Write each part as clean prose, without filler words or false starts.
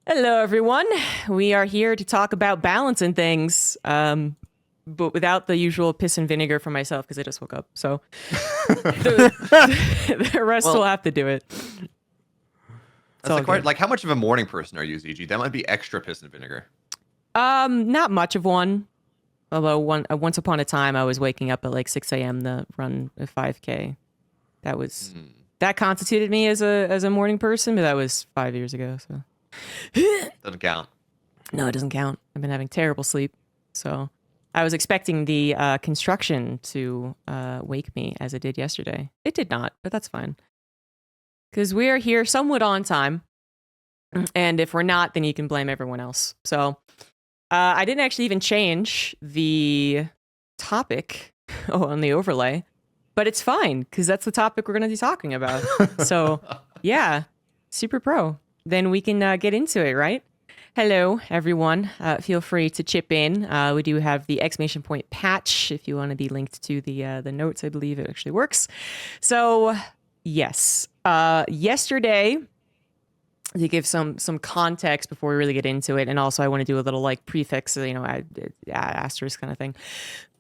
Hello, everyone. We are here to talk about balancing things, but without the usual piss and vinegar for myself because I just woke up. So the rest will have to do it. That's like how much of a morning person are you, ZG? That might be extra piss and vinegar. Not much of one. Although once upon a time I was waking up at like 6 a.m. to run a 5K. That constituted me as a morning person, but that was 5 years ago. So. Doesn't count. No, it doesn't count. I've been having terrible sleep. So I was expecting the construction to wake me as it did yesterday. It did not, but that's fine. Because we are here somewhat on time. And if we're not, then you can blame everyone else. So I didn't actually even change the topic on the overlay. But it's fine, because that's the topic we're going to be talking about. So, yeah, super pro. Then we can get into it, right? Hello, everyone. Feel free to chip in. We do have the exclamation point patch if you want to be linked to the notes. I believe it actually works. So, yes. Yesterday, to give some context before we really get into it, and also I want to do a little like prefix, asterisk kind of thing.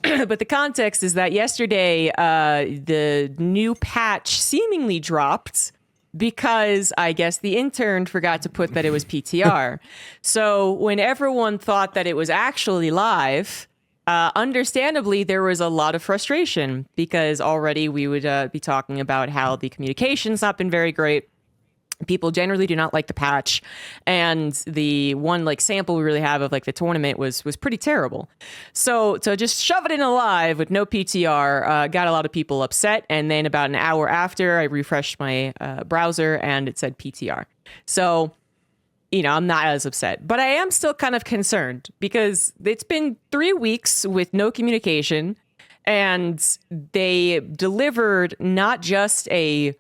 But the context is that yesterday, the new patch seemingly dropped because I guess the intern forgot to put that it was PTR. So when everyone thought that it was actually live, understandably, there was a lot of frustration because already we would be talking about how the communication's not been very great. People generally do not like the patch, and the one like sample we really have of like the tournament was pretty terrible. So to just shove it in alive with no PTR got a lot of people upset. And then about an hour after, I refreshed my browser and it said PTR. So I'm not as upset, but I am still kind of concerned because it's been 3 weeks with no communication, and they delivered not just a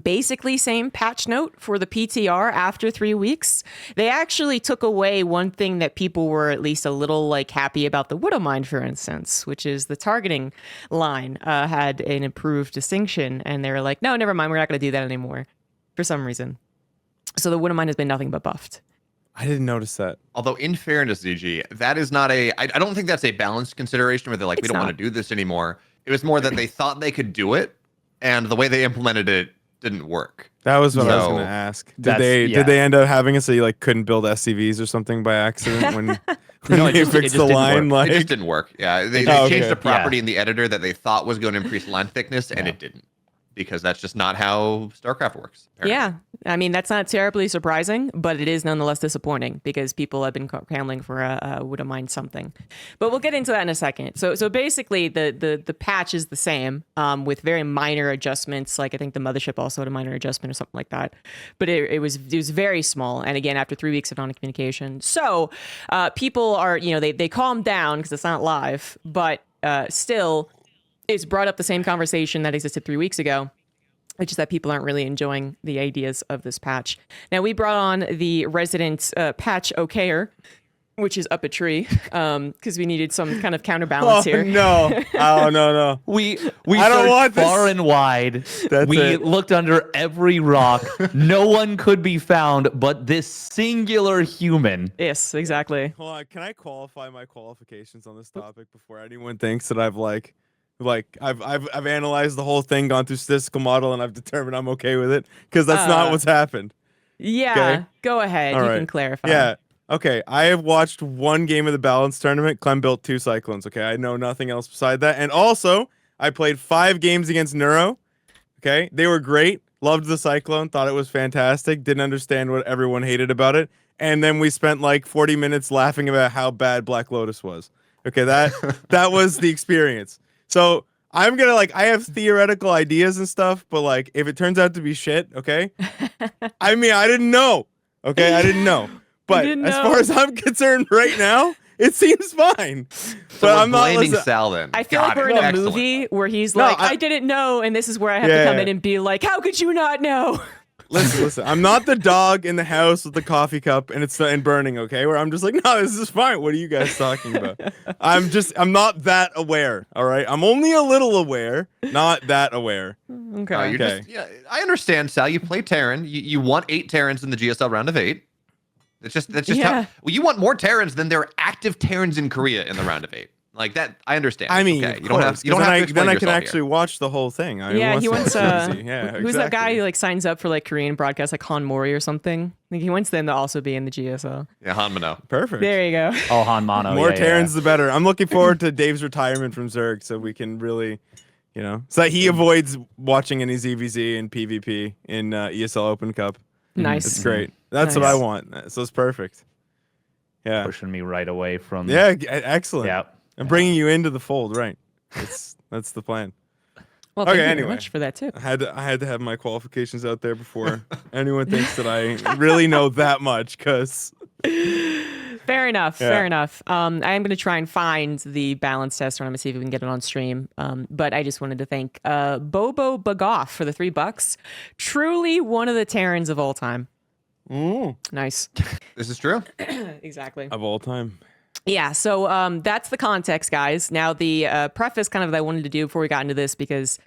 basically same patch note for the PTR after 3 weeks. They actually took away one thing that people were at least a little like happy about the Widowmine, for instance, which is the targeting line had an improved distinction, and they were like, no, never mind, we're not going to do that anymore for some reason. So the Widowmine has been nothing but buffed. I didn't notice that. Although, in fairness, ZG, that is not I don't think that's a balanced consideration where they're like, we don't want to do this anymore. It was more that they thought they could do it, and the way they implemented it didn't work. That was what I was going to ask. Did they end up having it so you like couldn't build SCVs or something by accident when they fixed the line? Like, it just didn't work. Yeah, they changed a property in the editor that they thought was going to increase line thickness, and it didn't. Because that's just not how StarCraft works. Apparently. Yeah, I mean, that's not terribly surprising, but it is nonetheless disappointing because people have been clamoring for a Widowmine something. But we'll get into that in a second. So basically, the patch is the same with very minor adjustments. Like I think the mothership also had a minor adjustment or something like that. But it was very small. And again, after 3 weeks of non-communication. So people are, they calmed down because it's not live, but still, it's brought up the same conversation that existed 3 weeks ago, which is that people aren't really enjoying the ideas of this patch. Now, we brought on the resident patch okayer, which is up a tree, because we needed some kind of counterbalance here. No. Oh, no. We searched far and wide. We looked under every rock. No one could be found but this singular human. Yes, exactly. Hold on. Can I qualify my qualifications on this topic before anyone thinks that I've analyzed the whole thing, gone through statistical model, and I've determined I'm okay with it? Because that's not what's happened. Yeah, okay? Go ahead. You can clarify. Yeah. Okay, I have watched one game of the Balance tournament. Clem built 2 Cyclones. Okay, I know nothing else beside that. And also, I played 5 games against Neuro. Okay, they were great. Loved the Cyclone. Thought it was fantastic. Didn't understand what everyone hated about it. And then we spent like 40 minutes laughing about how bad Black Lotus was. Okay, that was the experience. So I'm gonna I have theoretical ideas and stuff, but if it turns out to be shit, okay? I mean, I didn't know. Okay, I didn't know. But as far as I'm concerned right now, it seems fine. So but I'm not blaming Sal then. I feel like we're in a movie where he's I didn't know, and this is where I have to come in and be like, how could you not know? Listen. I'm not the dog in the house with the coffee cup and burning, okay? Where I'm just like, no, this is fine. What are you guys talking about? I'm not that aware, all right? I'm only a little aware, not that aware. Okay. I understand, Sal. You play Terran. You won 8 Terrans in the GSL round of 8. That's just how. Well, you want more Terrans than there are active Terrans in Korea in the round of 8. Like that, I understand. I mean, okay. you don't have to explain then I can actually watch the whole thing. He wants. Who's that guy who like signs up for like Korean broadcasts, like Han Mori or something? I think he wants them to also be in the GSL. Yeah, Han Mano. Perfect. There you go. Oh, Han Mano. More Terrans, the better. I'm looking forward to Dave's retirement from Zerg, so we can really, so that he avoids watching any ZVZ and PvP in ESL Open Cup. Nice. It's great. That's what I want. So it's perfect. Yeah. Pushing me right away from. Yeah, excellent. Yeah. I'm bringing you into the fold, right? That's the plan. Well, thank you very much for that too. I had to have my qualifications out there before anyone thinks that I really know that much. Cause fair enough. Fair enough. I am going to try and find the balance test, and I'm going to see if we can get it on stream. But I just wanted to thank Bobo Bagoff for the $3. Truly one of the Terrans of all time. Nice. This is true. Exactly. Of all time. Yeah, so that's the context, guys. Now, the preface kind of that I wanted to do before we got into this, because,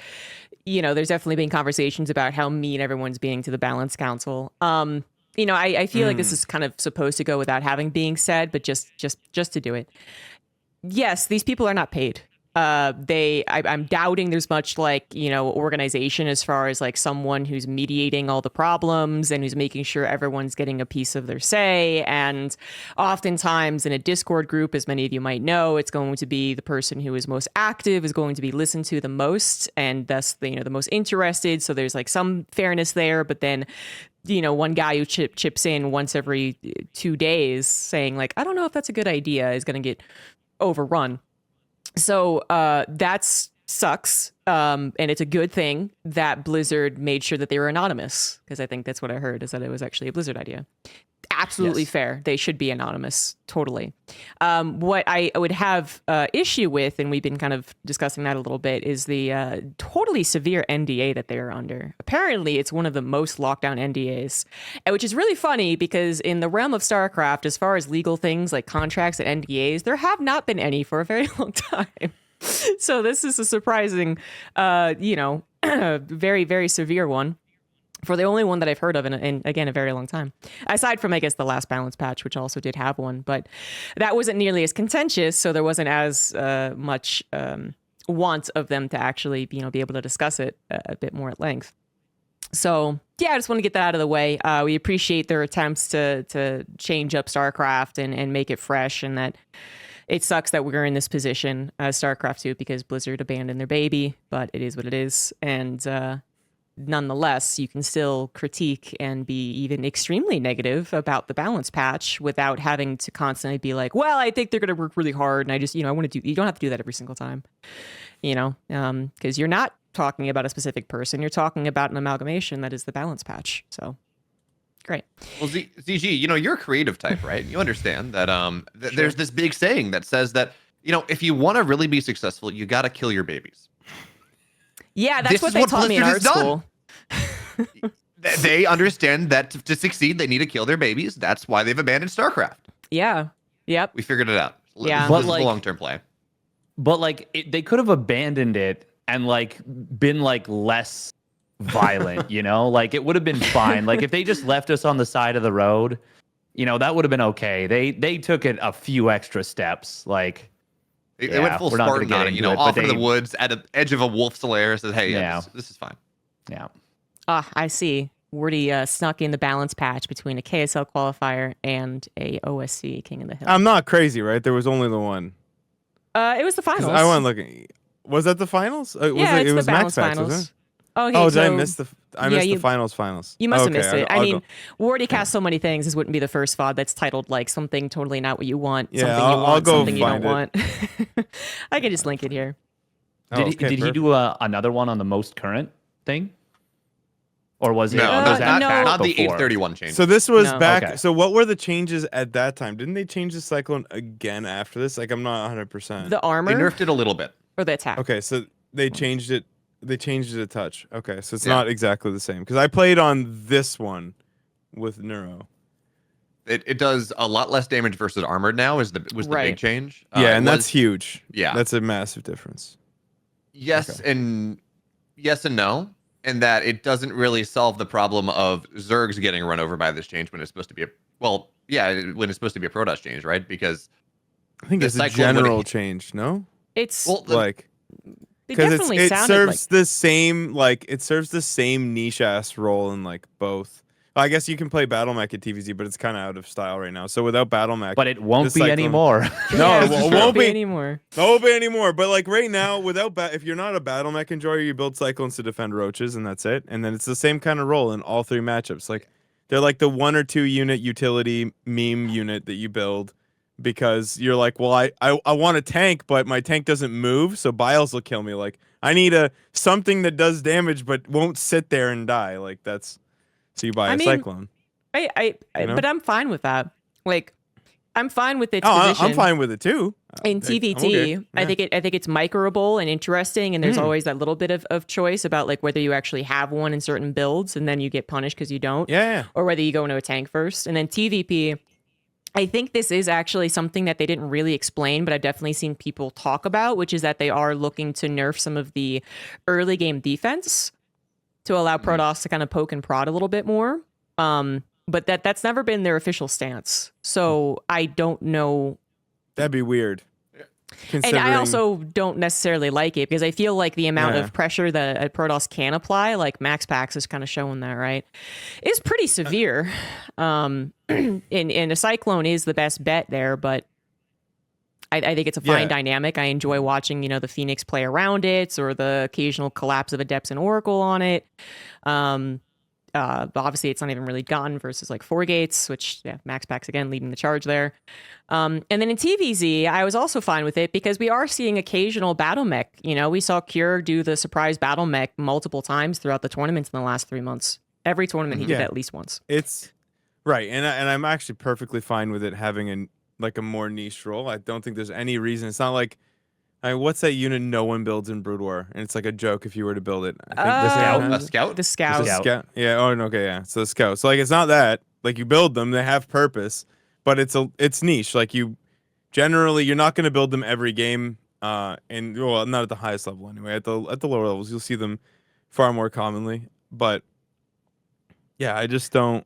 there's definitely been conversations about how mean everyone's being to the Balance Council. I feel like this is kind of supposed to go without having being said, but just to do it. Yes, these people are not paid. I'm doubting there's much organization as far as like someone who's mediating all the problems and who's making sure everyone's getting a piece of their say. And oftentimes in a Discord group, as many of you might know, it's going to be the person who is most active is going to be listened to the most, and thus the most interested. So there's like some fairness there, but then one guy who chips in once every 2 days saying like, I don't know if that's a good idea, is going to get overrun. So that sucks, and it's a good thing that Blizzard made sure that they were anonymous, because I think that's what I heard, is that it was actually a Blizzard idea. Absolutely fair. They should be anonymous, totally. What I would have issue with, and we've been kind of discussing that a little bit, is the totally severe NDA that they're under. Apparently, it's one of the most lockdown NDAs, which is really funny because in the realm of StarCraft, as far as legal things like contracts and NDAs, there have not been any for a very long time. So this is a surprising, very, very severe one. For the only one that I've heard of in again, a very long time. Aside from, I guess, the last balance patch, which also did have one. But that wasn't nearly as contentious, so there wasn't as much want of them to actually be able to discuss it a bit more at length. So, yeah, I just want to get that out of the way. We appreciate their attempts to change up StarCraft and make it fresh, and that it sucks that we're in this position as StarCraft 2 because Blizzard abandoned their baby, but it is what it is. And nonetheless, you can still critique and be even extremely negative about the balance patch without having to constantly be like, well, I think they're going to work really hard. And I just, I want to do, you don't have to do that every single time, because you're not talking about a specific person. You're talking about an amalgamation that is the balance patch. So great. Well, ZG, you're a creative type, right? You understand that there's this big saying that says that, if you want to really be successful, you got to kill your babies. Yeah, that's what they taught me in art school. They understand that to succeed, they need to kill their babies. That's why they've abandoned StarCraft. Yeah. Yep. We figured it out. Yeah. This is a long-term play. But they could have abandoned it and been less violent, it would have been fine. If they just left us on the side of the road, that would have been okay. They took it a few extra steps. They went full Spartan on it, off in the woods at the edge of a wolf's lair. Says, hey, this is fine. Yeah. I see. Wordy snuck in the balance patch between a KSL qualifier and a OSC King of the Hill. I'm not crazy, right? There was only the one. It was the finals. I went looking. Was that the finals? It was the max finals. Wasn't it? Okay, did I miss the? I missed the finals. You must have missed it. I mean, Wardy cast so many things. This wouldn't be the first VOD that's titled something totally not what you want. Yeah, something you want, I'll go something you don't want. it. I can just link it here. Did he do another one on the most current thing? Or was it? No, not the 831 change. So this was back. Okay. So what were the changes at that time? Didn't they change the Cyclone again after this? I'm not 100%. The armor? They nerfed it a little bit. Or the attack? Okay, so they changed it. They changed it a touch. Okay, so it's not exactly the same. Because I played on this one with Neuro. It does a lot less damage versus armored now. Was the big change? And that's huge. Yeah, that's a massive difference. Yes, and no. and that it doesn't really solve the problem of Zergs getting run over by this change when it's supposed to be when it's supposed to be a Protoss change, right? Because I think it's a general change, no? It's like it because definitely it sounded serves like the same it serves the same niche ass role in like both. I guess you can play Battle Mech at TVZ, but it's kind of out of style right now. So without Battle Mech, But it won't be Cyclone- anymore. No, it it won't be anymore. It won't be anymore. But like right now, without if you're not a Battle Mech enjoyer, you build Cyclones to defend roaches, and that's it. And then it's the same kind of role in all three matchups. Like they're like the 1 or 2 unit utility meme unit that you build because you're like, well, I want a tank, but my tank doesn't move, so Biles will kill me. Like I need something that does damage but won't sit there and die. Like that's so you buy a Cyclone. But I'm fine with that. Like, I'm fine with its Oh, position. I'm fine with it too. In TVT, okay. Yeah. I think it's microable and interesting, and there's always that little bit of choice about like whether you actually have one in certain builds, and then you get punished because you don't. Yeah. Or whether you go into a tank first, and then TVP. I think this is actually something that they didn't really explain, but I've definitely seen people talk about, which is that they are looking to nerf some of the early game defense to allow Protoss to kind of poke and prod a little bit more. But that's never been their official stance. So I don't know. That'd be weird. And I also don't necessarily like it because I feel like the amount of pressure that a Protoss can apply, like Max Pax is kind of showing that, right, is pretty severe. And a Cyclone is the best bet there, but I think it's a fine dynamic. I enjoy watching, the Phoenix play around it or the occasional collapse of Adepts and Oracle on it. But obviously it's not even really gone versus like 4 gates, which Max Pax again leading the charge there. And then in TVZ, I was also fine with it because we are seeing occasional battle mech. We saw Cure do the surprise battle mech multiple times throughout the tournaments in the last 3 months. Every tournament he did that at least once. It's right, and I'm actually perfectly fine with it having a more niche role. I don't think there's any reason. It's not like. What's that unit no one builds in Brood War? And it's like a joke if you were to build it. I think The scout? The scout. The scout. Yeah. Oh, okay. Yeah. So the scout. So like, it's not that. Like you build them, they have purpose, but it's niche. Like you're not going to build them every game. Not at the highest level anyway. At the lower levels, you'll see them far more commonly. But yeah, I just don't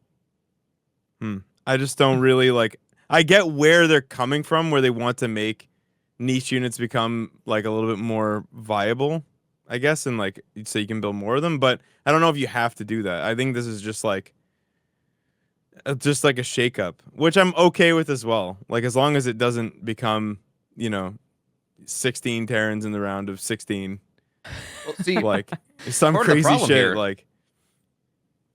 really like. I get where they're coming from, where they want to make niche units become like a little bit more viable, I guess, and like so you can build more of them. But I don't know if you have to do that. I think this is just like a shakeup, which I'm okay with as well. Like as long as it doesn't become 16 Terrans in the round of 16. Well, see, like some part of the crazy problem shit. here-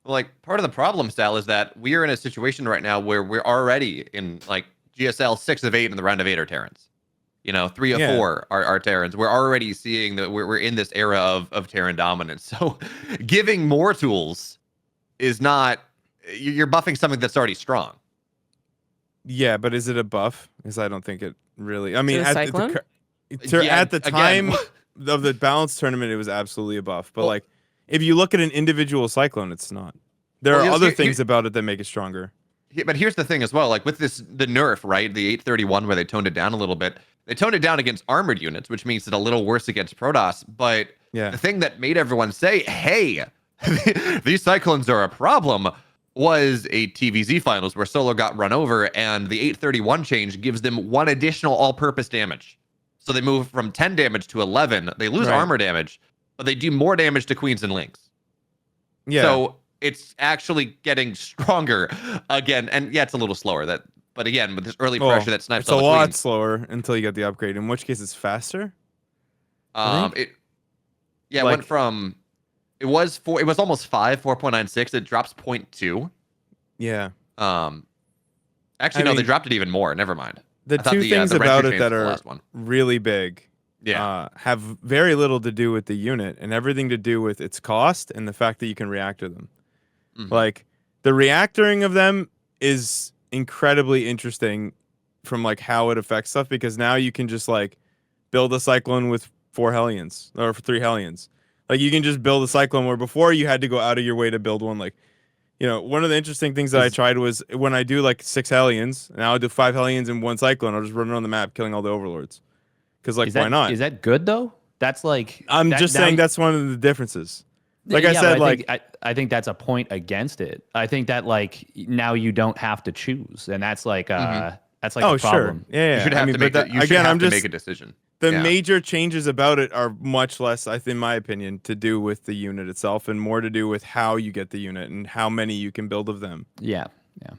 Like part of the problem, Sal, is that we are in a situation right now where we're already in like GSL 6 of 8 in the round of 8 are Terrans. 3 of 4 are Terrans. We're already seeing that we're in this era of Terran dominance. So giving more tools is not, you're buffing something that's already strong. yeah, but is it a buff? Because I don't think it really. I mean, the Cyclone? at the time again, of the balance tournament, it was absolutely a buff. But Well- like, if you look at an individual Cyclone, it's not. There Well, are yes, other here- things about it that make it stronger. Yeah, but here's the thing as well. Like with the nerf, right? The 831 where they toned it down a little bit. They toned it down against armored units, which makes it a little worse against Protoss. But the thing that made everyone say, hey, these Cyclones are a problem was a TVZ finals where Solo got run over, and the 831 change gives them 1 additional all-purpose damage. So they move from 10 damage to 11. They lose armor damage, but they do more damage to Queens and Links. Yeah. So it's actually getting stronger again. And yeah, it's a little slower. But again, with this early pressure that snipes it's on a the lot Queens, slower until you get the upgrade. In which case, it's faster. it went from it was almost 4.96. It drops 0.2. Yeah. Actually, no, they dropped it even more. Never mind. The I thought two things the about Renter it change that was the are last one. really big have very little to do with the unit and everything to do with its cost and the fact that you can reactor them. Mhm. Like the reactoring of them is incredibly interesting from like how it affects stuff because now you can just like build a Cyclone with 4 Hellions or 3 Hellions. Like you can just build a Cyclone where before you had to go out of your way to build one. Like, one of the interesting things that I tried was when I do like 6 Hellions, now I'll do 5 Hellions and 1 Cyclone. I'll just run around the map killing all the Overlords. Because like, why not? Is that good though? That's like I'm just saying that's one of the differences. Like I said, I think that's a point against it. I think that like now you don't have to choose, and that's like that's like a problem. Sure. Yeah, you should have to make make a decision. The major changes about it are much less, I think, in my opinion, to do with the unit itself and more to do with how you get the unit and how many you can build of them. Yeah.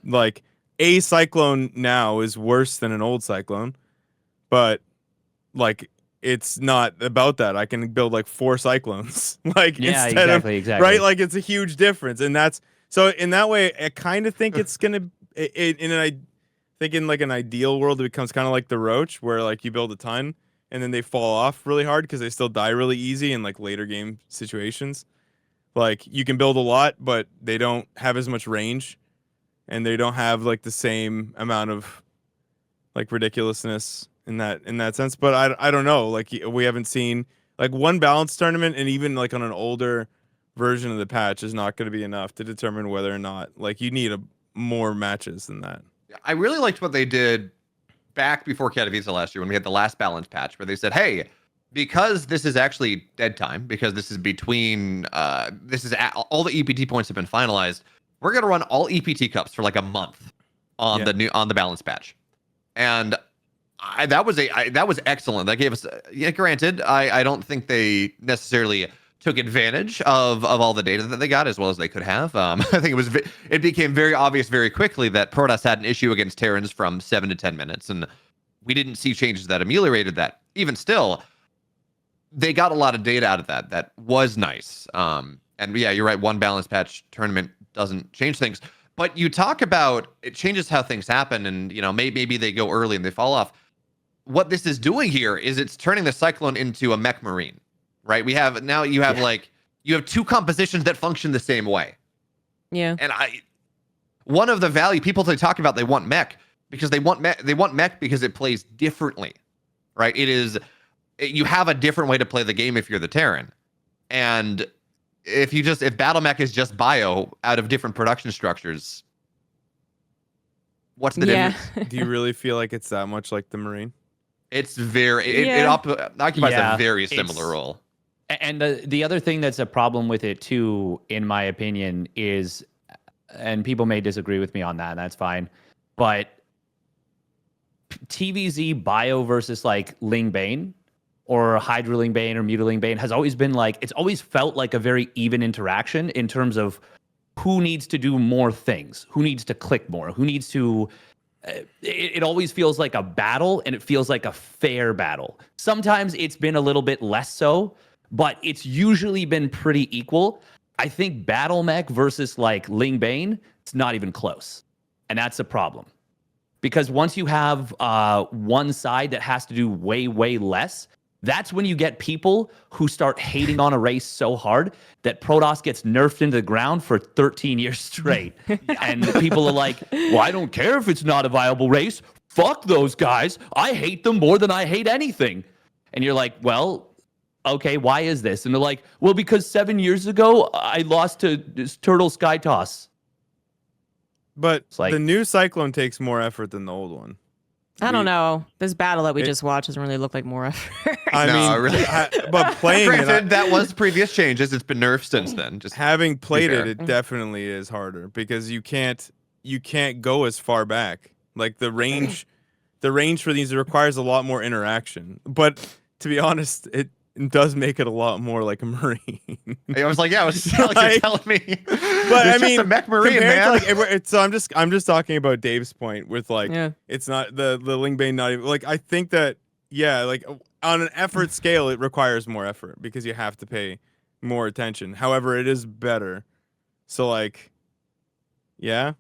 Like a Cyclone now is worse than an old Cyclone, but like it's not about that. I can build like 4 Cyclones. Like exactly. Right? Like it's a huge difference. And that's so in that way, I kind of think it's gonna in like an ideal world, it becomes kind of like the Roach, where like you build a ton and then they fall off really hard because they still die really easy in like later game situations. Like you can build a lot, but they don't have as much range, and they don't have like the same amount of like ridiculousness in that sense. But I don't know. Like we haven't seen like one balance tournament, and even like on an older version of the patch is not going to be enough to determine whether or not like you need more matches than that. I really liked what they did back before Katowice last year when we had the last balance patch, where they said, hey, because this is actually dead time, because this is between all the EPT points have been finalized, we're going to run all EPT cups for like a month on the balance patch. And that was excellent. That gave us granted, I don't think they necessarily took advantage of all the data that they got as well as they could have. I think it became very obvious very quickly that Protoss had an issue against Terrans from 7 to 10 minutes, and we didn't see changes that ameliorated that. Even still, they got a lot of data out of that. That was nice. And yeah, you're right. One balance patch tournament doesn't change things, but you talk about it changes how things happen, and maybe they go early and they fall off. What this is doing here is it's turning the Cyclone into a mech marine. Right, you have 2 compositions that function the same way. Yeah, and one of the value people talk about, they want mech because they want mech because it plays differently, right? You have a different way to play the game if you're the Terran, and if battle mech is just bio out of different production structures, what's the difference? Do you really feel like it's that much like the Marine? It's it occupies a very similar role. And the other thing that's a problem with it too, in my opinion, is, and people may disagree with me on that, and that's fine, but TVZ bio versus like Ling Bane or Hydra Ling Bane or Muta Ling Bane has always been like, it's always felt like a very even interaction in terms of who needs to do more things, who needs to click more, who needs to. It always feels like a battle, and it feels like a fair battle. Sometimes it's been a little bit less so, but it's usually been pretty equal. I think Battle Mech versus like Ling Bane, it's not even close. And that's a problem. Because once you have one side that has to do way, way less, that's when you get people who start hating on a race so hard that Protoss gets nerfed into the ground for 13 years straight. And people are like, well, I don't care if it's not a viable race. Fuck those guys. I hate them more than I hate anything. And you're like, well, okay, why is this? And they're like, well, because 7 years ago, I lost to Turtle Sky Toss. But the new Cyclone takes more effort than the old one. I don't know. This battle that we just watched doesn't really look like more effort. But playing granted, that was previous changes. It's been nerfed since then. Just having played it definitely is harder because you can't go as far back. Like the range for these requires a lot more interaction. But to be honest, it does make it a lot more like a Marine. I was like, it's like you're telling me. But I mean, just a mech Marine, man. So I'm just talking about Dave's point with like, it's not the Ling Bane, not even like, I think that, like on an effort scale, it requires more effort because you have to pay more attention. However, it is better. So like, yeah.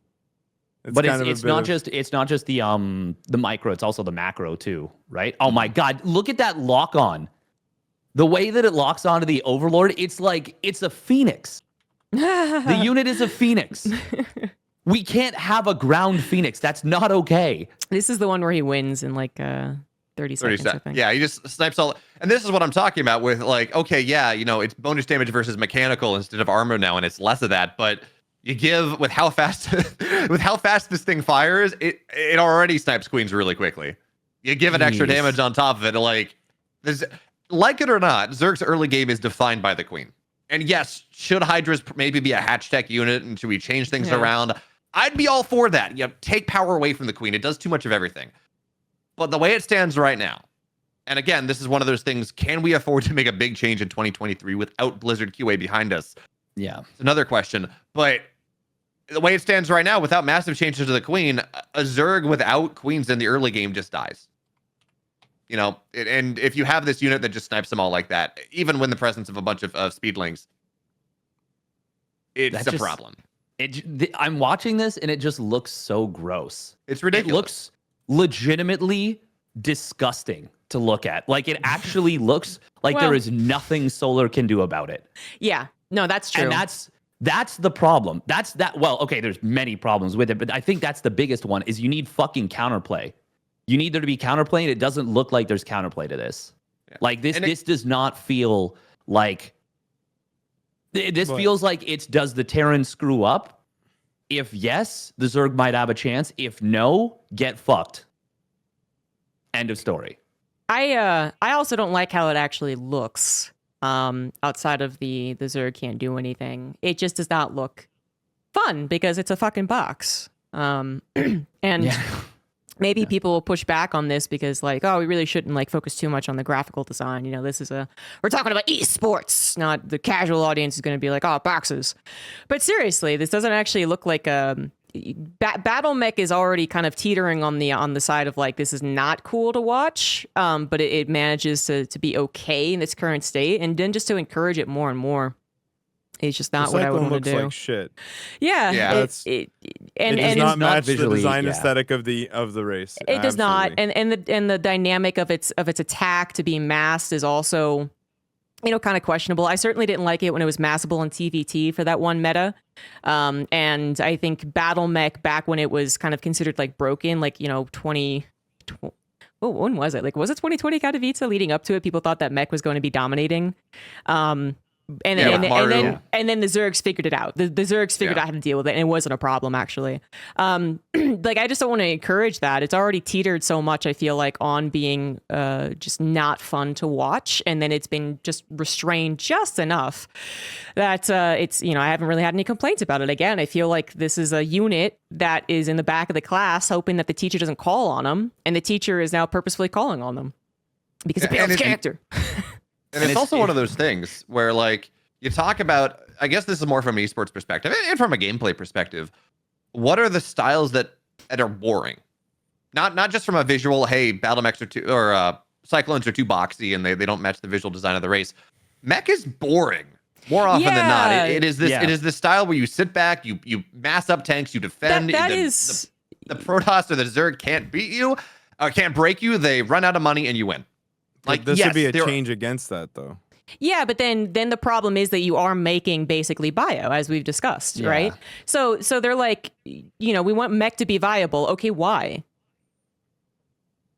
But it's not just the micro, it's also the macro too, right? Oh my God, look at that lock on. The way that it locks onto the Overlord, it's like it's a Phoenix. The unit is a Phoenix. We can't have a ground Phoenix. That's not okay. This is the one where he wins in like 30 seconds, I think. Yeah, he just snipes all. And this is what I'm talking about with like, okay, yeah, it's bonus damage versus mechanical instead of armor now, and it's less of that. But you give with how fast this thing fires, it already snipes queens really quickly. You give it extra damage on top of it, like there's. Like it or not, Zerg's early game is defined by the queen. And yes, should Hydras maybe be a hatch tech unit and should we change things Yeah. around? I'd be all for that. Take power away from the Queen. It does too much of everything. But the way it stands right now, and again, this is one of those things, can we afford to make a big change in 2023 without Blizzard QA behind us? Yeah. It's another question. But the way it stands right now, without massive changes to the Queen, a Zerg without Queens in the early game just dies. And if you have this unit that just snipes them all like that, even when the presence of a bunch of speedlings, it's a problem. I'm watching this and it just looks so gross. It's ridiculous. It looks legitimately disgusting to look at. Like, it actually looks like there is nothing Solar can do about it. Yeah, no, that's true. And that's the problem. Well, okay, there's many problems with it, but I think that's the biggest one is you need fucking counterplay. You need there to be counterplay, and it doesn't look like there's counterplay to this. Yeah. Like, this does not feel like... This feels like it's, does the Terran screw up? If yes, the Zerg might have a chance. If no, get fucked. End of story. I also don't like how it actually looks. Outside of the Zerg can't do anything. It just does not look fun because it's a fucking box. And maybe people will push back on this because, like, oh, we really shouldn't like focus too much on the graphical design. This is we're talking about esports, not the casual audience is going to be like, oh, boxes. But seriously, this doesn't actually look like Battle Mech is already kind of teetering on the side of like, this is not cool to watch, but it manages to be okay in its current state, and then just to encourage it more and more. It's just not what I would want to do. Like shit. Yeah, it does not match the design aesthetic of the race. It does not, and the dynamic of its attack to be masked is also, kind of questionable. I certainly didn't like it when it was massable in TVT for that one meta, and I think Battle Mech back when it was kind of considered like broken, like 20. When was it? Like, was it 2020 Katowice leading up to it? People thought that Mech was going to be dominating. And then the Zergs figured it out. The Zergs figured out how to deal with it, and it wasn't a problem actually. Like, I just don't want to encourage that. It's already teetered so much, I feel like, on being just not fun to watch, and then it's been just restrained just enough that it's I haven't really had any complaints about it. Again, I feel like this is a unit that is in the back of the class, hoping that the teacher doesn't call on them, and the teacher is now purposefully calling on them because it builds character. And it's also one of those things where, like, you talk about, I guess this is more from an esports perspective and from a gameplay perspective. What are the styles that are boring? Not just from a visual, hey, battle mechs are too, or cyclones are too boxy and they don't match the visual design of the race. Mech is boring more often than not. It is this style where you sit back, you mass up tanks, you defend. The Protoss or the Zerg can't beat you, can't break you. They run out of money and you win. Like, this should be a change against that, though. Yeah, but then the problem is that you are making basically bio, as we've discussed, right? So they're like, we want mech to be viable. Okay, why?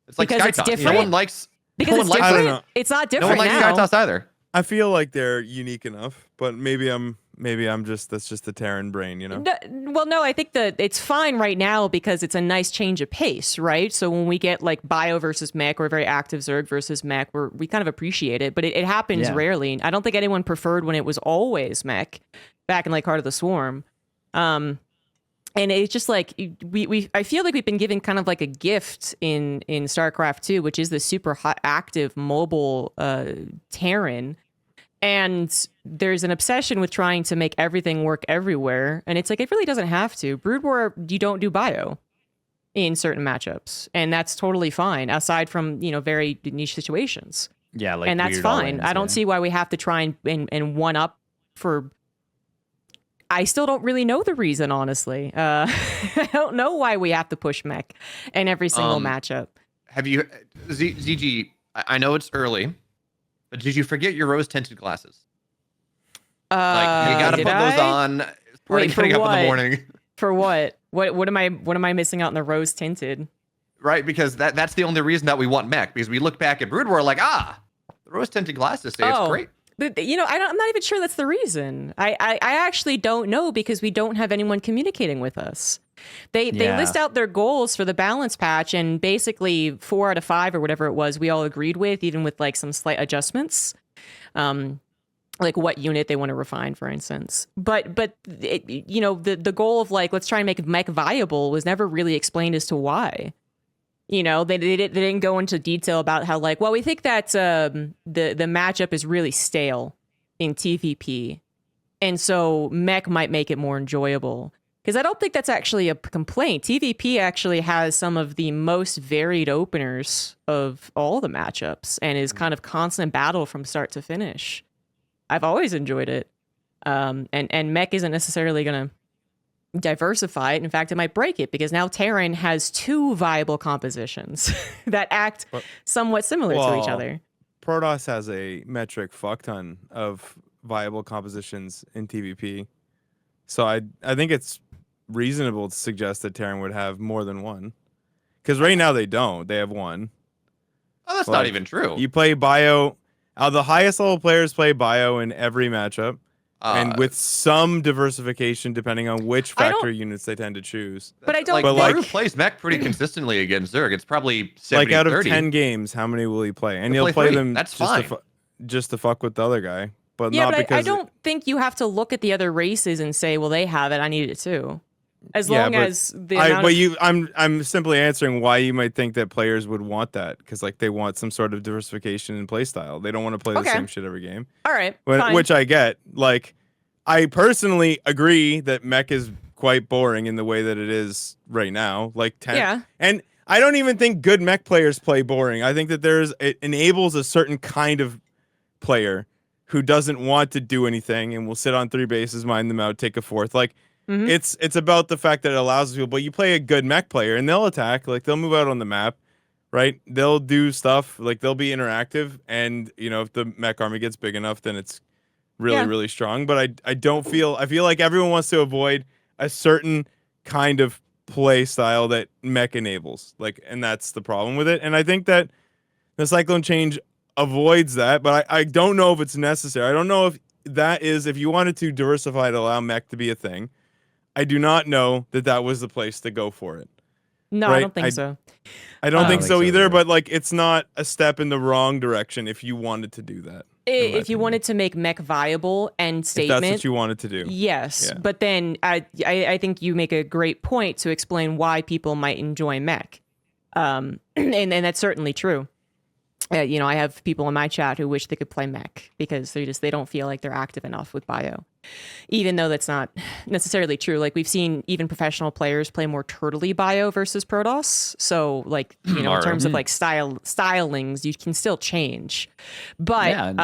It's like because Sky it's Toss. different. No one likes. Because no it's one different. likes, I don't know. It's not different. No one likes now. Sky Toss either. I feel like they're unique enough, but maybe I'm just that's just the Terran brain, No, I think that it's fine right now because it's a nice change of pace, right? So when we get like bio versus mech or a very active Zerg versus mech, we kind of appreciate it, but it happens rarely. I don't think anyone preferred when it was always mech back in like Heart of the Swarm. And it's just like I feel like we've been given kind of like a gift in StarCraft 2, which is the super hot, active mobile Terran. And there's an obsession with trying to make everything work everywhere. And it's like, it really doesn't have to. Brood War, you don't do bio in certain matchups. And that's totally fine, aside from, very niche situations. Yeah, like, and that's fine. I don't see why we have to try and one up for... I still don't really know the reason, honestly. I don't know why we have to push mech in every single matchup. Have you... ZG, I know it's early... But did you forget your rose-tinted glasses? You gotta put those on. Getting up in the morning. For what? What am I missing out in the rose-tinted? Right, because that's the only reason that we want mech. Because we look back at Brood War like, the rose-tinted glasses say it's great. But I'm not even sure that's the reason. I actually don't know because we don't have anyone communicating with us. They list out their goals for the balance patch, and basically 4 out of 5 or whatever it was, we all agreed with, even with like some slight adjustments. like what unit they want to refine, for instance. But you know, the goal of like, let's try and make mech viable was never really explained as to why. You know, they didn't go into detail about how like, well, we think that the matchup is really stale in TVP, and so mech might make it more enjoyable. Because I don't think that's actually a complaint. TVP actually has some of the most varied openers of all the matchups and is kind of constant battle from start to finish. I've always enjoyed it. And mech isn't necessarily going to diversify it. In fact, it might break it because now Terran has 2 viable compositions that act somewhat similar to each other. Protoss has a metric fuck ton of viable compositions in TVP. So I think it's reasonable to suggest that Terran would have more than one. Because right now they don't. They have one. Oh, that's not even true. You play bio. The highest level players play bio in every matchup. And with some diversification depending on which factor units they tend to choose. But I don't like Maru plays mech pretty consistently against Zerg. It's probably 70-30. Like out of 10 games, how many will he play? And he'll play them That's fine. Just to fuck with the other guy. But yeah, not but because I don't think you have to look at the other races and say, well, they have it, I need it too. As long as the I'm simply answering why you might think that players would want that, because like they want some sort of diversification in play style. They don't want to play the same shit every game. All right, which I get. Like, I personally agree that mech is quite boring in the way that it is right now. Like 10, yeah, and I don't even think good mech players play boring. I think that it enables a certain kind of player who doesn't want to do anything and will sit on 3 bases, mine them out, take a 4th. Like. It's about the fact that it allows people, but you play a good mech player and they'll attack, like they'll move out on the map, right? They'll do stuff, like they'll be interactive, and you know, if the mech army gets big enough, then it's really strong. But I feel like everyone wants to avoid a certain kind of play style that mech enables, like, and that's the problem with it. And I think that the cyclone change avoids that, but I don't know if it's necessary. I don't know if that is, if you wanted to diversify to allow mech to be a thing, I do not know that was the place to go for it. No, right? I don't think so. I don't think so either, but like it's not a step in the wrong direction if you wanted to do that. If you wanted to make mech viable and statement, if that's what you wanted to do. Yes, but then I think you make a great point to explain why people might enjoy mech, and that's certainly true. You know, I have people in my chat who wish they could play mech because they don't feel like they're active enough with bio, even though that's not necessarily true. Like we've seen even professional players play more turtley bio versus Protoss. So like, you know, in terms of like stylings, you can still change. But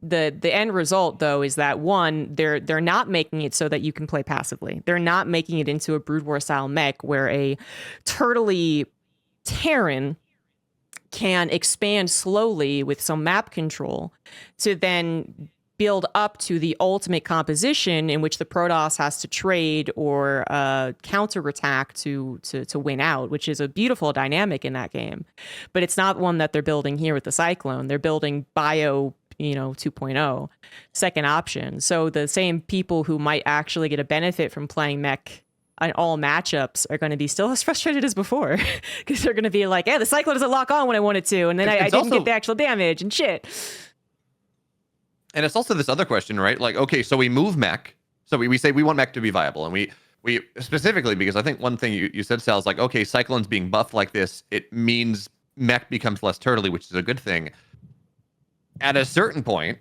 the end result though is that one, they're not making it so that you can play passively. They're not making it into a Brood War style mech where a turtley Terran can expand slowly with some map control to then build up to the ultimate composition in which the Protoss has to trade or counterattack to win out, which is a beautiful dynamic in that game. But it's not one that they're building here with the Cyclone. They're building bio, 2.0, second option. So the same people who might actually get a benefit from playing mech on all matchups are going to be still as frustrated as before because they're going to be like, yeah, the Cyclone doesn't lock on when I want it to, and then I didn't get the actual damage and shit. And it's also this other question, right? Like, okay, so we move mech. So we say we want mech to be viable. And we specifically, because I think one thing you said, Sal, is like, okay, Cyclone's being buffed like this. It means mech becomes less turtley, which is a good thing. At a certain point,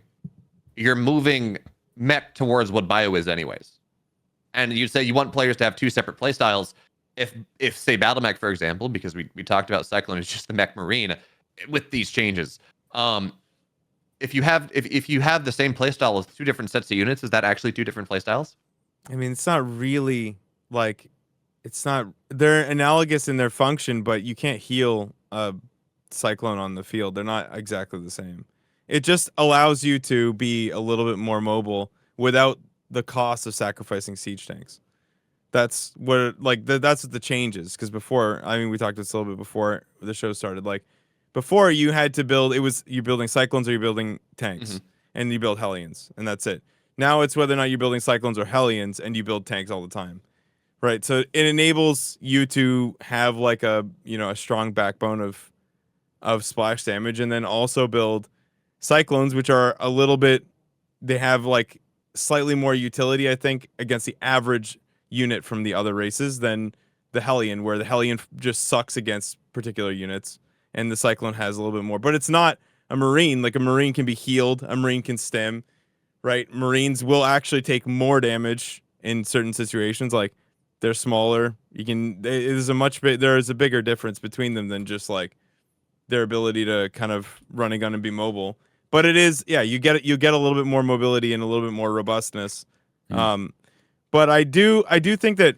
you're moving mech towards what bio is anyways. And you say you want players to have 2 separate playstyles. If say Battle Mech, for example, because we talked about Cyclone is just the mech marine with these changes. If you have the same playstyle as 2 different sets of units, is that actually 2 different playstyles? I mean, it's not really like they're analogous in their function, but you can't heal a Cyclone on the field. They're not exactly the same. It just allows you to be a little bit more mobile without the cost of sacrificing siege tanks. That's what that's what the change is. Because before, I mean, we talked this a little bit before the show started. Like before, you had to build. You're building Cyclones or you're building tanks, and you build Hellions, and that's it. Now it's whether or not you're building Cyclones or Hellions, and you build tanks all the time, right? So it enables you to have like a strong backbone of splash damage, and then also build Cyclones, which are a little bit they have like slightly more utility, I think, against the average unit from the other races than the Hellion, where the Hellion just sucks against particular units, and the Cyclone has a little bit more. But it's not a Marine. Like a Marine can be healed, a Marine can stim, right? Marines will actually take more damage in certain situations. Like they're smaller. There's a bigger difference between them than just like their ability to kind of run and gun and be mobile. But it is, yeah, you get a little bit more mobility and a little bit more robustness. But I do think that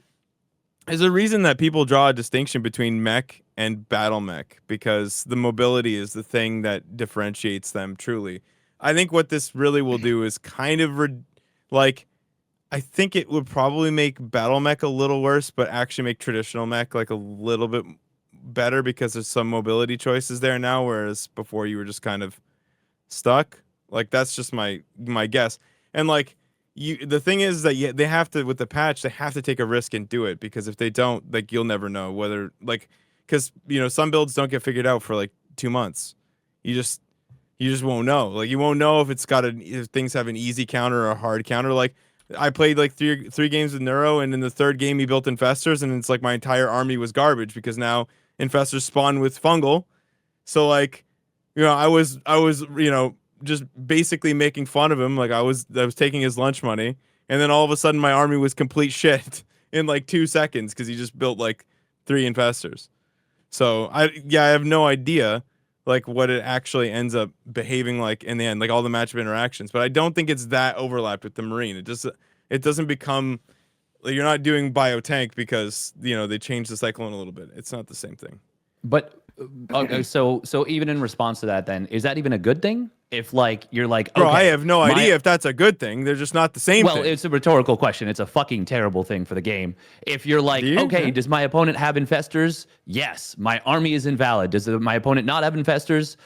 there's a reason that people draw a distinction between mech and battle mech, because the mobility is the thing that differentiates them truly. I think what this really will do is kind of I think it would probably make battle mech a little worse, but actually make traditional mech like a little bit better, because there's some mobility choices there now, whereas before you were just kind of stuck. Like that's just my guess. And like the thing is that they have to, with the patch, they have to take a risk and do it, because if they don't, like you'll never know whether, like, because some builds don't get figured out for like 2 months. You just won't know. Like you won't know if if things have an easy counter or a hard counter. Like I played like three games with Neuro, and in the third game he built Infestors, and it's like my entire army was garbage because now Infestors spawn with Fungal. So like, I was just basically making fun of him. Like I was taking his lunch money, and then all of a sudden my army was complete shit in like 2 seconds because he just built like 3 Infestors. So I have no idea like what it actually ends up behaving like in the end, like all the matchup interactions. But I don't think it's that overlapped with the Marine. It doesn't become like you're not doing biotank because they changed the Cyclone a little bit. It's not the same thing. But okay, so even in response to that, then is that even a good thing? If like you're like, bro, okay, I have no idea if that's a good thing. They're just not the same thing. Well, it's a rhetorical question. It's a fucking terrible thing for the game. If you're like, okay, does my opponent have Infestors? Yes, my army is invalid. Does my opponent not have Infestors?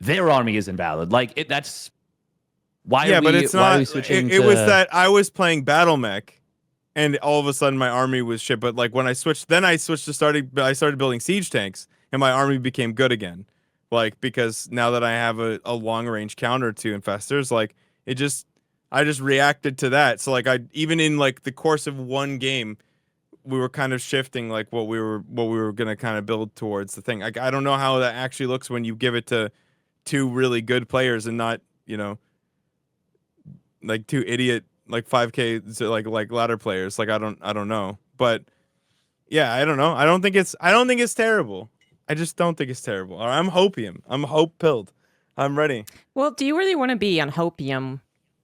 Their army is invalid. Like that's why. Yeah, are we, but it's why not. Are we switching it was that I was playing battle mech, and all of a sudden my army was shit. But like when I switched to I started building siege tanks, and my army became good again. Like, because now that I have a long range counter to Infestors, like I just reacted to that. So like even in like the course of one game, we were kind of shifting like what we were going to kind of build towards the thing. Like, I don't know how that actually looks when you give it to 2 really good players and not, like 2 idiot, like 5K, like ladder players. Like, I don't know, but yeah, I don't know. I don't think it's terrible. I just don't think it's terrible. I'm hopium. I'm hope-pilled. I'm ready. Well, do you really want to be on hopium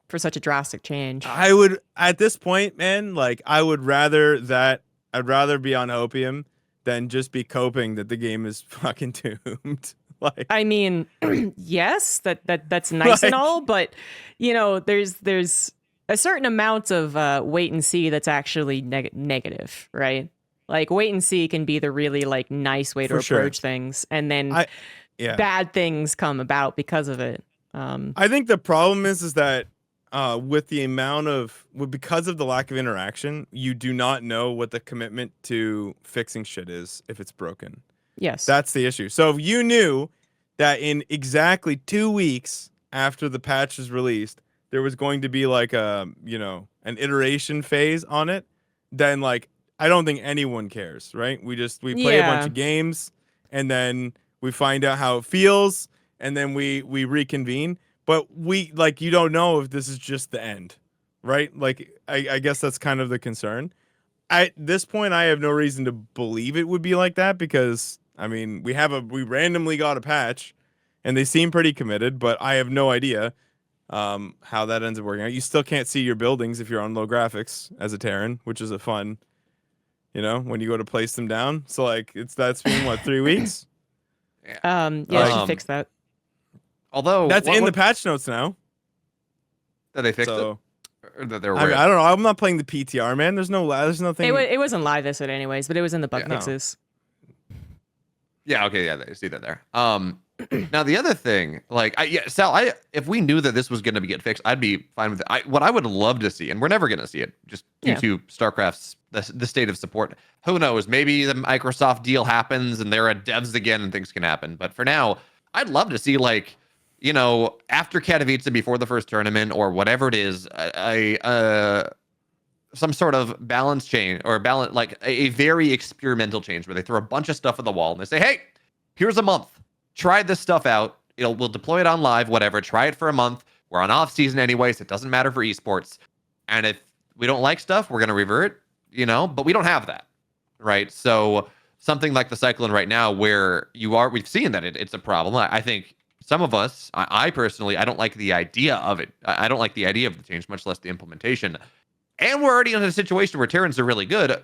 for such a drastic change? I would, at this point, man, like, I'd rather be on hopium than just be coping that the game is fucking doomed. Like, I mean, yes, that's nice and all, but, there's a certain amount of wait and see that's actually negative, right? Like wait and see can be the really like nice way to approach things, and then bad things come about because of it. I think the problem is that because of the lack of interaction, you do not know what the commitment to fixing shit is if it's broken. Yes, that's the issue. So if you knew that in exactly 2 weeks after the patch is released, there was going to be like an iteration phase on it, then like, I don't think anyone cares, right? We play a bunch of games, and then we find out how it feels, and then we reconvene. But you don't know if this is just the end, right? Like, I guess that's kind of the concern. At this point, I have no reason to believe it would be like that, because I mean, we randomly got a patch, and they seem pretty committed, but I have no idea how that ends up working out. You still can't see your buildings if you're on low graphics as a Terran, which is a fun. When you go to place them down. So like that's been what, 3 weeks? Yeah, she fixed that. Although that's in the patch notes now. That they fixed it? Or that they were I don't know. I'm not playing the PTR, man. There's nothing. It wasn't live this anyways, but it was in the bug fixes. Yeah, okay, yeah, I see that there. Now the other thing, like, Sal, if we knew that this was going to get fixed, I'd be fine with it. What I would love to see, and we're never going to see it, just due to StarCraft's the state of support. Who knows? Maybe the Microsoft deal happens, and they're at devs again, and things can happen. But for now, I'd love to see like you know, after Katowice, before the first tournament or whatever it is, some sort of balance change or like a very experimental change where they throw a bunch of stuff at the wall and they say, hey, here's a month. Try this stuff out. We'll deploy it on live, whatever. Try it for a month. We're on off season anyways. It doesn't matter for esports. And if we don't like stuff, we're going to revert, but we don't have that. Right. So something like the Cyclone right now where we've seen that it's a problem. I think some of us, I personally, I don't like the idea of it. I don't like the idea of the change, much less the implementation. And we're already in a situation where Terrans are really good.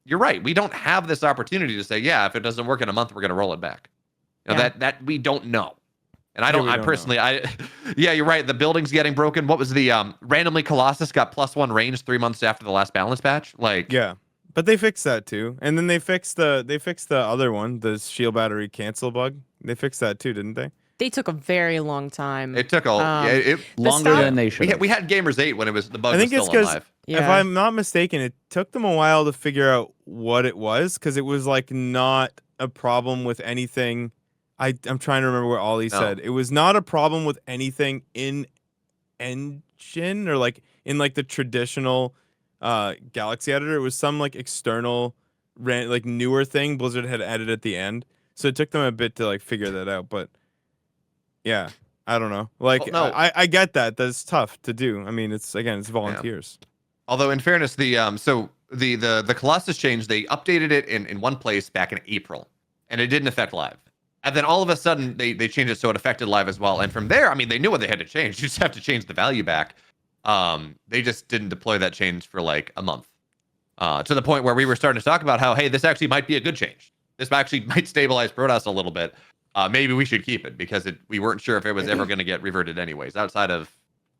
You're right. We don't have this opportunity to say, yeah, if it doesn't work in a month, we're going to roll it back. That we don't know. And yeah, you're right. The building's getting broken. What was the randomly Colossus got +1 range 3 months after the last balance patch? Yeah, but they fixed that too. And then they fixed the other one, the shield battery cancel bug. They fixed that too, didn't they? They took a very long time. It took longer than they should. We had Gamers 8 when it was the bug. I think was it's still because, alive. if I'm not mistaken, it took them a while to figure out what it was because it was like not a problem with anything. I'm trying to remember what Ollie said. It was not a problem with anything in engine or like in like the traditional Galaxy editor. It was some like external like newer thing Blizzard had added at the end. So it took them a bit to like figure that out, but yeah, I don't know. Like, I get that. That's tough to do. I mean, it's volunteers. Yeah. Although, in fairness, the Colossus change, they updated it in one place back in April, and it didn't affect live. And then all of a sudden, they changed it so it affected live as well. And from there, I mean, they knew what they had to change. You just have to change the value back. They just didn't deploy that change for like a month, to the point where we were starting to talk about how, hey, this actually might be a good change. This actually might stabilize Protoss a little bit. Maybe we should keep it because we weren't sure if it was ever going to get reverted anyways.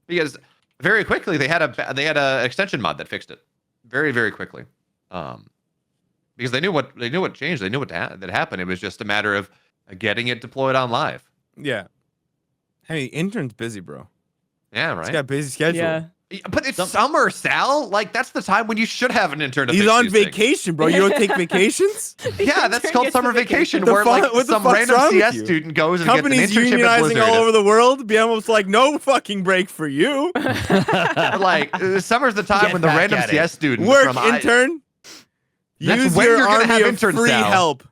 Because very quickly they had a extension mod that fixed it very, very quickly, because they knew what changed. They knew that happened. It was just a matter of getting it deployed on live. Yeah. Hey, intern's busy, bro. Yeah, right. He's got a busy schedule. Yeah. But it's summer, Sal. Like, that's the time when you should have an intern. He's on vacation, bro. You don't take vacations? Yeah, that's called summer vacation, where like some random CS student goes and companies gets an internship at unionizing Blizzard. all over the world. Be almost like no fucking break for you. Like, summer's the time when the random CS student work intern. Use when your you're gonna army have of interns, free Sal. help.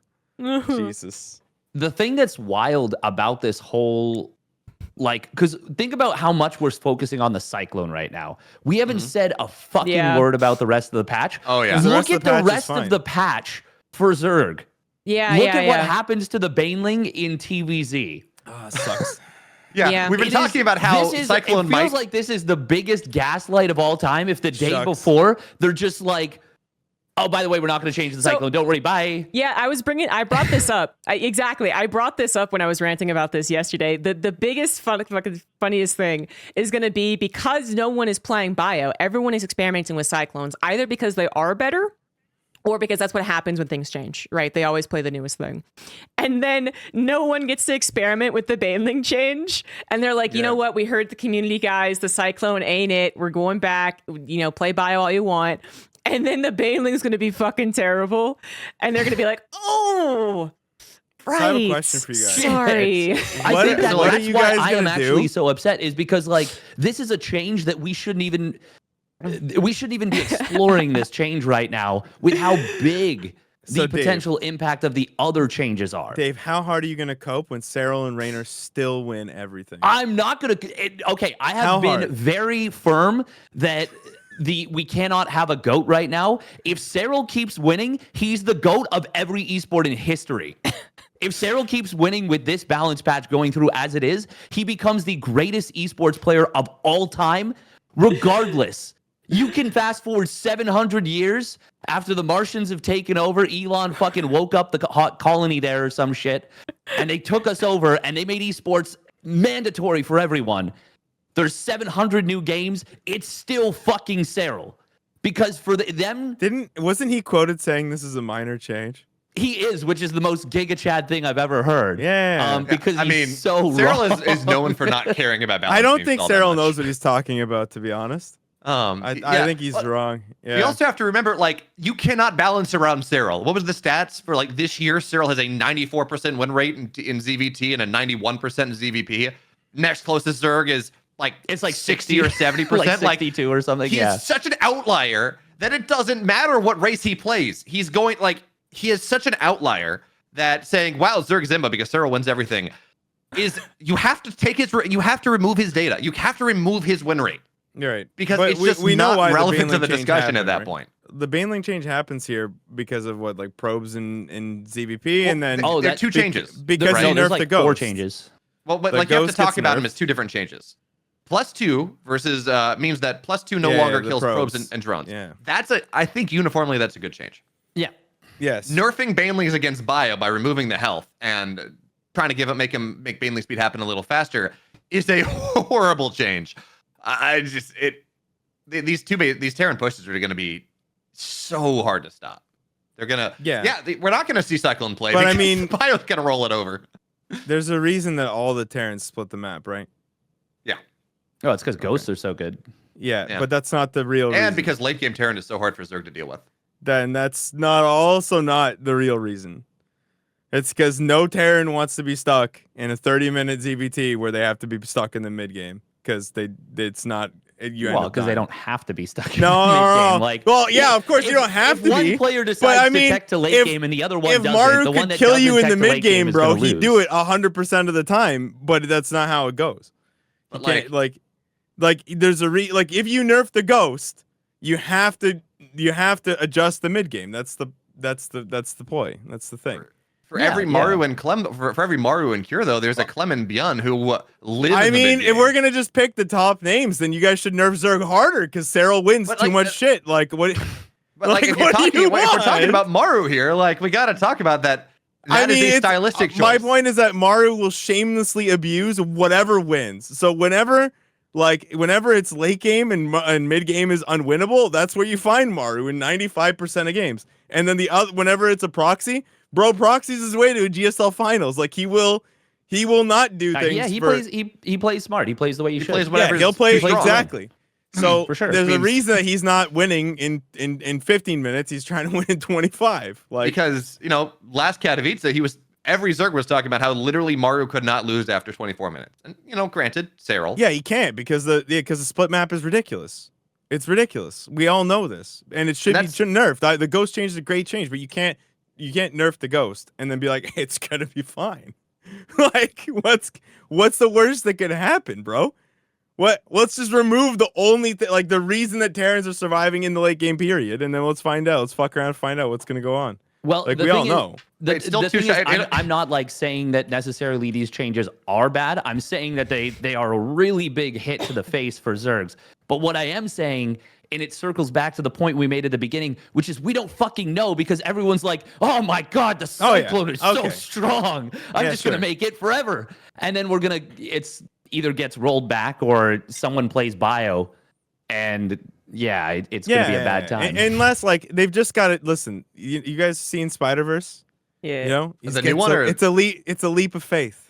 Jesus. The thing that's wild about this whole, like, because think about how much we're focusing on the Cyclone right now. We haven't said a fucking word about the rest of the patch. Oh, yeah. Look at the rest of the patch for Zerg. Yeah, Look at what happens to the Baneling in TVZ. Oh, sucks. Yeah, we've been talking about how Cyclone it feels like this is the biggest gaslight of all time. If the day Shucks. before, they're just like, oh, by the way, we're not going to change the Cyclone. Don't worry, bye. Yeah, I brought this up. I brought this up when I was ranting about this yesterday. The biggest funniest thing is going to be because no one is playing bio, everyone is experimenting with Cyclones, either because they are better or because that's what happens when things change, right? They always play the newest thing. And then no one gets to experiment with the Baneling change. And they're like, you know what? We heard the community guys, the Cyclone ain't it. We're going back, play bio all you want. And then the Baneling's going to be fucking terrible. And they're going to be like, oh, right. So I have a question for you guys. Sorry. I think that's why I am actually do? so upset is because, like, this is a change that we shouldn't even be exploring this change right now with how big the potential impact of the other changes are. Dave, how hard are you going to cope when Cyril and Raynor still win everything? I'm not going to. Okay, I have been very firm that we cannot have a GOAT right now. If Cyril keeps winning, he's the GOAT of every esport in history. If Cyril keeps winning with this balance patch going through as it is, he becomes the greatest esports player of all time, regardless. You can fast forward 700 years after the Martians have taken over. Elon fucking woke up the hot colony there or some shit, and they took us over, and they made esports mandatory for everyone. There's 700 new games. It's still fucking Cyril. Because for them... Wasn't he quoted saying this is a minor change? He is, which is the most Giga Chad thing I've ever heard. Yeah. Because he's so Cyril wrong. is known for not caring about balance. I don't think Cyril knows what he's talking about, to be honest. I think he's wrong. Yeah. You also have to remember, like, you cannot balance around Cyril. What was the stats for, like, this year? Cyril has a 94% win rate in ZVT and a 91% in ZVP. Next closest Zerg is like It's like 60 or 70%. like 62 or something. He's such an outlier that it doesn't matter what race he plays. He is such an outlier that saying, wow, Zerg Zimba because Cyril wins everything is you have to remove his data. You have to remove his win rate. You're right. Because But it's just not relevant to the discussion at that point. The banelink change happens here because of what, like probes and ZVP, and then there are two changes. Because right? you There's nerfed like the ghost. 4 changes. Well, but The like you have to ghost talk gets about them nerfed. as 2 different changes. +2 versus means that +2 no Yeah, longer the kills probes. probes and drones. Yeah. I think uniformly that's a good change. Yeah. Yes. Nerfing banelings against bio by removing the health and trying to make baneling speed happen a little faster is a horrible change. These Terran pushes are going to be so hard to stop. They're gonna we're not gonna see Cyclone play, But I because mean- Bio's gonna roll it over. There's a reason that all the Terrans split the map, right? Oh, it's because ghosts are so good. Yeah, but that's not the real reason. And because late game Terran is so hard for Zerg to deal with. Then that's not the real reason. It's because no Terran wants to be stuck in a 30-minute ZVT where they have to be stuck in the mid game because it's not. Because they don't have to be stuck in No, mid-game. Like, well, yeah, of course you don't have to one be. player decides I mean, to tech to late game and the other one if doesn't, Maru the one could that kill you doesn't in the tech to late mid game, is bro, gonna he'd lose. do it 100% of the time. But that's not how it goes. But You can't, like there's a if you nerf the ghost, you have to adjust the mid game. That's the ploy. That's the thing. For every Maru and Clem, for every Maru and Cure though, there's a Clem and Beyond who live. I in the mean, mid-game. if we're gonna just pick the top names, then you guys should nerf Zerg harder because Cyril wins But, too like, much shit. Like what? But like, if we're talking about Maru here, like we got to talk about that. That is a stylistic choice. My point is that Maru will shamelessly abuse whatever wins. So whenever it's late game and mid game is unwinnable, that's where you find Maru in 95% of games. And then whenever it's a proxy, bro, proxies his way to a GSL finals. Like he will not do things. Yeah, he plays smart. He plays the way you should. plays whatever he'll play strong. exactly. So For sure. there's a reason that he's not winning in 15 minutes. He's trying to win in 25. Because last Katowice, every Zerg was talking about how literally Maru could not lose after 24 minutes. And granted, Cyril. Yeah, he can't because the split map is ridiculous. It's ridiculous. We all know this, and it should be nerfed. The ghost change is a great change, but you can't nerf the ghost and then be like, it's gonna be fine. Like, what's the worst that could happen, bro? Let's just remove the only thing, like the reason that Terrans are surviving in the late game period, and then let's find out. Let's fuck around and find out what's gonna go on. Well, like we all know. It's still too thing is, I'm not like saying that necessarily these changes are bad. I'm saying that they are a really big hit to the face for Zergs. But what I am saying, and it circles back to the point we made at the beginning, which is we don't fucking know because everyone's like, oh my God, the Cyclone is so strong. I'm just going to make it forever. And then it's either gets rolled back or someone plays bio and it's going to be a bad time. Unless they've just got to listen. You guys seen Spider-Verse? Yeah. Is it a new one or? It's a leap of faith.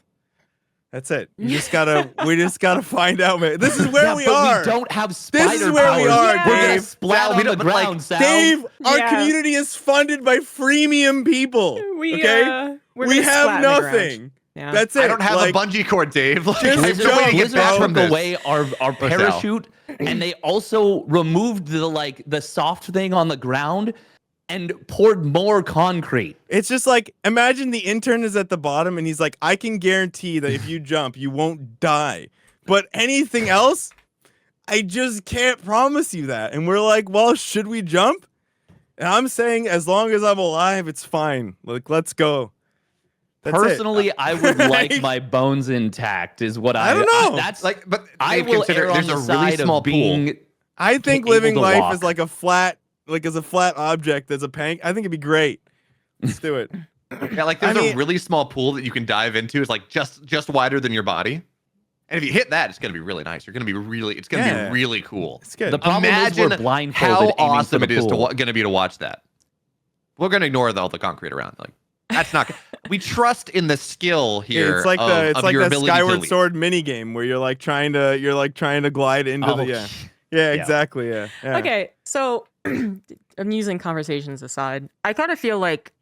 That's it. We just gotta find out, man. This is where we are. We don't have spider This is where we powers. are, We're gonna Dave. splat on the ground, Sal. Dave, our community is funded by freemium people. We have nothing. Yeah. That's it. I don't have a bungee cord, Dave. Blizzard from took this. away our parachute, and they also removed the soft thing on the ground and poured more concrete. It's just like, imagine the intern is at the bottom and he's like, I can guarantee that if you jump, you won't die. But anything else, I just can't promise you that. And we're like, well, should we jump? And I'm saying, as long as I'm alive, it's fine. Like, let's go. That's Personally, I would like my bones intact, is what I don't know. That's but I will err on there's the a really side small of being. pool. I think able living to life walk. is like a flat object as a pank. I think it'd be great. Let's do it. Yeah, there's a really small pool that you can dive into. It's just wider than your body. And if you hit that, it's gonna be really nice. It's gonna be really cool. It's good. The problem is we're blindfolded how aiming for awesome the it is pool. gonna be to watch that. We're gonna ignore all the concrete around. That's not. We trust in the skill here. It's like your that ability Skyward to leap. Sword mini game where you're trying to glide into the exactly. Yeah. Okay, so amusing conversations aside, I kind of feel like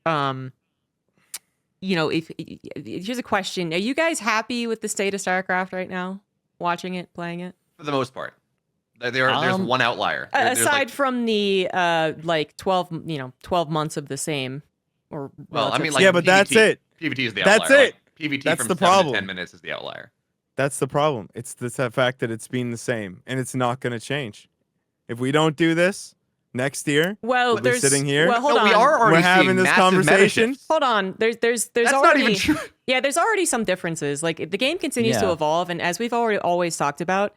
if here's a question: are you guys happy with the state of StarCraft right now? Watching it, playing it? For the most part, there's one outlier. Aside from the 12 months of the same, or well, I mean, yeah, but that's it. PvT is the that's outlier. It. PvT that's from the 7 problem. to 10 minutes is the outlier. That's the problem. It's the fact that it's been the same, and it's not going to change. If we don't do this next year, well, we're sitting here. Well, hold on. We are already we're having this conversation. Hold on. There's That's already, not even true. Yeah, there's already some differences. Like the game continues to evolve, and as we've always talked about,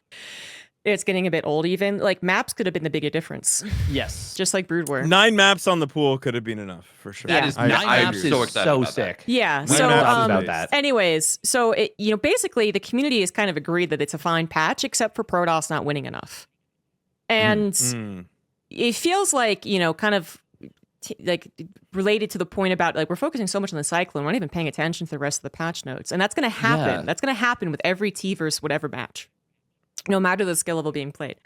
it's getting a bit old. Even like maps could have been the bigger difference. Yes, just like Brood were. 9 maps on the pool could have been enough for sure. That is 9 maps I'm is so excited so about sick. That. Yeah. Nine So maps about that. anyways, so basically the community has kind of agreed that it's a fine patch, except for Protoss not winning enough, and it feels like kind of. Like related to the point about like we're focusing so much on the Cyclone, we're not even paying attention to the rest of the patch notes, and that's going to happen. Yeah. That's going to happen with every T versus whatever match, no matter the skill level being played,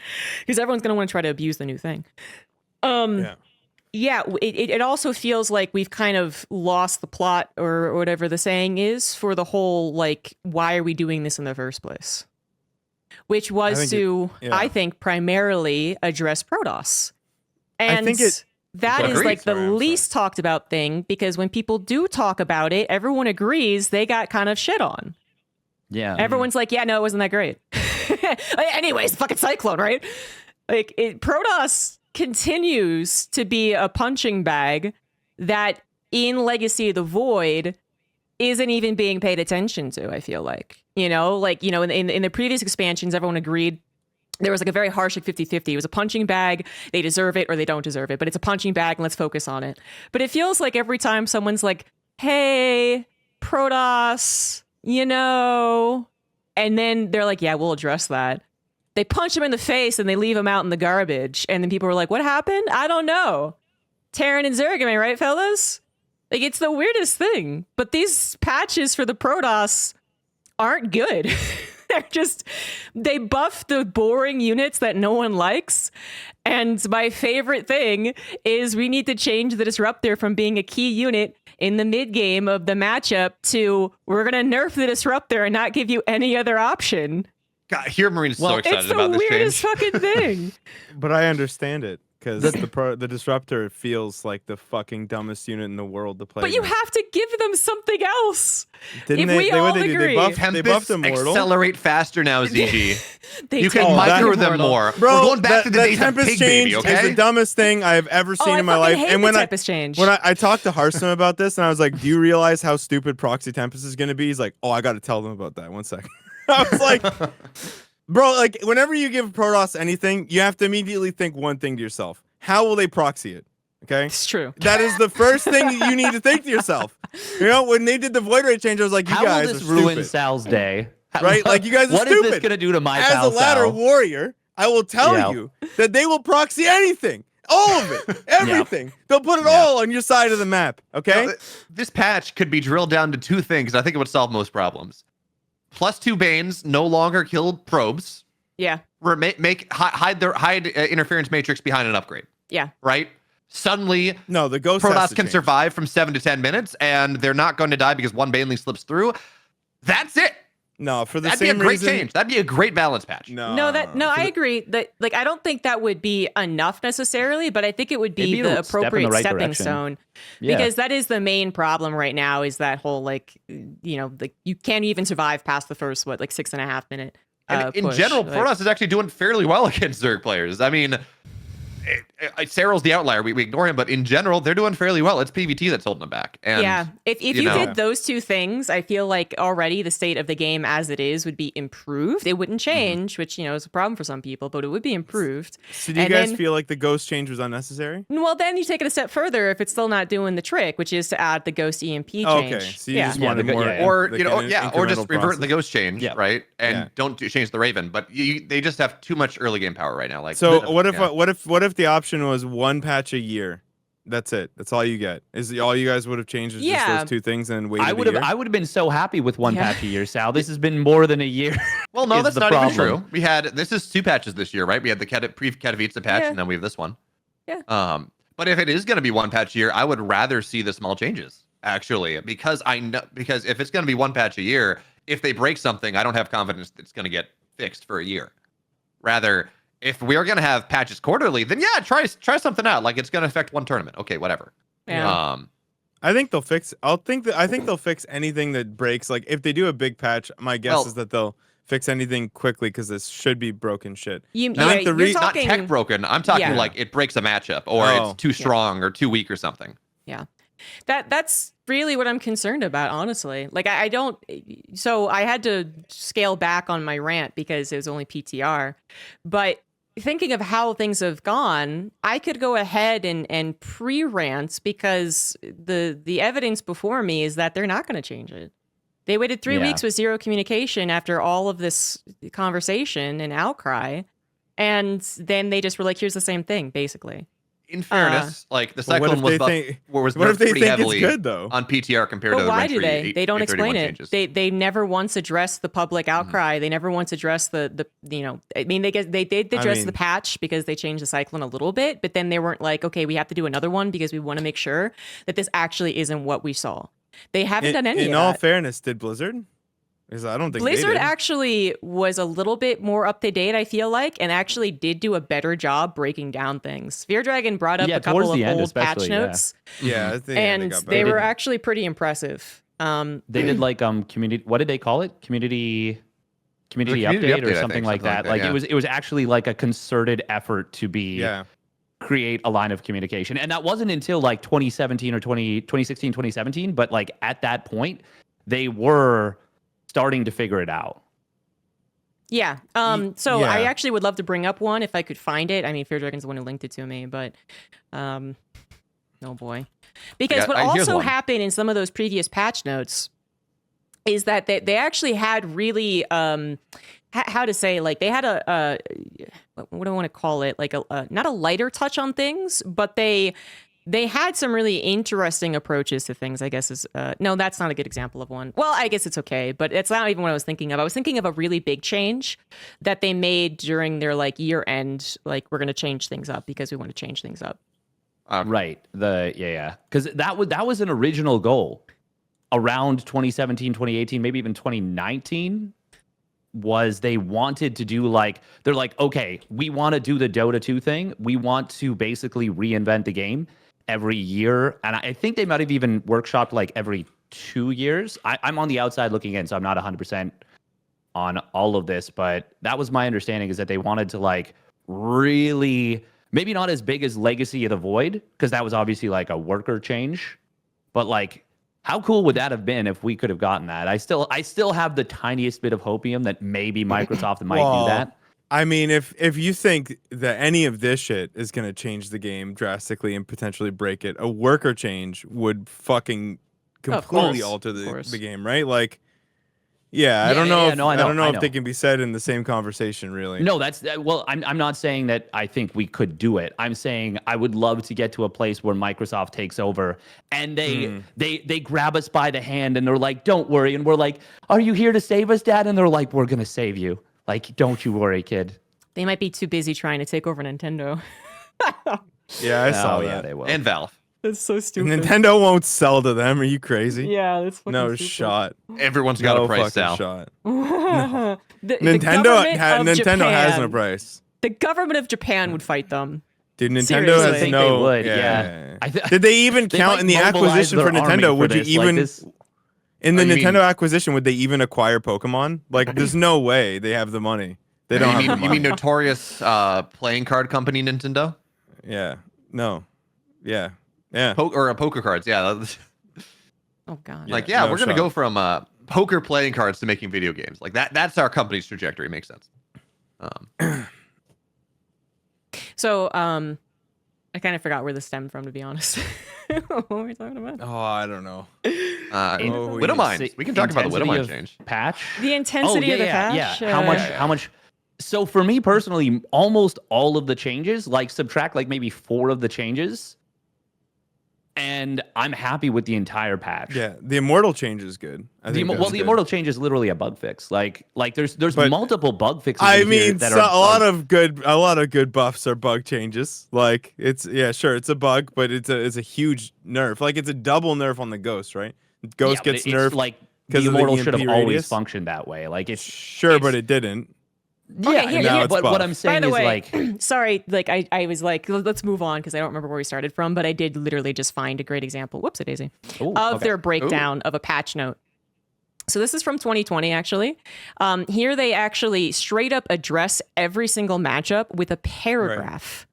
because everyone's going to want to try to abuse the new thing. It also feels like we've kind of lost the plot or whatever the saying is for the whole like why are we doing this in the first place, which was I think primarily address Protoss, and I think that is like the Sorry, least talked about thing, because when people do talk about it, everyone agrees they got kind of shit on. Yeah. Everyone's like, yeah, no, it wasn't that great. Anyways, fucking Cyclone, right? Like Protoss continues to be a punching bag that in Legacy of the Void isn't even being paid attention to, I feel like. In the previous expansions, everyone agreed there was like a very harsh like 50-50. It was a punching bag. They deserve it or they don't deserve it. But it's a punching bag and let's focus on it. But it feels like every time someone's like, hey, Protoss, and then they're like, yeah, we'll address that. They punch him in the face and they leave him out in the garbage. And then people were like, what happened? I don't know. Terran and Zerg, am I right, fellas? Like, it's the weirdest thing. But these patches for the Protoss aren't good. They buff the boring units that no one likes. And my favorite thing is we need to change the Disruptor from being a key unit in the mid game of the matchup to we're going to nerf the Disruptor and not give you any other option. God, here Marine's so excited about this change. It's the weirdest fucking thing. But I understand it. Because the Disruptor feels like the fucking dumbest unit in the world to play. But you have to give them something else. Didn't if we all agree. They buffed Immortal. Accelerate faster now, ZG. You can micro them more. Bro, we're going back to the days of Pig Baby, okay? Is the dumbest thing I have ever seen in my life. And when I talked to Hearthstone about this, and I was like, do you realize how stupid Proxy Tempest is going to be? He's like, oh, I got to tell them about that. 1 second. I was like... Bro, like, whenever you give Protoss anything, you have to immediately think one thing to yourself. How will they proxy it? Okay? It's true. That is the first thing that you need to think to yourself. When they did the Void Ray change, I was like, you guys are stupid. How will this ruin Sal's day? Right? Like, you guys are stupid. What is this going to do to my pal As a ladder Sal? warrior, I will tell you that they will proxy anything. All of it. Everything. They'll put it all on your side of the map. Okay? This patch could be drilled down to 2 things. I think it would solve most problems. +2 Banes no longer kill probes. Yeah. Hide interference matrix behind an upgrade. Yeah. Right? Suddenly, no, the Ghost Protoss can survive from 7 to 10 minutes, and they're not going to die because one Baneling slips through. That's it. No, for the That'd same be a great reason. Change. That'd be a great balance patch. I agree. That I don't think that would be enough necessarily, but I think it would be the appropriate stepping stone. Yeah. Because that is the main problem right now, is that whole you can't even survive past the first 6.5 minute. In general, Protoss is actually doing fairly well against Zerg players. I mean, Cyril's the outlier. We ignore him, but in general, they're doing fairly well. It's PvT that's holding them back. And, yeah, if you did those 2 things, I feel like already the state of the game as it is would be improved. It wouldn't change, which is a problem for some people, but it would be improved. So do you guys feel like the Ghost change was unnecessary? Well, then you take it a step further if it's still not doing the trick, which is to add the Ghost EMP change. Okay, so you just wanted more, or just revert the Ghost change, right? And don't change the Raven. But they just have too much early game power right now. Like, so what if the option was 1 patch a year? That's it. That's all you get. Is all you guys would have changed is just those 2 things and waited I would have been so happy with 1 patch a year, Sal. This has been more than a year. Well, no, that's not even true. This is 2 patches this year, right? We had the pre-Katowice patch, and then we have this one. Yeah. But if it is going to be 1 patch a year, I would rather see the small changes. actually, because I know, because if it's going to be one patch a year, if they break something, I don't have confidence that it's going to get fixed for a year. Rather, if we are going to have patches quarterly, then yeah, try something out. Like it's going to affect one tournament. Okay, whatever. Yeah. I think they'll fix. I think they'll fix anything that breaks. Like if they do a big patch, my guess is that they'll fix anything quickly because this should be broken shit. You're not talking, tech broken. I'm talking like it breaks a matchup or it's too strong or too weak or something. Yeah. That's really what I'm concerned about, honestly. Like I don't, so I had to scale back on my rant because it was only PTR, but thinking of how things have gone, I could go ahead and pre-rant because the evidence before me is that they're not going to change it. They waited 3 weeks with zero communication after all of this conversation and outcry, and then they just were like, here's the same thing, basically. In fairness, like the cyclone was nerfed pretty heavily good, though? On PTR compared to the why Rank do 3 they? They don't explain it. Changes. They never once addressed the public outcry. They never once addressed the I mean they did address the patch because they changed the cyclone a little bit, but then they weren't like, okay, we have to do another one because we want to make sure that this actually isn't what we saw. They haven't done any of that. In all fairness, did Blizzard? Because I don't think Blizzard actually was a little bit more up to date, I feel like, and actually did do a better job breaking down things. Sphere Dragon brought up a couple of old patch notes. Yeah, and they were actually pretty impressive. They did like community. What did they call it? Community update or something like that. Like it was actually like a concerted effort to be create a line of communication, and that wasn't until like 2017 or 2016, 2017. But like at that point, they were starting to figure it out. Yeah. I actually would love to bring up one if I could find it. I mean, Fear Dragon's the one who linked it to me, but oh boy. Because what also happened in some of those previous patch notes is that they actually had really how to say, like they had a what do I want to call it? Like a not a lighter touch on things, but they had some really interesting approaches to things, I guess is, no, that's not a good example of one. Well, I guess it's okay, but it's not even what I was thinking of. I was thinking of a really big change that they made during their like year end, like we're going to change things up because we want to change things up. Right. Because that was an original goal around 2017, 2018, maybe even 2019 was they wanted to do like, they're like, okay, we want to do the Dota 2 thing. We want to basically reinvent the game every year. And I think they might have even workshopped like every 2 years. I'm on the outside looking in, so I'm not 100% on all of this, but that was my understanding, is that they wanted to like really, maybe not as big as Legacy of the Void, because that was obviously like a worker change, but like, how cool would that have been if we could have gotten that? I still have the tiniest bit of hopium that maybe Microsoft might do that. I mean, if you think that any of this shit is going to change the game drastically and potentially break it, a worker change would fucking completely alter the game, right? Like, I don't know if they can be said in the same conversation, really. No, well, I'm not saying that I think we could do it. I'm saying I would love to get to a place where Microsoft takes over and they grab us by the hand and they're like, "Don't worry," and we're like, "Are you here to save us, Dad?" And they're like, "We're gonna save you. Like, don't you worry, kid." They might be too busy trying to take over Nintendo. Yeah, I saw that. Yeah, they will. And Valve. That's so stupid. Nintendo won't sell to them. Are you crazy? Yeah, that's fucking no stupid. shot. Everyone's got a price, Sal. Shot. No. Nintendo has no price. The government of Japan would fight them. Dude, Nintendo Seriously. has I think no. they would, yeah. Did they even count in the acquisition for Nintendo? Would you even in the Nintendo acquisition? Would they even acquire Pokemon? Like, there's no way they have the money. They don't. You mean notorious playing card company Nintendo? Yeah. No. Yeah. Poker cards. Yeah. Oh God. Like, we're gonna go from poker playing cards to making video games. Like that's our company's trajectory. Makes sense. So, I kind of forgot where this stemmed from, to be honest. What were we talking about? Oh, I don't know. Widow Mines. We can talk about the Widow Mine change. Patch. The intensity of the patch. Yeah. How much? So for me personally, almost all of the changes, like subtract like maybe 4 of the changes, and I'm happy with the entire patch. Yeah, the Immortal change is good. I think The Immortal change is literally a bug fix. Like there's But, multiple bug fixes. I in here mean, that so, are a lot of good buffs are bug changes. Like it's sure, it's a bug, but it's a huge nerf. Like it's a double nerf on the Ghost, right? Ghost gets nerfed. Like the because of Immortal the should have EMP always radius. functioned that way. Like it's sure, but it didn't. Yeah, Okay, now it's but what buff. I'm saying By the is way, like sorry, like I was like, let's move on because I don't remember where we started from, but I did literally just find a great example. Whoops, a daisy. Of their breakdown of a patch note. So this is from 2020, actually. Here they actually straight up address every single matchup with a paragraph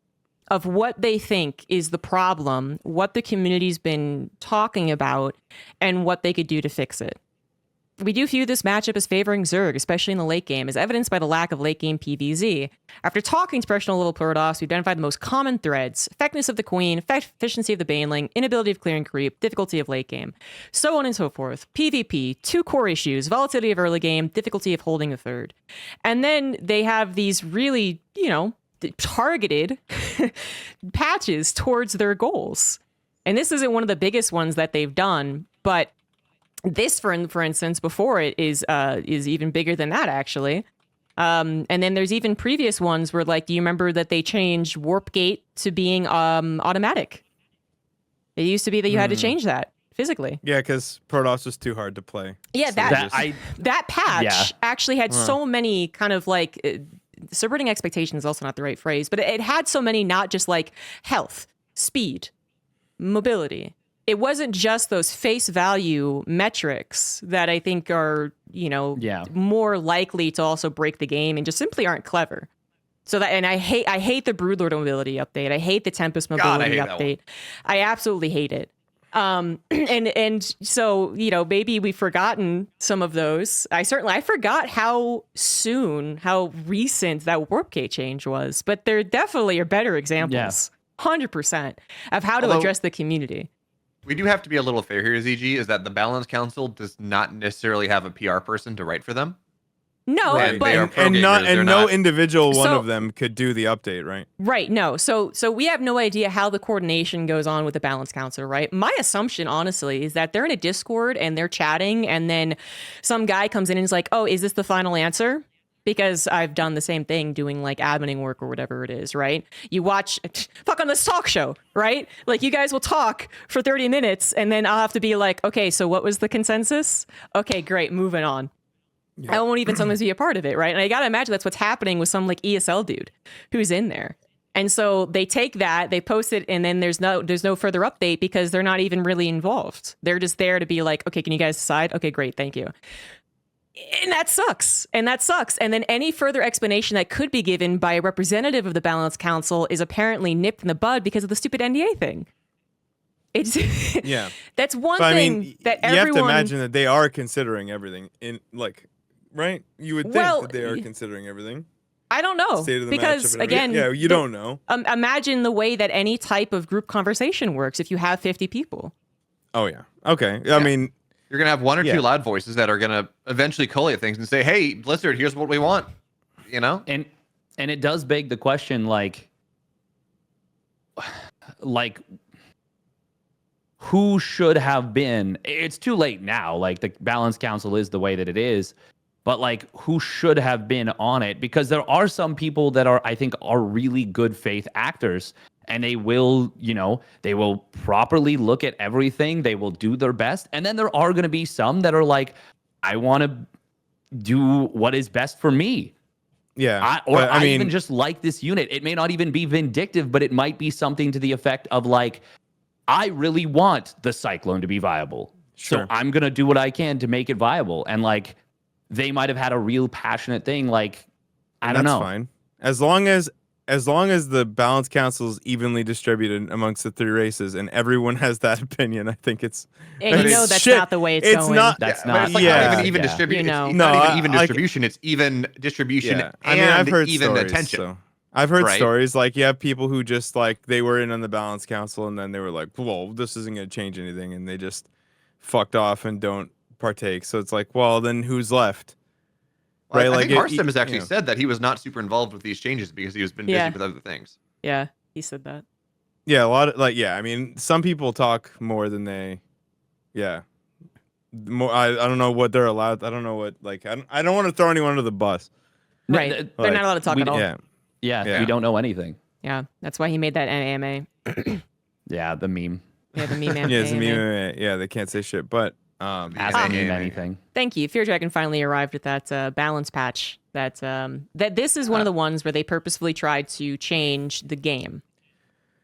of what they think is the problem, what the community's been talking about, and what they could do to fix it. We do view this matchup as favoring Zerg, especially in the late game, as evidenced by the lack of late game PvZ. After talking to professional level Protoss, we identified the most common threads: effectiveness of the Queen, efficiency of the Baneling, inability of clearing creep, difficulty of late game, so on and so forth. PvP, 2 core issues: volatility of early game, difficulty of holding a third. And then they have these really, targeted patches towards their goals. And this isn't one of the biggest ones that they've done, but this, for instance, before it is even bigger than that, actually. And then there's even previous ones where, like, do you remember that they changed Warp Gate to being automatic? It used to be that you had to change that physically. Yeah, because Protoss was too hard to play. Yeah, So that patch actually had so many kind of like subverting expectations is also not the right phrase, but it had so many, not just like health, speed, mobility. It wasn't just those face value metrics that I think are, more likely to also break the game and just simply aren't clever. So that, and I hate the Broodlord mobility update. I hate the Tempest mobility update. I absolutely hate it. And so, maybe we've forgotten some of those. I forgot how recent that Warp Gate change was, but there definitely are better examples. 100% of how to address the community. We do have to be a little fair here, ZG, is that the Balance Council does not necessarily have a PR person to write for them. No, right. but no individual one of them could do the update, right? Right. No. So we have no idea how the coordination goes on with the Balance Council, right? My assumption, honestly, is that they're in a Discord and they're chatting, and then some guy comes in and is like, "Oh, is this the final answer?" Because I've done the same thing doing like adminning work or whatever it is, right? You watch on this talk show, right? Like you guys will talk for 30 minutes and then I'll have to be like, okay, so what was the consensus? Okay, great, moving on. Yeah. I won't even sometimes be a part of it, right? And I gotta imagine that's what's happening with some like ESL dude who's in there. And so they take that, they post it, and then there's no further update because they're not even really involved. They're just there to be like, okay, can you guys decide? Okay, great, thank you. And that sucks. And then any further explanation that could be given by a representative of the Balance Council is apparently nipped in the bud because of the stupid NDA thing. It's that's one thing that everyone... You have to imagine that they are considering everything in right? You would think that they are considering everything. I don't know, because again, you don't know. Imagine the way that any type of group conversation works if you have 50 people. Oh yeah. Okay. I mean, you're going to have one or two loud voices that are going to eventually collate things and say, hey, Blizzard, here's what we want, And it does beg the question, like who should have been... It's too late now. Like, the Balance Council is the way that it is. But, like, who should have been on it? Because there are some people that I think are really good faith actors. And they will, they will properly look at everything. They will do their best. And then there are going to be some that are like, I want to do what is best for me. Yeah. I even just like this unit. It may not even be vindictive, but it might be something to the effect of like, I really want the Cyclone to be viable. Sure. So I'm going to do what I can to make it viable. And like, they might have had a real passionate thing. Like, I don't know. That's fine. As long as the Balance Council is evenly distributed amongst the 3 races and everyone has that opinion, I think it's... And that's not the way it's going. That's not... It's not even distribution. It's not even distribution. It's even distribution and I've heard even stories, attention. So. I've heard stories like you have people who just like they were in on the Balance Council and then they were like, well, this isn't going to change anything. And they just fucked off and don't partake. So it's like, well, then who's left? Right, I think Harstem has actually said that he was not super involved with these changes because he was been busy with other things. Yeah, he said that. Yeah, a lot of I mean, some people talk more than they, yeah. More, I don't know what they're allowed. I don't know what I don't want to throw anyone under the bus. Right. They're not allowed to talk at all. Yeah, we don't know anything. Yeah, that's why he made that AMA. Yeah, the meme. Yeah, the meme. Yeah, it's a meme. Yeah, they can't say shit. But Ask the meme anything. Thank you. Fear Dragon finally arrived at that balance patch. That this is one of the ones where they purposefully tried to change the game.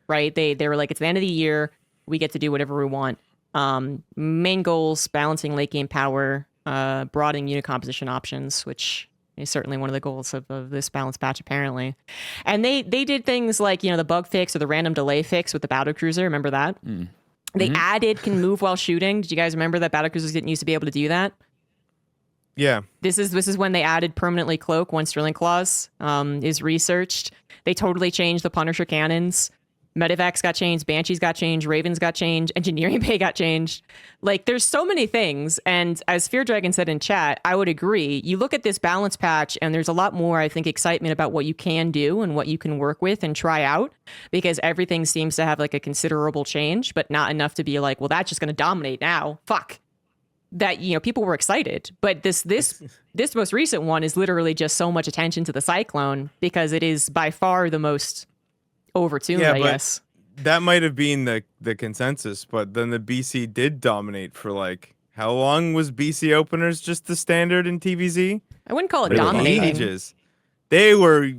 Right? They were like, it's the end of the year. We get to do whatever we want. Main goals: balancing late game power, broadening unit composition options, which is certainly one of the goals of this balance patch, apparently. And they did things like, the bug fix or the random delay fix with the battle cruiser. Remember that? They added can move while shooting. Did you guys remember that battle cruisers didn't used to be able to do that? Yeah. This is when they added permanently cloak once Drilling Claws is researched. They totally changed the Punisher cannons. Medivacs got changed, Banshees got changed, Ravens got changed, Engineering Bay got changed. Like, there's so many things. And as Fear Dragon said in chat, I would agree. You look at this balance patch, and there's a lot more, I think, excitement about what you can do and what you can work with and try out, because everything seems to have like a considerable change, but not enough to be like, well, that's just going to dominate now. Fuck. That, people were excited. But this most recent one is literally just so much attention to the Cyclone, because it is by far the most overtuned, I guess. That might have been the consensus, but then the BC did dominate for how long was BC openers just the standard in TVZ? I wouldn't call it dominating. Ages. They were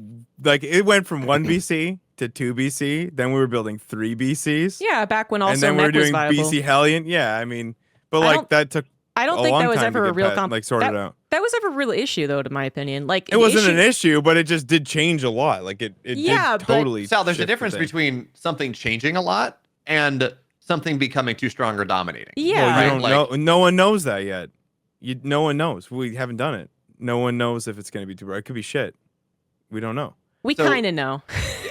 it went from 1 BC to 2 BC, then we were building 3 BCs. Yeah, back when also and then we were doing viable. BC Hellion. Yeah, I mean, but that took I don't think that was ever a real sorted out. That was ever a real issue, though, to my opinion. It wasn't an issue, but it just did change a lot. It did totally. Sal, there's a difference between something changing a lot and something becoming too strong or dominating. Yeah, well, no one knows that yet. No one knows. We haven't done it. No one knows if it's going to be too bright. It could be shit. We don't know. We kind of know.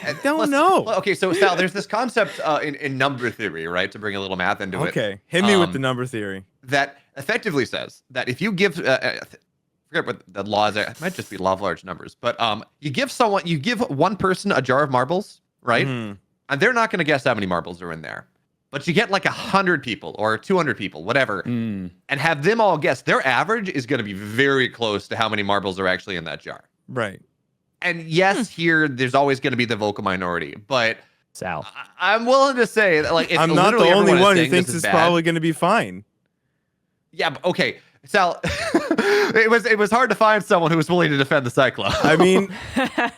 I don't know. Okay, so Sal, there's this concept in number theory, right? To bring a little math into it. Okay, hit me with the number theory. That effectively says that if you give, forget what the law is. It might just be law of large numbers, but you give one person a jar of marbles, right? And they're not going to guess how many marbles are in there. But you get 100 people or 200 people, whatever, and have them all guess. Their average is going to be very close to how many marbles are actually in that jar. Right. And yes, here there's always going to be the vocal minority, but Sal, I'm willing to say that if I'm not the only one who thinks it's probably going to be fine. Yeah, but okay, Sal. it was hard to find someone who was willing to defend the Cyclone. I mean,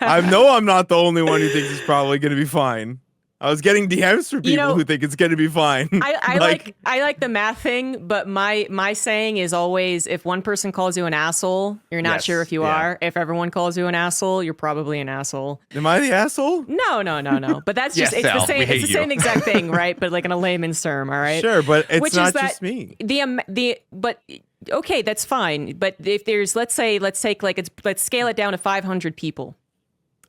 I know I'm not the only one who thinks it's probably going to be fine. I was getting DMs from people who think it's going to be fine. I like the math thing, but my saying is always, if one person calls you an asshole, you're not sure if you are. If everyone calls you an asshole, you're probably an asshole. Am I the asshole? No. But that's just it's the same. It's the same exact thing, right? But in a layman's term, all right. Sure, but it's not just me. Okay, that's fine. But if there's let's scale it down to 500 people.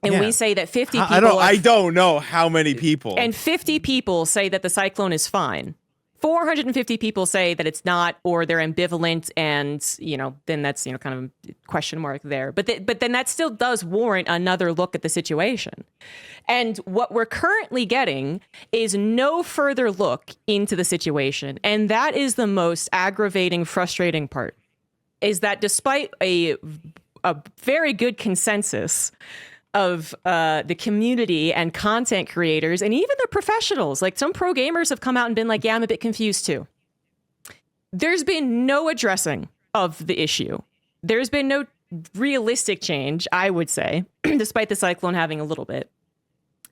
And we say that 50 people... I don't know how many people. And 50 people say that the Cyclone is fine. 450 people say that it's not, or they're ambivalent, and, then that's, kind of question mark there. But then that still does warrant another look at the situation. And what we're currently getting is no further look into the situation. And that is the most aggravating, frustrating part, is that despite a very good consensus of the community and content creators and even the professionals, some pro gamers have come out and been like, yeah, I'm a bit confused too. There's been no addressing of the issue. There's been no realistic change, I would say, despite the Cyclone having a little bit.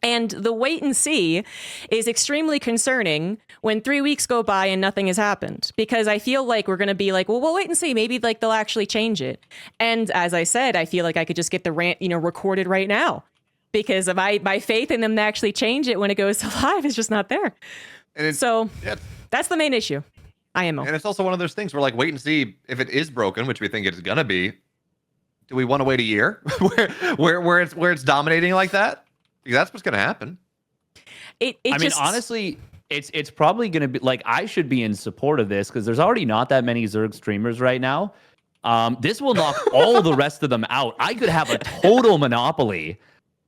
And the wait and see is extremely concerning when 3 weeks go by and nothing has happened, because I feel like we're going to be like, well, we'll wait and see. Maybe they'll actually change it. And as I said, I feel like I could just get the rant, recorded right now, because of my faith in them to actually change it when it goes to live is just not there. And that's the main issue. IMO. And it's also one of those things where wait and see if it is broken, which we think it's going to be. Do we want to wait a year where it's dominating like that? Because that's what's going to happen. I mean, honestly, it's probably going to be I should be in support of this, because there's already not that many Zerg streamers right now. This will knock all the rest of them out. I could have a total monopoly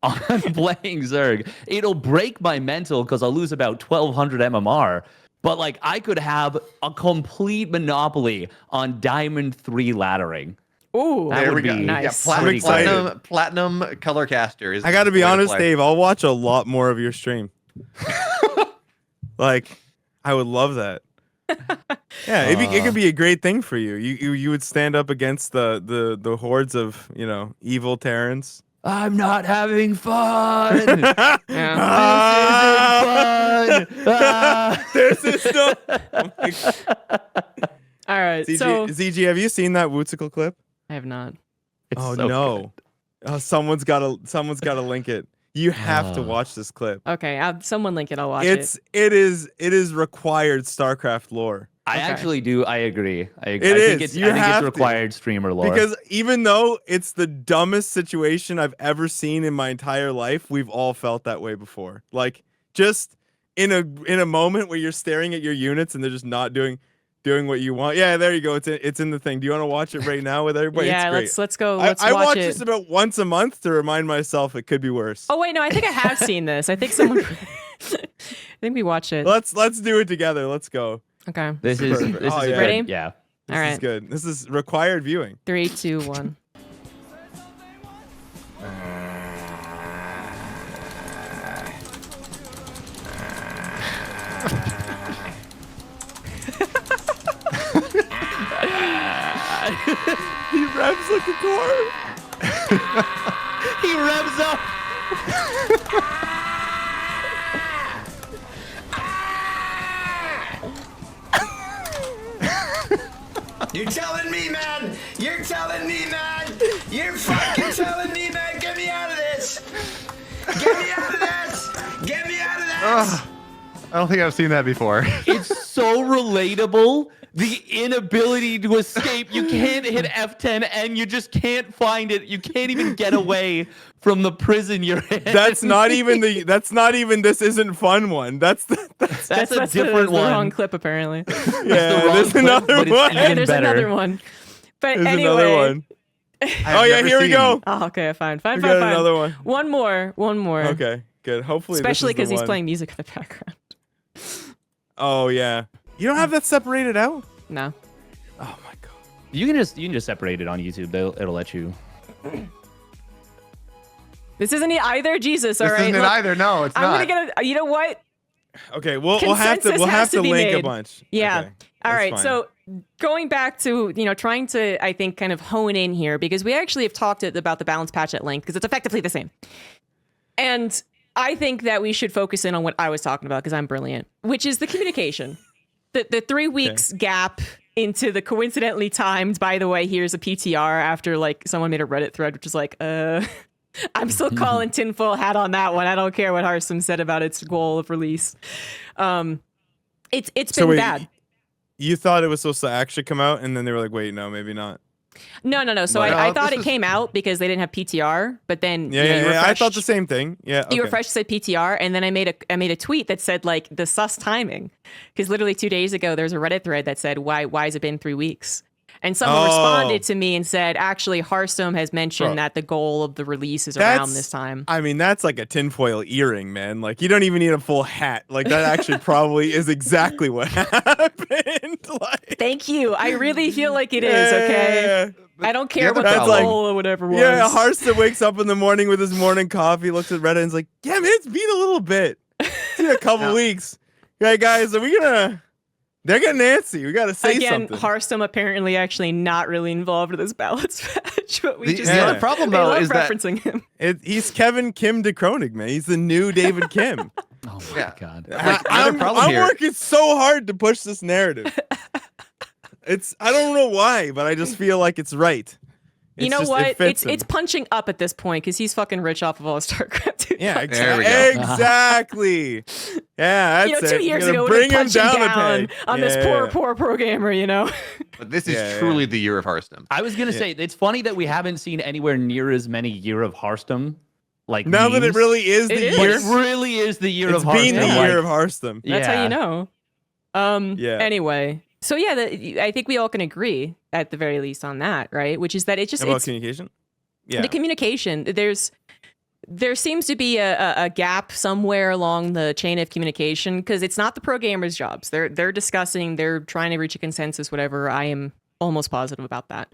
on playing Zerg. It'll break my mental because I'll lose about 1,200 MMR. But like I could have a complete monopoly on Diamond 3 laddering. Ooh, There we go. Nice. Yeah, platinum color caster is. I got to be the way honest, play. Dave. I'll watch a lot more of your stream. Like, I would love that. Yeah, it could be a great thing for you. You would stand up against the hordes of evil Terrans. I'm not having fun. This isn't fun. Oh my God. All right. So ZG, have you seen that Wootsicle clip? I have not. Oh so no. Oh, someone's got to link it. You have to watch this clip. Okay, someone link it. I'll watch it. It is required StarCraft lore. I actually do. I agree. I think it's required streamer lore. Because even though it's the dumbest situation I've ever seen in my entire life, we've all felt that way before. Like just in a moment where you're staring at your units and they're just not doing what you want. Yeah, there you go. It's in the thing. Do you want to watch it right now with everybody? Yeah, it's great. let's go. I watch it. this about once a month to remind myself it could be worse. Oh wait, no, I think I have seen this. I think someone. I think we watched it. Let's do it together. Let's go. Okay. This is yeah. Ready? Yeah. This All right. is good. This is required viewing. 3, 2, 1. He revs like a car. He revs up. You're telling me, man. You're telling me, man. You're fucking telling me, man. Get me out of this. Get me out of this. Get me out of this. I don't think I've seen that before. It's so relatable. The inability to escape. You can't hit F10 and you just can't find it. You can't even get away from the prison you're in. That's not even this isn't fun one. That's a That's different the one. wrong clip apparently. yeah. There's another one. Yeah, there's better. another one. But There's anyway. another one. Oh yeah, here we go. Oh, okay, fine. We got another one. One more. Okay, good. Hopefully, Especially because he's playing music in the background. Oh yeah. You don't have that separated out? No. Oh my god. You can just separate it on YouTube. It'll let you. This isn't either. Jesus, all This right. isn't it look, either. No, it's I'm not. gonna get a. You know what? Okay, we'll have to Consensus has to be link a made. bunch. Yeah. Okay, All that's right. fine. So going back to trying to I think kind of hone in here because we actually have talked about the balance patch at length because it's effectively the same. And I think that we should focus in on what I was talking about because I'm brilliant, which is the communication. The 3 weeks gap into the coincidentally timed, by the way, here's a PTR after like someone made a Reddit thread, which is like, I'm still calling tinfoil hat on that one. I don't care what Hearthstone said about its goal of release. It's been bad. You thought it was supposed to actually come out, and then they were like, "Wait, no, maybe not." No. So I thought it came out because they didn't have PTR, but then Yeah. I thought the same thing. Yeah. You okay. refreshed, said PTR, and then I made a tweet that said like the sus timing, because literally 2 days ago there's a Reddit thread that said why has it been 3 weeks, and someone responded to me and said actually Hearthstone has mentioned that the goal of the release is around this time. I mean, that's like a tinfoil earring, man. Like you don't even need a full hat. Like that actually probably is exactly what happened. Like, Thank you. I really feel like it is. Okay. I don't care what the like- goal or whatever was. Yeah, Hearthstone wakes up in the morning with his morning coffee, looks at Reddit, and is like, "Yeah, man, it's been a little bit. It's been a couple weeks. Yeah, guys, are we gonna? They're getting antsy. We gotta say Again, something." Hearthstone apparently actually not really involved in this balance patch, but we The just other problem, they though, love is that referencing him. He's Kevin Kim de Kronig, man. He's the new David Kim. Oh my Yeah. god. Another problem I'm here. working so hard to push this narrative. I don't know why, but I just feel like it's right. You know It what? fits It's him. punching up at this point because he's fucking rich off of all his StarCraft 2. Yeah, There we go. exactly. Yeah, that's 2 it. years You're gonna ago, bring him punching down, down a peg. on this poor programmer, you know? But this is Yeah, truly the year of Hearthstone. I was gonna say it's funny that we haven't seen anywhere near as many Year of Hearthstone. Like Now that it memes. really is the It is. year, It really is the year it's of Hearthstone. been the like, year of Hearthstone. That's how yeah. you know. Yeah. Anyway, so yeah, I think we all can agree at the very least on that, right? Which is that it's just About it's communication. Yeah. the communication. There's there seems to be a gap somewhere along the chain of communication, because it's not the pro gamers' jobs. They're discussing, they're trying to reach a consensus, whatever. I am almost positive about that.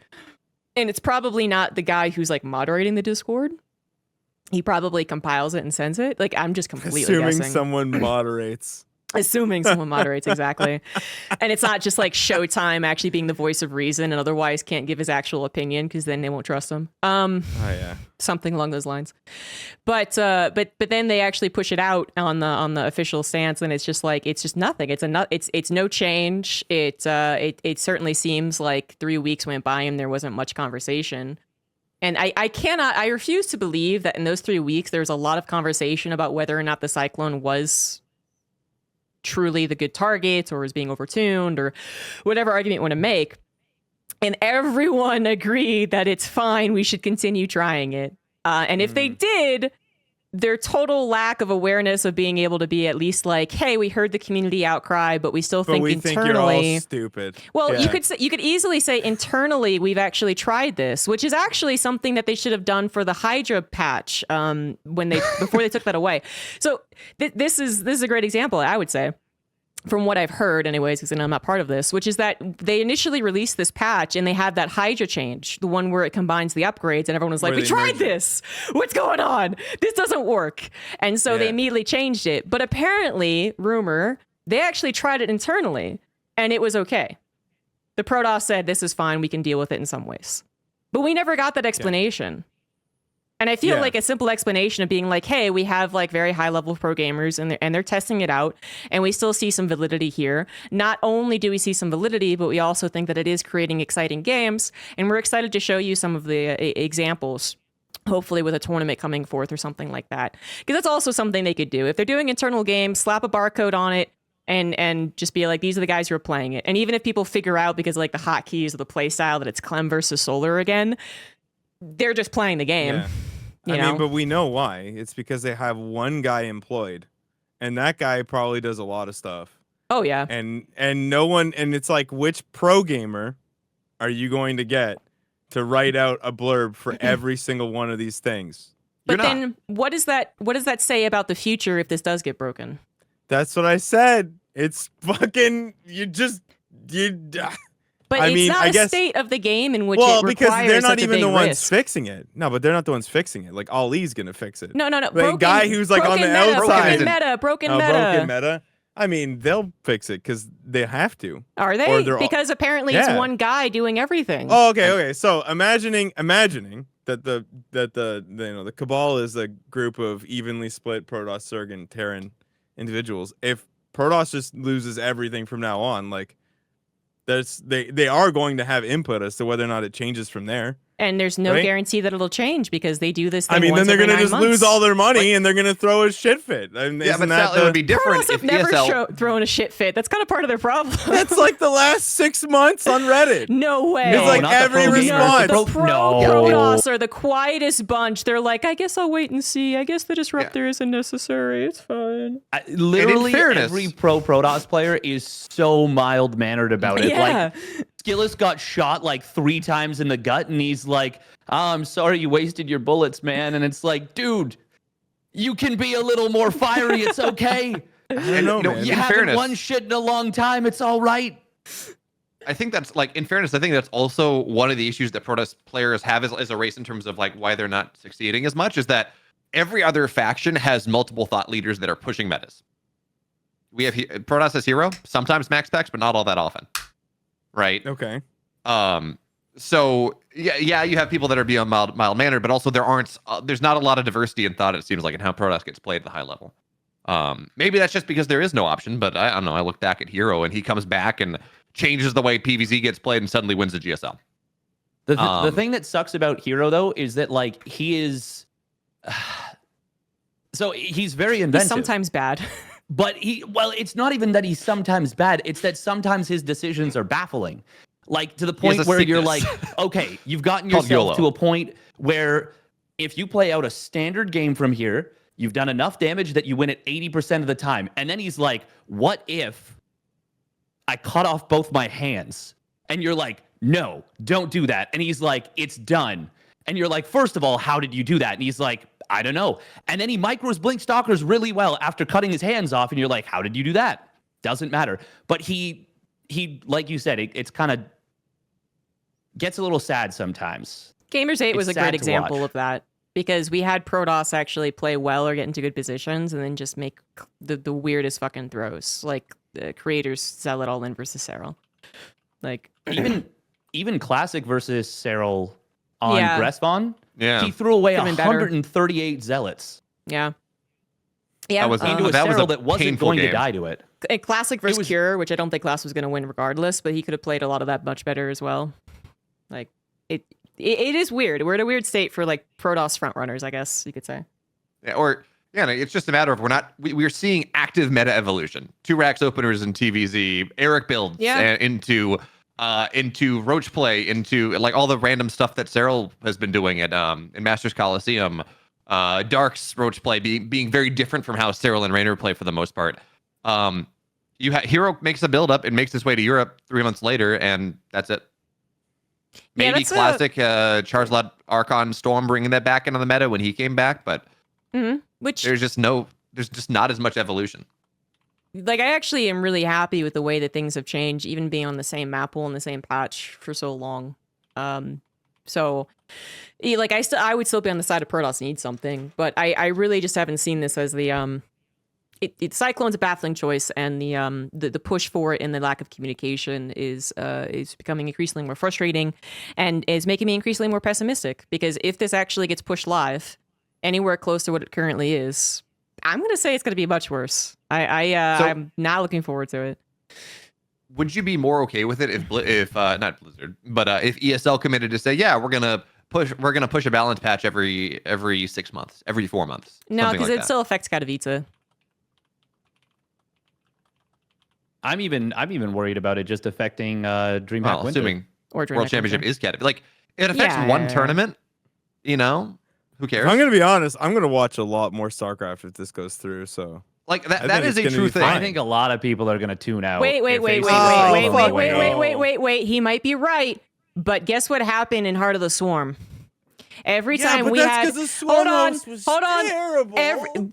And it's probably not the guy who's like moderating the Discord. He probably compiles it and sends it. Like, I'm just completely Assuming guessing. someone moderates. Assuming someone moderates, exactly. And it's not just like Showtime actually being the voice of reason and otherwise can't give his actual opinion because then they won't trust him. Oh yeah. Something along those lines. But then they actually push it out on the official stance, and it's just like, it's just nothing. It's no change. It certainly seems like 3 weeks went by and there wasn't much conversation. And I refuse to believe that in those 3 weeks there was a lot of conversation about whether or not the Cyclone was truly the good target or is being overtuned or whatever argument you want to make. And everyone agreed that it's fine, we should continue trying it. And if they did, their total lack of awareness of being able to be at least like, hey, we heard the community outcry, but we still think we internally think you're all stupid. Well, Yeah. you could easily say internally we've actually tried this, which is actually something that they should have done for the Hydra patch before they took that away. So this is a great example, I would say, from what I've heard anyways, because I'm not part of this, which is that they initially released this patch and they had that Hydra change, the one where it combines the upgrades, and everyone was like, we tried this. What's going on? This doesn't work. And so they immediately changed it. But apparently, rumor, they actually tried it internally and it was okay. The Protoss said, this is fine, we can deal with it in some ways. But we never got that explanation. And I feel like a simple explanation of being like, hey, we have like very high level pro gamers and they're testing it out and we still see some validity here. Not only do we see some validity, but we also think that it is creating exciting games. And we're excited to show you some of the examples, hopefully with a tournament coming forth or something like that. Because that's also something they could do. If they're doing internal games, slap a barcode on it and just be like, these are the guys who are playing it. And even if people figure out because like the hotkeys or the play style that it's Clem versus Solar again, they're just playing the game. Yeah. I mean, but we know why. It's because they have one guy employed, and that guy probably does a lot of stuff. Oh yeah. And no one, and it's like, which pro gamer are you going to get to write out a blurb for every single one of these things? But then what does that say about the future if this does get broken? That's what I said. It's fucking But I it's mean, not I a guess, state of the game in which well, it because requires they're not such a even big the ones risk. fixing it. No, but they're not the ones fixing it. Like Ali's gonna fix it. No. The guy who's like on the outside. Broken meta. Broken meta. I mean, they'll fix it because they have to. Are they? Because apparently it's one guy doing everything. Oh, okay. So imagining that the Cabal is a group of evenly split Protoss, Zerg, and Terran individuals. If Protoss just loses everything from now on, like they are going to have input as to whether or not it changes from there. And there's no guarantee that it'll change because they do this thing. I mean, then they're going to just lose all their money and they're going to throw a shit fit. And yeah, but that would be different if never ESL... thrown a shit fit. That's kind of part of their problem. That's like the last 6 months on Reddit. No way. It's like every response. The Protoss are the quietest bunch. They're like, I guess I'll wait and see. I guess the disruptor isn't necessary. It's fine. Literally, every pro Protoss player is so mild mannered about it. Like, Skillis got shot like 3 times in the gut, and he's like, oh, I'm sorry you wasted your bullets, man. And it's like, dude, you can be a little more fiery. It's okay. I don't know, man. You haven't won shit in a long time. It's all right. I think that's like, in fairness, I think that's also one of the issues that Protoss players have as a race in terms of like why they're not succeeding as much, is that every other faction has multiple thought leaders that are pushing metas. We have Protoss as hero, sometimes max packs, but not all that often. Right. Okay. So yeah, you have people that are beyond mild mannered, but also there's not a lot of diversity in thought, it seems like, in how Protoss gets played at the high level. Maybe that's just because there is no option, but I don't know. I look back at Hero and he comes back and changes the way PvZ gets played and suddenly wins the GSL. The thing that sucks about Hero though is that like he is, so he's very inventive. He's sometimes bad. But it's not even that he's sometimes bad. It's that sometimes his decisions are baffling. Like to the point where you're like, okay, you've gotten yourself to a point where if you play out a standard game from here, you've done enough damage that you win it 80% of the time. And then he's like, what if I cut off both my hands? And you're like, no, don't do that. And he's like, it's done. And you're like, first of all, how did you do that? And he's like, I don't know. And then he micros Blink Stalkers really well after cutting his hands off, and you're like, how did you do that? Doesn't matter. But he like you said, it's kind of gets a little sad sometimes. Gamers 8 was a great example watch. of that, because we had Protoss actually play well or get into good positions and then just make the weirdest fucking throws. Like the creators sell it all in versus Serral. Like even Classic versus Serral on Gressvon, he threw away Could've been better. 138 Zealots. Yeah. Yeah. That was Into a that was Serral a that wasn't painful going game. to die to it. A Classic versus was- Cure, which I don't think Class was going to win regardless, but he could have played a lot of that much better as well. Like it is weird. We're in a weird state for like Protoss frontrunners, I guess you could say. Yeah, or it's just a matter of we're seeing active meta evolution. 2 racks openers in TVZ, Eric builds into Roach play, into like all the random stuff that Serral has been doing at in Masters Coliseum. Dark's Roach play being very different from how Serral and Raynor play for the most part. Hero makes a build up and makes his way to Europe 3 months later, and that's it. Maybe Classic Charizard Archon Storm bringing that back into the meta when he came back, but Which there's just not as much evolution. Like, I actually am really happy with the way that things have changed, even being on the same map pool and the same patch for so long. So like I would still be on the side of Protoss need something, but I really just haven't seen this as the Cyclone's a baffling choice, and the push for it and the lack of communication is becoming increasingly more frustrating, and is making me increasingly more pessimistic, because if this actually gets pushed live anywhere close to what it currently is, I'm going to say it's going to be much worse. I'm not looking forward to it. Would you be more okay with it if not Blizzard, but if ESL committed to say, yeah, we're gonna push a balance patch every 6 months, every 4 months? No, because it still affects Katowice. I'm even worried about it just affecting DreamHack Winter. Assuming Or World Championship is Katowice. Like, it affects one tournament, who cares? If I'm gonna be honest, I'm gonna watch a lot more StarCraft if this goes through. So like that is a true thing. I think a lot of people are gonna tune out. Wait. He might be right, but guess what happened in Heart of the Swarm? Every time but we that's had 'cause the Swarm host was terrible.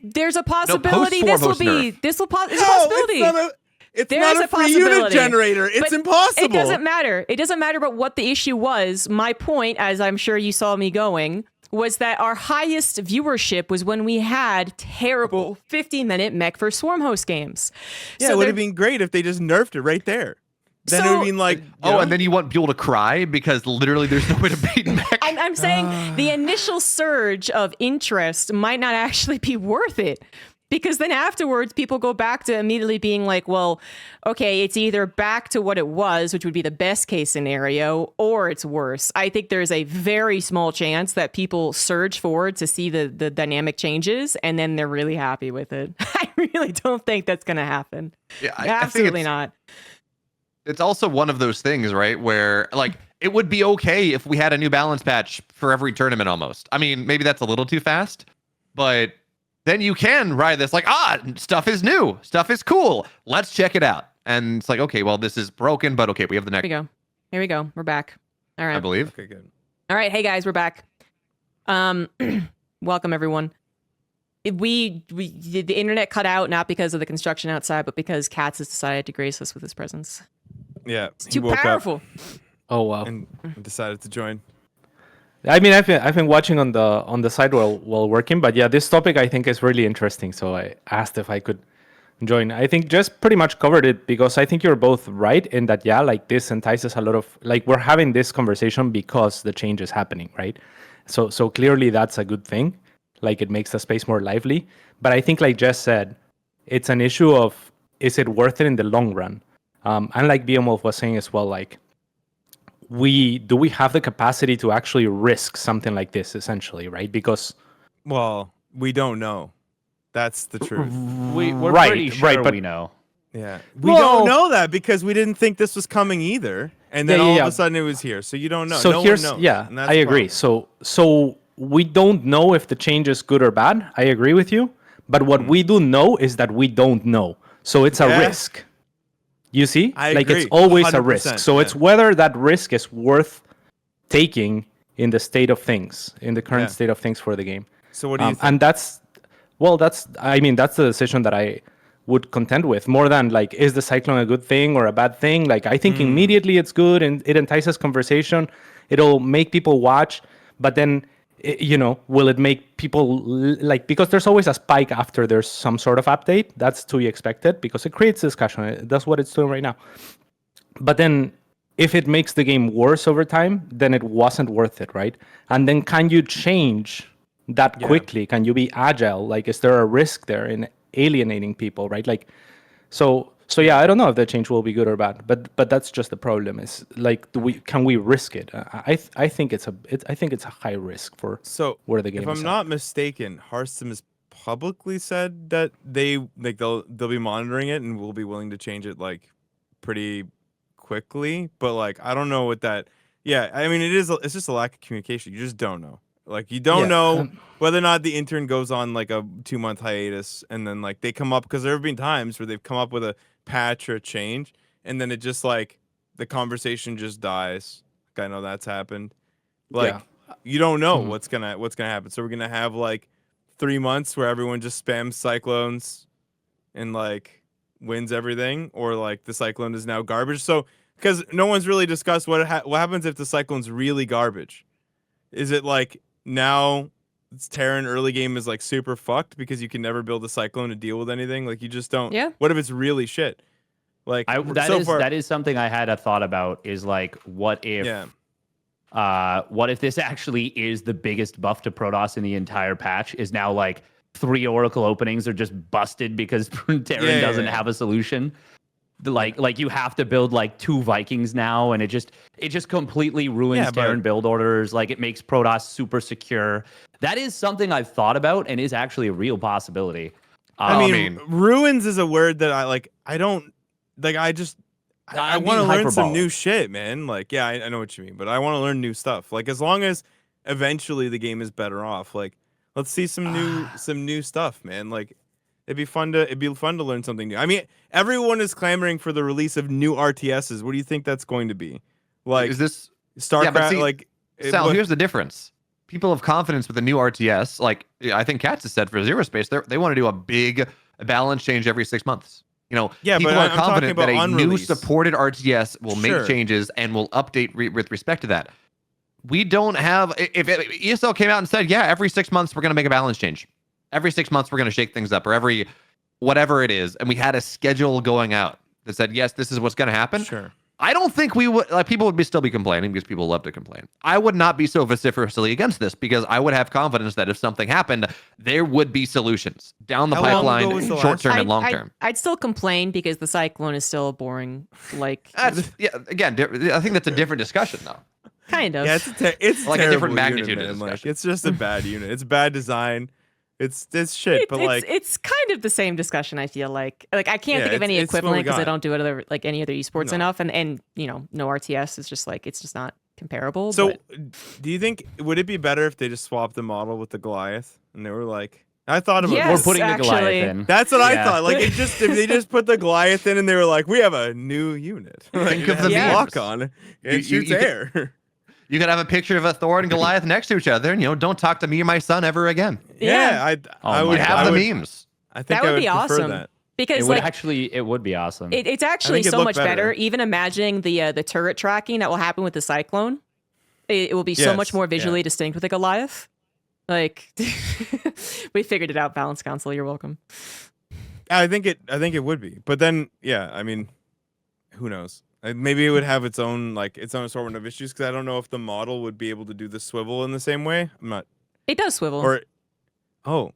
There's a possibility Swarm this will host be. nerf. It's a possibility. It's There's not a a free unit possibility. generator. It's But impossible. It doesn't matter. It doesn't matter about what the issue was. My point, as I'm sure you saw me going, was that our highest viewership was when we had terrible 50-minute mech for Swarm host games. Yeah, So it would have there- been great if they just nerfed it right there. Then it would So- have been like, And then you want people to cry because literally there's no way to beat mech. I'm saying the initial surge of interest might not actually be worth it. Because then afterwards, people go back to immediately being like, well, okay, it's either back to what it was, which would be the best case scenario, or it's worse. I think there's a very small chance that people surge forward to see the dynamic changes, and then they're really happy with it. I really don't think that's going to happen. Yeah, Absolutely not. It's also one of those things, right, where like it would be okay if we had a new balance patch for every tournament almost. I mean, maybe that's a little too fast, but then you can ride this like, stuff is new, stuff is cool, let's check it out. And it's like, okay, well, this is broken, but okay, we have the next. Here we go. We're back. All right. I believe. Okay, good. All right. Hey, guys, we're back. Welcome, everyone. The internet cut out, not because of the construction outside, but because Katz has decided to grace us with his presence. Yeah, It's too powerful. Oh wow! and decided to join. I mean, I've been watching on the side while working, but yeah, this topic I think is really interesting. So I asked if I could join. I think just pretty much covered it because I think you're both right in that. Yeah, like this entices a lot of like we're having this conversation because the change is happening, right? So clearly that's a good thing. Like it makes the space more lively. But I think, like Jess said, it's an issue of is it worth it in the long run? And like BMWolf was saying as well, like. Do we have the capacity to actually risk something like this essentially, right? Because We don't know. That's the truth. We're Right, pretty sure right, but- we know. Yeah, we Well- don't know that because we didn't think this was coming either, and then Yeah, all yeah. of a sudden it was here. So you don't know. So no here's one knows. yeah, and that's I the agree. problem. So we don't know if the change is good or bad. I agree with you. But what we do know is that we don't know. So it's a Yeah. risk. You see? I like agree, it's always a 100%, risk. So it's yeah. whether that risk is worth taking in the state of things, in the current Yeah. state of things for the game. So what do you think? And that's the decision that I would contend with more than like, is the cyclone a good thing or a bad thing? Like, I think immediately it's good and it entices conversation. It'll make people watch, but then, will it make people like, because there's always a spike after there's some sort of update. That's to be expected because it creates discussion. That's what it's doing right now. But then if it makes the game worse over time, then it wasn't worth it, right? And then can you change that quickly? Can you be agile? Like, is there a risk there in alienating people, right? Like, so yeah, I don't know if the change will be good or bad, but that's just the problem. Is like, can we risk it? I think it's a high risk for where the game is. If I'm not mistaken, Hearthstone has publicly said that they'll be monitoring it and will be willing to change it like pretty quickly. But like, I don't know what that. Yeah, I mean, it's just a lack of communication. You just don't know. Like, you don't know whether or not the intern goes on like a 2-month hiatus, and then like they come up, because there have been times where they've come up with a patch or a change, and then it just like the conversation just dies. Like, I know that's happened. Like, you don't know what's gonna happen. So we're gonna have like 3 months where everyone just spams cyclones and like wins everything, or like the cyclone is now garbage. So because no one's really discussed what happens if the cyclone's really garbage. Is it like now Terran early game is like super fucked because you can never build a cyclone to deal with anything? Like, you just don't. Yeah. What if it's really shit? Like, that is something I had a thought about, is like, what if this actually is the biggest buff to Protoss in the entire patch, is now like 3 Oracle openings are just busted because Terran doesn't have a solution. Like you have to build like 2 Vikings now, and it just completely ruins Terran build orders. Like, it makes Protoss super secure. That is something I've thought about and is actually a real possibility. I mean, ruins is a word that I like. I don't like. I want to learn some new shit, man. Like, yeah, I know what you mean, but I want to learn new stuff. Like, as long as eventually the game is better off, like, let's see some new stuff, man. Like, it'd be fun to learn something new. I mean, everyone is clamoring for the release of new RTSs. What do you think that's going to be? Like, is this StarCraft? Sal, here's the difference. People have confidence with the new RTS. Like, I think Katz has said for Zero Space, they want to do a big balance change every 6 months. People are confident that a new supported RTS will make changes and will update with respect to that. We don't have. If ESL came out and said, yeah, every 6 months we're going to make a balance change. Every 6 months we're going to shake things up, or every whatever it is, and we had a schedule going out that said, yes, this is what's going to happen. Sure. I don't think we would. Like, people would still be complaining because people love to complain. I would not be so vociferously against this because I would have confidence that if something happened, there would be solutions down the pipeline, short term and long term. I'd still complain because the cyclone is still boring. Like, again, I think that's a different discussion though. Kind of. Yeah, it's like a different magnitude unit, of man. discussion. Like, it's just a bad unit. It's bad design. It's shit, but like, it's kind of the same discussion. I feel like I can't think of any equivalent because I don't do it like any other esports enough, and no RTS is just like, it's just not comparable. So, do you think, would it be better if they just swapped the model with the Goliath and they were like, I thought about we're putting the Goliath in. That's what I thought. Like, if they just put the Goliath in and they were like, we have a new unit. Think of the lock on and shoots air. You could have a picture of a Thor and Goliath next to each other, and don't talk to me or my son ever again. Yeah, I would have the memes. I think that would be prefer awesome. That. Because it would be awesome. It's actually so much better. Even imagining the turret tracking that will happen with the cyclone, it will be so much more visually distinct with a Goliath. Like, we figured it out, Balance Council. You're welcome. I think it would be, but then I mean, who knows? Maybe it would have its own assortment of issues, because I don't know if the model would be able to do the swivel in the same way. I'm not. It does swivel.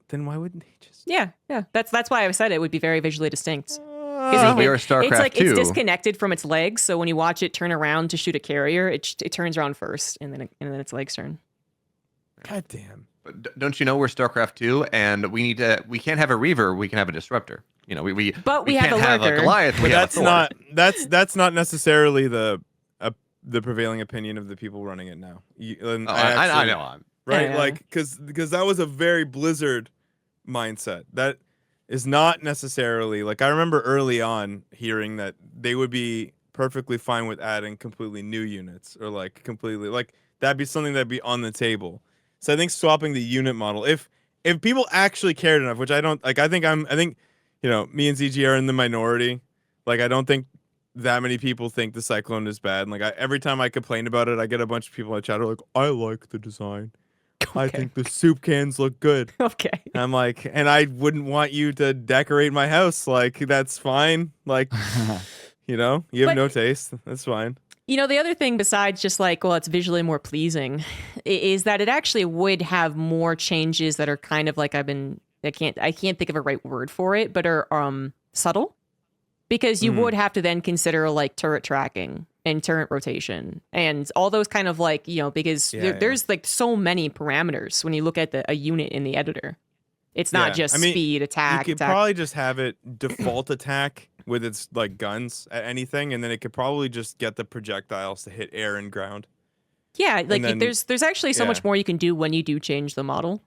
Then why wouldn't they just? Yeah. That's why I said it would be very visually distinct. Because we are StarCraft it's like 2. It's disconnected from its legs, so when you watch it turn around to shoot a carrier, it turns around first, and then its legs turn. God damn. But don't you know we're StarCraft 2, and we can't have a Reaver, we can have a Disruptor. We can't have a Goliath. But that's not necessarily the prevailing opinion of the people running it now. I know. Right? Like, because that was a very Blizzard mindset. That is not necessarily, like, I remember early on hearing that they would be perfectly fine with adding completely new units, or like completely, like, that'd be something that'd be on the table. So I think swapping the unit model, if if people actually cared enough, which I don't like, I think me and ZG are in the minority. Like, I don't think that many people think the Cyclone is bad. And like, every time I complain about it, I get a bunch of people in the chat who are like, I like the design. Okay. I think the soup cans look good. Okay. And I'm like, and I wouldn't want you to decorate my house. Like, that's fine. Like, you have no taste. That's fine. The other thing besides just like, well, it's visually more pleasing, is that it actually would have more changes that are kind of like I can't think of a right word for it, but are subtle. Because you would have to then consider like turret tracking and turret rotation and all those kind of like, because there's like so many parameters when you look at a unit in the editor. It's not just speed, attack. You could probably just have it default attack with its like guns at anything, and then it could probably just get the projectiles to hit air and ground. Yeah, like then, there's actually so much more you can do when you do change the model.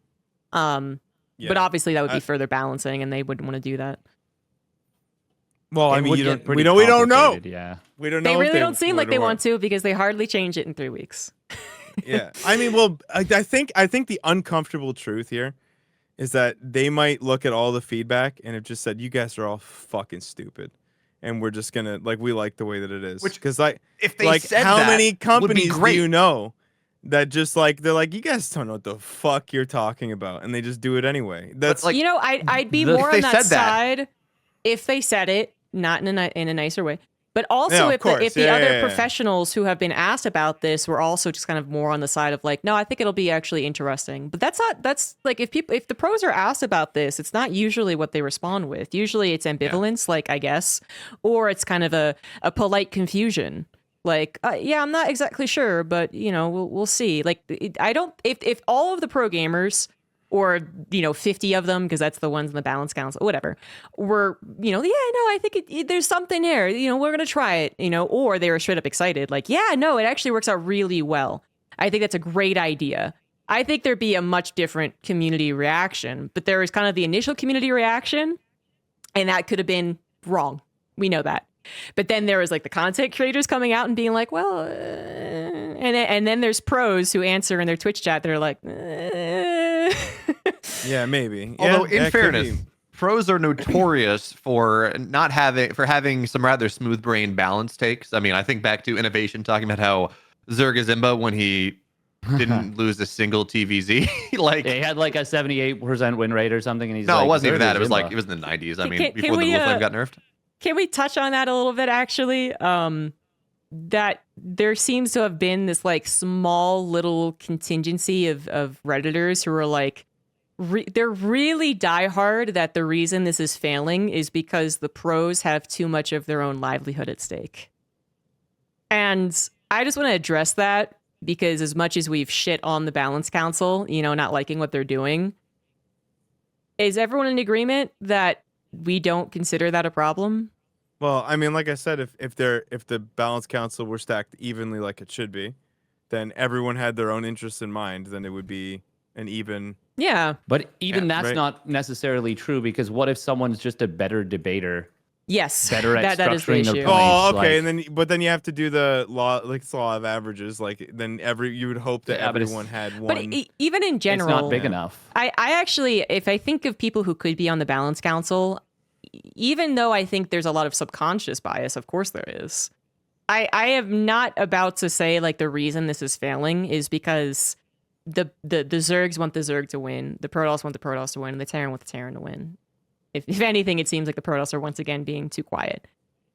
But obviously that would be further balancing, and they wouldn't want to do that. Well, I mean, we don't know. Yeah, we don't know. They really don't seem like they want to, because they hardly change it in 3 weeks. Yeah, I mean, well, I think the uncomfortable truth here is that they might look at all the feedback and have just said, "You guys are all fucking stupid," and we're just gonna we like the way that it is. Because if they said how that, many companies do you know that just they're like, you guys don't know what the fuck you're talking about, and they just do it anyway. That's like, I'd be more on that side if they said it. Not in a nicer way, but also if the other professionals who have been asked about this were also just kind of more on the side of like, no, I think it'll be actually interesting. But that's like, if the pros are asked about this, it's not usually what they respond with. Usually it's ambivalence, like, I guess, or it's kind of a polite confusion. Like, I'm not exactly sure, but we'll see. Like, if all of the pro gamers, or 50 of them, because that's the ones in the balance council, whatever, were I think there's something here, we're gonna try it, or they were straight up excited, like, it actually works out really well. I think that's a great idea. I think there'd be a much different community reaction, but there was kind of the initial community reaction, and that could have been wrong. We know that. But then there was like the content creators coming out and being like, well, and then there's pros who answer in their Twitch chat. They're like, yeah, maybe. Although in fairness, pros are notorious for having some rather smooth brain balance takes. I mean, I think back to Innovation talking about how Zergazimba, when he didn't lose a single TVZ, he had like a 78% win rate or something, and he's it wasn't even that. It was like, it was in the 90s. I mean, before the Wolf got nerfed. Can we touch on that a little bit, actually? That there seems to have been this like small little contingency of Redditors who are like, they're really diehard that the reason this is failing is because the pros have too much of their own livelihood at stake. And I just want to address that, because as much as we've shit on the Balance Council, not liking what they're doing, is everyone in agreement that we don't consider that a problem? Well, I mean, like I said, if the Balance Council were stacked evenly like it should be, then everyone had their own interests in mind, then it would be an even. Yeah. But even that's not necessarily true, because what if someone's just a better debater? Yes. Better at that is the structuring their issue. points. Oh, okay. And then you have to do the law, like it's the law of averages. Like then you would hope that everyone had one. But even in general, it's not big enough. I actually, if I think of people who could be on the Balance Council, even though I think there's a lot of subconscious bias, of course there is. I am not about to say like the reason this is failing is because the Zergs want the Zerg to win, the Protoss want the Protoss to win, and the Terran want the Terran to win. If anything, it seems like the Protoss are once again being too quiet.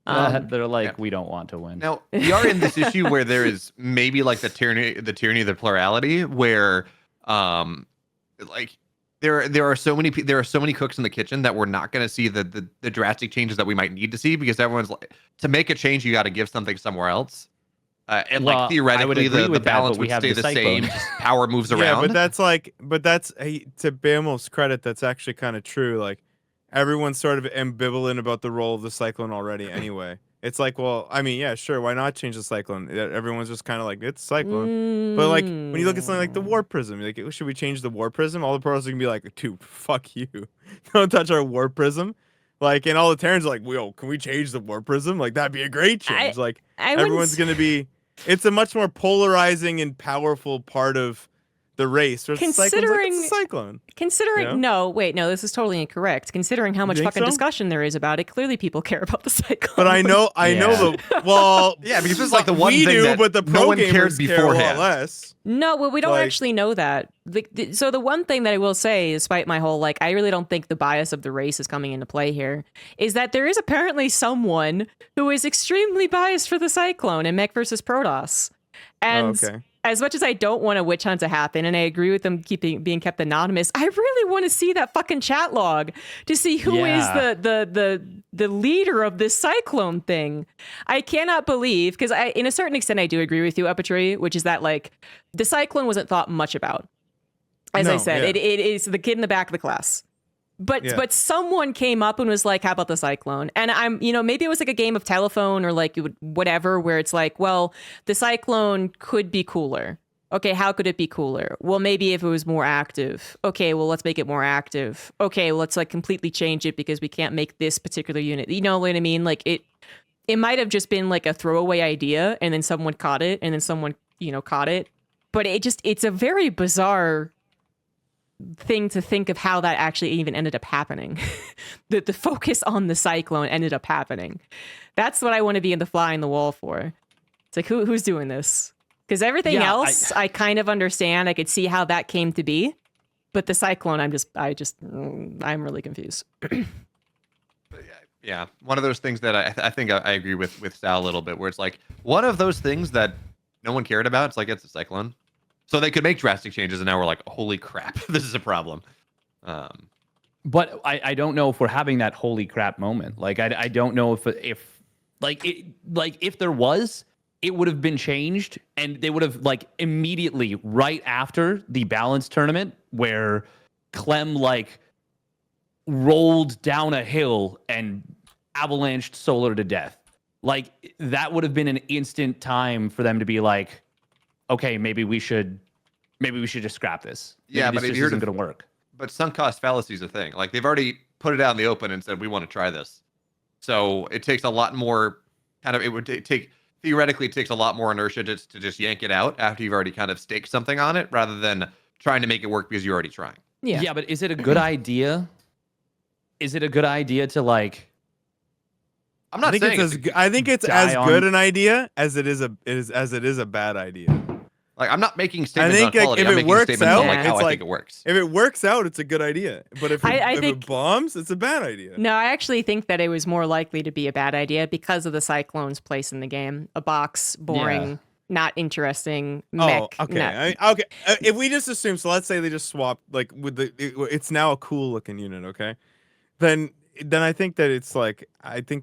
They're like, we don't want to win. Now, we are in this issue where there is maybe like the tyranny of the plurality, where like there are so many cooks in the kitchen that we're not going to see the drastic changes that we might need to see, because everyone's like, to make a change you got to give something somewhere else. And like theoretically the balance would stay the same, just power moves around. Yeah, but that's to Bamel's credit, that's actually kind of true. Like, everyone's sort of ambivalent about the role of the Cyclone already anyway. It's like, well, I mean, yeah, sure, why not change the Cyclone? Everyone's just kind of like, it's Cyclone. But like, when you look at something like the War Prism, like, should we change the War Prism? All the pros are gonna be like, dude, fuck you. Don't touch our War Prism. Like, and all the Terrans are like, yo, can we change the War Prism? Like, that'd be a great change. Everyone's gonna be, it's a much more polarizing and powerful part of the race versus Considering Cyclone's like, it's a Cyclone. Considering no, this is totally incorrect. Considering how much fucking discussion there is about it, clearly people care about the Cyclone. But I know the yeah, because it's like the one we thing do, that but the pro no one gamers cared care a lot beforehand. less. No, well, we don't actually know that. So the one thing that I will say, despite my whole I really don't think the bias of the race is coming into play here, is that there is apparently someone who is extremely biased for the Cyclone in Mech versus Protoss. And as much as I don't want a witch hunt to happen, and I agree with them being kept anonymous, I really want to see that fucking chat log to see who is the leader of this Cyclone thing. I cannot believe, because in a certain extent I do agree with you, Uppetry, which is that the Cyclone wasn't thought much about. As I said, it is the kid in the back of the class. But someone came up and was like, how about the Cyclone? And I'm, maybe it was like a game of telephone or whatever, where it's like, well, the Cyclone could be cooler. Okay, how could it be cooler? Well, maybe if it was more active. Okay, well, let's make it more active. Okay, well, let's completely change it because we can't make this particular unit. You know what I mean? It might have just been a throwaway idea and then someone caught it and then someone, caught it. But it's a very bizarre thing to think of how that actually even ended up happening. the focus on the Cyclone ended up happening. That's what I want to be in the fly in the wall for. It's who's doing this? Because everything else I kind of understand. I could see how that came to be, but the Cyclone, I'm really confused. Yeah, one of those things that I think I agree with Sal a little bit, where it's one of those things that no one cared about. It's a Cyclone. So they could make drastic changes, and now we're like, holy crap, this is a problem. But I don't know if we're having that holy crap moment. I don't know if there was, it would have been changed, and they would have immediately right after the balance tournament where Clem rolled down a hill and avalanched Solar to death. That would have been an instant time for them to be like, okay, maybe we should just scrap this. Maybe this just isn't going to work. But sunk cost fallacy is a thing. They've already put it out in the open and said we want to try this. So it takes a lot more theoretically it takes a lot more inertia to just yank it out after you've already kind of staked something on it, rather than trying to make it work because you're already trying. Yeah, but is it a good idea? Is it a good idea to I'm not saying I think it's as good an idea as it is a bad idea. I'm not making statements on quality. If I'm it making works statements out, on how I think it works. If it works out, it's a good idea. But if it bombs, it's a bad idea. No, I actually think that it was more likely to be a bad idea because of the Cyclone's place in the game. A box, boring, not interesting. Mech, okay. If we just assume, so let's say they just swap it's now a cool looking unit, okay? Then I think that it's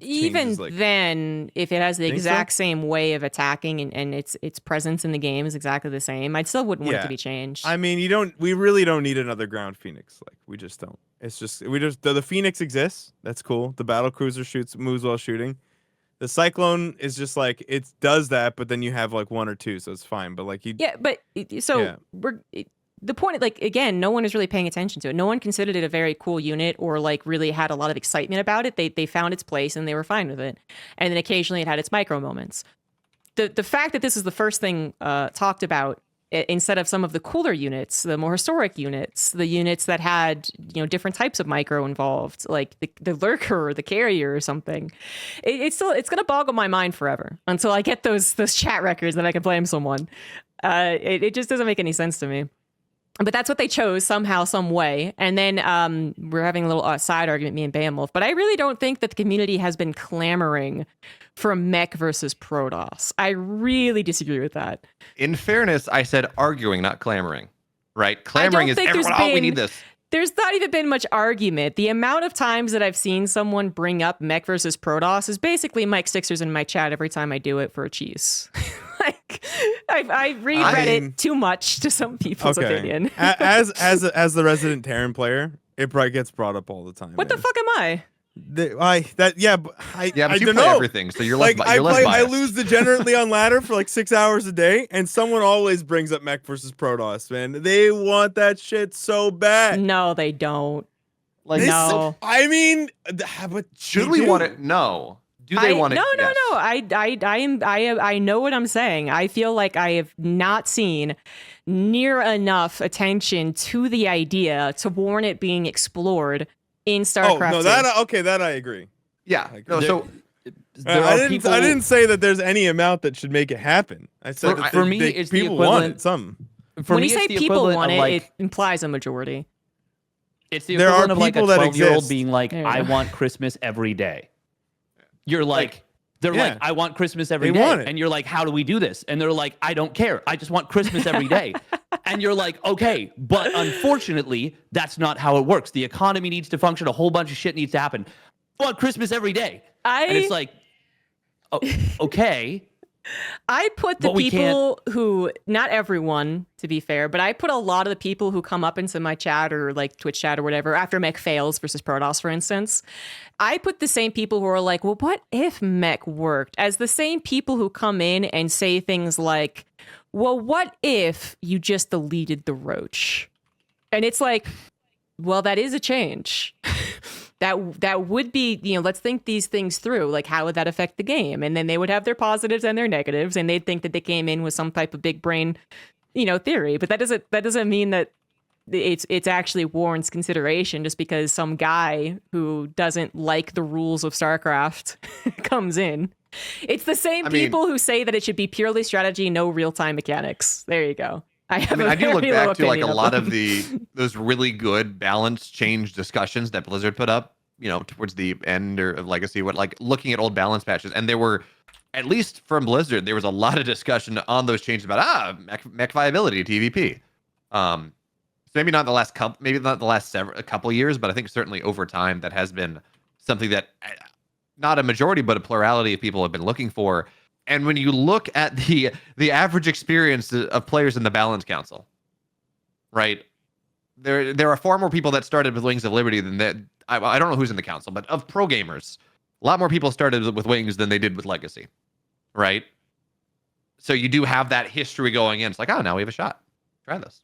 even then, if it has the exact same way of attacking and its presence in the game is exactly the same, I still wouldn't want it to be changed. I mean, we really don't need another ground Phoenix. We just don't. It's just the Phoenix exists. That's cool. The battle cruiser moves while shooting. The Cyclone is just it does that, but then you have one or two, so it's fine. But the point, again, no one is really paying attention to it. No one considered it a very cool unit or really had a lot of excitement about it. They found its place and they were fine with it. And then occasionally it had its micro moments. The fact that this is the first thing talked about instead of some of the cooler units, the more historic units, the units that had different types of micro involved, like the lurker or the carrier or something, it's gonna boggle my mind forever until I get those chat records that I can blame someone. It just doesn't make any sense to me. But that's what they chose somehow, some way. And then we're having a little side argument, me and Beowulf. But I really don't think that the community has been clamoring for Mech versus Protoss. I really disagree with that. In fairness, I said arguing, not clamoring. Right? Clamoring is everyone, we need this. There's not even been much argument. The amount of times that I've seen someone bring up Mech versus Protoss is basically Mike Sixers in my chat every time I do it for a cheese. I read Reddit too much to some people's opinion. as the resident Terran player, it probably gets brought up all the time. What the fuck am I? But I you don't play know. everything, so you're less biased. I lose degenerately on ladder for 6 hours a day, and someone always brings up Mech versus Protoss, man. They want that shit so bad. No, they don't. I mean, but should we want it? No. Do they want to? No, yes. no. I know what I'm saying. I feel like I have not seen near enough attention to the idea to warrant it being explored in StarCraft. Oh no, 2. that I agree. Yeah. I agree. No, so I didn't say that there's any amount that should make it happen. I said For me, it's the people want equivalent- it. Some. For When me, you say it's the people equivalent want of, it, like, it implies a majority. it's the There are equivalent of like a people that 12-year-old exist. being like, There you I go. want Christmas every day. You're like, they're yeah. like, I want Christmas every They day. want it. And you're like, how do we do this? And they're like, I don't care. I just want Christmas every day. And you're like, okay, but unfortunately, that's not how it works. The economy needs to function. A whole bunch of shit needs to happen. I want Christmas every day. And it's like, oh, okay. I put the But we people who, not everyone, to be fair, but I put a lot of the people who come up into my chat or like Twitch chat or whatever after Mech fails versus Protoss, for instance. I put the same people who are like, well, what if Mech worked? As the same people who come in and say things like, well, what if you just deleted the roach? And it's like, well, that is a change. That would be, let's think these things through. Like, how would that affect the game? And then they would have their positives and their negatives, and they'd think that they came in with some type of big brain, theory. But that doesn't mean that it's actually warrants consideration just because some guy who doesn't like the rules of StarCraft comes in. It's the same people who say that it should be purely strategy, no real-time mechanics. There you go. I do look back to like a lot them. of those really good balance change discussions that Blizzard put up, towards the end of Legacy, looking at old balance patches, and there were, at least from Blizzard, there was a lot of discussion on those changes about mech viability, TVP. So maybe not the last couple years, but I think certainly over time that has been something that not a majority, but a plurality of people have been looking for. And when you look at the average experience of players in the Balance Council, right? There are far more people that started with Wings of Liberty than that. I don't know who's in the council, but of pro gamers, a lot more people started with Wings than they did with Legacy, right? So you do have that history going in. It's like, oh, now we have a shot. Try this.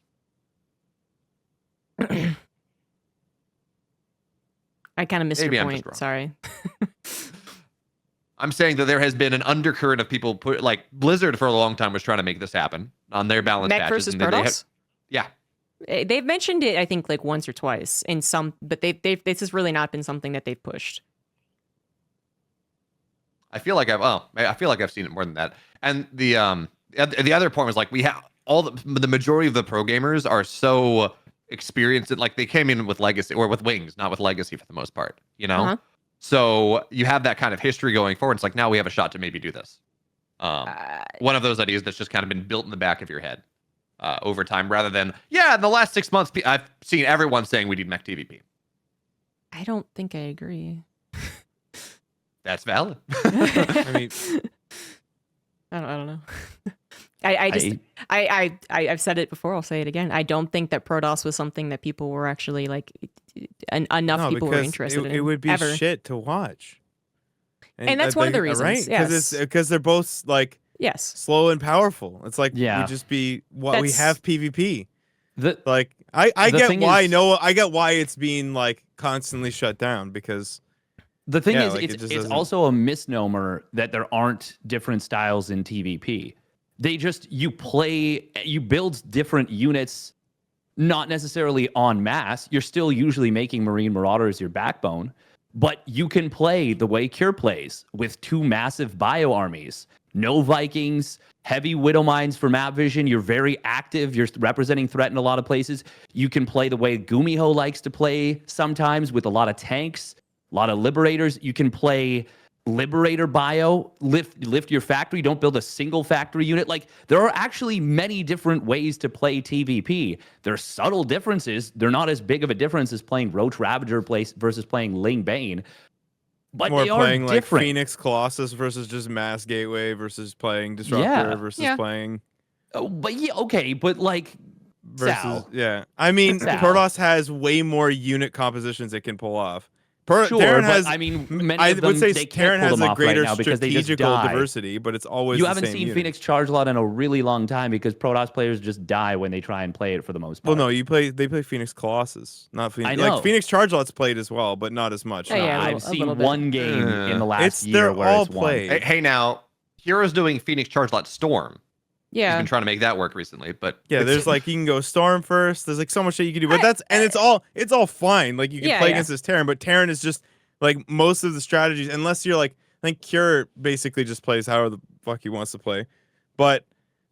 I kind of missed Maybe your I'm just point. wrong. Sorry. I'm saying that there has been an undercurrent of people like Blizzard for a long time was trying to make this happen on their balance Mech patches. versus and then Protoss? Yeah. They've mentioned it, I think, like once or twice in some, but this has really not been something that they've pushed. I feel like I've seen it more than that. And the other point was like we have all the majority of the pro gamers are so experienced. Like they came in with Legacy or with Wings, not with Legacy for the most part, Uh-huh. So you have that kind of history going forward. It's like now we have a shot to maybe do this. One of those ideas that's just kind of been built in the back of your head over time, rather than in the last 6 months I've seen everyone saying we need mech TVP. I don't think I agree. That's valid. I mean, I don't know. I've said it before. I'll say it again. I don't think that Protoss was something that people were actually like enough people were because interested in. it would be ever. shit to watch. And that's one of the reasons, right? yes. Because they're both like Yes. slow and powerful. It's like Yeah. we just be what we That's- have PvP. The, Like I The get thing why is- I get why it's being like constantly shut down because The thing Yeah, is, like, it it's just doesn't- also a misnomer that there aren't different styles in TVP. They just, you build different units, not necessarily en masse. You're still usually making Marine Marauders your backbone, but you can play the way Cure plays with 2 massive bio armies. No Vikings, heavy Widow Mines for map vision. You're very active. You're representing threat in a lot of places. You can play the way Gumiho likes to play sometimes with a lot of tanks, a lot of Liberators. You can play Liberator bio, lift your factory. Don't build a single factory unit. Like, there are actually many different ways to play TVP. There's subtle differences. They're not as big of a difference as playing Roach Ravager versus playing Ling Bane. But more they are playing like different. Phoenix Colossus versus just Mass Gateway versus playing Disruptor Yeah. versus Yeah. playing Oh, but yeah, okay, but like, versus Sal. yeah. I mean, Sal. Protoss has way more unit compositions it can pull off. Sure, Terran but has, I mean, many I of them, would say they Terran can't pull has them a off right greater now because they just strategical die. diversity, but it's always You the haven't same seen unit. Phoenix Chargelot in a really long time because Protoss players just die when they try and play it for the most Well, part. no, they play Phoenix Colossus, not Phoenix. I know. Like Phoenix Chargelot's played as well, but not as much. Oh, not yeah, really. a I've little seen bit. one game in the last year they're where all it's won. played. Hey, now, Hero's doing Phoenix Chargelot Storm. He's Yeah. been trying to make that work recently, but Yeah, there's like you can go Storm first. There's like so much shit you can do, but it's all fine. Like you can play against this Terran, but Terran is just like most of the strategies, unless you're like I think Cure basically just plays however the fuck he wants to play, but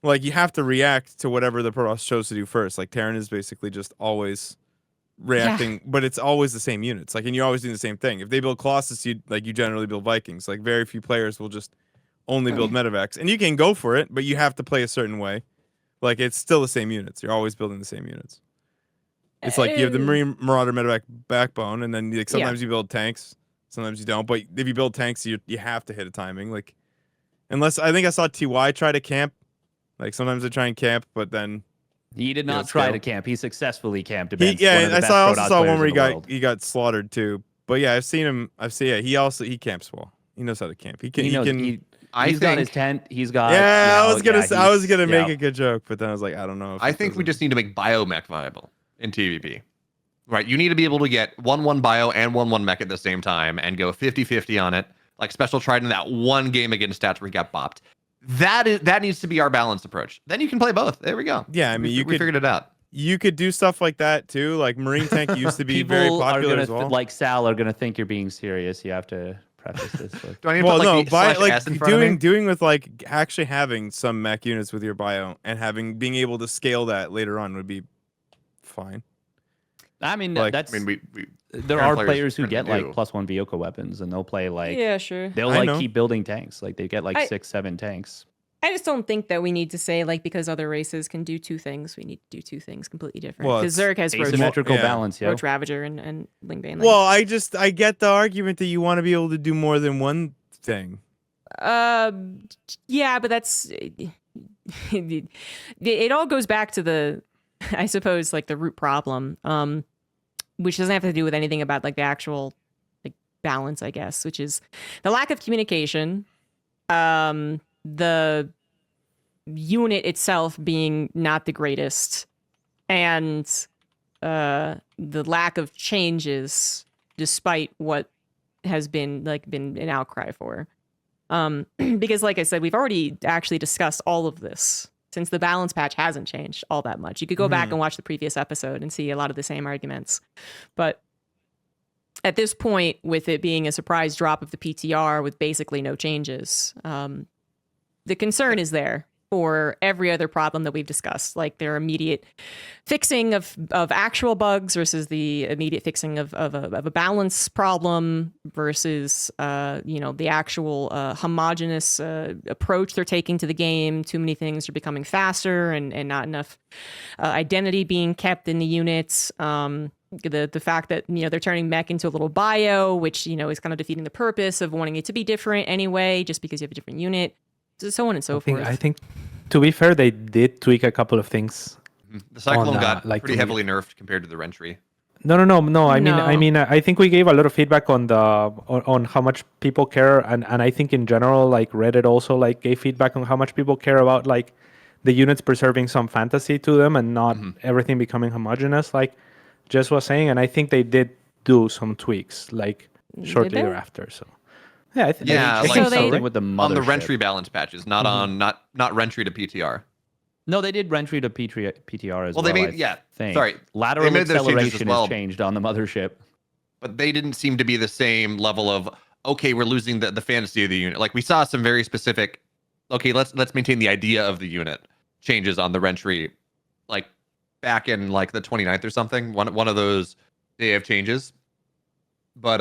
like you have to react to whatever the Protoss chose to do first. Like Terran is basically just always reacting, but it's always the same units. Like and you're always doing the same thing. If they build Colossus, you generally build Vikings. Like very few players will just only build Medivacs, and you can go for it, but you have to play a certain way. Like it's still the same units. You're always building the same units. It's like you have the Marine Marauder Medevac backbone, and then like sometimes you build tanks, sometimes you don't. But if you build tanks, you have to hit a timing. Like unless I think I saw TY try to camp. Like sometimes they try and camp, but then He did not try to camp. He successfully camped he, against one of the best I also Protoss saw one players where in the world. he got slaughtered too. But yeah, I've seen him. He camps well. He knows how to camp. He He's I got his think- tent. He's got. Yeah, you know, I was gonna make yeah. a good joke, but then I was like, I don't know. I think we just need to make biomech viable in TVP. Right, you need to be able to get 1-1 bio and 1-1 mech at the same time and go 50-50 on it. Like Special tried in that one game against Stats where he got bopped. That needs to be our balanced approach. Then you can play both. There we go. Yeah, I mean, we figured it out. You could do stuff like that too. Like Marine Tank used to be very People popular are gonna as well. like Sal are gonna think you're being serious. You have to preface this with. Do I need to put like the by /S in front of me? doing with like actually having some mech units with your bio and being able to scale that later on would be fine. I mean, Like, that's. I mean, there are players who get like +1 Vioka weapons, and they'll play like. Yeah, sure. They'll I like know. keep building tanks. Like they get like 6-7 tanks. I just don't think that we need to say like because other races can do two things, we need to do two things completely different. Well, Because it's Zerg has Roach, Asymmetrical yeah. balance, yo. Roach Ravager and Lingbane. Well, I get the argument that you want to be able to do more than one thing. Yeah, but that's it all goes back to the, I suppose, like the root problem, which doesn't have to do with anything about like the actual like balance, I guess, which is the lack of communication, the unit itself being not the greatest, and the lack of changes despite what has been an outcry for. Because like I said, we've already actually discussed all of this since the balance patch hasn't changed all that much. You could go back and watch the previous episode and see a lot of the same arguments. But at this point, with it being a surprise drop of the PTR with basically no changes, the concern is there for every other problem that we've discussed, like their immediate fixing of actual bugs versus the immediate fixing of a balance problem versus the actual homogenous approach they're taking to the game. Too many things are becoming faster and not enough identity being kept in the units. The fact that they're turning mech into a little bio, which is kind of defeating the purpose of wanting it to be different anyway, just because you have a different unit. So on and so forth. I think, to be fair, they did tweak a couple of things. The Cyclone got like pretty heavily nerfed compared to the Rentry. No. I mean, I think we gave a lot of feedback on how much people care, and I think in general, like Reddit also like gave feedback on how much people care about like the units preserving some fantasy to them and not everything becoming homogenous, like Jess was saying. And I think they did do some tweaks like shortly thereafter. So. Yeah, I think like something with the on the mothership. Rentry balance patches, not on not Rentry to PTR. No, they did Rentry to PTR as well. Well, they made sorry, lateral they made those changes as acceleration well. is changed on the mothership. But they didn't seem to be the same level of okay, we're losing the fantasy of the unit. Like we saw some very specific. Okay, let's maintain the idea of the unit changes on the Rentry, like back in like the 29th or something. One of those day of changes, but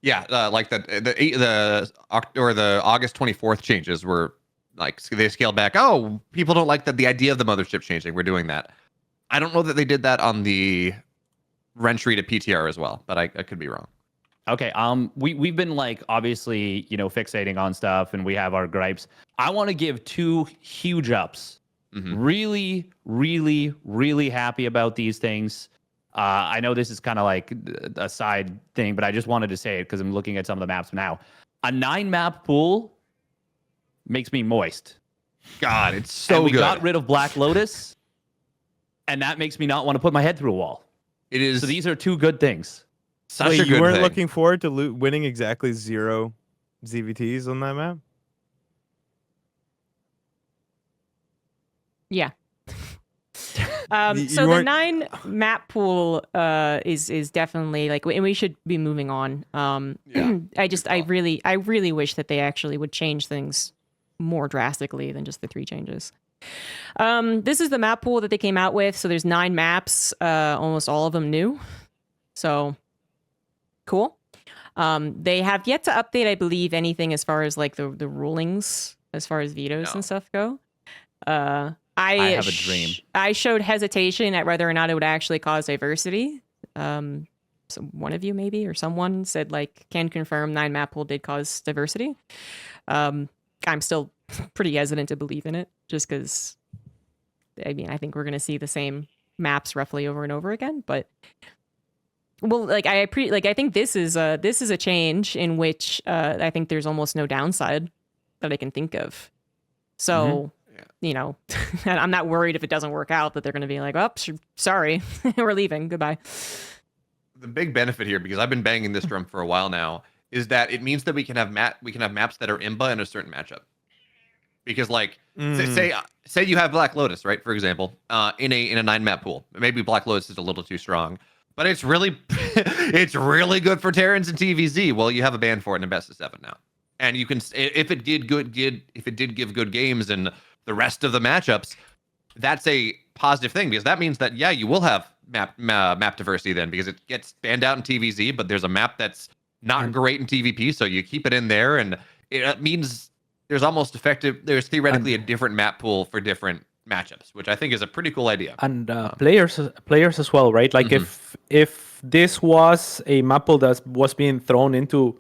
like the August 24th changes were like they scaled back. Oh, people don't like that the idea of the mothership changing. We're doing that. I don't know that they did that on the Rentry to PTR as well, but I could be wrong. Okay, we've been like obviously fixating on stuff and we have our gripes. I want to give two huge ups. Really, really, really happy about these things. I know this is kind of like a side thing, but I just wanted to say it because I'm looking at some of the maps now. A 9-map pool makes me moist. God, it's so and we good. got rid of Black Lotus, and that makes me not want to put my head through a wall. It is. So these are two good things. Such Wait, a good you weren't thing. looking forward to winning exactly 0 ZVTs on that map? Yeah. You So the weren't- 9 map pool is definitely like, and we should be moving on. I really wish that they actually would change things more drastically than just the 3 changes. This is the map pool that they came out with. So there's 9 maps, almost all of them new. So cool. They have yet to update, I believe, anything as far as like the rulings, as far as vetoes and stuff go. I have a dream. I showed hesitation at whether or not it would actually cause diversity. So one of you maybe or someone said like can confirm 9 map pool did cause diversity. I'm still pretty hesitant to believe in it just because I mean I think we're gonna see the same maps roughly over and over again. But well, like I think this is a change in which I think there's almost no downside that I can think of. So. You know, I'm not worried if it doesn't work out that they're going to be like, oh, sorry, we're leaving. Goodbye. The big benefit here, because I've been banging this drum for a while now, is that it means that we can have maps that are imba in a certain matchup. Because like, say you have Black Lotus, right? For example, in a 9-map pool, maybe Black Lotus is a little too strong, but it's really it's really good for Terrans and TVZ. Well, you have a ban for it in a best of 7 now, and you can if it did give good games and the rest of the matchups, that's a positive thing because that means that you will have map diversity then because it gets banned out in TVZ, but there's a map that's not great in TVP, so you keep it in there, and it means there's theoretically a different map pool for different matchups, which I think is a pretty cool idea. And players as well, right? Like if this was a map pool that was being thrown into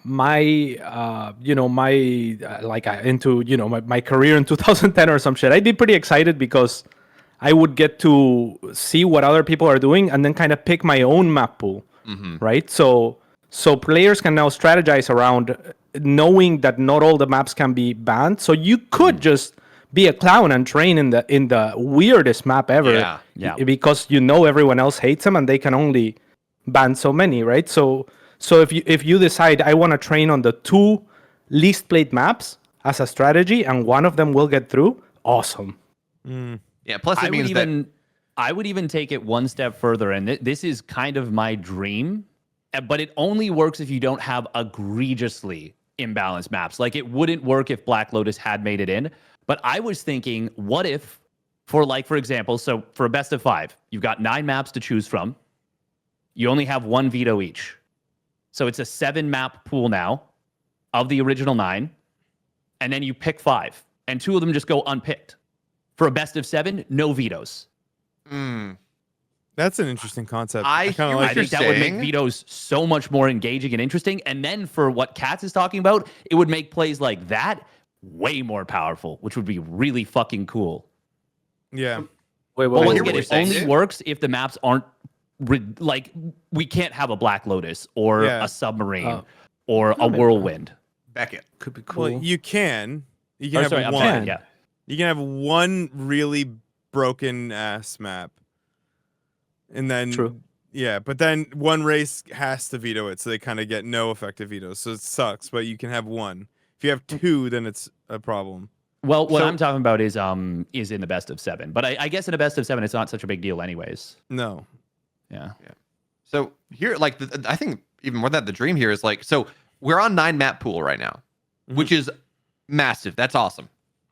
my career in 2010 or some shit, I'd be pretty excited because I would get to see what other people are doing and then kind of pick my own map pool, right? So players can now strategize around knowing that not all the maps can be banned. So you could just be a clown and train in the weirdest map ever, because you know everyone else hates them and they can only ban so many, right? So if you decide I want to train on the 2 least played maps as a strategy and one of them will get through, awesome. Yeah, plus it means I would even take it one step further, and this is kind of my dream, but it only works if you don't have egregiously imbalanced maps. Like it wouldn't work if Black Lotus had made it in, but I was thinking, what if for example, so for a best of 5, you've got 9 maps to choose from. You only have 1 veto each. So it's a 7-map pool now of the original 9. And then you pick 5. And 2 of them just go unpicked. For a best of 7, no vetoes. That's an interesting concept. I think that would make vetoes so much more engaging and interesting. And then for what Katz is talking about, it would make plays like that way more powerful, which would be really fucking cool. Yeah. Wait, Well, once what again, you're it saying, only dude. works if the maps aren't like we can't have a Black Lotus or Yeah. a submarine or a whirlwind. Beckett. Could be cool. Well, you can. You can Or, have sorry, I'm one. sorry, yeah. You can have one really broken ass map. And then True. Yeah, but then one race has to veto it, so they kind of get no effective vetoes. So it sucks, but you can have one. If you have 2, then it's a problem. Well, what So- I'm talking about is in the best of 7. But I guess in a best of 7, it's not such a big deal anyways. No. Yeah. So here, like, I think even more than that, the dream here is like, so we're on 9-map pool right now, which is massive. That's awesome.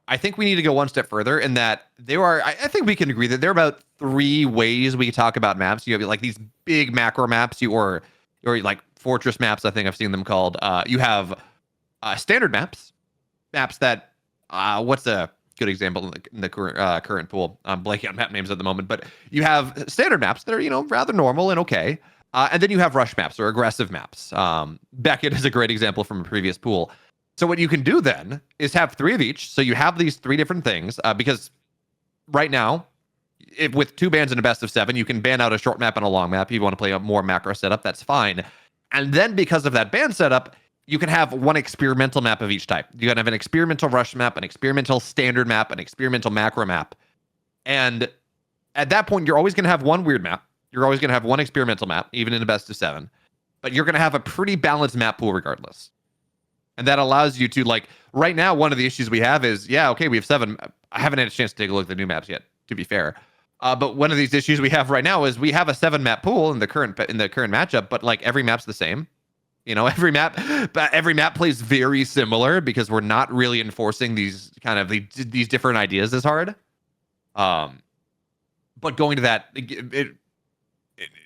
I think we need to go one step further in that there are, I think we can agree that there are about 3 ways we talk about maps. You have like these big macro maps, or like fortress maps, I think I've seen them called. You have standard maps that, what's a good example in the current pool? I'm blanking on map names at the moment, but you have standard maps that are, rather normal and okay. And then you have rush maps or aggressive maps. Beckett is a great example from a previous pool. So what you can do then is have 3 of each. So you have these 3 different things because right now, with 2 bans in a best of 7, you can ban out a short map and a long map. If you want to play a more macro setup, that's fine. And then because of that ban setup, you can have one experimental map of each type. You can have an experimental rush map, an experimental standard map, an experimental macro map. And at that point, you're always going to have one weird map. You're always going to have one experimental map, even in a best of 7. But you're going to have a pretty balanced map pool regardless. And that allows you to, like, right now, one of the issues we have is, we have 7. I haven't had a chance to take a look at the new maps yet, to be fair. But one of these issues we have right now is we have a 7 map pool in the current matchup, but like every map's the same. You know, every map plays very similar because we're not really enforcing these kind of these different ideas as hard. But going to that,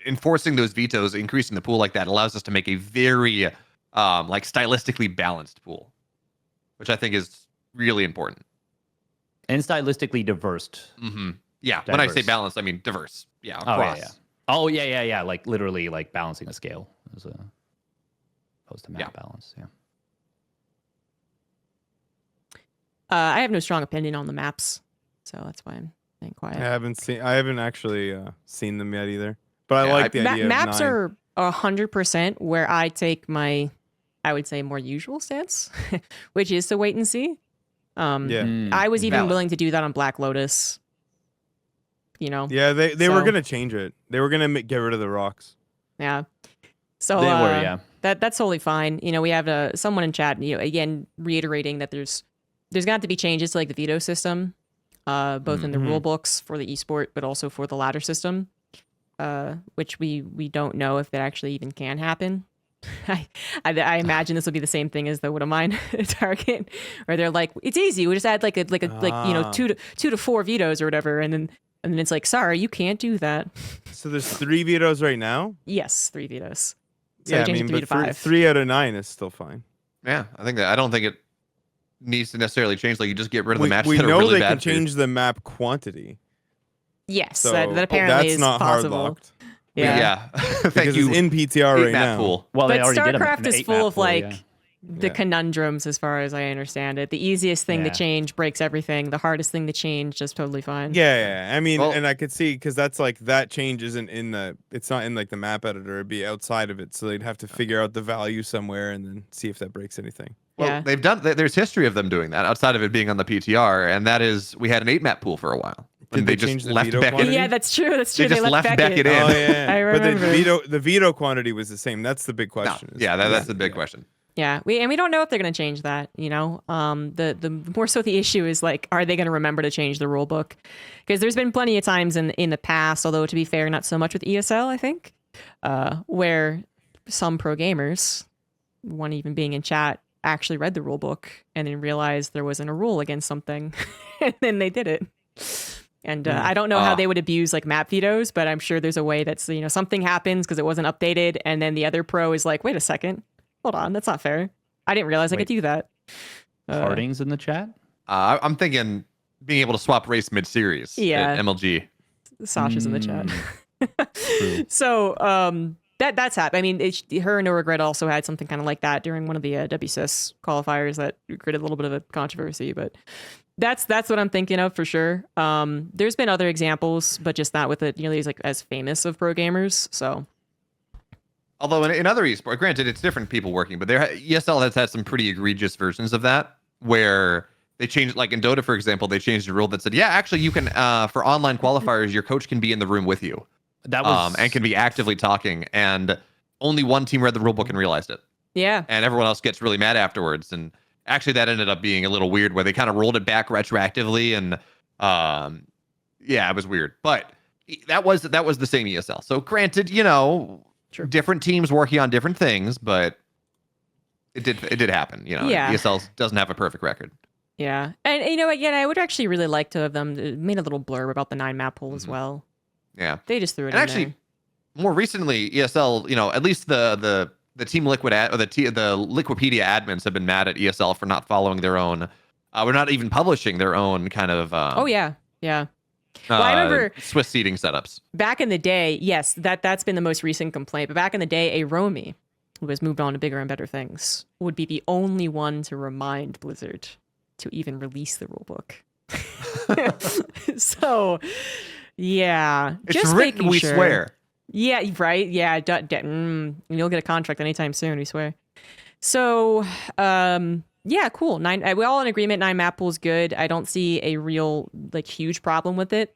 enforcing those vetoes, increasing the pool like that allows us to make a very like stylistically balanced pool, which I think is really important. And stylistically diverse. Mm-hmm. Yeah, diverse. When I say balanced, I mean diverse. Yeah, across. Oh, yeah. Like literally, like balancing a scale as opposed to map balance. Yeah. I have no strong opinion on the maps, so that's why I'm staying quiet. I haven't actually seen them yet either. But I like the idea. Maps of 9. are 100% where I take my, I would say, more usual stance, which is to wait and see. I was even willing to do that on Black Lotus. You know. Yeah, they were gonna change it. They were gonna get rid of the rocks. Yeah. So they were, yeah. That's totally fine. You know, we have someone in chat, you know, again reiterating that there's got to be changes to like the veto system, both in the rule books for the esport, but also for the ladder system, which we don't know if that actually even can happen. I imagine this will be the same thing as the What Am I target, where they're like, it's easy. We just add like you know 2 to 4 vetoes or whatever, and then it's like, sorry, you can't do that. So there's 3 vetoes right now? Yes, 3 vetoes. So yeah, I mean, 3 to 5. 3 out of 9 is still fine. Yeah, I don't think it needs to necessarily change. Like, you just get rid of the matches we that are know really they bad can change the map quantity. Yes, So that apparently that's is not possible. hard locked. Yeah. Thank Because you. it's in PTR right now. Pool. Well, they But already did a- StarCraft an is 8 full map of pool, like yeah. the conundrums, as far as I understand it. The easiest thing to Yeah. change breaks everything. The hardest thing to change just totally fine. Yeah. I mean, Well- and I could see because that's like that change isn't it's not in like the map editor. It'd be outside of it, so they'd have to figure out the value somewhere and then see if that breaks anything. Well, Yeah. there's history of them doing that outside of it being on the PTR, and that is we had an 8 map pool for a while. Did And they just change the left veto Beckett. quantity? Yeah, that's true. That's true. They just left Beckett in. Oh yeah, I but remember. the veto quantity was the same. That's the big No, question. that's the big question. Yeah, we don't know if they're going to change that. You know, the more so the issue is like, are they going to remember to change the rule book? Because there's been plenty of times in the past, although to be fair, not so much with ESL, I think, where some pro gamers, one even being in chat, actually read the rule book and then realized there wasn't a rule against something, and then they did it. And I don't know how they would abuse like map vetoes, but I'm sure there's a way that's, you know, something happens because it wasn't updated, and then the other pro is like, wait a second, hold on, that's not fair. I didn't realize I could do that. Harding's in the chat. I'm thinking being able to swap race mid-series. Yeah. At MLG. Sasha's in the chat. So that's happened. I mean, her and No Regret also had something kind of like that during one of the WCS qualifiers that created a little bit of a controversy, but that's what I'm thinking of for sure. There's been other examples, but just not with it nearly as famous of pro gamers. So, although in other esports, granted it's different people working, but ESL has had some pretty egregious versions of that where they changed, like in Dota, for example, they changed a rule that said, yeah, actually you can for online qualifiers, your coach can be in the room with you. That was and can be actively talking, and only one team read the rule book and realized it. yeah. And everyone else gets really mad afterwards. And actually, that ended up being a little weird, where they kind of rolled it back retroactively, and yeah, it was weird. But that was the same ESL. So granted, you know, different teams working on different things, but it did happen. You know, Yeah. ESL doesn't have a perfect record. Yeah. And, you know, again, I would actually really like to have them made a little blurb about the 9 map pool as well. Yeah. They just threw it And in actually, there. more recently, ESL, you know, at least the Team Liquid or the Liquipedia admins have been mad at ESL for not following their own. We're not even publishing their own kind of. Oh yeah. Well, I remember Swiss seeding setups. back in the day. Yes, that's been the most recent complaint. But back in the day, a Romy, who has moved on to bigger and better things, would be the only one to remind Blizzard to even release the rulebook. So, Yeah. It's just written, making we sure. swear. Yeah, right. Yeah, you'll get a contract anytime soon, we swear. So, yeah, cool. We all in agreement. 9 map pool is good. I don't see a real like huge problem with it.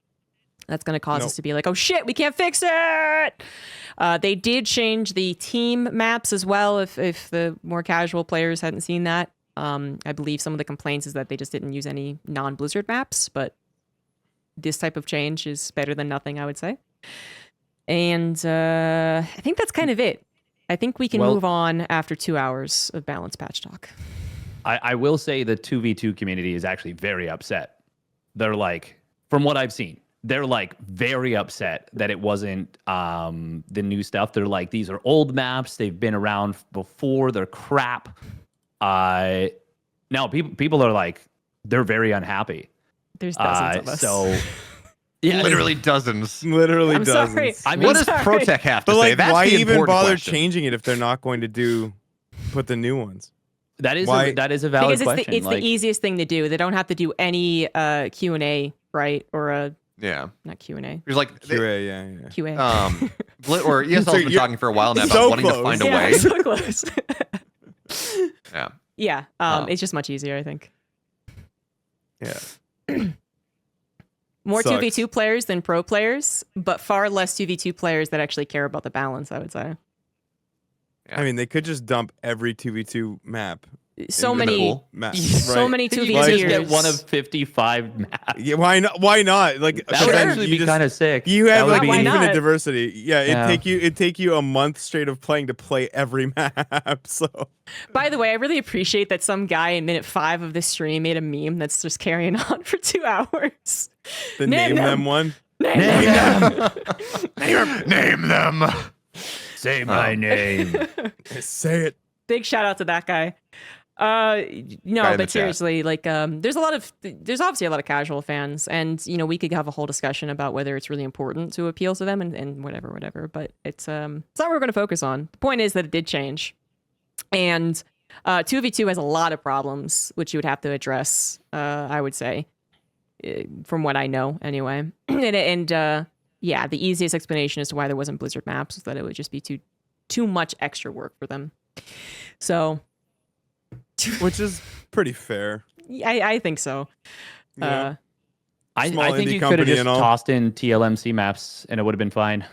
That's going to cause us to be like, oh shit, we can't fix it. They did change the team maps as well. If the more casual players hadn't seen that, I believe some of the complaints is that they just didn't use any non-Blizzard maps, but this type of change is better than nothing, I would say. And I think that's kind of it. I think we can move on after 2 hours of balanced patch talk. I will say the 2v2 community is actually very upset. They're like, from what I've seen, they're like very upset that it wasn't the new stuff. They're like, these are old maps. They've been around before. They're crap. No, people are like, they're very unhappy. There's dozens of us. So, yeah, Literally dozens. Literally I'm dozens. sorry. I mean, What does ProTech have to But say? like, That's why the even important bother question. changing it if they're not going to put the new ones? that is Why- that is a valid Because question. it's the easiest thing to do. They don't have to do any Q&A, right? Or Yeah. not Q&A. There's like QA, yeah. QA. or ESL's So been you're talking for a while now about so wanting close. to find a yeah, way. so close. Yeah. Yeah, Oh. it's just much easier, I think. Yeah. More Sucks. 2v2 players than pro players, but far less 2v2 players that actually care about the balance, I would say. Yeah. I mean, they could just dump every 2v2 map. So into many, the pool map, so right? many You 2v2 can just tiers. get one of 55 maps. Yeah, why not? Why not? Like That would then actually you be just- kind of sick. You That have would like be- Why infinite not? diversity. Yeah, Yeah. it'd take you a month straight of playing to play every map. So By the way, I really appreciate that some guy in minute 5 of this stream made a meme that's just carrying on for 2 hours. the Name name them. them one. Name them. Say my name. Say it. Big shout out to that guy. Guy in the But chat. seriously, like, there's obviously a lot of casual fans, and we could have a whole discussion about whether it's really important to appeal to them and whatever. But it's not what we're going to focus on. The point is that it did change, and 2v2 has a lot of problems which you would have to address. I would say, from what I know, anyway. and yeah, the easiest explanation as to why there wasn't Blizzard maps is that it would just be too much extra work for them. So. Which is pretty fair. I think so. Yeah. I Small think indie you could have company just and all. tossed in TLMC maps and it would have been fine.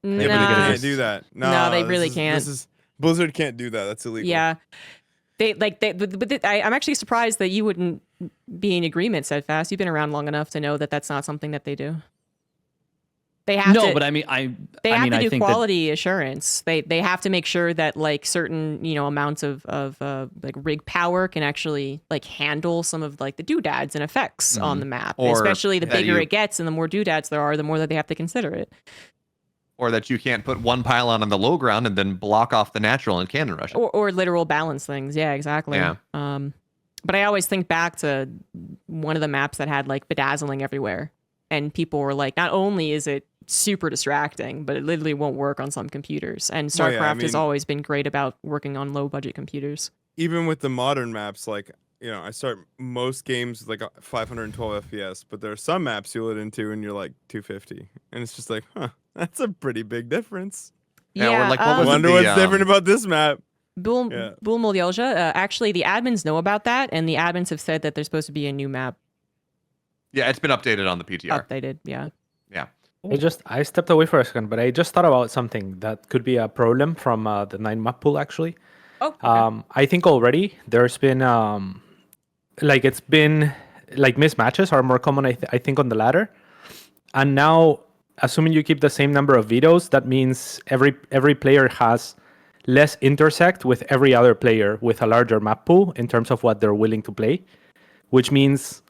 No, They could've can't just- do that. No, they this really is- can't. Blizzard can't do that. That's illegal. yeah. I'm actually surprised that you wouldn't be in agreement, Steadfast. You've been around long enough to know that that's not something that they do. They have to. No, but I mean, They have to do think quality assurance. They have to make sure that like certain amounts of like rig power can actually like handle some of like the doodads and effects on the map. Or Especially the that bigger you- it gets and the more doodads there are, the more that they have to consider it. Or that you can't put one pylon on the low ground and then block off the natural and cannon rush it. Or literal balance things. Yeah, exactly. Yeah. But I always think back to one of the maps that had like bedazzling everywhere. And people were like, not only is it super distracting, but it literally won't work on some computers. And Well, StarCraft yeah, I has mean- always been great about working on low budget computers. Even with the modern maps, like I start most games with like 512 FPS, but there are some maps you load into and you're like 250, and it's just like, huh, that's a pretty big difference. Yeah, or like, what I was it, wonder the, what's different about this map. Bull Yeah. Mulyelja, actually, the admins know about that, and the admins have said that there's supposed to be a new map Yeah, it's been updated on the PTR. updated. Yeah. Yeah. I stepped away for a second, but I just thought about something that could be a problem from the 9 map pool actually. Oh, okay. I think already there's been it's been like mismatches are more common I think on the ladder, and now assuming you keep the same number of vetoes, that means every player has less intersect with every other player with a larger map pool in terms of what they're willing to play, which means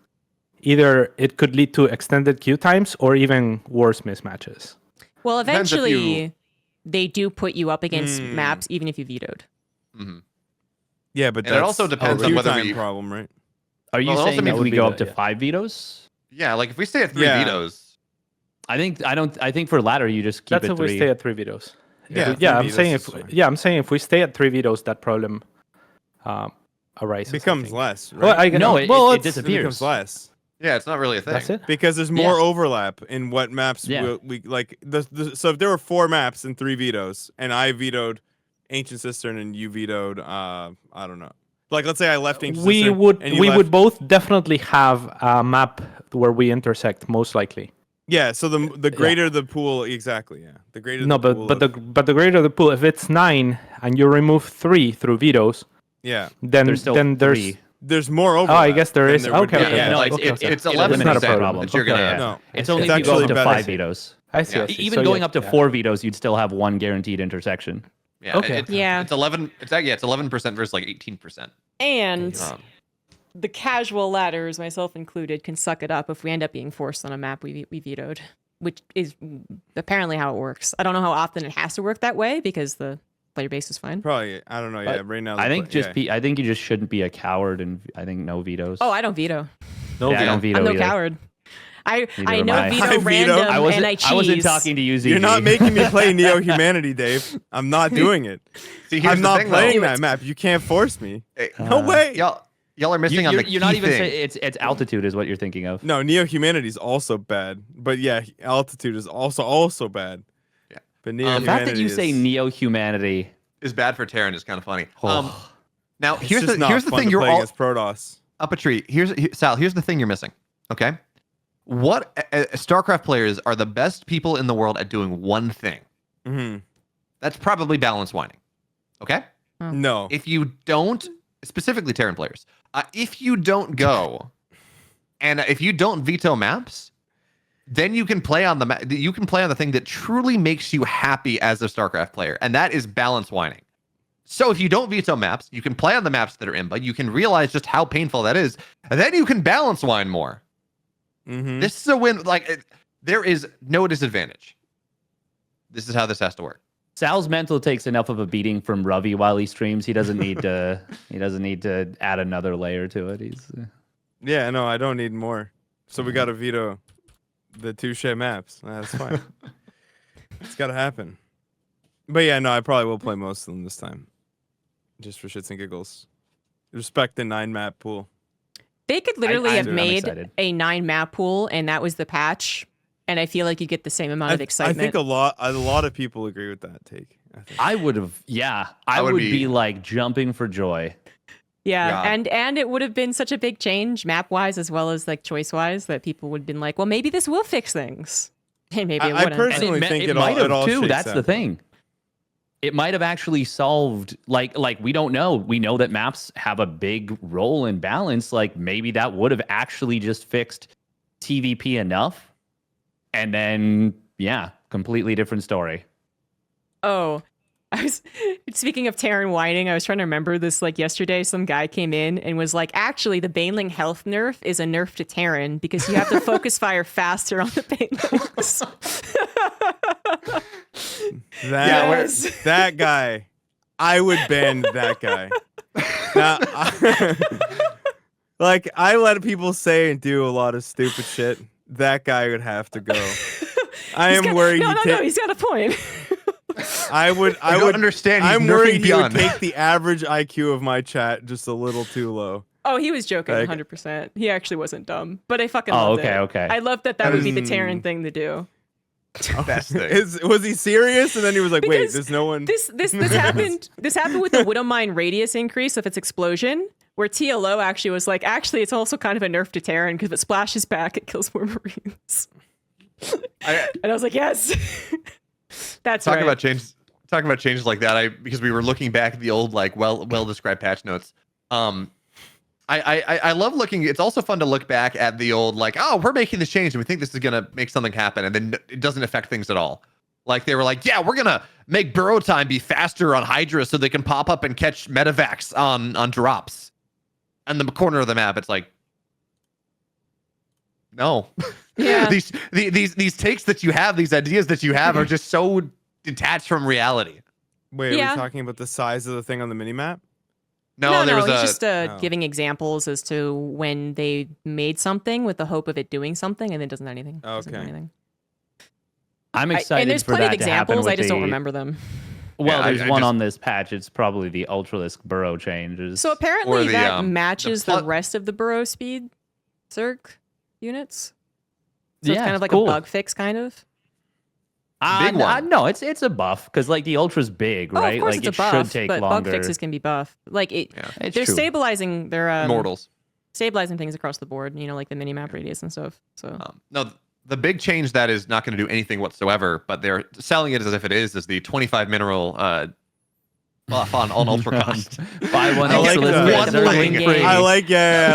either it could lead to extended queue times or even worse mismatches. Well, Depends if eventually, they do put you up against maps, even if you vetoed. hmm Yeah, but And it also depends a on queue whether time we- problem, right? Are you Well, it also saying means that would we be go the- up to yeah. 5 vetoes? Yeah, like if we stay at 3 Yeah. vetoes, I think for ladder you just keep That's it if 3. we stay at 3 vetoes. Yeah, Yeah, 3 I'm saying vetoes is fine. if we stay at 3 vetoes, that problem arises. It becomes I think. less, right? Well, No, well, it it's- It becomes disappears. less. Yeah, it's not really a thing. That's it. Because there's more overlap in what maps we like. So if there were 4 maps and 3 vetoes, and I vetoed Ancient Cistern and you vetoed, I don't know. Like, let's say I left Ancient We Cistern. would and you we left, would both definitely have a map where we intersect, most likely. Yeah. So the greater the pool, exactly. Yeah. The greater. No, the but pool but of- the greater the pool, if it's 9 and you remove 3 through vetoes, yeah. then There's still then there's 3. There's more oh, overlap. I guess there than is. there would Okay, be. okay. Yeah, no, like it's it's it 11% eliminates that problem. that you're gonna. Okay. No. It's only It's if you go actually up to better. 5 vetoes. I see. Yeah. I see. Even So, going yeah, up to yeah. 4 vetoes, you'd still have 1 guaranteed intersection. Yeah, Okay. It's 11. It's 11% versus like 18%. And Um, the casual ladders, myself included, can suck it up if we end up being forced on a map we vetoed, which is apparently how it works. I don't know how often it has to work that way because the player base is fine. Probably. I don't know. Yeah. But Right now. I think yeah. I think you just shouldn't be a coward, and I think no vetoes. Oh, I don't veto. No, yeah, I don't veto I'm no either. coward. I Neither know am I. veto I veto. random I and I cheese. wasn't talking to you, ZG. You're not making me play Neo Humanity, Dave. I'm not doing it. See, here's I'm the not thing, playing though. that map. You can't force me. Hey, No way. Y'all are missing on the You're not key even thing. saying it's altitude is what you're thinking of. No, Neo Humanity is also bad. But yeah, altitude is also bad. Yeah. But Neo The Humanity fact that you say is, Oh. neo-humanity, Is bad for Terran is kind of funny. Oh. Now it's here's just the not fun thing to you're play all against Protoss. up a tree. Sal. Here's the thing you're missing. Okay, what StarCraft players are the best people in the world at doing one thing? Hmm. That's probably balance winding. Okay, No. if you don't, specifically Terran players, if you don't go, and if you don't veto maps, then you can play on the you can play on the thing that truly makes you happy as a StarCraft player, and that is balance winding. So if you don't veto maps, you can play on the maps that are in, but you can realize just how painful that is, and then you can balance wind more. Mm-hmm. This is a win. There is no disadvantage. This is how this has to work. Sal's mental takes enough of a beating from Ravi while he streams. He doesn't need to. He doesn't need to add another layer to it. He's Yeah, no, I don't need more. So we got to veto the 2 share maps. That's fine. It's got to happen. But yeah, no, I probably will play most of them this time. Just for shits and giggles. Respect the 9 map pool. They could literally have I'm made excited. a 9 map pool, and that was the patch. And I feel like you get the same amount of I excitement. think a lot of people agree with that take. I think. I would have. Yeah, I would would be- be like jumping for joy. Yeah, Yeah. and it would have been such a big change map wise as well as like choice wise that people would have been like, well, maybe this will fix things, and maybe it I wouldn't. personally think it all- might it have all too. shakes That's the out. thing. It might have actually solved like we don't know. We know that maps have a big role in balance. Like maybe that would have actually just fixed TVP enough, and then yeah, completely different story. Oh, I was speaking of Terran whining. I was trying to remember this like yesterday. Some guy came in and was like, actually, the Baneling health nerf is a nerf to Terran because you have to focus fire faster on the Banelings. That guy, I would ban that guy. Now, like I let people say and do a lot of stupid shit. That guy would have to go. I am worried. No, he's got a point. I would understand. He's I'm nerfing worried he would Beyond. take the average IQ of my chat just a little too low. Oh, he was joking, Like- 100%. He actually wasn't dumb, but I fucking Oh, loved okay, it. okay. I loved that would be the Terran thing to do. Best thing. Was he serious? And then he was like, "Wait, Because there's no one." This happened. This happened with the Widowmine radius increase of its explosion, where TLO actually was like, actually, it's also kind of a nerf to Terran because if it splashes back, it kills more Marines. And I was like, yes, that's Talking right. about changes like that. Because we were looking back at the old like well described patch notes. I love looking. It's also fun to look back at the old like, oh, we're making this change and we think this is gonna make something happen, and then it doesn't affect things at all. Like they were like, yeah, we're gonna make burrow time be faster on Hydra so they can pop up and catch medevacs on drops. And the corner of the map, it's like, no. Yeah. these takes that you have, these ideas that you have, are just so detached from reality. Wait, are Yeah. we talking about the size of the thing on the minimap? No, there was he's a just Oh. giving examples as to when they made something with the hope of it doing something, and it doesn't do anything. Doesn't do Okay. anything. I'm And excited there's for plenty that of to happen. examples. With I just don't the- remember them. Well, Yeah, there's I one just- on this patch. It's probably the Ultralisk burrow changes. So apparently the, that the matches the flood- rest of the burrow speed, Zerg. units. So it's kind of like cool. a bug fix, kind of. Big one. No, it's a buff because like the ultra's big, right? Oh, of course like it's it a buff, should take but longer. bug fixes can be buff. Like It's they're true. stabilizing. They're Immortals. stabilizing things across the board. You know, like the mini map radius and stuff. So No, the big change that is not going to do anything whatsoever, but they're selling it as if it is the 25 mineral buff on ultra cost. Buy one I like ultra that. list, One free. link. I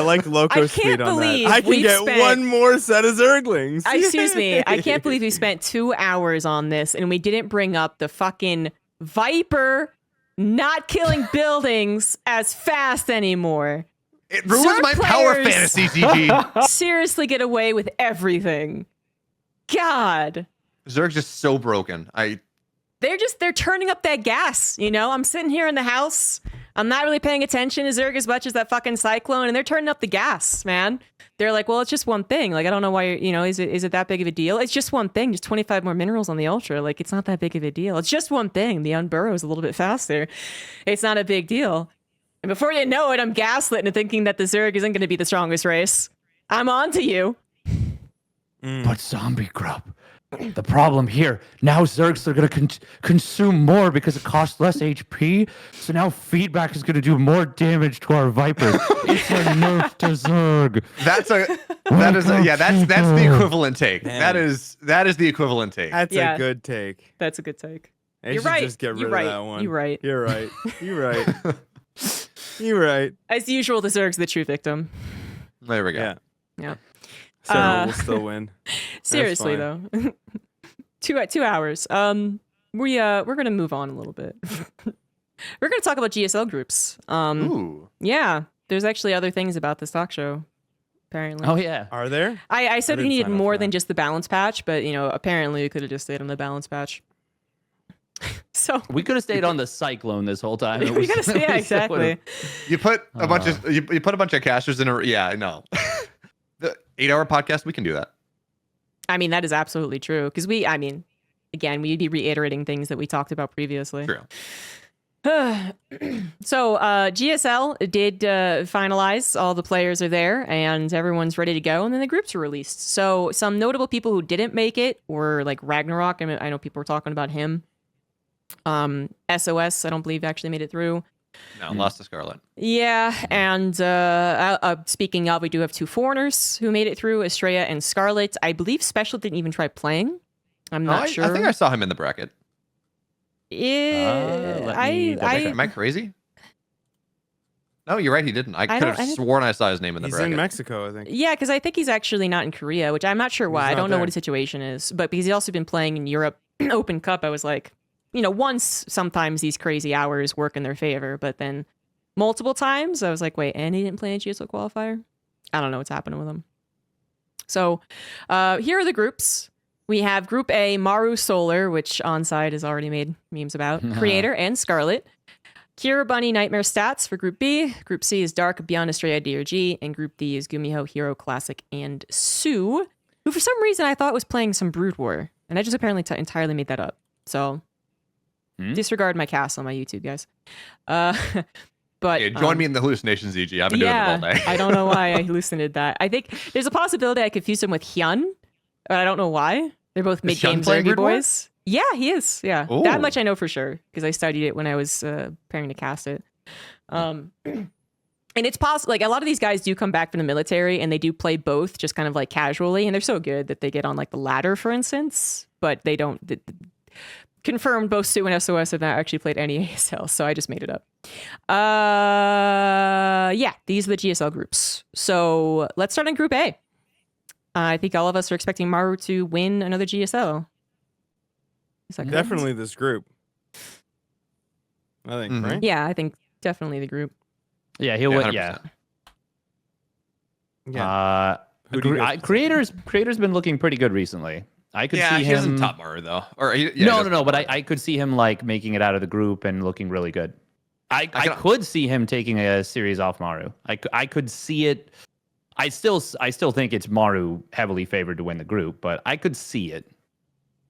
like loco I speed can't on believe that. I can we've get spent- one more set of Zerglings. excuse me, I can't believe we spent 2 hours on this and we didn't bring up the fucking Viper not killing buildings as fast anymore. It ruins Zerg my power players- fantasy, ZG. Seriously, get away with everything. God. Zerg's just so broken. They're turning up that gas, you know? I'm sitting here in the house. I'm not really paying attention to Zerg as much as that fucking cyclone, and they're turning up the gas, man. They're like, well, it's just one thing. Like, I don't know why, is it that big of a deal? It's just one thing, just 25 more minerals on the Ultra. Like, it's not that big of a deal. It's just one thing. The Unburrow is a little bit faster. It's not a big deal. And before you know it, I'm gaslit and thinking that the Zerg isn't going to be the strongest race. I'm on to you. But ZombieGrub, the problem here, now Zergs are going to consume more because it costs less HP. So now feedback is going to do more damage to our Vipers. It's a nerf to Zerg. That's the equivalent take. Man. That is the equivalent take. That's Yeah. a good take. That's a good take. They You're should right. just get rid You're of right. that one. You're right. You're right. You're right. You're right. As usual, the Zerg's the true victim. There we go. Yeah. Yeah. Sarah will still win. Seriously fine. though, 2 hours. We're gonna move on a little bit. We're gonna talk about GSL Groups. Ooh. Yeah, there's actually other things about this talk show. Apparently. Oh, yeah. Are there? I said we didn't needed sign up more for than that. just the balance patch, but apparently we could have just stayed on the balance patch. So We could have stayed on the Cyclone this whole time. we gotta say, yeah, exactly. You put a bunch of you put a bunch of casters in a yeah, no. The 8-hour podcast, we can do that. I mean, that is absolutely true because again, we'd be reiterating things that we talked about previously. True. So GSL did finalize. All the players are there and everyone's ready to go. And then the groups are released. So some notable people who didn't make it were like Ragnarok. I know people were talking about him. SOS, I don't believe actually made it through. No, lost to Scarlet. Yeah, and speaking of, we do have 2 foreigners who made it through, Estrella and Scarlet. I believe Special didn't even try playing. I'm not sure. I think I saw him in the bracket. Let me double check. Am I crazy? No, you're right. He didn't. I could don't- have sworn I saw his name in the He's bracket. in Mexico, I think. Yeah, because I think he's actually not in Korea, which I'm not sure why. I He's not don't know there. what his situation is. But because he's also been playing in Europe Open Cup, I was like, once sometimes these crazy hours work in their favor, but then multiple times I was like, wait, and he didn't play a GSL qualifier? I don't know what's happening with him. So here are the groups. We have Group A, Maru Solar, which Onside has already made memes about, Creator and Scarlet. Kira Bunny Nightmare Stats for Group B. Group C is Dark, Beyond Estrella, DRG. And Group D is Gumiho, Hero, Classic, and Sue, who for some reason I thought was playing some Brood War. And I just apparently entirely made that up. So disregard my cast on my YouTube, guys. But Yeah, join me in the hallucinations, EG. I've been doing it all day. I don't know why I hallucinated that. I think there's a possibility I confused him with Hyun. But I don't know why. They're both mid-game Hyun playing Zergy Brood War? boys. Yeah, he is. Yeah, Ooh. that much I know for sure because I studied it when I was preparing to cast it. And it's possible, like a lot of these guys do come back from the military and they do play both just kind of like casually, and they're so good that they get on like the ladder, for instance, but they don't. Confirmed, both Sue and SOS have not actually played any ASL, so I just made it up. Yeah, these are the GSL groups. So let's start in Group A. I think all of us are expecting Maru to win another GSL. Is that correct? Definitely this group. I think, right? Yeah, I think definitely the group. Yeah, he'll win. 100%. Yeah. Yeah. Who do you guys- Creator's been looking pretty good recently. I could Yeah, see he doesn't him. top Maru though. Or No. But I could see him like making it out of the group and looking really good. I could see him taking a series off Maru. I could see it. I still think it's Maru heavily favored to win the group, but I could see it.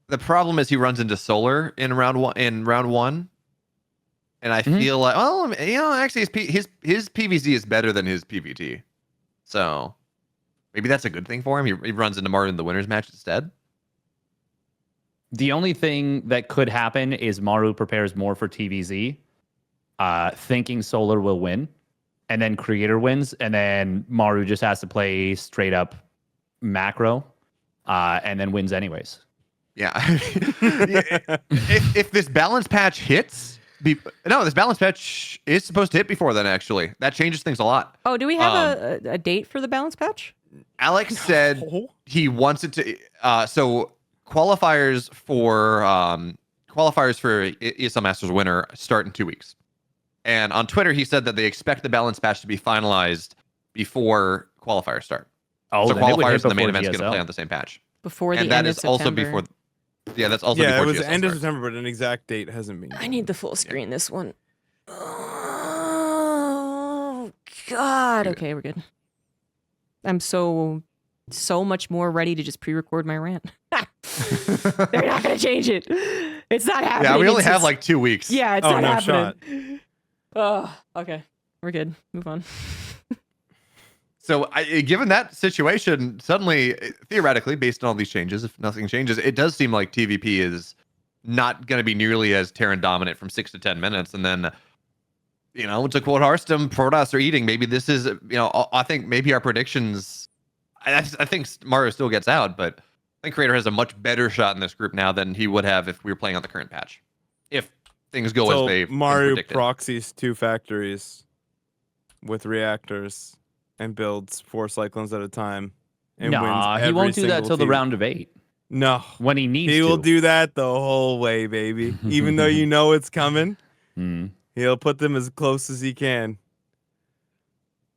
The problem is he runs into Solar in round one. And I feel like, actually his PVZ is better than his PVT. So maybe that's a good thing for him. He runs into Maru in the winners match instead. The only thing that could happen is Maru prepares more for TVZ, thinking Solar will win, and then Creator wins, and then Maru just has to play straight up macro, and then wins anyways. Yeah. if this balance patch hits, this balance patch is supposed to hit before then. Actually, that changes things a lot. Oh, do we have a date for the balance patch? Alex said he wants it to. So qualifiers for ESL Masters winner start in 2 weeks, and on Twitter he said that they expect the balance patch to be finalized before qualifiers start. Oh, so then it would hit qualifiers in the main before event's going to GSL. play on the same patch. Before the And that end of is also September. before. Yeah, that's also Yeah, before it was GSL the end of starts. September, but an exact date hasn't been. I need the full screen. This one. Oh God. Okay, we're good. I'm so much more ready to just pre-record my rant. They're not gonna change it. It's not happening. Yeah, we only It's have just- like 2 weeks. Yeah, it's Oh, not no happening. Oh, okay. We're good. Move on. So, given that situation, suddenly, theoretically, based on all these changes, if nothing changes, it does seem like TVP is not going to be nearly as Terran dominant from 6 to 10 minutes. And then, to quote Hearthstone, Protoss are eating. Maybe this is, I think maybe our predictions. I think Mario still gets out, but I think Creator has a much better shot in this group now than he would have if we were playing on the current patch. If things go So as they've Mario predicted. proxies 2 factories with reactors and builds 4 cyclones at a time. And wins Nah, he every won't do that single till the team. round of 8 No, when he needs he to. will do that the whole way, baby. Even though you know it's coming, he'll put them as close as he can.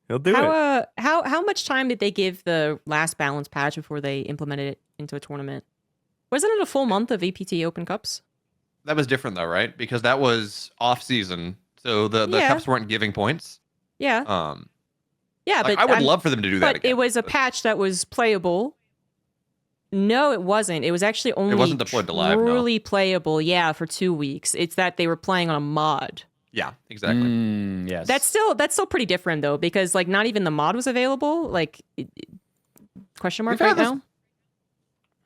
He'll do it. How much time did they give the last balance patch before they implemented it into a tournament? Wasn't it a full month of EPT Open Cups? That was different though, right? Because that was off season, so the Yeah. cups weren't giving points. Yeah. Yeah, Like, but I would I'm- love for them to do that But again. it was a patch that was playable. No, it wasn't. It was actually only wasn't deployed to live, no. truly playable, for 2 weeks. It's that they were playing on a mod. Yeah, exactly. Yes. That's still pretty different though, because like not even the mod was available. Like question mark We've right had this- now.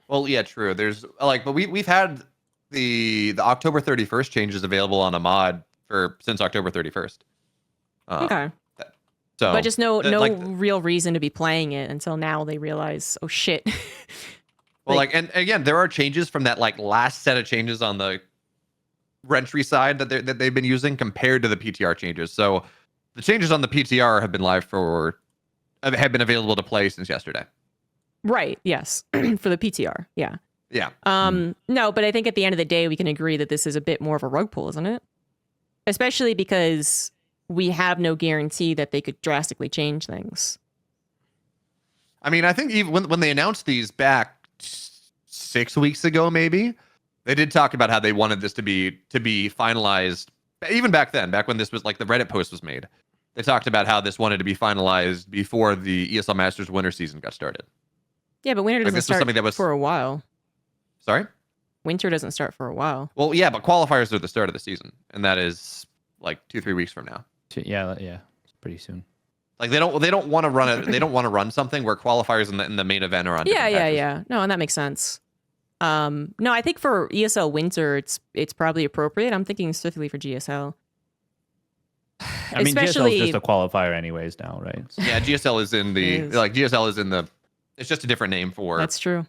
Well, yeah, true. There's but we've had the October 31st changes available on a mod since October 31st. Okay. So, But just no like, real reason to be playing it until now they realize, oh shit. well, and again, there are changes from that last set of changes on the Rentry side that they've been using compared to the PTR changes. So the changes on the PTR have been have been available to play since yesterday. Right, yes. For the PTR. Yeah. Yeah. No, but I think at the end of the day we can agree that this is a bit more of a rug pull, isn't it? Especially because we have no guarantee that they could drastically change things. I mean, I think even when they announced these back 6 weeks ago, maybe they did talk about how they wanted this to be finalized. Even back then, back when this was the Reddit post was made, they talked about how this wanted to be finalized before the ESL Masters winter season got started. Yeah, but winter doesn't this was start something that was- for a while. Sorry? Winter doesn't start for a while. Well, yeah, but qualifiers are the start of the season, and that is 2-3 weeks from now. Yeah, pretty soon. They don't want to run it. They don't want to run something where qualifiers in the main event are on. different patches. Yeah. No, and that makes sense. No, I think for ESL Winter, it's probably appropriate. I'm thinking specifically for GSL. I mean, GSL is just a qualifier anyways now, right? So- Yeah, GSL is in the It is. GSL is in the. It's just a different name for That's true.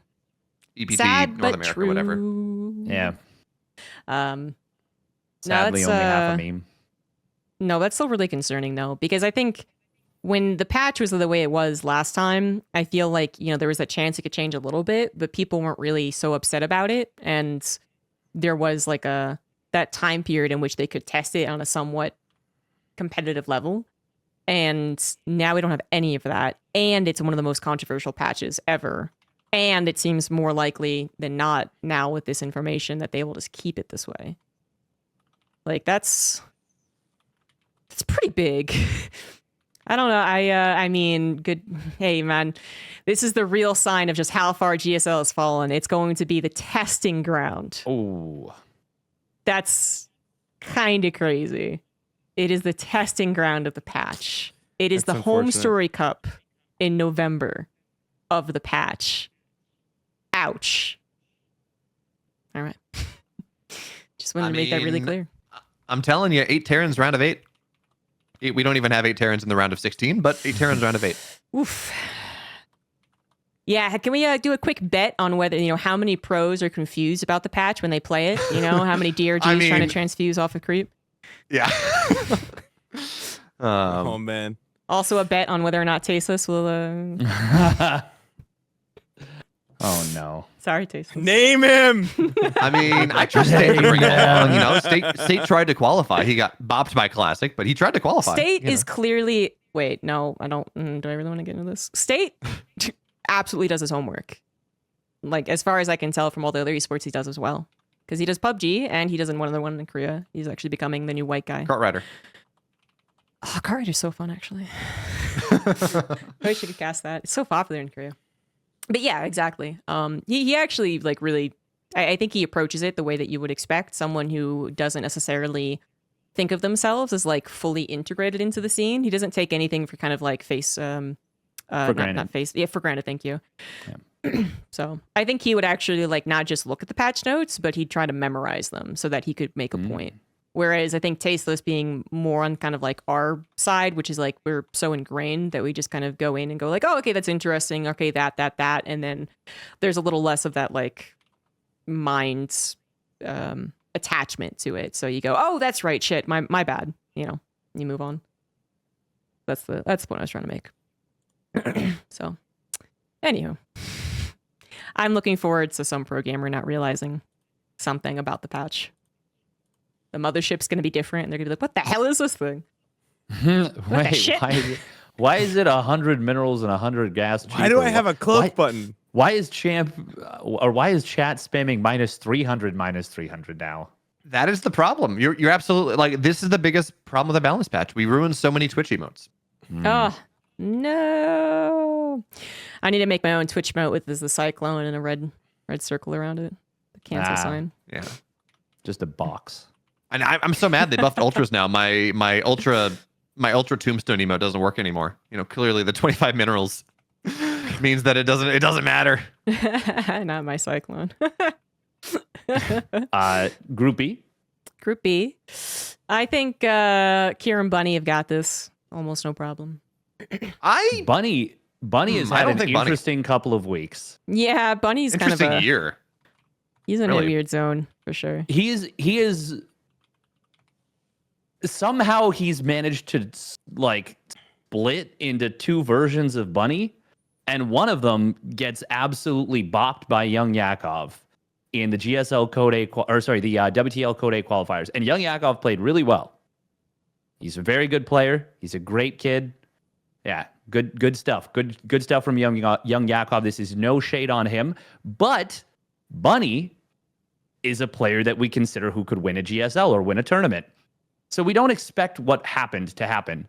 EPT Sad North but America, true. whatever. Yeah. No, Sadly, that's, only half a meme. No, that's still really concerning though, because I think when the patch was the way it was last time, I feel like, there was a chance it could change a little bit, but people weren't really so upset about it. And there was that time period in which they could test it on a somewhat competitive level. And now we don't have any of that. And it's one of the most controversial patches ever. And it seems more likely than not now with this information that they will just keep it this way. That's pretty big. I don't know. I mean, good. Hey, man, this is the real sign of just how far GSL has fallen. It's going to be the testing ground. Oh, That's kind of crazy. It is the testing ground of the patch. It is That's the Home unfortunate. Story Cup in November. of the patch. Ouch. All right. Just wanted to make that really clear. I'm telling you, 8 Terrans round of 8. We don't even have 8 Terrans in the round of 16, but 8 Terrans round of 8. Oof. Yeah, can we do a quick bet on whether, how many pros are confused about the patch when they play it? How many DRGs trying to transfuse off a creep? Yeah. Oh, man. Also a bet on whether or not Tasteless will... Oh, no. Sorry, Tasteless. Name him! I mean, I trust State to bring it along. State tried to qualify. He got bopped by Classic, but he tried to qualify. State is clearly... Wait, no, I don't... do I really want to get into this? State absolutely does his homework. Like, as far as I can tell from all the other esports, he does as well. Because he does PUBG, and he does another one in Korea. He's actually becoming the new white guy. Kart Rider. Oh, Kart Rider's so fun, actually. I wish I could cast that. It's so popular in Korea. But yeah, exactly. He actually, like, really... I think he approaches it the way that you would expect. Someone who doesn't necessarily think of themselves as, like, fully integrated into the scene. He doesn't take anything for kind of, like, face... for granted. Not face... Yeah, for granted, thank you. Yeah. So I think he would actually, like, not just look at the patch notes, but he'd try to memorize them so that he could make a point. Whereas I think Tasteless being more on kind of like our side, which is like we're so ingrained that we just kind of go in and go like, oh, okay, that's interesting. Okay, that. And then there's a little less of that like mind attachment to it. So you go, oh, that's right. Shit, my bad. You move on. That's the point I was trying to make. So anywho, I'm looking forward to some pro gamer not realizing something about the patch. The mothership's going to be different, and they're going to be like, what the hell is this thing? Wait, why is it 100 minerals and 100 gas cheaper? Why do I have a cloak button? Why is chat spamming -300 now? That is the problem. You're absolutely... Like, this is the biggest problem with the balance patch. We ruined so many Twitch emotes. Oh, no. I need to make my own Twitch emote with the cyclone and a red circle around it. The cancel sign. Yeah. Just a box. And I'm so mad they buffed ultras now. My ultra tombstone emote doesn't work anymore. Clearly the 25 minerals means that it doesn't matter. Not my cyclone. Group B. Group B. I think Kieran Bunny have got this almost no problem. Bunny has had an interesting couple of weeks. Yeah, Bunny's kind of a year. He's in a weird zone for sure. He is somehow he's managed to like split into 2 versions of Bunny, and one of them gets absolutely bopped by Young Yakov in the GSL Code A the WTL Code A qualifiers. And Young Yakov played really well. He's a very good player. He's a great kid. Yeah, good stuff. Good stuff from Young Yakov. This is no shade on him, but Bunny is a player that we consider who could win a GSL or win a tournament. So we don't expect what happened to happen.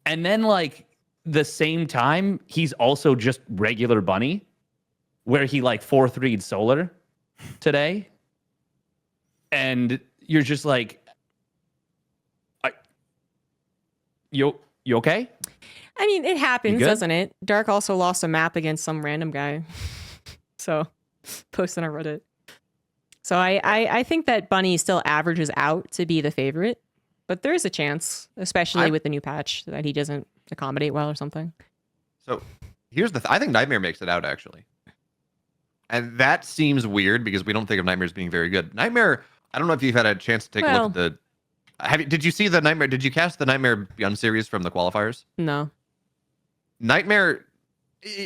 And then, like, the same time, he's also just regular Bunny, where he, like, 4-3'd Solar today. And you're just like, you okay? I mean, it happens, doesn't it? Dark also lost a map against some random guy. So, posted on Reddit. So I think that Bunny still averages out to be the favorite, but there is a chance, especially with the new patch, that he doesn't accommodate well or something. So here's I think Nightmare makes it out, actually. And that seems weird because we don't think of Nightmare as being very good. Nightmare, I don't know if you've had a chance to take a look at the... Did you see the Nightmare? Did you cast the Nightmare Beyond series from the qualifiers? No. Nightmare...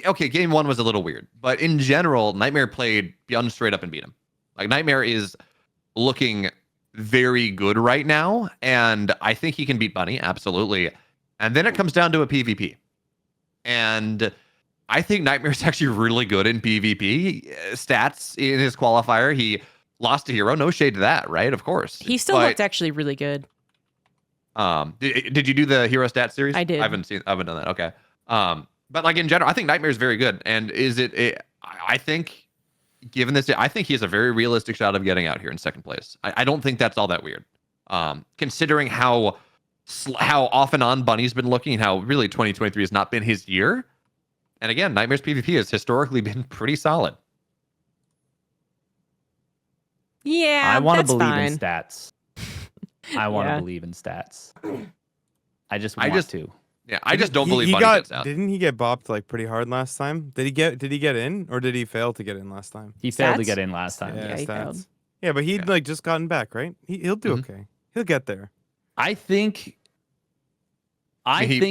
Okay, game 1 was a little weird, but in general, Nightmare played Beyond straight up and beat him. Like, Nightmare is looking very good right now, and I think he can beat Bunny, absolutely. And then it comes down to a PvP. And I think Nightmare's actually really good in PvP. Stats in his qualifier, he lost a hero. No shade to that, right? Of course. He still looked actually really good. Did you do the hero stat series? I did. I haven't done that. Okay. But like in general, I think Nightmare's very good. And I think... Given this, I think he has a very realistic shot of getting out here in second place. I don't think that's all that weird. Considering how off and on Bunny's been looking and how really 2023 has not been his year, And again, Nightmare's PvP has historically been pretty solid. Yeah, I want to that's believe fine. in stats. I want to Yeah. believe in stats. I just want to. Yeah, I just don't believe he Bunny got. gets out. Didn't he get bopped like pretty hard last time? Did he get in, or did he fail to get in last time? He failed to Stats? get in last time. Yeah, he stats. failed. Yeah, but he'd Yeah. like just gotten back, right? He'll do okay. He'll get there. I think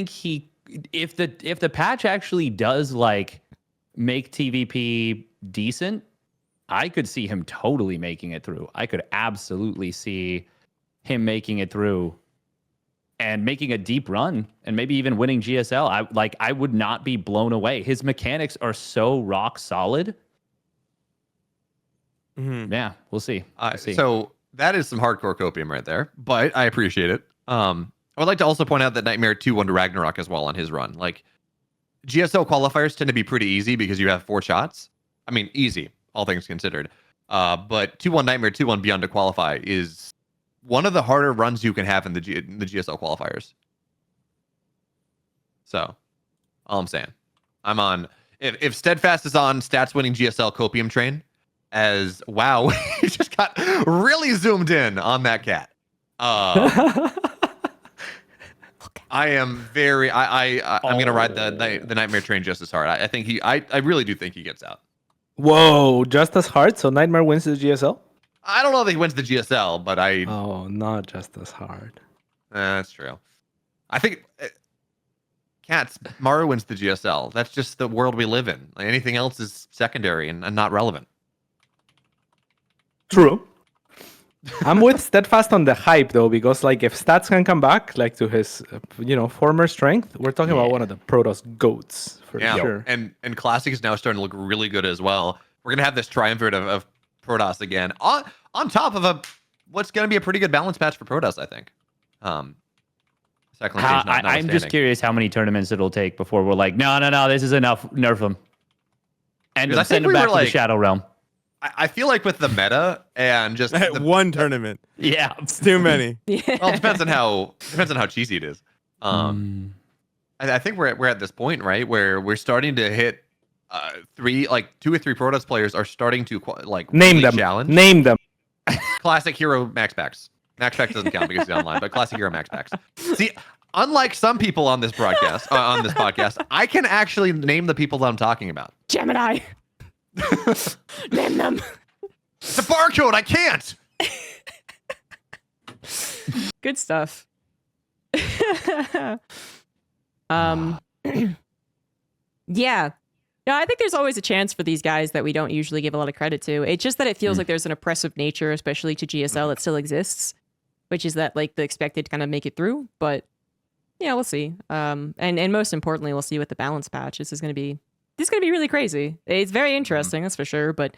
he if the patch actually does like make TVP decent, I could see him totally making it through. I could absolutely see him making it through and making a deep run and maybe even winning GSL. I would not be blown away. His mechanics are so rock solid. Mm-hmm. Yeah, we'll see. We'll see. So that is some hardcore copium right there, but I appreciate it. I would like to also point out that Nightmare 2 won to Ragnarok as well on his run. Like, GSL qualifiers tend to be pretty easy because you have 4 shots. I mean, easy, all things considered. But 2-1 Nightmare 2-1 Beyond to qualify is one of the harder runs you can have in the GSL qualifiers. So, all I'm saying, I'm on. If Steadfast is on stats winning GSL copium train, as wow, he just got really zoomed in on that cat. I am very. I'm gonna ride the Nightmare train just as hard. I think I really do think he gets out. Whoa, just as hard. So Nightmare wins the GSL. I don't know if he wins the GSL, but Oh, not just as hard. That's true. I think Cats Maru wins the GSL. That's just the world we live in. Like, anything else is secondary and not relevant. True. I'm with Steadfast on the hype though, because like if Stats can come back like to his former strength, we're talking about one of the Protoss goats for sure. And Classic is now starting to look really good as well. We're gonna have this triumvirate of Protoss again on top of what's gonna be a pretty good balance patch for Protoss, I think. I'm just curious how many tournaments it'll take before we're like, no, this is enough. Nerf them. And send them back to the Shadow Realm. I feel like with the meta and just one tournament, yeah, it's too many. Yeah. Well, it depends on how cheesy it is. I think we're at this point, right, where we're starting to hit 2 or 3 Protoss players are starting to name really them. challenge. Name them. Classic Hero Max Packs. Max Packs doesn't count because he's online, but Classic Hero Max Packs. See, unlike some people on this broadcast, on this podcast, I can actually name the people that I'm talking about. Gemini. Name them. It's a barcode. I can't. Good stuff. Yeah. No, I think there's always a chance for these guys that we don't usually give a lot of credit to. It's just that it feels like there's an oppressive nature, especially to GSL, that still exists, which is that like the expected to kind of make it through. But yeah, we'll see. And most importantly, we'll see with the balance patch. This is gonna be really crazy. It's very interesting, that's for sure. But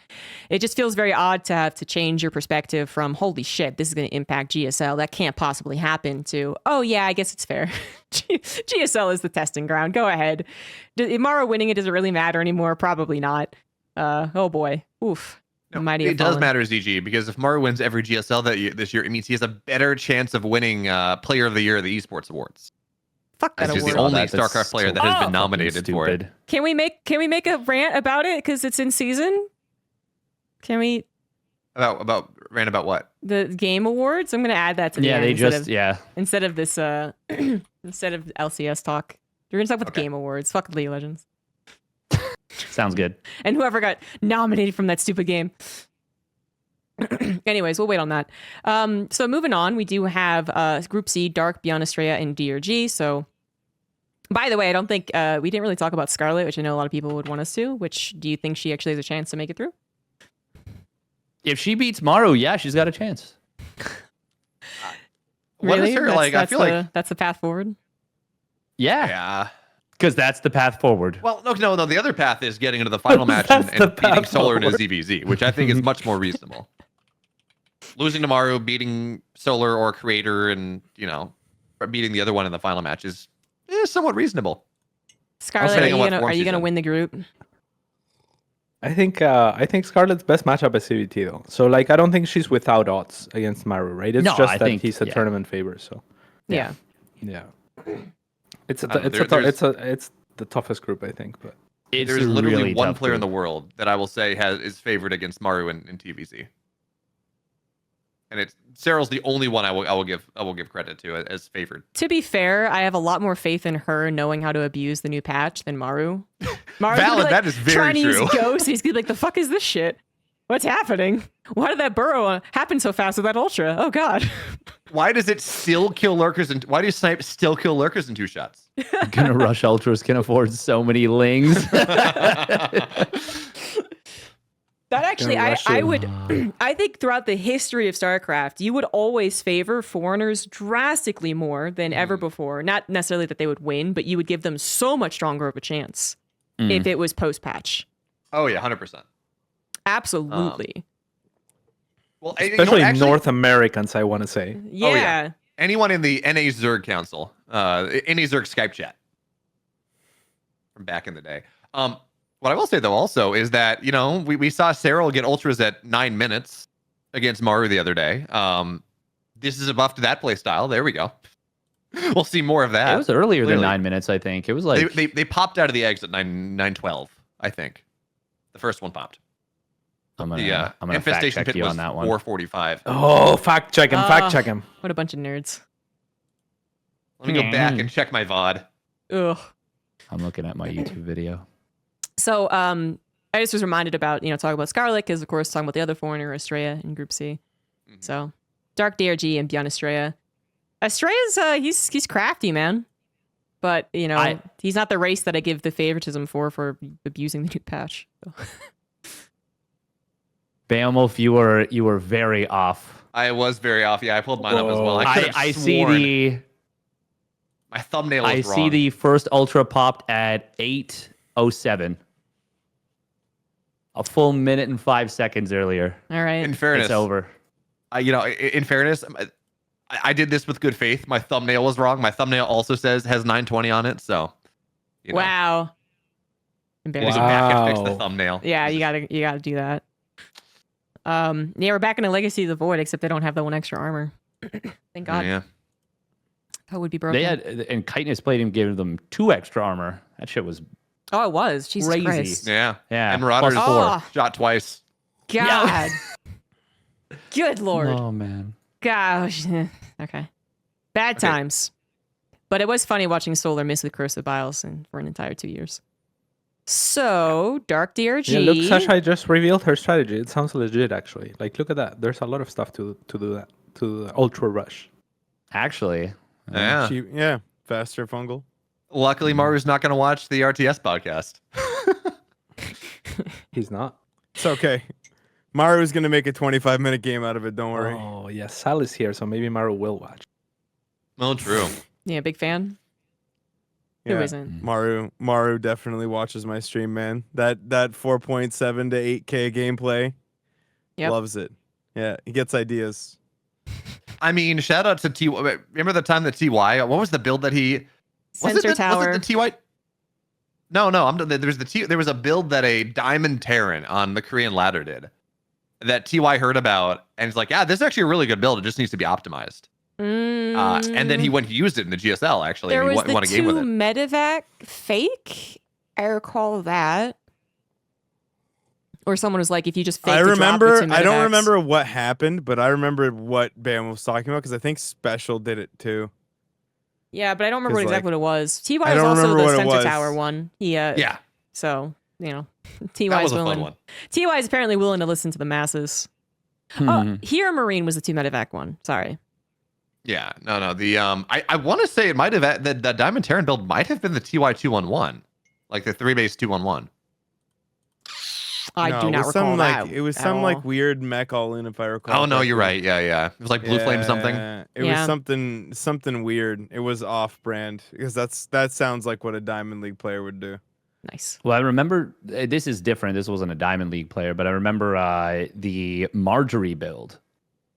it just feels very odd to have to change your perspective from holy shit, this is going to impact GSL. That can't possibly happen to, oh yeah, I guess it's fair. GSL is the testing ground. Go ahead. Imara winning it, does it really matter anymore? Probably not. Oh boy. Oof. No, it does matter, ZG, because if Maru wins every GSL this year, it means he has a better chance of winning Player of the Year at the Esports Awards. Fuck that As he's award. the only StarCraft player that has been nominated for it. Can we make a rant about it because it's in season? Can we about rant about what? The game awards? I'm gonna add that to the end instead of this instead of LCS talk. We're gonna talk about the game awards. Fuck League of Legends. Sounds good. And whoever got nominated from that stupid game. Anyways, we'll wait on that. So moving on, we do have Group C, Dark, Beyond Estrella, and DRG. So, by the way, I don't think we didn't really talk about Scarlet, which I know a lot of people would want us to. Which do you think she actually has a chance to make it through? If she beats Maru, yeah, she's got a chance. Really? I feel like that's the path forward. Yeah. Because that's the path forward. Well, no. The other path is getting into the final match and beating Solar in a ZVZ, which I think is much more reasonable. Losing to Maru, beating Solar or Creator, and beating the other one in the final match is somewhat reasonable. Scarlet, are you gonna win the group? I think Scarlet's best matchup is CVT though. So like I don't think she's without odds against Maru, right? It's just that he's a tournament favor. So yeah. It's the toughest group, I think. But It's There's literally really one tough player in the group. world that I will say is favored against Maru in TVZ. And it's Cyril's the only one I will give credit to as favored. To be fair, I have a lot more faith in her knowing how to abuse the new patch than Maru. Maru's gonna be Valid, like, that is very trying to true. use Ghost. He's gonna be like, the fuck is this shit? What's happening? Why did that burrow happen so fast with that ultra? Oh god. Why does it still kill lurkers and why do snipe still kill lurkers in 2 shots? Gonna rush ultras can afford so many lings. That actually, I would, I think throughout the history of StarCraft, you would always favor foreigners drastically more than ever before. Not necessarily that they would win, but you would give them so much stronger of a chance if it was post-patch. Oh yeah, 100%. Absolutely. Well, Especially actually, North Americans, I want to say. Yeah. Oh, yeah. Anyone in the NA Zerg Council, NA Zerg Skype chat from back in the day. What I will say though also is that we saw Cyril get ultras at 9 minutes against Maru the other day. This is a buff to that play style. There we go. We'll see more of that. It was earlier Clearly. than 9 minutes, I think. It was like they popped out of the eggs at 9:12. I think the first one popped. I'm gonna fact infestation check pit you was on that one. 4:45. Oh, fact check him. What a bunch of nerds. Let me go back and check my VOD. Ugh. I'm looking at my YouTube video. So, I just was reminded about, talking about Scarlet, because of course, talking about the other foreigner, Estrella, in Group C. So, Dark DRG and Beyond Estrella. Estrella's, he's crafty, man. But, he's not the race that I give the favoritism for abusing the new patch. So. Beowulf, you were very off. I was very off. Yeah, I pulled mine up as well. I see my thumbnail is wrong. see the first ultra popped at 8:07. A full minute and 5 seconds earlier. All right. In fairness, It's over. In fairness, I did this with good faith. My thumbnail was wrong. My thumbnail also has 920 on it. So, Wow. There's Embarrassing. a back and fix the thumbnail. Yeah, you gotta do that. Yeah, we're back in a Legacy of the Void, except they don't have that one extra armor. Thank God. Yeah. That would be broken. They had, and Chitinous Plating gave them 2 extra armor. That shit was Oh, it was. Jesus crazy. Christ. Yeah. Yeah. And Marauders plus 4. shot twice. God. Good Lord. Oh man. Gosh. Okay. Bad Okay. times. But it was funny watching Solar miss the Curse of Biles for an entire 2 years. So, Dark DRG. Yeah, look, Sasha just revealed her strategy. It sounds legit, actually. Like, look at that. There's a lot of stuff to do that, to the Ultra Rush. Actually. Yeah. Faster fungal. Luckily, Maru's not going to watch the RTS podcast. He's not. It's okay. Maru's gonna make a 25-minute game out of it. Don't worry. Oh, yeah. Sal is here, so maybe Maru will watch. Well, true. Yeah, big fan. Who isn't? Maru definitely watches my stream, man. That 4.7 to 8K gameplay. Yep. Loves it. Yeah, he gets ideas. I mean, shout out to T. Remember the time that TY? What was the build that he? Sensor Tower. Was it the TY? No. There was a build that a Diamond Terran on the Korean ladder did that TY heard about, and he's like, "Yeah, this is actually a really good build. It just needs to be optimized." And then he went and used it in the GSL actually. There and he was the won a game with 2 it. medevac fake. I recall that. Or someone was like, if you just fake I the remember. drop with 2 I don't medevacs. remember what happened, but I remember what Bam was talking about because I think Special did it too. Yeah, but I don't remember 'Cause, exactly what it was. TY I was don't also remember the what it Sensor was. Tower one. Yeah, So, that TY was is a fun willing. one. TY is apparently willing to listen to the masses. Oh, Hero Marine was the 2 medevac one. Sorry. Yeah, no. The I want to say it might have the Diamond Terran build might have been the TY 211, like the 3-base 211. I No, do it not was recall some, that. It was at some all. weird mech all in, if I recall. Oh no, you're correctly. right. Yeah. It was like Blue Flame something. It Yeah. was something weird. It was off brand because that sounds like what a Diamond League player would do. Nice. Well, I remember this is different. This wasn't a Diamond League player, but I remember the Marjorie build.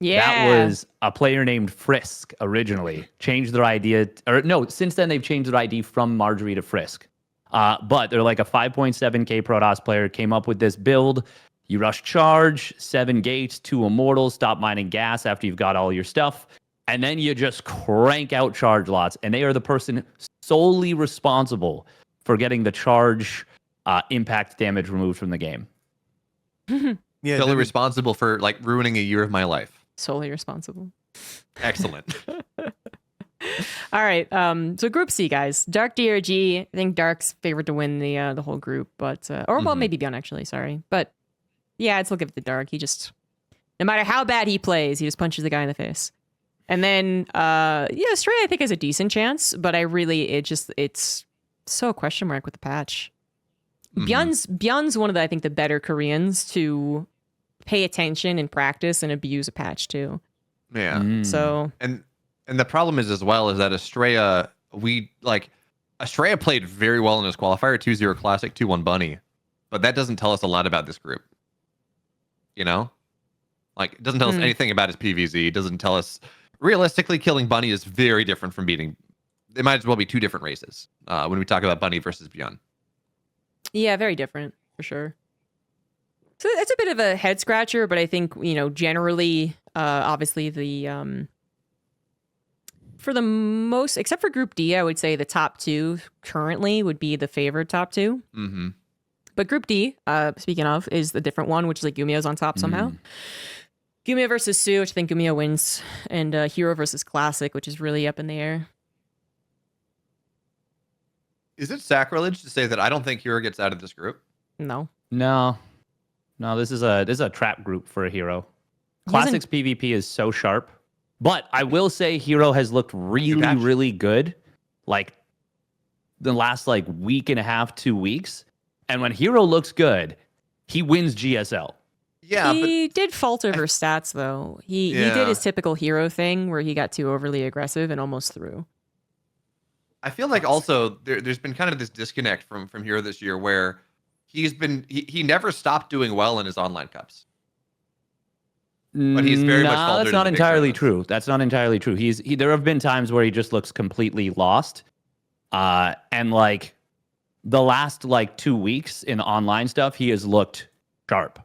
Yeah. That was a player named Frisk originally. Changed their idea, or no, since then they've changed their ID from Marjorie to Frisk. But they're like a 5.7K Protoss player, came up with this build. You rush charge, 7 gates, 2 immortals, stop mining gas after you've got all your stuff. And then you just crank out charge lots. And they are the person solely responsible for getting the charge impact damage removed from the game. Yeah, Totally responsible for like ruining a year of my life. Solely responsible. Excellent. All right. So Group C, guys. Dark DRG. I think Dark's favored to win the whole group, but well, maybe Beyond actually. Sorry, but yeah, I'd still give it to Dark. He just, no matter how bad he plays, he just punches the guy in the face. And then Stray I think has a decent chance, but it's so a question mark with the patch. Byun's one of the, I think, the better Koreans to pay attention and practice and abuse a patch too. Yeah. So and the problem is as well is that Estrella played very well in his qualifier, 2-0 classic, 2-1 bunny, but that doesn't tell us a lot about this group. You know, like it doesn't tell us anything about his PVZ. It doesn't tell us realistically killing bunny is very different from beating. It might as well be two different races when we talk about bunny versus Byun. Yeah, very different for sure. So it's a bit of a head scratcher, but I think, generally, obviously the, for the most, except for Group D, I would say the top two currently would be the favored top two. Mm-hmm. But Group D, speaking of, is the different one, which is like Gumio's on top somehow. Gumio versus Sue, which I think Gumio wins, and Hero versus Classic, which is really up in the air. Is it sacrilege to say that I don't think Hero gets out of this group? No. No, this is a trap group for a Hero. Classics PvP is so sharp, but I will say Hero has looked really good, like the last week and a half, 2 weeks. And when Hero looks good, he wins GSL. Yeah, he did falter for stats though. He did his typical Hero thing where he got too overly aggressive and almost threw. I feel like also there's been kind of this disconnect from Hero this year where he never stopped doing well in his online cups. But he's very much faltered. That's not in big entirely tournaments. true. That's not entirely true. There have been times where he just looks completely lost. And the last 2 weeks in online stuff, he has looked sharp.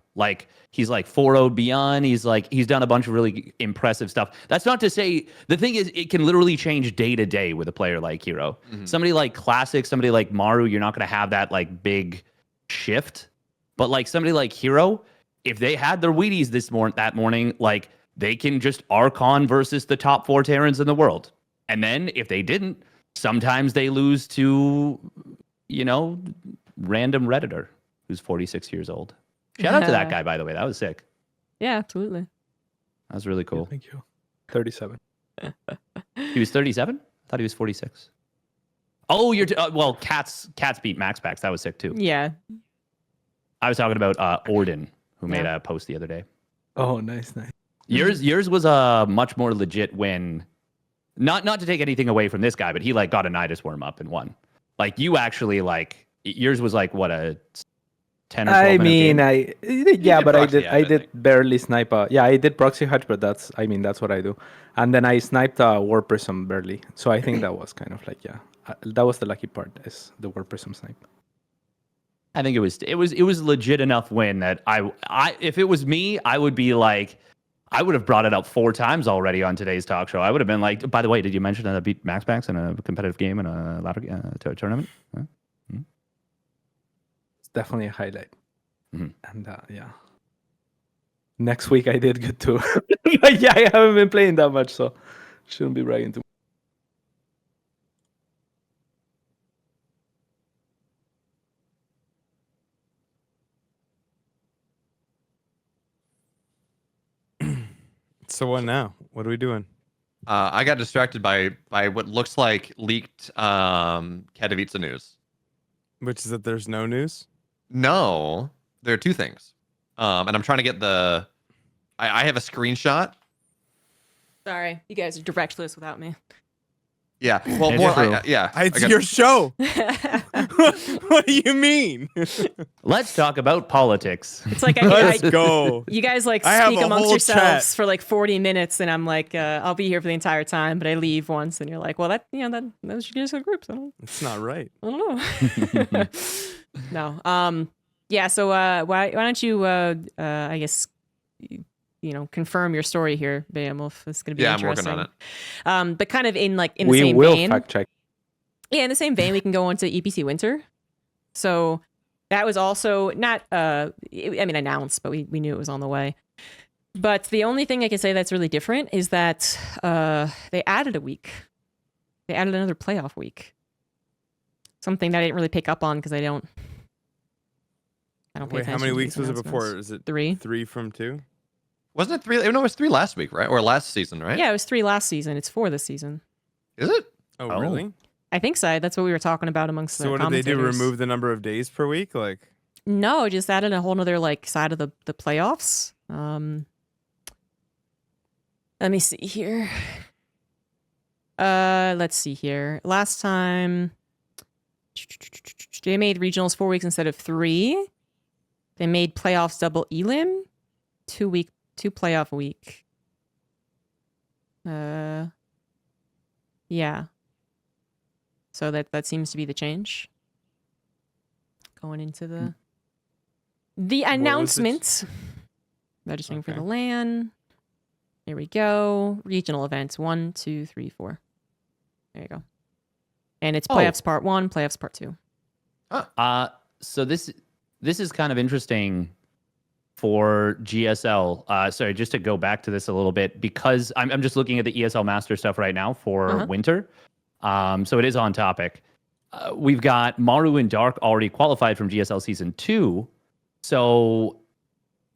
He's 4-0'd beyond. He's done a bunch of really impressive stuff. That's not to say, the thing is, it can literally change day to day with a player like Hero. Somebody like Classic, somebody like Maru, you're not going to have that big shift. But somebody like Hero, if they had their Wheaties that morning, they can just Archon versus the top 4 Terrans in the world. And then if they didn't, sometimes they lose to, random Redditor who's 46 years old. Shout out to that guy, by the way. That was sick. Yeah, absolutely. That was really cool. Thank you. 37. He was 37? I thought he was 46. Oh, well, Cats beat Max Packs. That was sick too. Yeah. I was talking about Orden, who made a post the other day. Oh, nice. Yours was a much more legit win. Not to take anything away from this guy, but he got a Nidus worm up and won. You actually yours was what, a 10 or 12 I mean, game? but proxy I did barely snipe. I did proxy hatch, but that's what I do. And then I sniped War Prism barely. So I think that was kind of that was the lucky part, is the War Prism snipe. I think it was legit enough win that I if it was me, I would be I would have brought it up 4 times already on today's talk show. I would have been by the way, did you mention that I beat Max Packs in a competitive game in a ladder tournament? Huh? It's definitely a highlight. And yeah. Next week I did good too. Yeah, I haven't been playing that much, so shouldn't be bragging too much. So what now? What are we doing? I got distracted by what looks like leaked Katowice news. Which is that there's no news? No, there are 2 things. And I'm trying to get I have a screenshot. Sorry, you guys are directless without me. Yeah. Well, It's your show. What do you mean? let's talk about politics. It's like Let's go. you guys I have speak a amongst whole yourselves chat. for 40 minutes, and I'm I'll be here for the entire time, but I leave once, and you're like, well, that was GSL Groups. I It's not right. don't know. No. Yeah. So why don't you I guess confirm your story here, Beowulf. It's going to be interesting. I'm working on it. But kind of in the We same will vein. fact check. Yeah, in the same vein, we can go on to EPT Winter. So That was also not, announced, but we knew it was on the way. But the only thing I can say that's really different is that they added a week. They added another playoff week. Something that I didn't really pick up on because I don't pay Wait, attention how many to weeks these was it before? announcements. Is it 3? 3 from 2? Wasn't it 3? No, it was 3 last week, right? Or last season, right? Yeah, it was 3 last season. It's 4 this season. Is it? Oh, Oh. really? I think so. That's what we were talking about amongst the So what did they do? commentators. Remove the number of days per week? Like, No, just added a whole nother like side of the playoffs. Let me see here. Let's see here. Last time they made regionals 4 weeks instead of 3. They made playoffs double elim, 2 playoff week. Yeah. So that seems to be the change. Going into the announcements. Registering for Okay. the LAN. Here we go. Regional events 1, 2, 3, 4. There you go. And it's playoffs part 1, playoffs part 2. So this is kind of interesting for GSL. Sorry, just to go back to this a little bit, because I'm just looking at the ESL Master stuff right now for Winter. So it is on topic. We've got Maru and Dark already qualified from GSL Season 2. So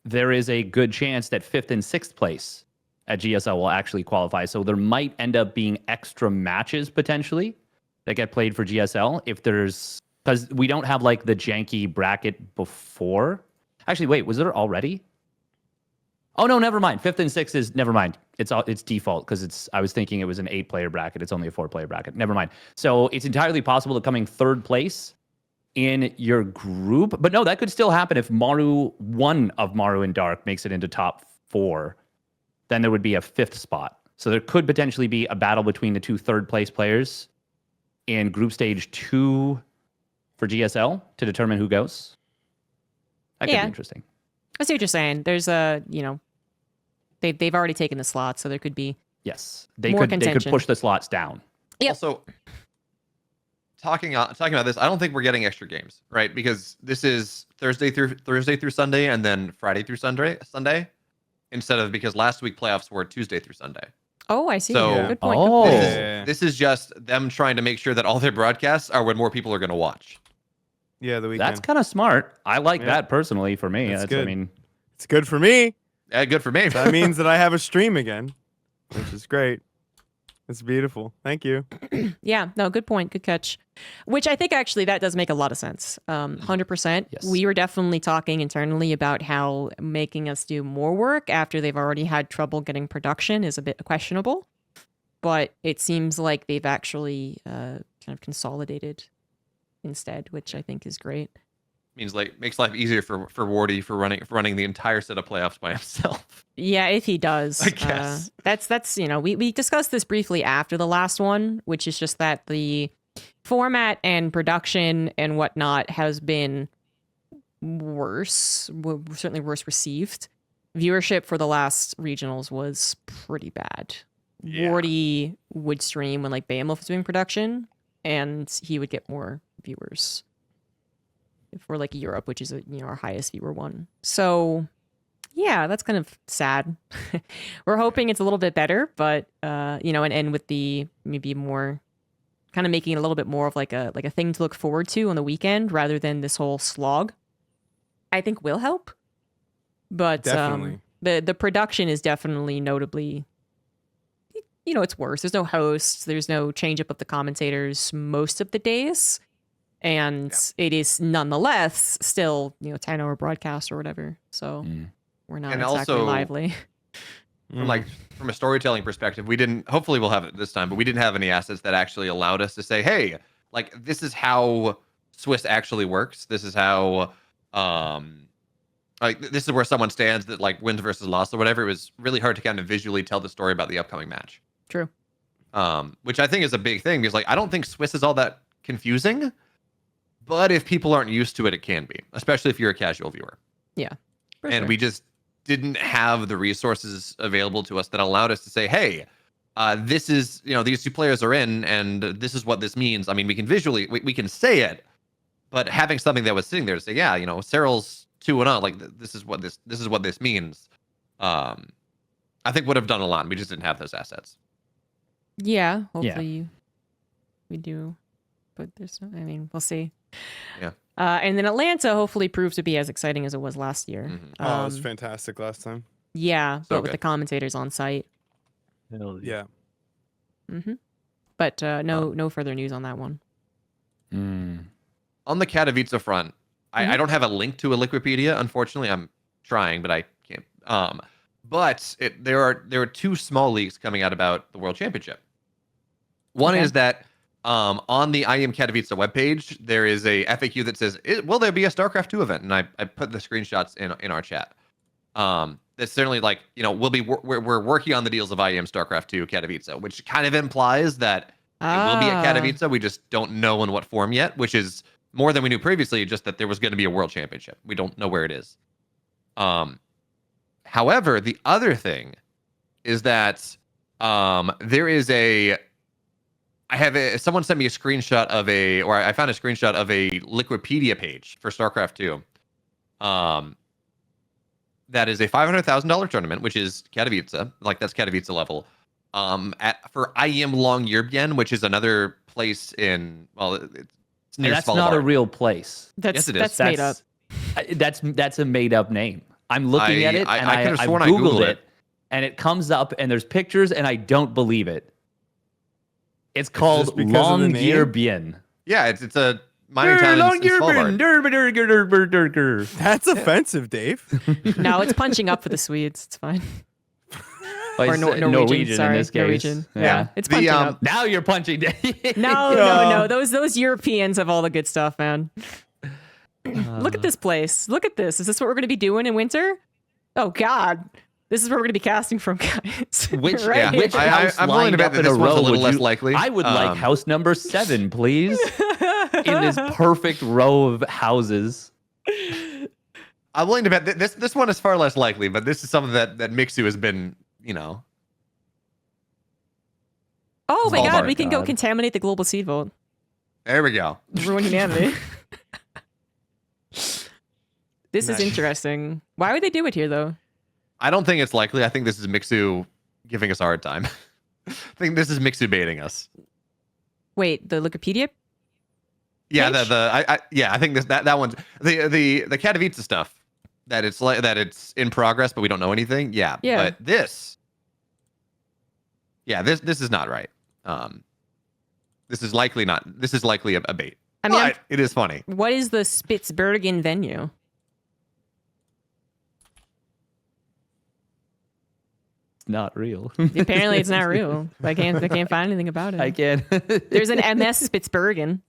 there is a good chance that 5th and 6th place at GSL will actually qualify. So there might end up being extra matches potentially that get played for GSL if there's, because we don't have like the janky bracket before. Actually, wait, was there already? Oh no, never mind. 5th and 6th is never mind. It's default because I was thinking it was an 8-player bracket. It's only a 4-player bracket. Never mind. So it's entirely possible that coming 3rd place in your group, but no, that could still happen if one of Maru and Dark makes it into top 4. Then there would be a 5th spot. So there could potentially be a battle between the 2 3rd-place players in group stage 2 for GSL to determine who goes. That could be interesting. I see what you're saying. There's they've already taken the slot, so there could be they more could contention. push the slots down. Yep. Also, talking about this, I don't think we're getting extra games, right? Because this is Thursday through Sunday, and then Friday through Sunday, instead of, because last week playoffs were Tuesday through Sunday. Oh, I see. So- Good point. Oh. Good point. This is just them trying to make sure that all their broadcasts are when more people are going to watch. yeah, the weekend. That's kind of smart. I like Yeah. that personally for me. That's I good. mean, It's good for me. Good for me. That means that I have a stream again, which is great. It's beautiful. Thank you. Yeah, no, good point. Good catch. Which I think actually that does make a lot of sense. 100%. Yes. We were definitely talking internally about how making us do more work after they've already had trouble getting production is a bit questionable. But it seems like they've actually kind of consolidated instead, which I think is great. Means makes life easier for Wardy for running the entire set of playoffs by himself. Yeah, if he does. I guess. That's we discussed this briefly after the last one, which is just that the format and production and whatnot has been certainly worse received. Viewership for the last regionals was pretty bad. Yeah. Wardy would stream when like Behemoth was doing production, and he would get more viewers for like Europe, which is our highest viewer one. So yeah, that's kind of sad. We're hoping it's a little bit better, but and with the maybe more kind of making it a little bit more of like a thing to look forward to on the weekend rather than this whole slog, I think will help. But Definitely. The production is definitely notably, it's worse. There's no hosts, there's no change up of the commentators most of the days. And it is nonetheless still, 10-hour broadcast or whatever. So we're not And exactly also- lively. From a storytelling perspective, hopefully we'll have it this time, but we didn't have any assets that actually allowed us to say, hey, like, this is how Swiss actually works. This is how, this is where someone stands that like wins versus loss or whatever. It was really hard to kind of visually tell the story about the upcoming match. True. Which I think is a big thing because like, I don't think Swiss is all that confusing, but if people aren't used to it, it can be, especially if you're a casual viewer. Yeah. for And sure. we just didn't have the resources available to us that allowed us to say, hey, this is, these 2 players are in and this is what this means. I mean, we can visually, we can say it, But having something that was sitting there to say, yeah, Cyril's 2-0, like this is what this means. I think would have done a lot. We just didn't have those assets. Yeah, hopefully we do. But we'll see. Yeah. And then Atlanta hopefully proves to be as exciting as it was last year. Mhm. Oh, it was fantastic last time. Yeah, So but with good. the commentators on site. Yeah. But no further news on that one. On the Katowice front, I don't have a link to a Liquipedia. Unfortunately, I'm trying, but I can't. But there are two small leaks coming out about the World Championship. One is that on the IEM Katowice webpage, there is a FAQ that says, "Will there be a StarCraft 2 event?" And I put the screenshots in our chat. That's certainly we're working on the deals of IEM StarCraft 2 Katowice, which kind of implies that it will be at Katowice. We just don't know in what form yet, which is more than we knew previously, just that there was going to be a World Championship. We don't know where it is. However, the other thing is that there is someone sent me a screenshot I found a screenshot of a Liquipedia page for StarCraft 2. That is a $500,000 tournament, which is Katowice, like that's Katowice level. For IEM Longyearbyen, which is another place it's near That's Svalbard. not a real place. Yes, it is. That's made up. That's a made up name. I'm looking at it, and I could have sworn I Googled Googled it, and it comes up, and there's pictures, and I don't believe it. It's called just because of the name? Longyearbyen. Yeah, it's a mining town in Svalbard. That's offensive, Dave. No, it's punching up for the Swedes. It's fine. Well, Or it's, Norwegian, sorry, in this case. Norwegian. Yeah. It's punching up. Now you're punching. No. Those Europeans have all the good stuff, man. Look at this place. Look at this. Is this what we're going to be doing in winter? Oh God, this is where we're going to be casting from, guys. Which Right here. which house I'm willing to lined bet up that in this a one's row a little would less you- likely. I would like house number 7, please. In this perfect row of houses. I'm willing to bet this one is far less likely, but this is something that Mixu has been, Oh my Oh God, my we can go God. contaminate the global seed vault. There we go. Ruin humanity. This is Nice. interesting. Why would they do it here, though? I don't think it's likely. I think this is Mixu giving us a hard time. I think this is Mixu baiting us. Wait, the Wikipedia? Yeah, Page? I think that one's the Katowice stuff that it's in progress, but we don't know anything. Yeah. Yeah. But this is not right. This is likely a bait. I mean, but it is funny. what is the Spitsbergen venue? It's not real. Apparently, it's not real. I can't find anything about it. I can. There's an MS Spitsbergen.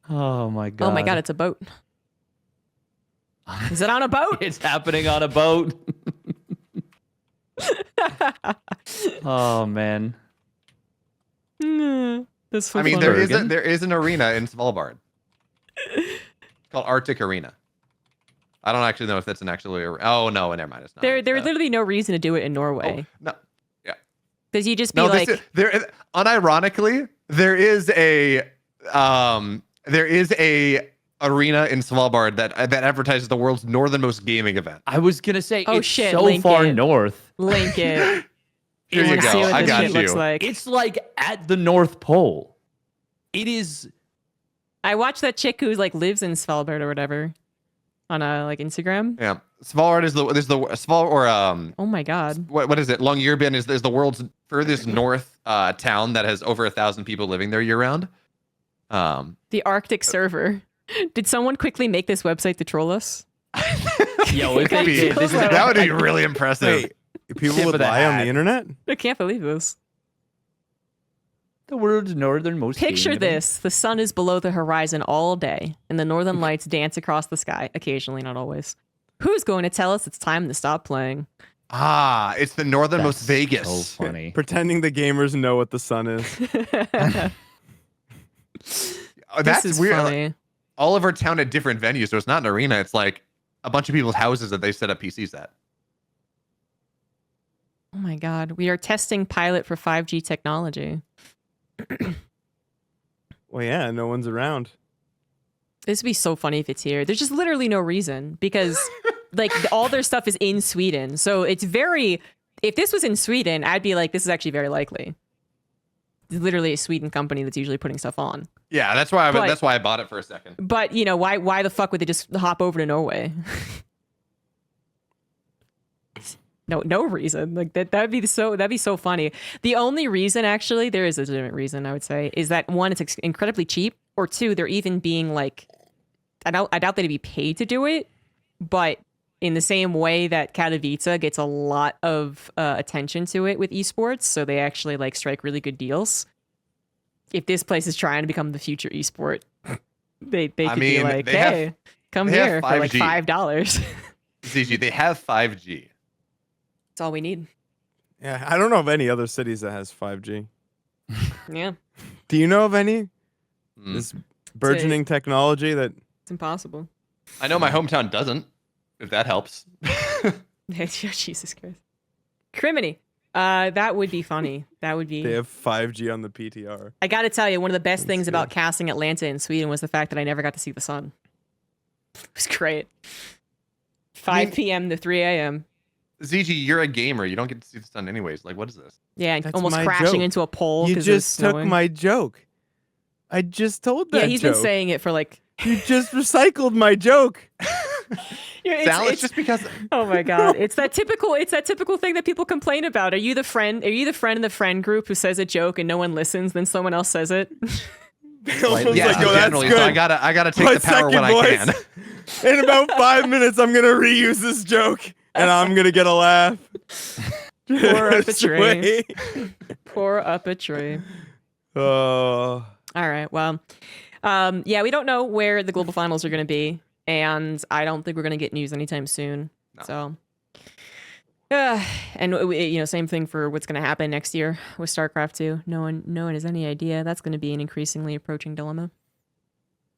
Oh my God. Oh my God, it's a boat. Is it on a boat? It's happening on a boat. Oh man. That's so I mean, funny. there is an arena in Svalbard called Arctic Arena. I don't actually know if that's an actual. Oh no, never mind. It's not. There's literally no reason to do it in Norway. no. Yeah. Because you just be No, like, unironically, there is a arena in Svalbard that advertises the world's northernmost gaming event. I was gonna say Oh, it's shit, so link far it. north. link it. Here you wanna go. see what I this got shit you. looks like. It's like at the North Pole. It is. I watched that chick who like lives in Svalbard or whatever on Instagram. Yeah, Svalbard is the Svalbard or Oh my God. what is it? Longyearbyen is the world's furthest north town that has over 1,000 people living there year round. The Arctic server. Did someone quickly make this website to troll us? Yo, if they did, this is that would be really impressive. Wait, people Tip would of the lie on hat. the internet? I can't believe this. the world's northernmost. Picture gaming event. this. The sun is below the horizon all day, and the northern lights dance across the sky, occasionally, not always. Who's going to tell us it's time to stop playing? It's the northernmost That's Vegas. So funny. Pretending the gamers know what the sun is. That's this is weird. funny. All of our town at different venues, so it's not an arena. It's like a bunch of people's houses that they set up PCs at. Oh my God. We are testing pilot for 5G technology. Well, yeah, no one's around. This would be so funny if it's here. There's just literally no reason because like all their stuff is in Sweden. So it's very, if this was in Sweden, I'd be like, this is actually very likely. It's literally a Sweden company that's usually putting stuff on. Yeah, that's why I bought it for a second. But you know, why the fuck would they just hop over to Norway? No reason. Like that'd be so funny. The only reason, actually, there is a legitimate reason, I would say, is that one, it's incredibly cheap, or two, they're even being like, I doubt they'd be paid to do it, but in the same way that Katowice gets a lot of attention to it with esports, so they actually like strike really good deals. If this place is trying to become the future esport, they could be like, hey, come here for like $5. ZG, they have 5G. That's all we need. Yeah, I don't know of any other cities that has 5G. Yeah. Do you know of any? This burgeoning technology that... It's impossible. I know my hometown doesn't, if that helps. Jesus Christ. Criminy. That would be funny. That would be... They have 5G on the PTR. I gotta tell you, one of the best things about casting Atlanta in Sweden was the fact that I never got to see the sun. It was great. 5 p.m. to 3 a.m. ZG, you're a gamer. You don't get to see the sun anyways. Like, what is this? Yeah, That's almost my crashing joke. into a pole. You just took snowing. my joke. I just told that Yeah, he's joke. been saying it for like... You just recycled my joke. It's just because... Oh my god, it's that typical thing that people complain about. Are you the friend in the friend group who says a joke and no one listens, then someone else says it? Yeah, Like, "Yo, that's generally. good. So I gotta take My the power when second I can. voice. In about 5 minutes, I'm gonna reuse this joke, and I'm gonna get a laugh. Pour up a Just tree. wait. Pour up a tree. Oh, All right. Well, yeah, we don't know where the global finals are going to be, and I don't think we're going to get news anytime soon. No. So, and same thing for what's going to happen next year with StarCraft 2. No one has any idea. That's going to be an increasingly approaching dilemma.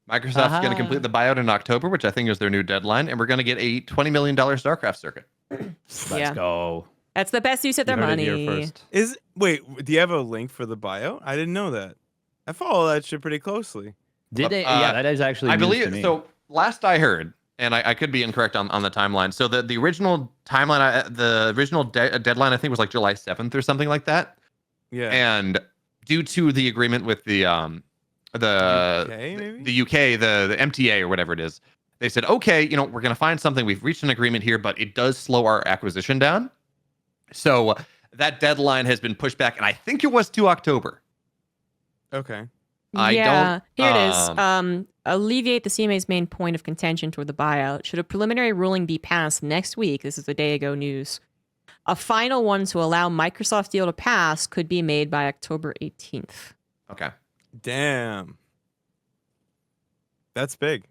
Microsoft's going to complete the buyout in October, which I think is their new deadline, and we're going to get a $20 million StarCraft circuit. Let's go. That's the best use of their You heard it money. here first. wait. Do you have a link for the buyout? I didn't know that. I follow that shit pretty closely. Did they? Yeah, that is actually. I news believe to me. so. Last I heard, and I could be incorrect on the timeline. So the original timeline, the original deadline, I think was like July 7th or something like that. Yeah. And due to the agreement with the UK, maybe? the UK, the MTA or whatever it is, they said, okay, we're going to find something. We've reached an agreement here, but it does slow our acquisition down. So that deadline has been pushed back, and I think it was to October. Okay. Here it is. Alleviate the CMA's main point of contention toward the buyout. Should a preliminary ruling be passed next week, this is a day ago news, a final one to allow Microsoft deal to pass could be made by October 18th. Okay. Damn. That's big.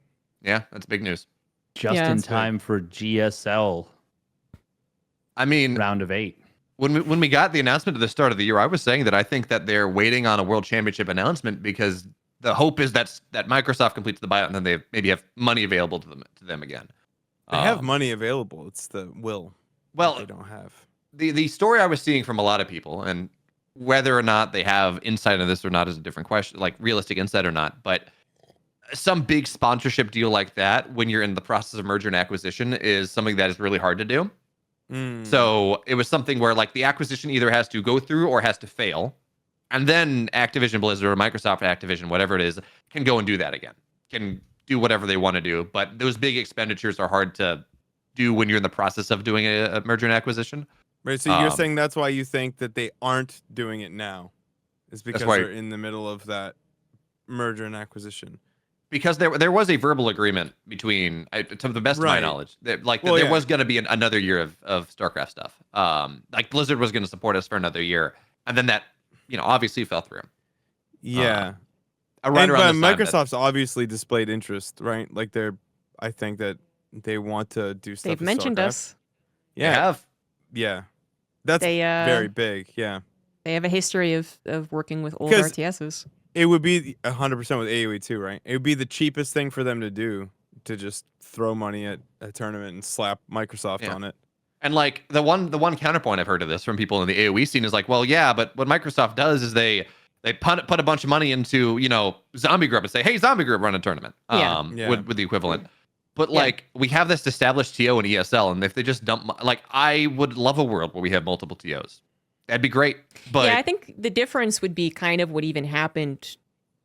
Yeah, that's big news. Just Yeah, in that's time for GSL I mean, round of 8. when we got the announcement at the start of the year, I was saying that I think that they're waiting on a World Championship announcement because the hope is that Microsoft completes the buyout and then they maybe have money available to them again. They have money available. It's the will. Well, They don't have. the story I was seeing from a lot of people, and whether or not they have insight on this or not is a different question, like realistic insight or not, but some big sponsorship deal like that when you're in the process of merger and acquisition is something that is really hard to do. So it was something where like the acquisition either has to go through or has to fail. And then Activision Blizzard or Microsoft Activision, whatever it is, can go and do that again. Can do whatever they want to do. But those big expenditures are hard to do when you're in the process of doing a merger and acquisition. Right. So you're saying that's why you think that they aren't doing it now? Is because why- they're in the middle of that merger and acquisition. Because there was a verbal agreement between, to the best of my Right. knowledge, that like Well, there yeah. was going to be another year of StarCraft stuff. Like Blizzard was going to support us for another year, and then that obviously fell through. Yeah. Right And around this time, Microsoft's obviously displayed interest, right? Like I think that they want to do stuff. They've with mentioned StarCraft. us. they Yeah. have. Yeah. That's They very big. Yeah. They have a history of working with old 'Cause- RTSs. It would be 100% with AoE too, right? It would be the cheapest thing for them to do to just throw money at a tournament and slap Microsoft Yeah. on it. And like the one counterpoint I've heard of this from people in the AoE scene is like, well, yeah, but what Microsoft does is they They put a bunch of money into, ZombieGrub and say, hey, ZombieGrub, run a tournament. With the equivalent. But like we have this established TO and ESL, and if they just dump, like I would love a world where we have multiple TOs. That'd be great. But yeah, I think the difference would be kind of what even happened.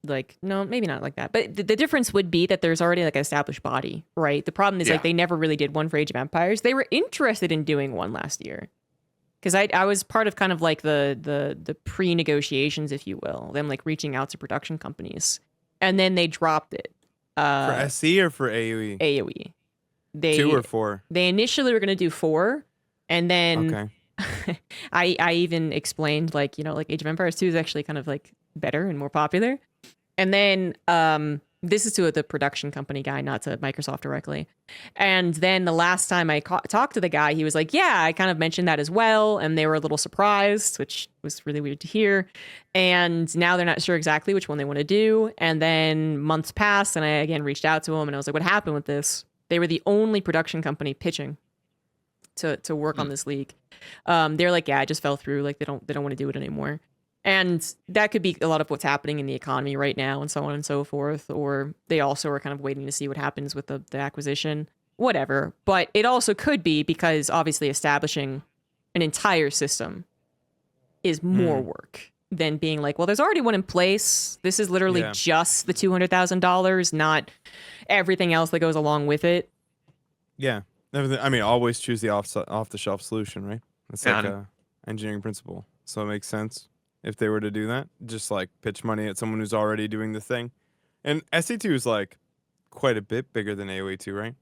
Like, no, maybe not like that. But the difference would be that there's already like an established body, right? The problem is like they never really did one for Age of Empires. They were interested in doing one last year. Because I was part of kind of like the pre-negotiations, if you will, them like reaching out to production companies. And then they dropped it. For SC or for AoE? AoE. 2 or 4? They initially were going to do 4. And then I even explained like, like Age of Empires 2 is actually kind of like better and more popular. And then this is to the production company guy, not to Microsoft directly. And then the last time I talked to the guy, he was like, yeah, I kind of mentioned that as well. And they were a little surprised, which was really weird to hear. And now they're not sure exactly which one they want to do. And then months passed and I again reached out to him and I was like, what happened with this? They were the only production company pitching to work on this league. They're like, yeah, it just fell through. Like they don't want to do it anymore. And that could be a lot of what's happening in the economy right now and so on and so forth. Or they also are kind of waiting to see what happens with the acquisition, whatever. But it also could be because obviously establishing an entire system is more work than being like, well, there's already one in place. This is literally just the $200,000, not everything else that goes along with it. Yeah. I mean, always choose the off-the-shelf solution, right? It's like a engineering principle. So it makes sense. If they were to do that, just like pitch money at someone who's already doing the thing. And SC2 is like quite a bit bigger than AoE 2, right?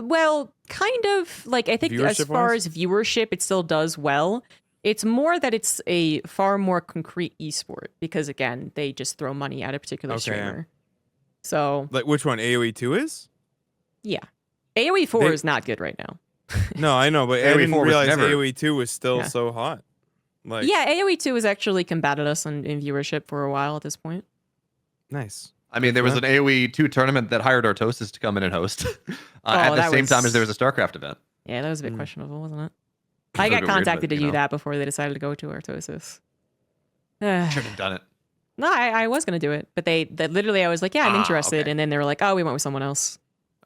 Well, kind of. Like, I think as far as viewership, it still does well. It's more that it's a far more concrete esport because, again, they just throw money at a particular streamer. So, like, which one? AoE 2 is? Yeah. AoE 4 is not good right now. No, I know, but I didn't realize AoE 2 was still so hot. Like, yeah, AoE 2 has actually combated us in viewership for a while at this point. Nice. I mean, there was an AoE 2 tournament that hired Artosis to come in and host at the same time as there was a StarCraft event. Yeah, that was a bit questionable, wasn't it? I got contacted to do that before they decided to go to Artosis. Should have done it. No, I was going to do it, but they literally, I was like, yeah, I'm interested. Okay. And then they were like, oh, we went with someone else.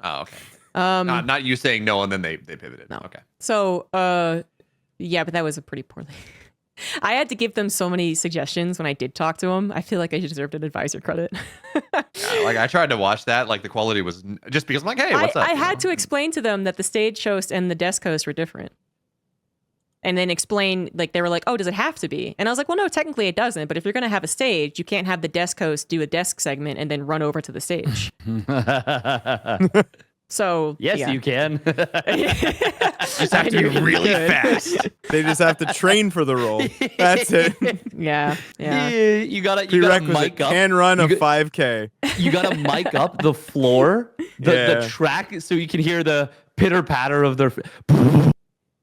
Oh, okay. Not you saying no, and then they pivoted. No. Okay. So, yeah, but that was a pretty poorly. I had to give them so many suggestions when I did talk to them. I feel like I deserved an advisor credit. Like I tried to watch that, like the quality was just because I'm like, hey, what's up? I had to explain to them that the stage host and the desk host were different. And then explain, like, they were like, oh, does it have to be? And I was like, well, no, technically it doesn't. But if you're going to have a stage, you can't have the desk host do a desk segment and then run over to the stage. So yes, you can. Just have to be really fast. They just have to train for the role. That's it. Yeah. You gotta mic up. Can run a 5K. You gotta mic up the floor, the track, so you can hear the pitter patter of their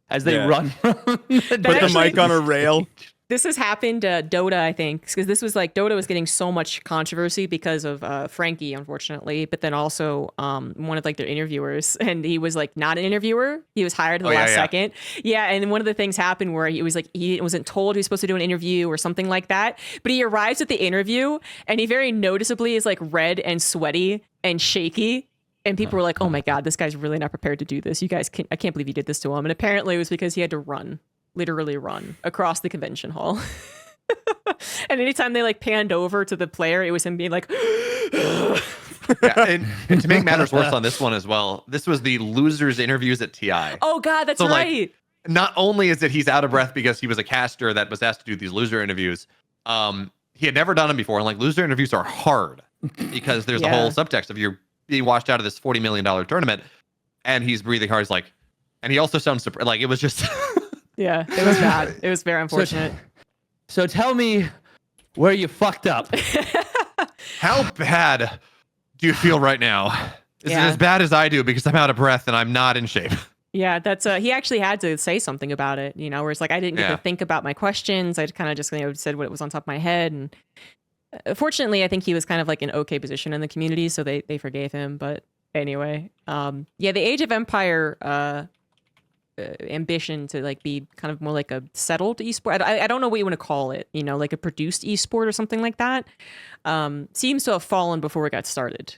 as they run. Put the mic on a rail. This has happened to Dota, I think, because this was like Dota was getting so much controversy because of Frankie, unfortunately, but then also one of like their interviewers, and he was like not an interviewer. He was hired at the last second. Yeah, and one of the things happened where he was like he wasn't told he was supposed to do an interview or something like that, but he arrives at the interview and he very noticeably is like red and sweaty and shaky. And people were like, "Oh my God, this guy's really not prepared to do this. You guys, I can't believe you did this to him." And apparently, it was because he had to literally run across the convention hall. And anytime they like panned over to the player, it was him being like, yeah, and to make matters worse on this one as well, this was the losers interviews at TI. Oh God, that's so, right. Like, not only is it he's out of breath because he was a caster that was asked to do these loser interviews, he had never done them before. And like loser interviews are hard because there's a whole subtext of you're being washed out of this $40 million tournament, and he's breathing hard. He's like, and he also sounds like it was just. Yeah, it was bad. It was very unfortunate. So tell me where you fucked up. How bad do you feel right now? Is it as bad as I do because I'm out of breath and I'm not in shape? Yeah, that's he actually had to say something about it, where it's like I didn't get to think about my questions. I kind of just said what was on top of my head. And fortunately, I think he was kind of like in okay position in the community, so they forgave him. But anyway, the Age of Empire ambition to like be kind of more like a settled esport. I don't know what you want to call it, you know, like a produced esport or something like that. Seems to have fallen before it got started.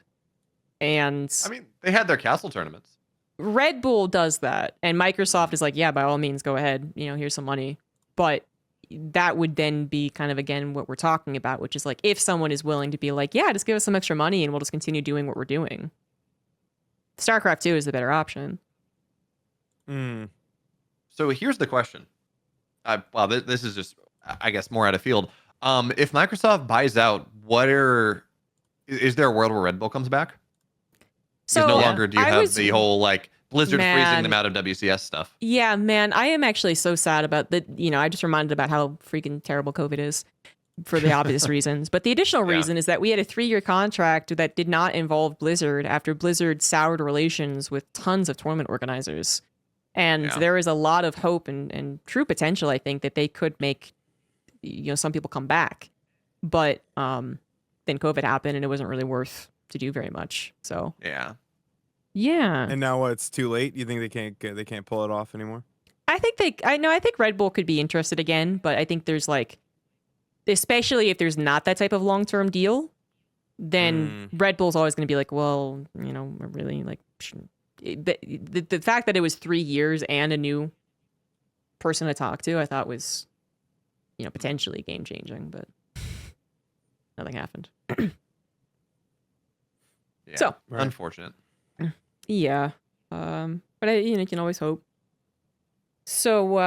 And I mean, they had their castle tournaments. Red Bull does that, and Microsoft is like, yeah, by all means, go ahead. You know, here's some money. But that would then be kind of, again, what we're talking about, which is like, if someone is willing to be like, yeah, just give us some extra money and we'll just continue doing what we're doing. StarCraft 2 is the better option. So here's the question. Well, this is just, I guess, more out of field. If Microsoft buys out, is there a world where Red Bull comes back? So no longer do you have the whole like Blizzard freezing them out of WCS stuff. Yeah, man, I am actually so sad about that. You know, I just reminded about how freaking terrible COVID is for the obvious reasons. But the additional reason is that we had a 3-year contract that did not involve Blizzard after Blizzard soured relations with tons of tournament organizers. And there is a lot of hope and true potential, I think, that they could make, you know, some people come back. But then COVID happened and it wasn't really worth to do very much. So yeah. And now what? It's too late. You think they can't pull it off anymore? I think Red Bull could be interested again, but I think there's like, especially if there's not that type of long-term deal, then Red Bull's always going to be like, well, you know, we're really like, the fact that it was 3 years and a new person to talk to, I thought was, you know, potentially game-changing, but nothing happened. So unfortunate. Yeah. But you know, you can always hope. So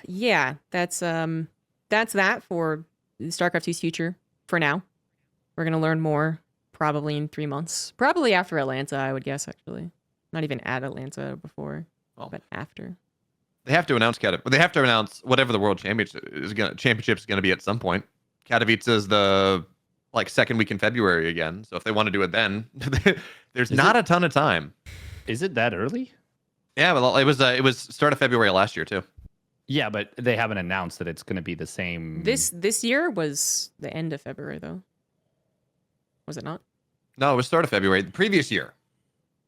yeah, that's that for StarCraft 2's future for now. We're gonna learn more probably in 3 months. Probably after Atlanta, I would guess, actually. Not even at Atlanta before, but after. They have to announce they have to announce whatever the world championship is gonna be at some point. Katowice is the second week in February again. So if they want to do it then, there's not a ton of time. Is it that early? Yeah, well, it was start of February last year too. Yeah, but they haven't announced that it's going to be the same. This year was the end of February, though. Was it not? No, it was start of February. The previous year,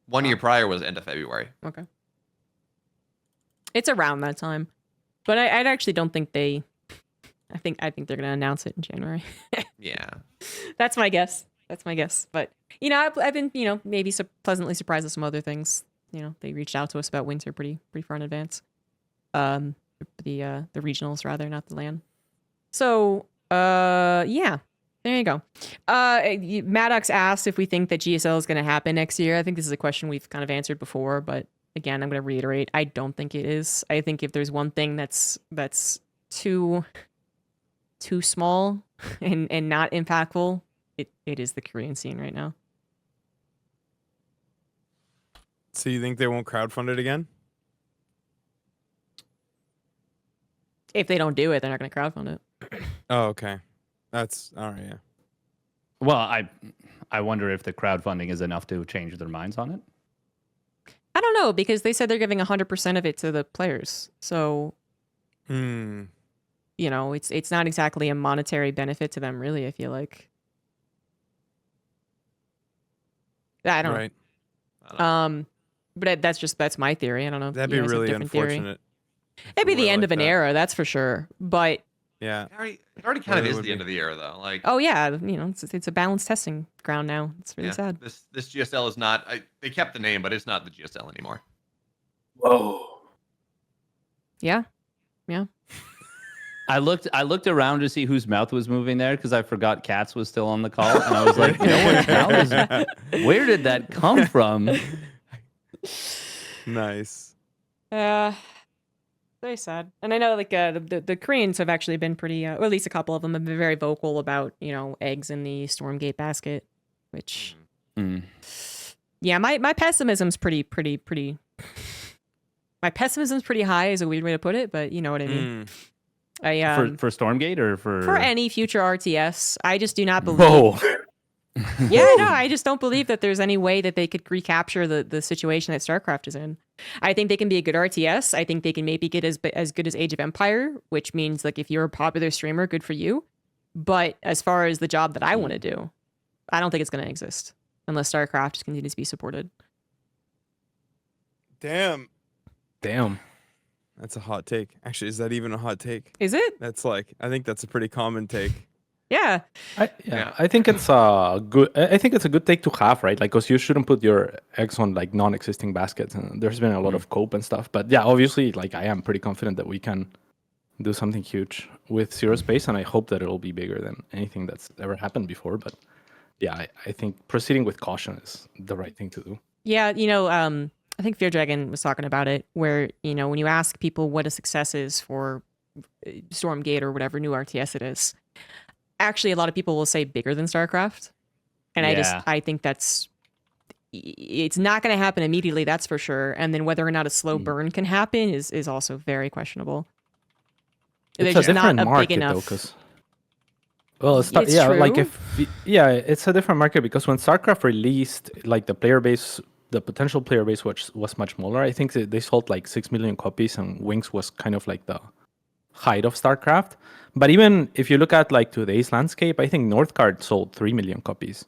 1 year prior, was end of February. Okay. It's around that time, but I actually don't think they. I think they're gonna announce it in January. Yeah, that's my guess. But you know, I've been, you know, maybe pleasantly surprised with some other things. You know, they reached out to us about Winter pretty far in advance. The regionals rather, not the LAN. So yeah, there you go. Maddox asked if we think that GSL is going to happen next year. I think this is a question we've kind of answered before, but again, I'm going to reiterate. I don't think it is. I think if there's one thing that's too small and not impactful, it is the Korean scene right now. So you think they won't crowdfund it again? If they don't do it, they're not going to crowdfund it. Oh, okay. That's all right. Yeah. Well, I wonder if the crowdfunding is enough to change their minds on it. I don't know, because they said they're giving 100% of it to the players. So, you know, it's not exactly a monetary benefit to them, really. I feel like. I don't right. know. But that's my theory. I don't know. That'd be really unfortunate. It'd be the end of an era, that's for sure. But yeah, it already kind of is the end of the era, though. Like, oh yeah, you know, it's a balanced testing ground now. It's really sad. This GSL is not. They kept the name, but it's not the GSL anymore. Whoa. Yeah. I looked around to see whose mouth was moving there because I forgot Katz was still on the call, and I was like, no one's mouth is. Where did that come from? Nice. Very sad. And I know like the Koreans have actually been pretty, or at least a couple of them have been very vocal about, you know, eggs in the Stormgate basket, which, yeah, my pessimism's pretty. My pessimism's pretty high is a weird way to put it, but you know what I mean. For Stormgate or for any future RTS, I just do not believe. Whoa. Yeah, no, I just don't believe that there's any way that they could recapture the situation that StarCraft is in. I think they can be a good RTS. I think they can maybe get as good as Age of Empire, which means like if you're a popular streamer, good for you. But as far as the job that I want to do, I don't think it's going to exist unless StarCraft continues to be supported. Damn. Damn. That's a hot take. Actually, is that even a hot take? Is it? That's like, I think that's a pretty common take. Yeah. I think it's a good. I think it's a good take to have, right? Like, because you shouldn't put your eggs on like non-existing baskets. And there's been a lot of cope and stuff, but yeah, obviously, like I am pretty confident that we can do something huge with Zero Space, and I hope that it'll be bigger than anything that's ever happened before. But yeah, I think proceeding with caution is the right thing to do. Yeah, I think Fear Dragon was talking about it, where when you ask people what a success is for Stormgate or whatever new RTS it is, actually a lot of people will say bigger than StarCraft, and I think it's not going to happen immediately, that's for sure. And then whether or not a slow burn can happen is also very questionable. It's There's a just different not a market big enough. though, because it's like true. it's a different market because when StarCraft released, like the potential player base was much smaller. I think they sold like 6 million copies, and Wings was kind of like the height of StarCraft. But even if you look at like today's landscape, I think Northgard sold 3 million copies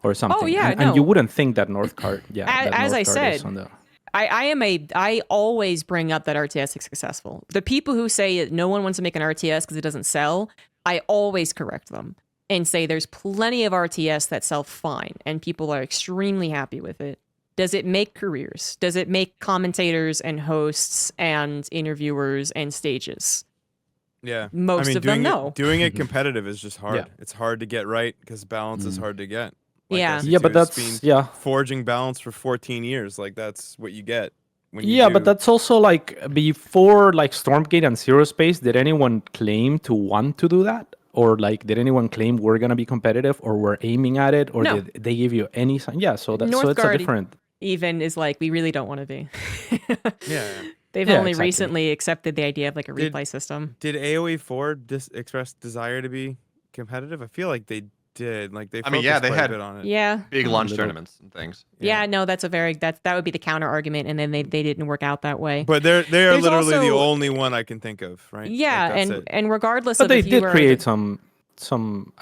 or something. Oh yeah, and you wouldn't think that Northgard. As I said, I always bring up that RTS is successful. The people who say no one wants to make an RTS because it doesn't sell, I always correct them and say there's plenty of RTS that sell fine and people are extremely happy with it. Does it make careers? Does it make commentators and hosts and interviewers and stages? Yeah. Most of them, no. Doing it competitive is just hard. Yeah. It's hard to get right because balance is hard to get. Yeah. SC2 Yeah, but has that's been forging balance for 14 years. Like that's what you get. When you but that's also like before like Stormgate and Zero Space, did anyone claim to want to do that? Or like did anyone claim we're gonna be competitive or we're aiming at it? Or No. did they give you any sign? Yeah, so it's a Northgard different even is like, we really don't want to be. Yeah. They've Yeah, only exactly. recently accepted the idea of like a replay system. Did AoE 4 express desire to be competitive? I feel like they did. Like they. I mean, yeah, focused they quite a had bit on it. Yeah. big A launch little. tournaments and things. Yeah, no, that would be the counter argument, and then they didn't work out that way. But they are There's literally the also- only one I can think of, right? Yeah, Like, that's it. and regardless But of they if you did were create some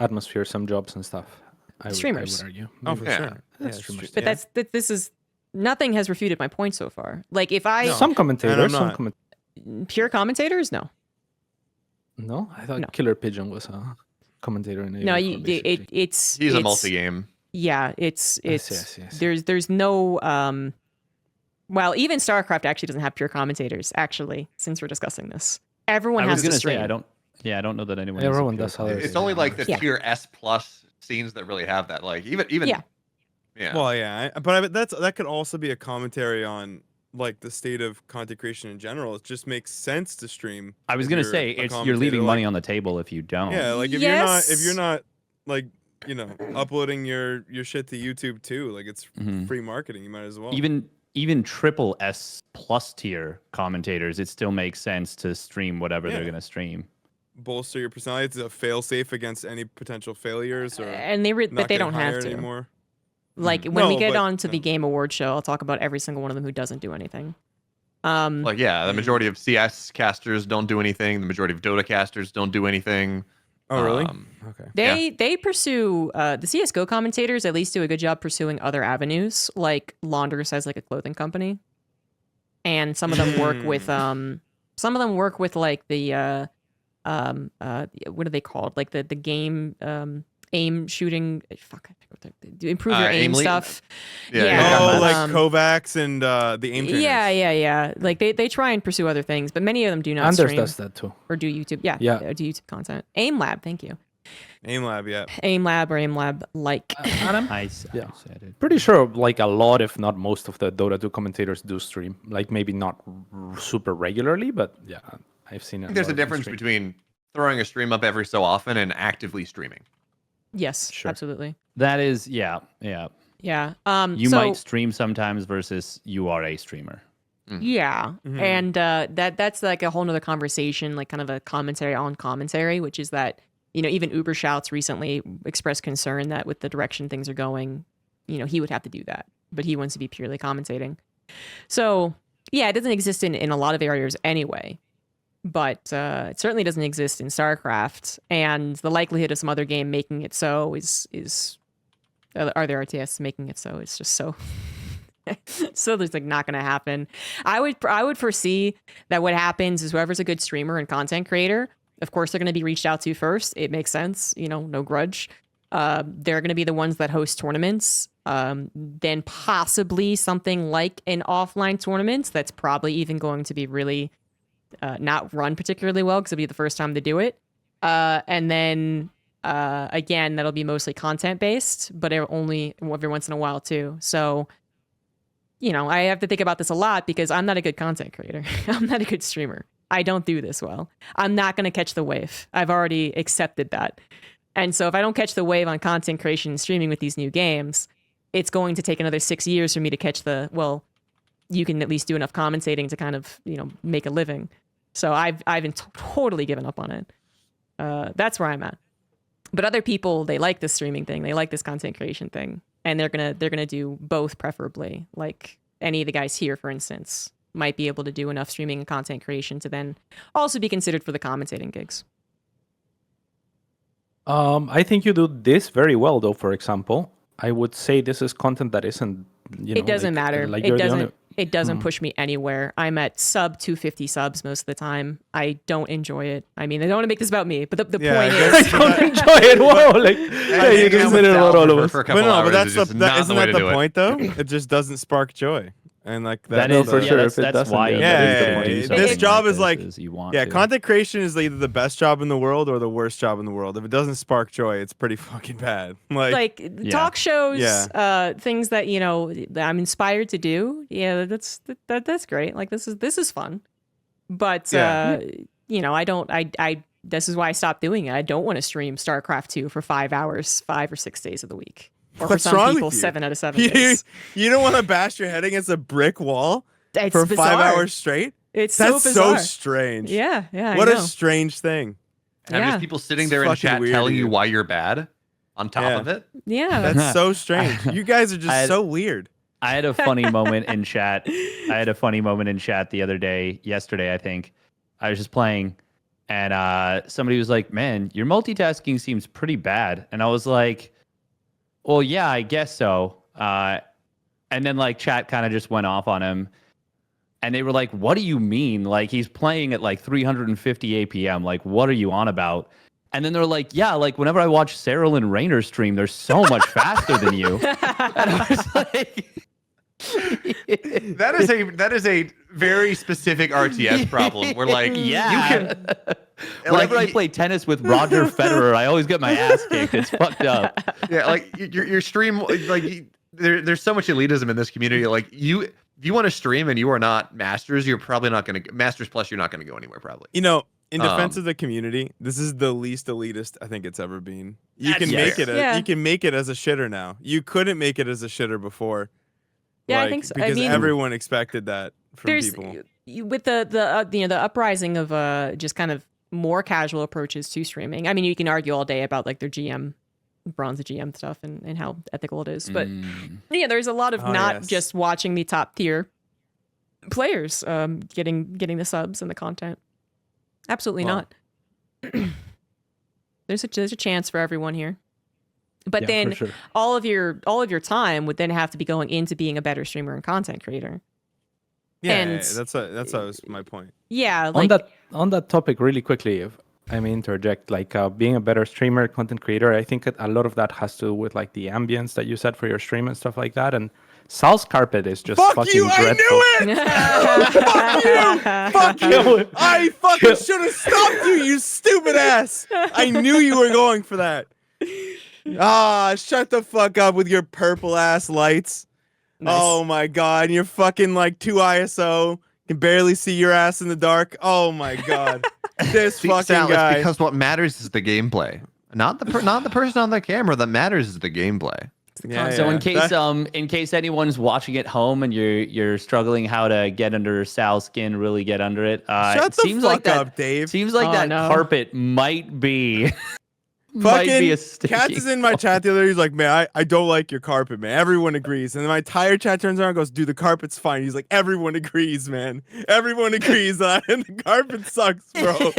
atmosphere, some jobs and stuff. Streamers. I would argue. Oh, for Yeah. sure. Yeah, Yeah, streamers. But this is nothing has refuted my point so far. Like if I Some commentators, not. pure commentators, no. No, I thought No. Killer Pigeon was a commentator in No, AO4, basically. it's He's a it's- multi-game. Yeah, it's I see. there's no well, even StarCraft actually doesn't have pure commentators, actually, since we're discussing this. Everyone I has was to gonna stream. say I don't know that anyone. Everyone is a pure does how they're- It's only like the Yeah. tier S plus scenes that really have that. Like even Yeah. yeah. Well, yeah, but that could also be a commentary on like the state of content creation in general. It just makes sense to stream. I was if gonna you're say a you're commentator, leaving like- money on the table if you don't. Yeah, like if Yes. you're not like uploading your shit to YouTube too, like it's Mhm. free marketing. You might as well. Even triple S plus tier commentators, it still makes sense to stream whatever they're Yeah. gonna stream. bolster your personality. It's a fail safe against any potential failures or And not but they getting don't have hired to. anymore. Like when we No, get but- on to the no. Game Awards show, I'll talk about every single one of them who doesn't do anything. Um, Like yeah, the majority of CS casters don't do anything. The majority of Dota casters don't do anything. Oh, really? Um, Okay. they pursue the CS:GO commentators at least do a good job pursuing other avenues. Like Launders has like a clothing company, and some of them work with like the what are they called? Like the game aim shooting. Fuck, I forgot improve your aim aim lead? stuff. Yeah, Yeah. Oh, like um, Kovacs and the aim trainers. Yeah. Like they try and pursue other things, but many of them do not Anders stream does that too. or do YouTube. Yeah, Yeah. do YouTube content. Aim Lab, thank you. Aim Lab, yeah. Aim Lab or Aim Lab like. Adam? I Yeah. said it. Pretty sure like a lot, if not most of the Dota 2 commentators do stream. Like maybe not super regularly, but yeah, I've seen it. I think there's a difference between throwing a stream up every so often and actively streaming. Yes, Sure. absolutely. That is, yeah. Yeah. You so, might stream sometimes versus you are a streamer. Yeah. Mhm. And that's like a whole nother conversation, like kind of a commentary on commentary, which is that, even Uber Shouts recently expressed concern that with the direction things are going, he would have to do that. But he wants to be purely commentating. So, yeah, it doesn't exist in a lot of areas anyway. But it certainly doesn't exist in StarCraft. And the likelihood of some other game making it so is other RTS making it so is just so So there's like not going to happen. I would foresee that what happens is whoever's a good streamer and content creator, of course, they're going to be reached out to first. It makes sense, no grudge. They're going to be the ones that host tournaments. Then possibly something like an offline tournament that's probably even going to be really not run particularly well because it'll be the first time to do it. And then again, that'll be mostly content based, but only every once in a while too. So, I have to think about this a lot because I'm not a good content creator. I'm not a good streamer. I don't do this well. I'm not going to catch the wave. I've already accepted that. And so if I don't catch the wave on content creation and streaming with these new games, it's going to take another 6 years for me to catch you can at least do enough commentating to kind of, make a living. So I've been totally given up on it. That's where I'm at. But other people, they like this streaming thing. They like this content creation thing. And they're gonna do both preferably. Like any of the guys here, for instance, might be able to do enough streaming and content creation to then also be considered for the commentating gigs. I think you do this very well, though. For example, I would say this is content that isn't. It doesn't matter. It doesn't push me anywhere. I'm at sub 250 subs most of the time. I don't enjoy it. I mean, I don't want to make this about me, but the point is, I don't enjoy it. Whoa, you consider it all of us. But that's isn't that the point though? It just doesn't spark joy. And like that is for sure. That's why. This job is like you content creation is either the best job in the world or the worst job in the world. If it doesn't spark joy, it's pretty fucking bad. Talk shows, things that that I'm inspired to do. Yeah, that's great. Like this is fun, but I don't. I this is why I stopped doing it. I don't want to stream StarCraft 2 for 5 hours, 5 or 6 days of the week. Or What's for some wrong people, with you? 7 out of 7 days. You don't want to bash your head against a brick wall It's for bizarre. 5 hours straight? That's so bizarre. strange. Yeah. What I a know. strange thing. And just people sitting there in fucking chat weird, telling you dude. why you're bad on top of it. Yeah. That's so strange. You guys are just so weird. I had a funny moment in chat. The other day, yesterday, I think. I was just playing, and somebody was like, "Man, your multitasking seems pretty bad." And I was like, "Well, yeah, I guess so." And then like chat kind of just went off on him, and they were like, "What do you mean? Like he's playing at like 350 APM? Like what are you on about?" And then they're like, "Yeah, like whenever I watch Cyril and Rainer stream, they're so much faster than you." And I was like, that is a very specific RTS problem. Where like you can whenever I play tennis with Roger Federer, I always get my ass kicked. It's fucked up. Yeah, like your stream, like there's so much elitism in this community. Like if you want to stream and you are not Masters, you're probably not going to Masters Plus. You're not going to go anywhere probably. In defense of the community, this is the least elitist I think it's ever been. You can make it. You can make it as a shitter now. You couldn't make it as a shitter before. Yeah, I think so. Because everyone expected that from people. With the uprising of just kind of more casual approaches to streaming. I mean, you can argue all day about like their GM, bronze GM stuff and how ethical it is, but there's a lot of just watching the top tier players getting the subs and the content. Absolutely not. There's a chance for everyone here. But then sure. all of your time would then have to be going into being a better streamer and content creator. Yeah, that was my point. Yeah, like on that topic, really quickly, if I may interject, like being a better streamer, content creator, I think a lot of that has to do with like the ambience that you set for your stream and stuff like that. And Sal's carpet is just fucking dreadful. I knew it! Fuck you! I fucking should have stopped you, you stupid ass! I knew you were going for that. Shut the fuck up with your purple ass lights. Nice. Oh my god, you're fucking like 2 ISO. Can barely see your ass in the dark. Oh my god. This fucking Sal, guy. It's because what matters is the gameplay. Not the person on the camera. That matters is the gameplay. So in case anyone's watching at home and you're struggling how to get under Sal's skin, really get under it. Shut the fuck up, Dave. Seems like carpet might be might be Fucking a sticky Katz is in my chat the other day. He's like, man, I don't like your carpet, man. Everyone agrees. And then my entire chat turns around and goes, dude, the carpet's fine. He's like, everyone agrees, man. Everyone agrees on and the carpet sucks, bro.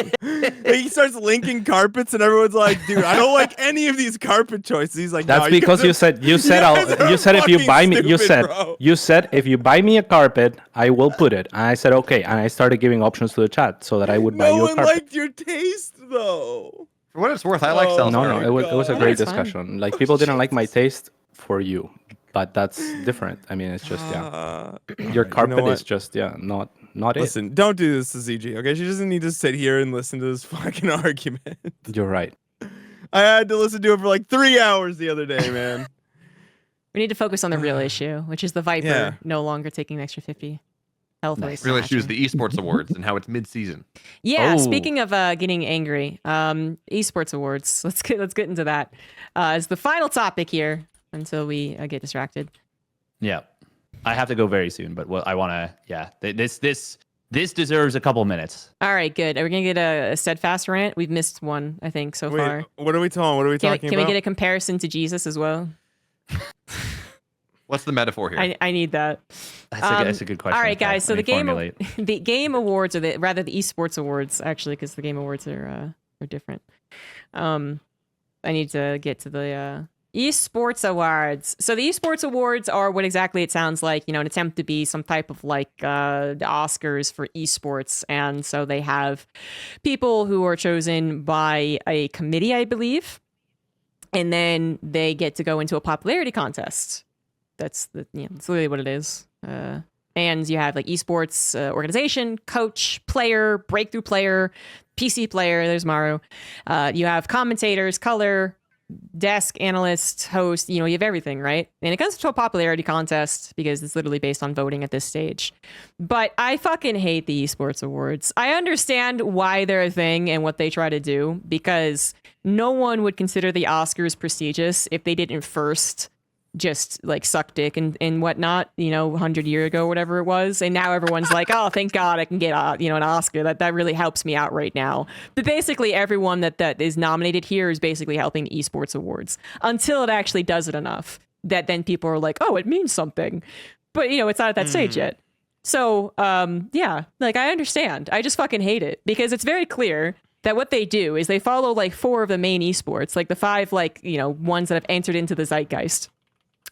He starts linking carpets and everyone's like, dude, I don't like any of these carpet choices. He's like, That's no, because you said if you buy me a carpet, I will put it. And I said okay, and I started giving options to the chat so that I would buy no you a one carpet. liked your taste, though. For what it's worth, I like Oh, self No, it was a Yeah, great it's fine. discussion. Like people didn't like my taste for you, but that's different. I mean, it's just your carpet what? is just not it. Listen, don't do this to ZG, okay? She doesn't need to sit here and listen to this fucking argument. You're right. I had to listen to it for like 3 hours the other day, man. We need to focus on the real issue, which is the Viper Yeah. no longer taking an extra 50 health Nice. waste. Real issues, the Esports Awards, and how it's mid-season. Yeah, Oh. speaking of getting angry, Esports Awards. Let's get into that. As the final topic here until we get distracted. Yeah, I have to go very soon, but I want to. Yeah, this deserves a couple minutes. All right, good. Are we gonna get a steadfast rant? We've missed one, I think, so far. Wait, what are we talking? What are we Can, talking can we about? get a comparison to Jesus as well? What's the metaphor here? I need that. That's a good question. All right, Okay, guys. So let the me game formulate. the game awards, or the Esports Awards, actually, because the game awards are different. I need to get to the Esports Awards. So the Esports Awards are what exactly it sounds like. You know, an attempt to be some type of like the Oscars for esports, and so they have people who are chosen by a committee, I believe, and then they get to go into a popularity contest. That's literally what it is. And you have like esports organization, coach, player, breakthrough player, PC player. There's Maru. You have commentators, color, desk, analyst, host. You know, you have everything, right? And it comes to a popularity contest because it's literally based on voting at this stage. But I fucking hate the Esports Awards. I understand why they're a thing and what they try to do, because no one would consider the Oscars prestigious if they didn't first just like suck dick and whatnot, you know, 100 years ago, whatever it was. And now everyone's like, oh, thank God I can get an Oscar. That really helps me out right now. But basically everyone that is nominated here is basically helping Esports Awards until it actually does it enough that then people are like, oh, it means something. But, you know, it's not at that stage yet. So, yeah, like I understand. I just fucking hate it because it's very clear that what they do is they follow like 4 of the main esports, like the 5, like, you know, ones that have entered into the zeitgeist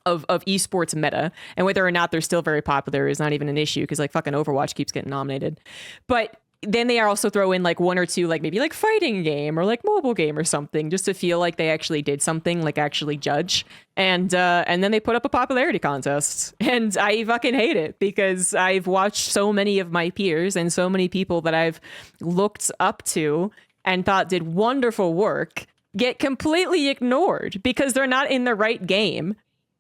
of esports meta, and whether or not they're still very popular is not even an issue because like fucking Overwatch keeps getting nominated. But then they also throw in like 1 or 2 like maybe like fighting game or like mobile game or something just to feel like they actually did something, like actually judge. And then they put up a popularity contest, and I fucking hate it because I've watched so many of my peers and so many people that I've looked up to and thought did wonderful work get completely ignored because they're not in the right game.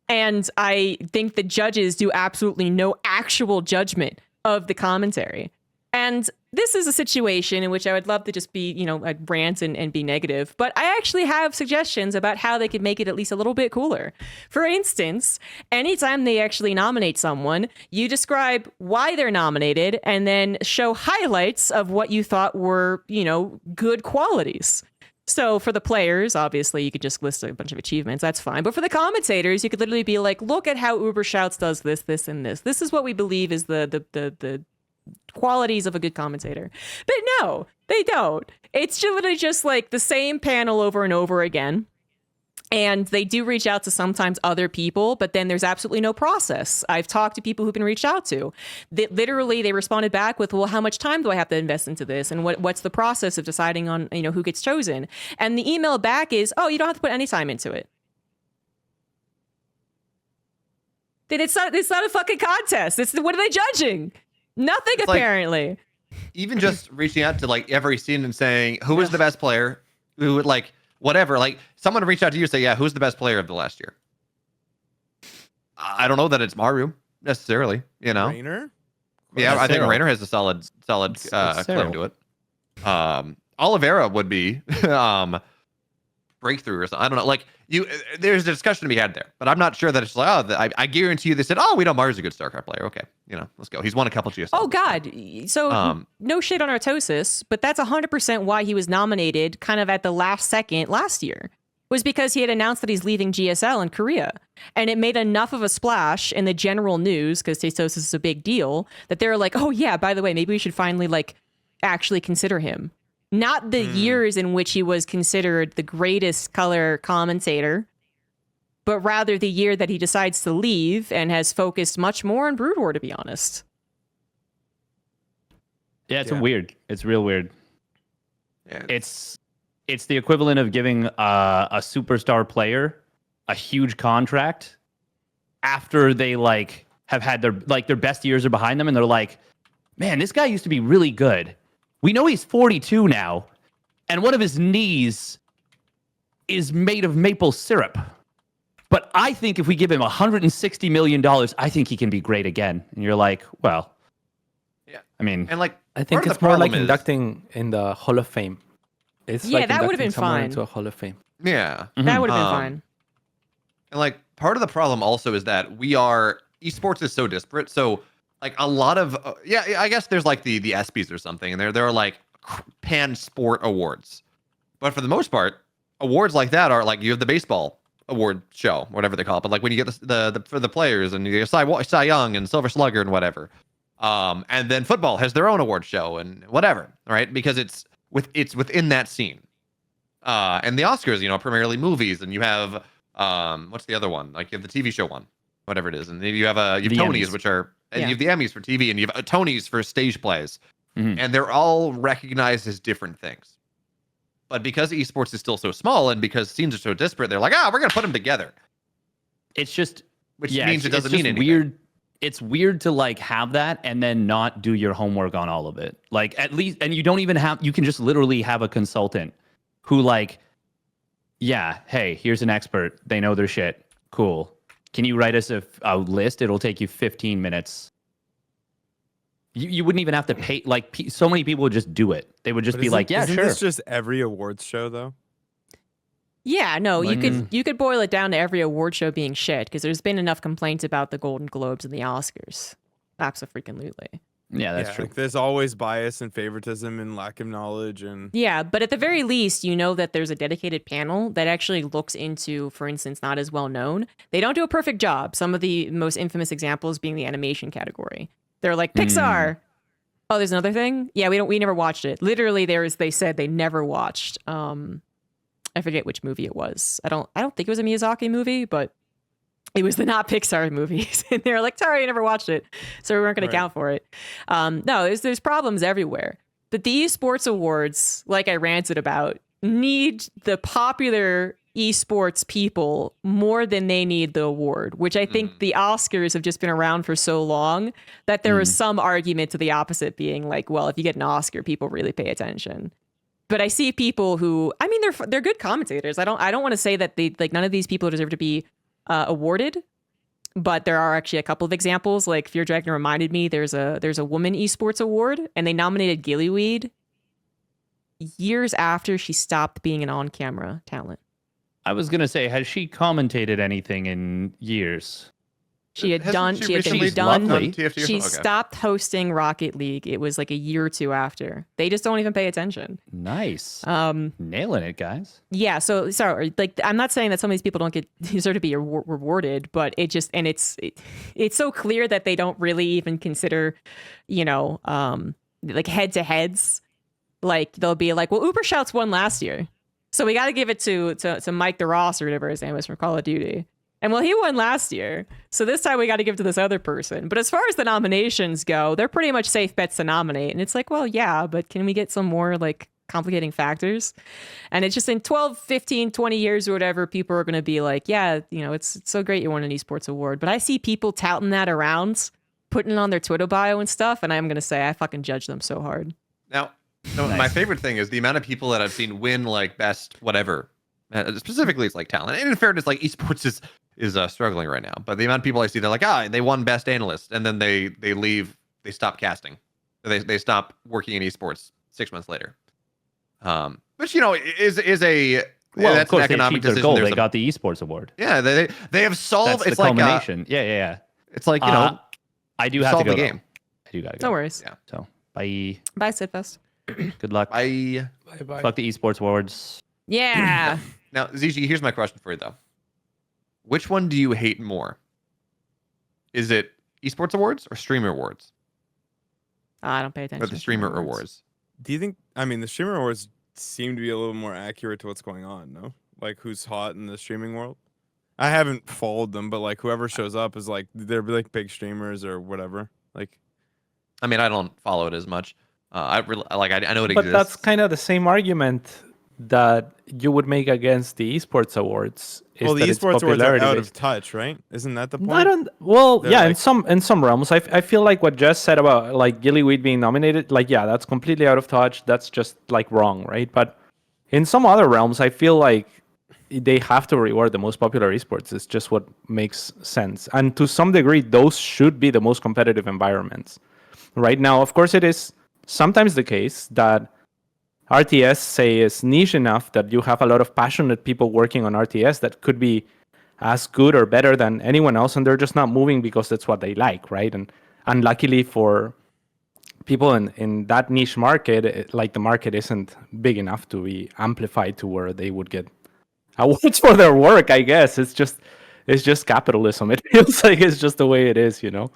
And I think the judges do absolutely no actual judgment of the commentary. And this is a situation in which I would love to just be, you know, I'd rant and be negative. But I actually have suggestions about how they could make it at least a little bit cooler. For instance, anytime they actually nominate someone, you describe why they're nominated and then show highlights of what you thought were, you know, good qualities. So for the players, obviously, you could just list a bunch of achievements. That's fine. But for the commentators, you could literally be like, look at how Uber Shouts does this, this, and this. This is what we believe is the qualities of a good commentator. But no, they don't. It's literally just like the same panel over and over again. And they do reach out to sometimes other people, but then there's absolutely no process. I've talked to people who've been reached out to. Literally, they responded back with, well, how much time do I have to invest into this? And what's the process of deciding on, you know, who gets chosen? And the email back is, oh, you don't have to put any time into it. Then it's not a fucking contest. What are they judging? Nothing, it's apparently. Like, even just reaching out to like every scene and saying, who is the best player? Who would like... whatever, like someone reach out to you and say, yeah, who's the best player of the last year? I don't know that it's Maru necessarily, you know. Rainer? Yeah, I think Cero. Rainer has a solid claim Cero. to it. Oliveira would be. breakthrough or something. I don't know. Like there's a discussion to be had there, but I'm not sure that it's like, I guarantee you they said, oh, we know Mario's a good StarCraft player. Okay, let's go. He's won a couple GSL. Oh God. So no shit on Artosis, but that's 100% why he was nominated kind of at the last second last year. Was because he had announced that he's leaving GSL in Korea. And it made enough of a splash in the general news, because Tastosis is a big deal, that they were like, oh yeah, by the way, maybe we should finally like actually consider him. Not the years in which he was considered the greatest color commentator, but rather the year that he decides to leave and has focused much more on Brood War, to be honest. Yeah, it's weird. It's real weird. Yeah. It's the equivalent of giving a superstar player a huge contract after they like have had their best years are behind them, and they're like, man, this guy used to be really good. We know he's 42 now, and one of his knees is made of maple syrup. But I think if we give him $160 million, I think he can be great again. And you're like, well, yeah. I mean, and like I think it's more like inducting in the Hall of Fame. It's like that would have been fine. Into a Hall of Fame. Yeah, that would have been fine. And like part of the problem also is that esports is so disparate. So like a lot of I guess there's like the ESPYs or something, and there are like pan sport awards, but for the most part, awards like that are like you have the baseball award show, whatever they call it. But like when you get the for the players, and you get Cy Young and Silver Slugger and whatever, and then football has their own award show and whatever, right? Because it's within that scene. And the Oscars, primarily movies, and you have what's the other one? Like you have the TV show one, whatever it is, and then you have Tonys, which are, and you have the Emmys for TV, and you have Tonys for stage plays, and they're all recognized as different things. But because esports is still so small, and because scenes are so disparate, they're like, we're gonna put them together. It's just, which means it doesn't mean anything. Weird. It's weird to like have that and then not do your homework on all of it. Like at least, and you don't even have, you can just literally have a consultant who like, yeah, hey, here's an expert. They know their shit. Cool. Can you write us a list? It'll take you 15 minutes. You wouldn't even have to pay. Like so many people would just do it. They would just be like, yeah, isn't sure. This just every awards show though? Yeah, no, you could boil it down to every award show being shit, because there's been enough complaints about the Golden Globes and the Oscars. Absolutely. Yeah, that's true. Like, there's always bias and favoritism and lack of knowledge, and yeah, but at the very least, that there's a dedicated panel that actually looks into, for instance, not as well known. They don't do a perfect job. Some of the most infamous examples being the animation category. They're like Pixar. Oh, there's another thing. Yeah, we never watched it. Literally, they said they never watched. I forget which movie it was. I don't think it was a Miyazaki movie, but it was the not Pixar movies. And they're like, sorry, I never watched it. So we weren't going to count for it. No, there's problems everywhere. But the Esports Awards, like I ranted about, need the popular esports people more than they need the award, which I think the Oscars have just been around for so long that there is some argument to the opposite being like, well, if you get an Oscar, people really pay attention. But I see people who, I mean, they're good commentators. I don't want to say that none of these people deserve to be awarded, but there are actually a couple of examples. Like Fear Dragon reminded me, there's a woman esports award, and they nominated Gillyweed years after she stopped being an on-camera talent. I was gonna say, has she commentated anything in years? She had done. She stopped hosting Rocket League. It was like a year or two after. They just don't even pay attention. Nice. Nailing it, guys. Yeah. So sorry. Like, I'm not saying that some of these people don't deserve to be rewarded, but it's so clear that they don't really even consider, like head to heads. Like they'll be like, well, Ubershouts won last year, so we got to give it to Mike the Ross or whatever his name is from Call of Duty. And well, he won last year, so this time we got to give to this other person. But as far as the nominations go, they're pretty much safe bets to nominate. And it's like, well, yeah, but can we get some more like complicating factors? And it's just in 12, 15, 20 years or whatever, people are going to be like, yeah, it's so great you won an esports award. But I see people touting that around, putting it on their Twitter bio and stuff. And I'm going to say I fucking judge them so hard. Now, my favorite thing is the amount of people that I've seen win like best whatever. Specifically, it's like talent. And in fairness, like esports is struggling right now. But the amount of people I see, they're like, they won best analyst, and then they leave, they stop casting, they stop working in esports 6 months later. Which is a Well, that's of course, an economic they achieved their decision. goal. There's They got the Esports Award. Yeah, they have solved. That's It's the like culmination. Yeah. it's like, you know, I do you have to solved go. the game. I do gotta go. No worries. Yeah. So bye. Bye, Sidfest. Good luck. I Bye. Fuck the Esports Awards. Yeah. Now, ZG, here's my question for you though. Which one do you hate more? Is it Esports Awards or Streamer Awards? I don't pay attention. Or the to Streamer awards. Awards? Do you think? I mean, the streamer awards seem to be a little more accurate to what's going on. No, like who's hot in the streaming world. I haven't followed them, but like whoever shows up is like they're like big streamers or whatever. Like, I mean, I don't follow it as much. I know it But exists. that's kind of the same argument that you would make against the esports awards. Is well, the that it's esports awards are popularity out based. of touch, right? Isn't that the point? I don't. Well, They're yeah, like- in some realms, I feel like what Jess said about like Gillyweed being nominated, like yeah, that's completely out of touch. That's just like wrong, right? But in some other realms, I feel like they have to reward the most popular esports. It's just what makes sense, and to some degree, those should be the most competitive environments. Right now, of course, it is sometimes the case that RTS, say, is niche enough that you have a lot of passionate people working on RTS that could be as good or better than anyone else, and they're just not moving because that's what they like, right? And unluckily for people in that niche market, like the market isn't big enough to be amplified to where they would get awards for their work, I guess. It's just capitalism. It feels like it's just the way it is, you know?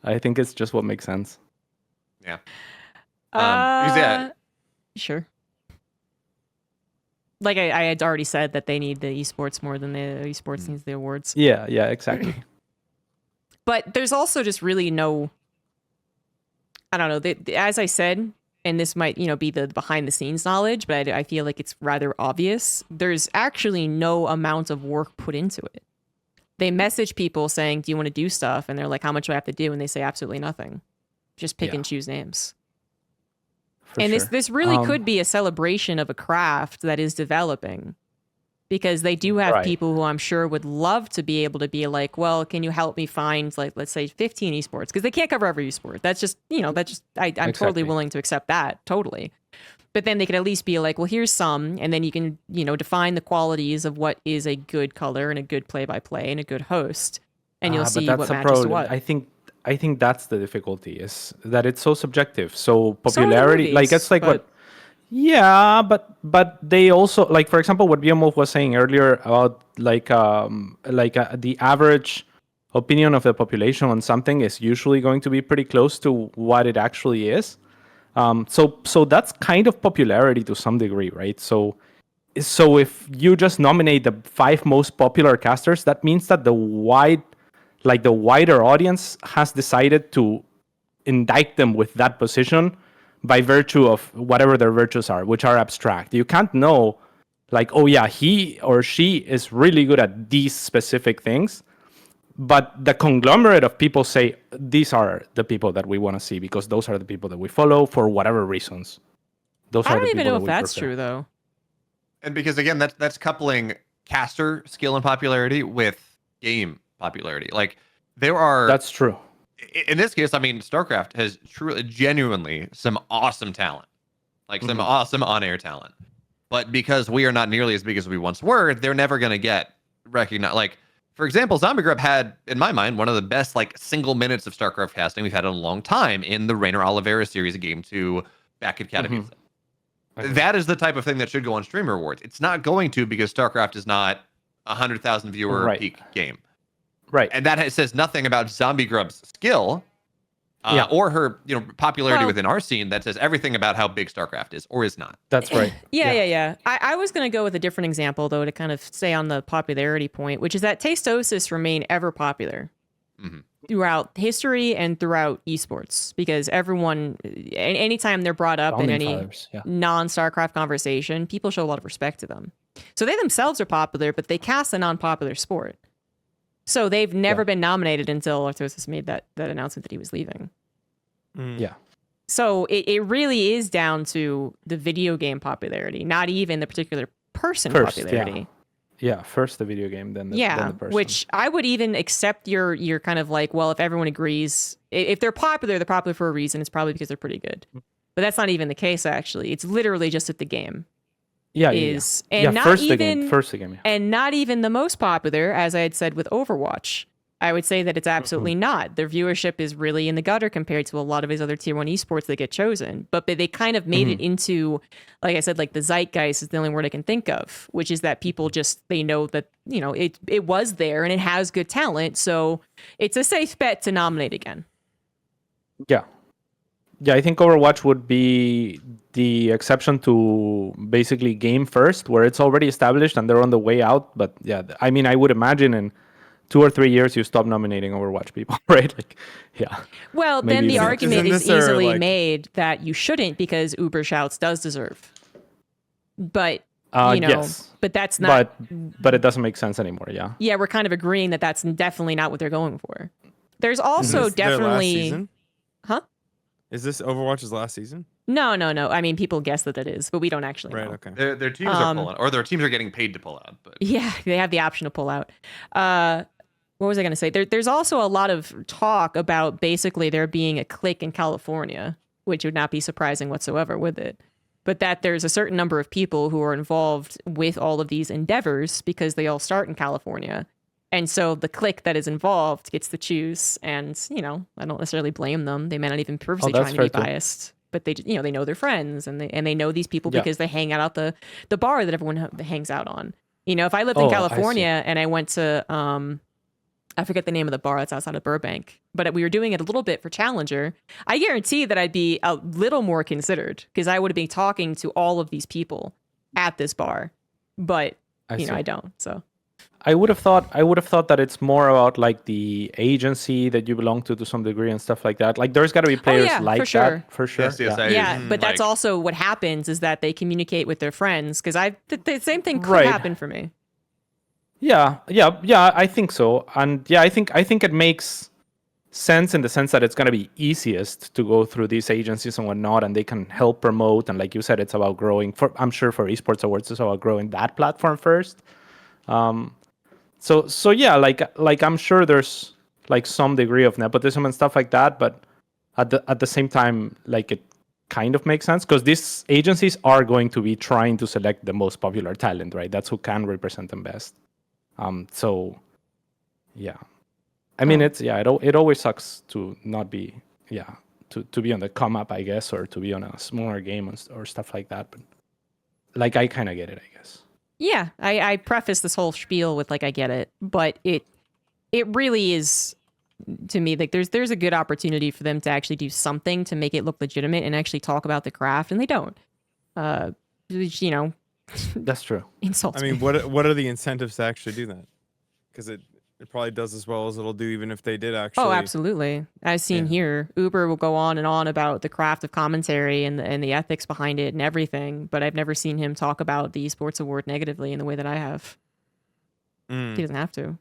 I think it's just what makes sense. Yeah. Sure. Like I had already said that they need the esports more than the esports needs the awards. Yeah, exactly. But there's also just really no, I don't know, as I said, and this might, be the behind the scenes knowledge, but I feel like it's rather obvious. There's actually no amount of work put into it. They message people saying, do you want to do stuff? And they're like, how much do I have to do? And they say absolutely nothing. Just pick and choose names. For sure. this really could be a celebration of a craft that is developing, because they do have Right. people who I'm sure would love to be able to be like, well, can you help me find, like, let's say 15 esports? Because they can't cover every esport. That's just, I'm totally Exactly. willing to accept that. Totally. But then they could at least be like, well, here's some. And then you can, define the qualities of what is a good color and a good play-by-play and a good host. And you'll see what matches to what. I think that's the difficulty, is that it's so subjective. So popularity, like it's like what? Yeah, but they also, like, for example, what Biomov was saying earlier about the average opinion of the population on something is usually going to be pretty close to what it actually is. So that's kind of popularity to some degree, right? So if you just nominate the 5 most popular casters, that means that the wider audience has decided to indict them with that position by virtue of whatever their virtues are, which are abstract. You can't know, like, oh yeah, he or she is really good at these specific things, but the conglomerate of people say, these are the people that we want to see because those are the people that we follow for whatever reasons. Those I are don't the even people know that if we that's prefer. true, though. And because again, that's coupling caster skill and popularity with game popularity. Like there are That's true. in this case, I mean, StarCraft has truly genuinely some awesome talent. Like some awesome on-air talent. But because we are not nearly as big as we once were, they're never gonna get recognized. Like, for example, ZombieGrub had, in my mind, one of the best like single minutes of StarCraft casting we've had in a long time in the Rainer Oliveira series of Game 2 back at Katowice. That is the type of thing that should go on Streamer Awards. It's not going to, because StarCraft is not a 100,000 viewer peak game. Right. And that says nothing about ZombieGrub's skill or her popularity within our scene. That says everything about how big StarCraft is or is not. That's right. Yeah. I was going to go with a different example, though, to kind of stay on the popularity point, which is that Tastosis remain ever popular throughout history and throughout esports, because everyone, anytime they're brought up in any non-StarCraft conversation, people show a lot of respect to them. So they themselves are popular, but they cast a non-popular sport. So they've never been nominated until Arthrosis made that announcement that he was leaving. Yeah. So it really is down to the video game popularity, not even the particular person popularity. Yeah, first the video game, then the person. Which I would even accept your kind of like, well, if everyone agrees, if they're popular for a reason. It's probably because they're pretty good. But that's not even the case, actually. It's literally just at the game. Yeah, is yeah. and not First even the game. Yeah. and not even the most popular, as I had said with Overwatch. I would say that it's absolutely not. Their viewership is really in the gutter compared to a lot of his other tier 1 esports that get chosen. But they kind of made it into, like I said, like the zeitgeist is the only word I can think of, which is that people just, they know that, you know, it was there and it has good talent. So it's a safe bet to nominate again. Yeah. Yeah, I think Overwatch would be the exception to basically game first, where it's already established and they're on the way out. But yeah, I mean, I would imagine in 2 or 3 years you stop nominating Overwatch people, right? Like, yeah. Well, Maybe then the even- argument Isn't is this their, easily like- made that you shouldn't because Uber Shouts does deserve. But, you know, yes. but that's not. But it doesn't make sense anymore. Yeah. Yeah, we're kind of agreeing that that's definitely not what they're going for. There's also Is this their last definitely. season? Huh? Is this Overwatch's last season? No. I mean, people guess that it is, but we don't actually Right. know. Okay. Their teams are pulling, or their teams are getting paid to pull out. But Yeah, they have the option to pull out. What was I going to say? There's also a lot of talk about basically there being a clique in California, which would not be surprising whatsoever with it. But that there's a certain number of people who are involved with all of these endeavors because they all start in California. And so the clique that is involved gets to choose. And, you know, I don't necessarily blame them. They may not even purposely that's trying to be fair too. biased. But they, you know, they know their friends and they know these people Yeah. because they hang out at the bar that everyone hangs out on. You know, if I lived in Oh, I see. California and I went to, I forget the name of the bar that's outside of Burbank, but we were doing it a little bit for Challenger. I guarantee that I'd be a little more considered because I would have been talking to all of these people at this bar. But, you know, see. I don't. So. I would have thought that it's more about like the agency that you belong to some degree and stuff like that. Like there's got to be players yeah, like for sure. that for sure. CSA Yeah, is, but that's like- also what happens is that they communicate with their friends because the same thing could Right. happen for me. Yeah, I think so. And yeah, I think it makes sense in the sense that it's going to be easiest to go through these agencies and whatnot, and they can help promote. And like you said, it's about growing. I'm sure for Esports Awards, it's about growing that platform first. So yeah, like I'm sure there's like some degree of nepotism and stuff like that, but at the same time, like it kind of makes sense because these agencies are going to be trying to select the most popular talent, right? That's who can represent them best. So yeah, I mean, it always sucks to not be, to be on the come up, I guess, or to be on a smaller game or stuff like that. But like, I kind of get it, I guess. Yeah, I preface this whole spiel with like I get it, but it really is to me like there's a good opportunity for them to actually do something to make it look legitimate and actually talk about the craft, and they don't. Which, you know, That's true. insults I mean, me. what are the incentives to actually do that? Because it probably does as well as it'll do, even if they did actually. Oh, absolutely. As seen here, Uber will go on and on about the craft of commentary and the ethics behind it and everything, but I've never seen him talk about the Esports Award negatively in the way that I have. He doesn't have to.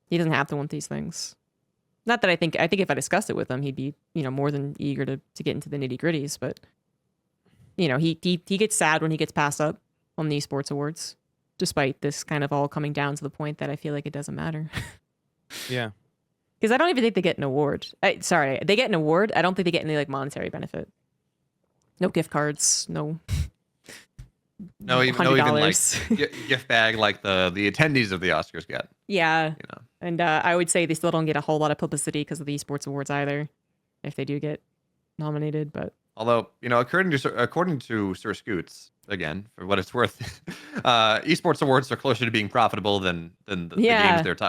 He doesn't have to want these things. Not that I think if I discussed it with him, he'd be, you know, more than eager to get into the nitty gritties, but you know, he gets sad when he gets passed up on the Esports Awards, despite this kind of all coming down to the point that I feel like it doesn't matter. Yeah. Because I don't even think they get an award. Sorry, they get an award. I don't think they get any like monetary benefit. No gift cards. No. No, even like $100. gift bag like the attendees of the Oscars get. Yeah, You know, and I would say they still don't get a whole lot of publicity because of the Esports Awards either, if they do get nominated. But although you know, according to Sir Scoots, again for what it's worth, Esports Awards are closer to being profitable than the games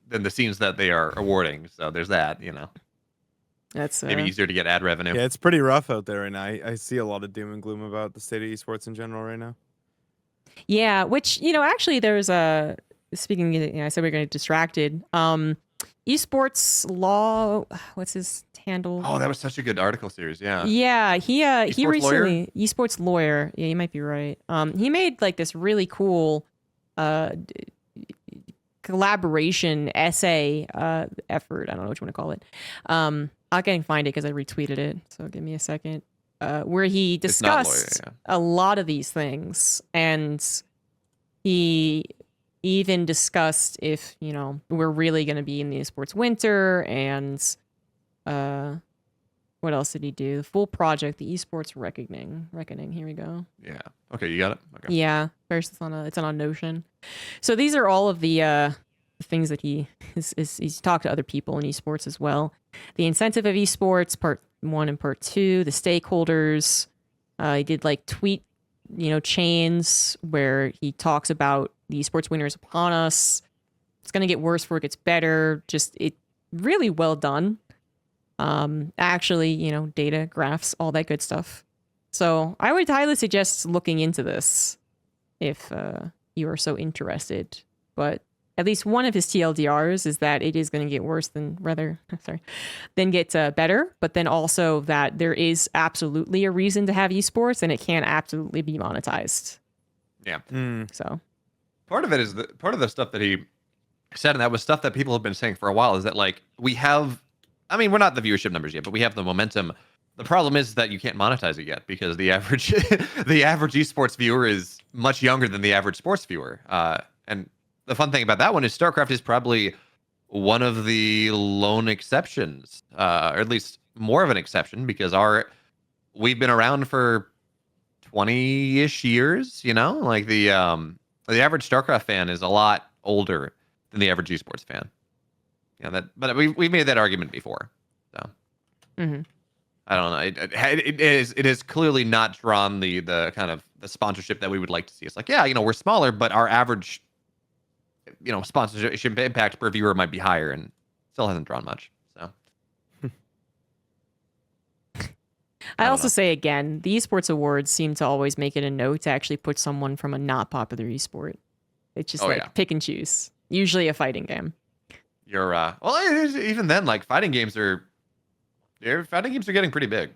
than the scenes that they are awarding. So there's that. You know, that's maybe easier to get ad revenue. Yeah, it's pretty rough out there right now. I see a lot of doom and gloom about the state of esports in general right now. Yeah, which, you know, actually there's a, speaking, you know, I said we are going to get distracted. Esports Law, what's his handle? Oh, that was such a good article series. Yeah. Yeah, he Esports recently, Esports Lawyer. Yeah, you might be right. He made like this really cool collaboration essay effort. I don't know what you want to call it. I can't find it because I retweeted it. So give me a second. Where he It's not Lawyer, discussed yeah. a lot of these things, and he even discussed if, you know, we're really going to be in the Esports Winter, and what else did he do? The full project, the Esports Reckoning. Here we go. Yeah. Okay, you got it. Okay. Yeah, first it's on Notion. So these are all of the things that he's talked to other people in esports as well. The incentive of esports, part 1 and part 2, the stakeholders. He did like tweet, chains where he talks about the esports winners upon us. It's gonna get worse before it gets better. Just it really well done. Actually, data, graphs, all that good stuff. So I would highly suggest looking into this if you are so interested. But at least one of his TLDRs is that it is going to get worse than get better. But then also that there is absolutely a reason to have esports and it can absolutely be monetized. Yeah. So part of it is part of the stuff that he said, and that was stuff that people have been saying for a while, is that like we're not the viewership numbers yet, but we have the momentum. The problem is that you can't monetize it yet because the average esports viewer is much younger than the average sports viewer. And the fun thing about that one is StarCraft is probably one of the lone exceptions, or at least more of an exception, because we've been around for 20-ish years. Like the average StarCraft fan is a lot older than the average esports fan. But we've made that argument before. So. Mm-hmm. I don't know. It is clearly not drawn the kind of the sponsorship that we would like to see. It's like, we're smaller, but our average, sponsorship impact per viewer might be higher, and still hasn't drawn much. So, I also say again, the Esports Awards seem to always make it a note to actually put someone from a not popular esport. It's just pick and choose. Usually a fighting game. You're even then, like fighting games are getting pretty big.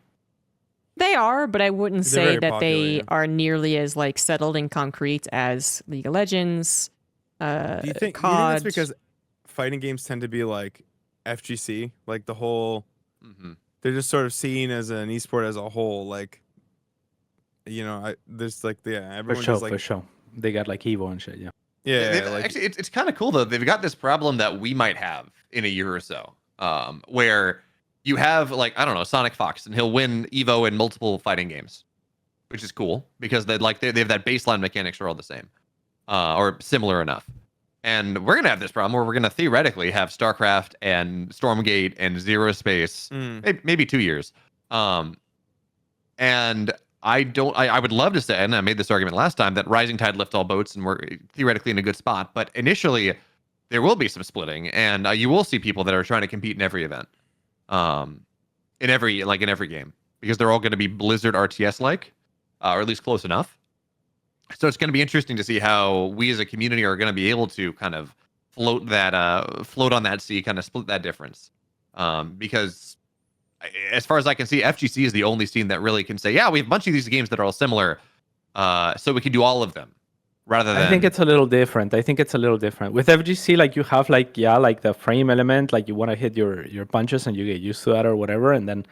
They are, but I wouldn't say that popular, they are nearly as like settled and concrete as League of Legends. Do you think COD. that's because fighting games tend to be like FGC, like the whole? They're just sort of seen as an esport as a whole, like there's like everyone for sure. They got like Evo and shit. Actually, it's kind of cool though. They've got this problem that we might have in a year or so, where you have like, I don't know, Sonic Fox, and he'll win Evo in multiple fighting games, which is cool because they have that baseline mechanics are all the same, or similar enough. And we're gonna have this problem where we're gonna theoretically have StarCraft and Stormgate and Zero Space, maybe 2 years. And I would love to say, and I made this argument last time, that Rising Tide lifts all boats, and we're theoretically in a good spot. But initially, there will be some splitting, and you will see people that are trying to compete in every event. In every game, because they're all going to be Blizzard RTS like, or at least close enough. So it's going to be interesting to see how we as a community are going to be able to kind of float on that sea, kind of split that difference. Because as far as I can see, FGC is the only scene that really can say, we have a bunch of these games that are all similar, so we can do all of them. Rather than... I think it's a little different. With FGC, like you have like the frame element, like you want to hit your punches and you get used to that or whatever, and then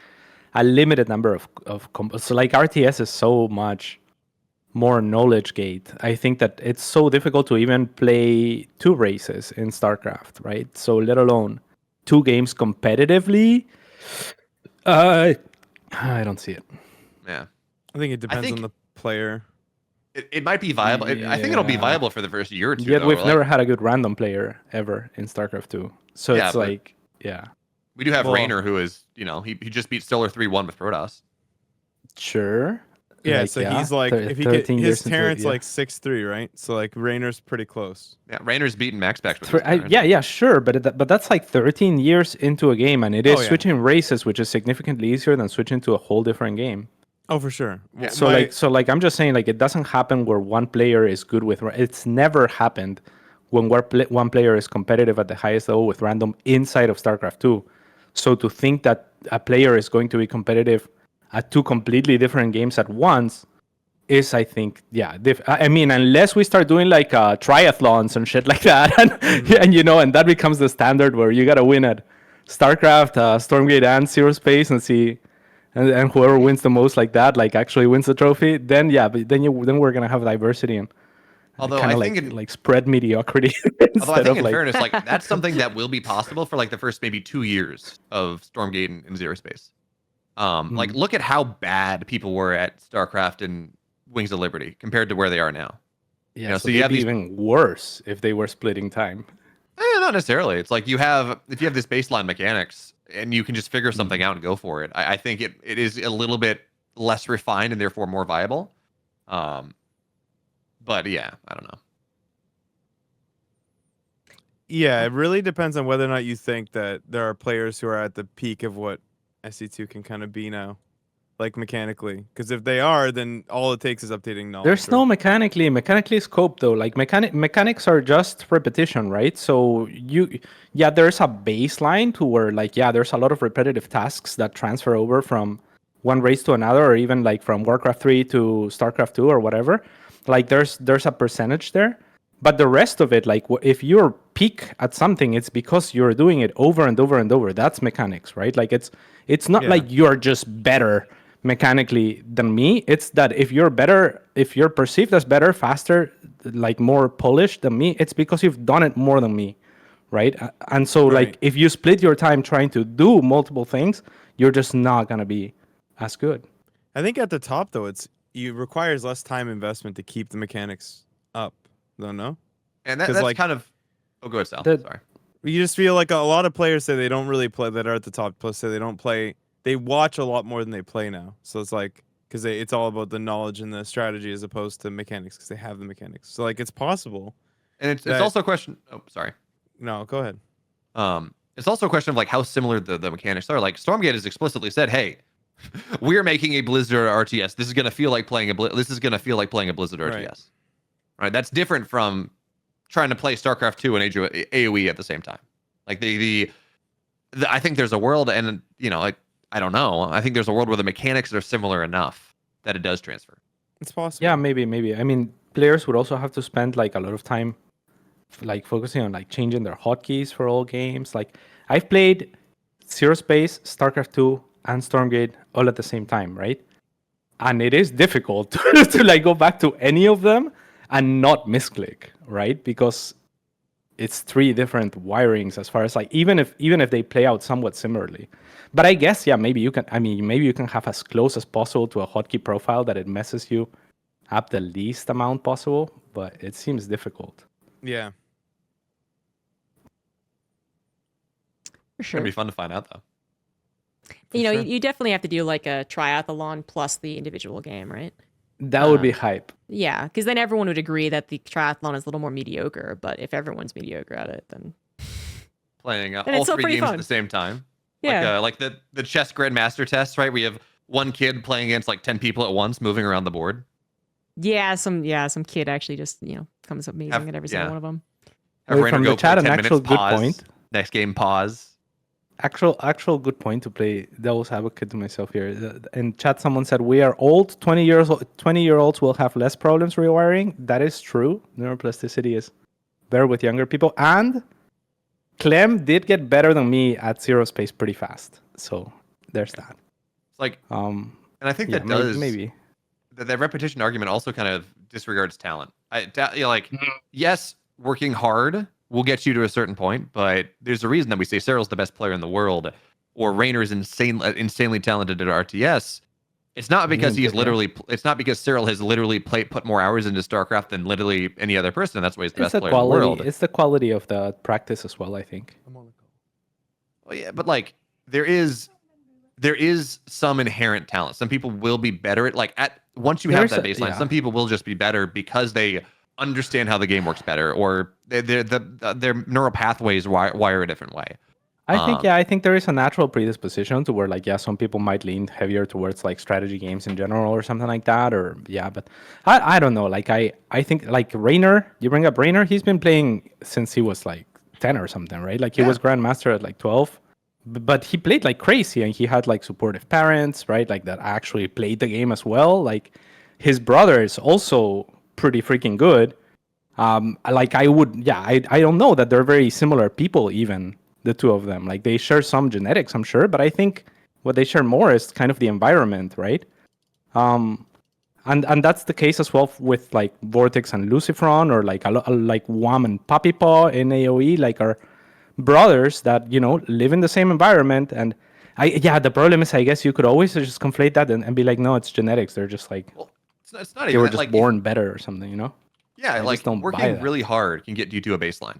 a limited number of combos. So like RTS is so much more knowledge gate. I think that it's so difficult to even play 2 races in StarCraft, right? So let alone 2 games competitively. I don't see it. Yeah, I think it depends on the player. It might be viable. I think it'll be viable for the first year or two. Yet we've never had a good random player ever in StarCraft 2. So it's like, we do have Raynor, who is, he just beat Stellar 3-1 with Protoss. Sure. Yeah, so he's like, if he gets his Terrence like 6'3", right? So like Raynor's pretty close. Yeah, Raynor's beaten Max Pax with sure, but that's like 13 years into a game, and it is switching races, which is significantly easier than switching to a whole different game. Oh, for sure. Yeah. So I'm just saying, like, it doesn't happen where one player is good with. It's never happened when one player is competitive at the highest level with random inside of StarCraft 2. So to think that a player is going to be competitive at 2 completely different games at once is, I think, I mean, unless we start doing like triathlons and shit like that, and that becomes the standard where you gotta win at StarCraft, Stormgate, and Zero Space, and see. And whoever wins the most like that, like actually wins the trophy, then we're gonna have diversity and although I think like spread mediocrity. Although I think in fairness, like that's something that will be possible for like the first maybe 2 years of Stormgate and Zero Space. Like look at how bad people were at StarCraft and Wings of Liberty compared to where they are now. Yeah, so you it'd have be these. even worse if they were splitting time. Not necessarily. It's like if you have this baseline mechanics and you can just figure something out and go for it. I think it is a little bit less refined and therefore more viable. But yeah, I don't know. Yeah, it really depends on whether or not you think that there are players who are at the peak of what SC2 can kind of be now, like mechanically. Because if they are, then all it takes is updating knowledge. There's no mechanically scope though. Like mechanics are just repetition, right? So there's a baseline to where like there's a lot of repetitive tasks that transfer over from one race to another, or even like from Warcraft 3 to StarCraft 2 or whatever. Like there's a percentage there. But the rest of it, like if you're peak at something, it's because you're doing it over and over and over. That's mechanics, right? Like it's not like you're just better mechanically than me. It's that if you're better, if you're perceived as better, faster, like more polished than me, it's because you've done it more than me, right? And so like if you split your time trying to do multiple things, you're just not gonna be as good. I think at the top though, it requires less time investment to keep the mechanics up. No? And that's like, kind of. Oh, go ahead, Sal. Sorry. You just feel like a lot of players say they don't really play that are at the top. Plus, say they don't play. They watch a lot more than they play now. So it's like because it's all about the knowledge and the strategy as opposed to mechanics because they have the mechanics. So like it's possible. And it's also a question. Oh, sorry. No, go ahead. It's also a question of like how similar the mechanics are. Like Stormgate has explicitly said, "Hey, we're making a Blizzard RTS. This is gonna feel like playing a Blizzard RTS." Right, that's different from trying to play StarCraft 2 and AoE at the same time. Like I think there's a world, and like I don't know. I think there's a world where the mechanics are similar enough that it does transfer. It's possible. Yeah, maybe. I mean, players would also have to spend like a lot of time, like focusing on like changing their hotkeys for all games. Like I've played Zero Space, StarCraft 2, and Stormgate all at the same time, right? And it is difficult to like go back to any of them and not misclick, right? Because it's 3 different wirings as far as like even if they play out somewhat similarly. But I guess maybe you can have as close as possible to a hotkey profile that it messes you up the least amount possible, but it seems difficult. Yeah. For sure. It's gonna be fun to find out though. You definitely have to do like a triathlon plus the individual game, right? That would be hype. Yeah, because then everyone would agree that the triathlon is a little more mediocre. But if everyone's mediocre at it, then playing then all it's still 3 pretty games fun. at the same time. Yeah, like the chess grandmaster test, right? We have one kid playing against like 10 people at once, moving around the board. Yeah, some kid actually just comes up amazing at every single one of them. From the chat, an actual good point. Next game, pause. Actual good point to play devil's advocate to myself here. In chat, someone said we are old. 20-year-olds will have less problems rewiring. That is true. Neuroplasticity is better with younger people. And Clem did get better than me at Zero Space pretty fast. So there's that. It's like, and I think that does maybe that repetition argument also kind of disregards talent. Yes, working hard will get you to a certain point, but there's a reason that we say Cyril's the best player in the world, or Raynor's insanely talented at RTS. It's not because it's not because Cyril has literally put more hours into StarCraft than literally any other person. And that's why he's the best player in the world. It's the quality of the practice as well, I think. Well, yeah, but like there is some inherent talent. Some people will be better at once you have that baseline. Yeah. Some people will just be better because they understand how the game works better, or their neural pathways wire a different way. I think there is a natural predisposition to where some people might lean heavier towards like strategy games in general or something like that, but I don't know. I think Raynor, you bring up Raynor, he's been playing since he was like 10 or something, right? Like he was Grandmaster at like 12, but he played like crazy, and he had like supportive parents, right? Like that actually played the game as well. Like his brother is also pretty freaking good. I don't know that they're very similar people, even the two of them. Like they share some genetics, I'm sure, but I think what they share more is kind of the environment, right? And that's the case as well with like Vortex and Lucifron, or like Wham and Puppy Paw in AoE, like are brothers that live in the same environment. And the problem is, I guess you could always just conflate that and be like, no, it's genetics. They're just like it's not they even were that, just like born better or something, you know? yeah, I like just don't buy working that. really hard can get you to a baseline.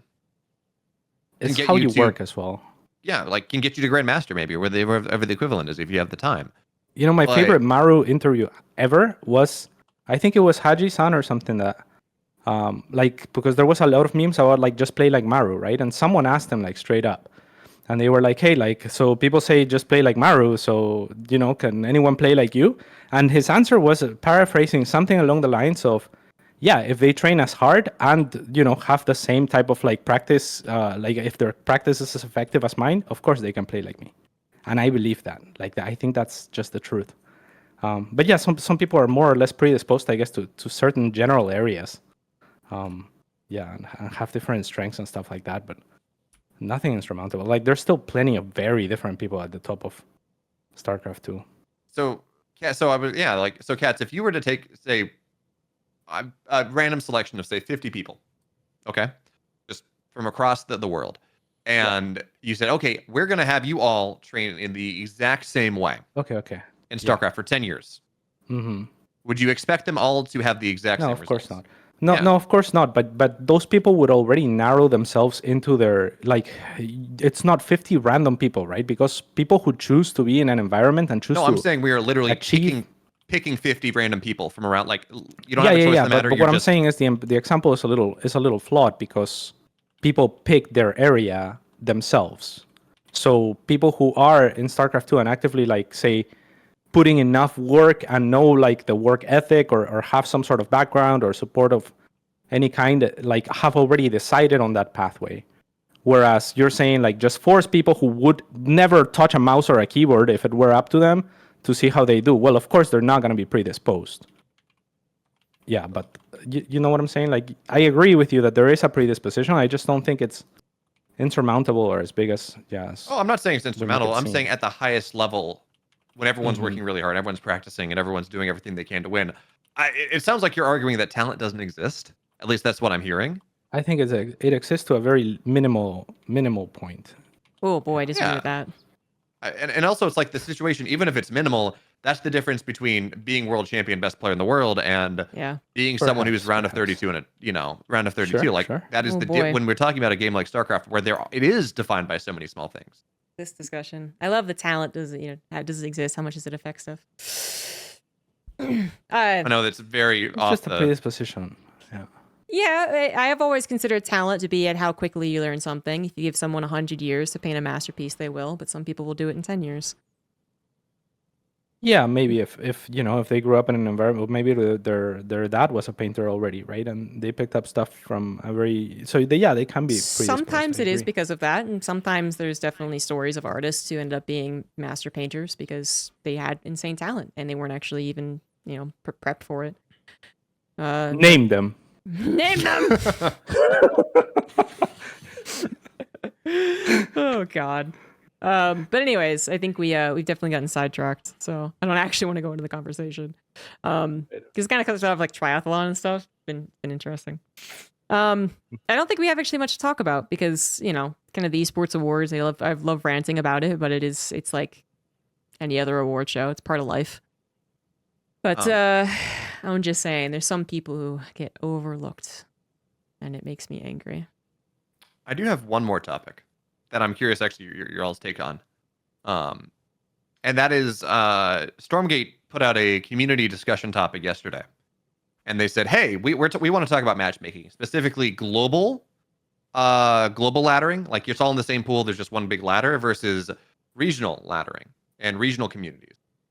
It's get how you you to- work as well. Yeah, like can get you to Grandmaster maybe, or whatever the equivalent is if you have the time. You know, my But- favorite Maru interview ever was, I think it was Haji-san or something that, like, because there was a lot of memes about like just play like Maru, right? And someone asked them like straight up, and they were like, hey, like, so people say just play like Maru, so you know, can anyone play like you? And his answer was paraphrasing something along the lines of, yeah, if they train as hard and you know have the same type of like practice, like if their practice is as effective as mine, of course they can play like me. And I believe that. Like, I think that's just the truth. But yeah, some people are more or less predisposed, I guess, to certain general areas. Yeah, and have different strengths and stuff like that, but nothing insurmountable. Like, there's still plenty of very different people at the top of StarCraft 2. So Cats, if you were to take, say, a random selection of, say, 50 people, okay, just from across the world, and you said, okay, we're going to have you all train in the exact same way Okay. in StarCraft for 10 years. Mm-hmm. Would you expect them all to have the exact No, same of course results? not. Yeah. No, of course not. But those people would already narrow themselves into their, like, it's not 50 random people, right? Because people who choose to be in an environment and choose No, to I'm saying we are literally achieve- picking 50 random people from around, like, you don't have a choice in the matter. But what I'm saying is the example is a little flawed because people pick their area themselves. So people who are in StarCraft 2 and actively, like, say, putting enough work and know like the work ethic or have some sort of background or support of any kind, like have already decided on that pathway. Whereas you're saying like just force people who would never touch a mouse or a keyboard if it were up to them to see how they do. Well, of course they're not going to be predisposed. Yeah, but you know what I'm saying? Like, I agree with you that there is a predisposition. I just don't think it's insurmountable or as big as, Oh, I'm not saying it's insurmountable. I'm seem. saying at the highest level, when everyone's working really hard, everyone's practicing, and everyone's doing everything they can to win. It sounds like you're arguing that talent doesn't exist. At least that's what I'm hearing. I think it exists to a very minimal point. Oh boy, I disagree with that. And also, it's like the situation, even if it's minimal, that's the difference between being world champion, best player in the world, and being someone who's round of 32 in a round of 32. That is when we're talking about a game like StarCraft, where it is defined by so many small things. This discussion, I love the talent. Does it exist? How much does it affect stuff? I know that's very It's just a predisposition. Yeah. Yeah, I have always considered talent to be at how quickly you learn something. If you give someone 100 years to paint a masterpiece, they will, but some people will do it in 10 years. Yeah, maybe if they grew up in an environment, maybe their dad was a painter already, right? And they picked up stuff from a very they can be. Sometimes it is because of that, and sometimes there's definitely stories of artists who ended up being master painters because they had insane talent and they weren't actually even prepped for it. Name them. Name them. Oh God. But anyways, I think we've definitely gotten sidetracked, so I don't actually want to go into the conversation. Because it kind of comes out of like triathlon and stuff. Been interesting. I don't think we have actually much to talk about because kind of the Esports Awards. I love ranting about it, but it's like any other award show. It's part of life. But I'm just saying, there's some people who get overlooked, and it makes me angry. I do have one more topic that I'm curious, actually, your all's take on. And that is Stormgate put out a community discussion topic yesterday. And they said, hey, we want to talk about matchmaking, specifically global laddering. Like, you're all in the same pool, there's just one big ladder, versus regional laddering and regional communities.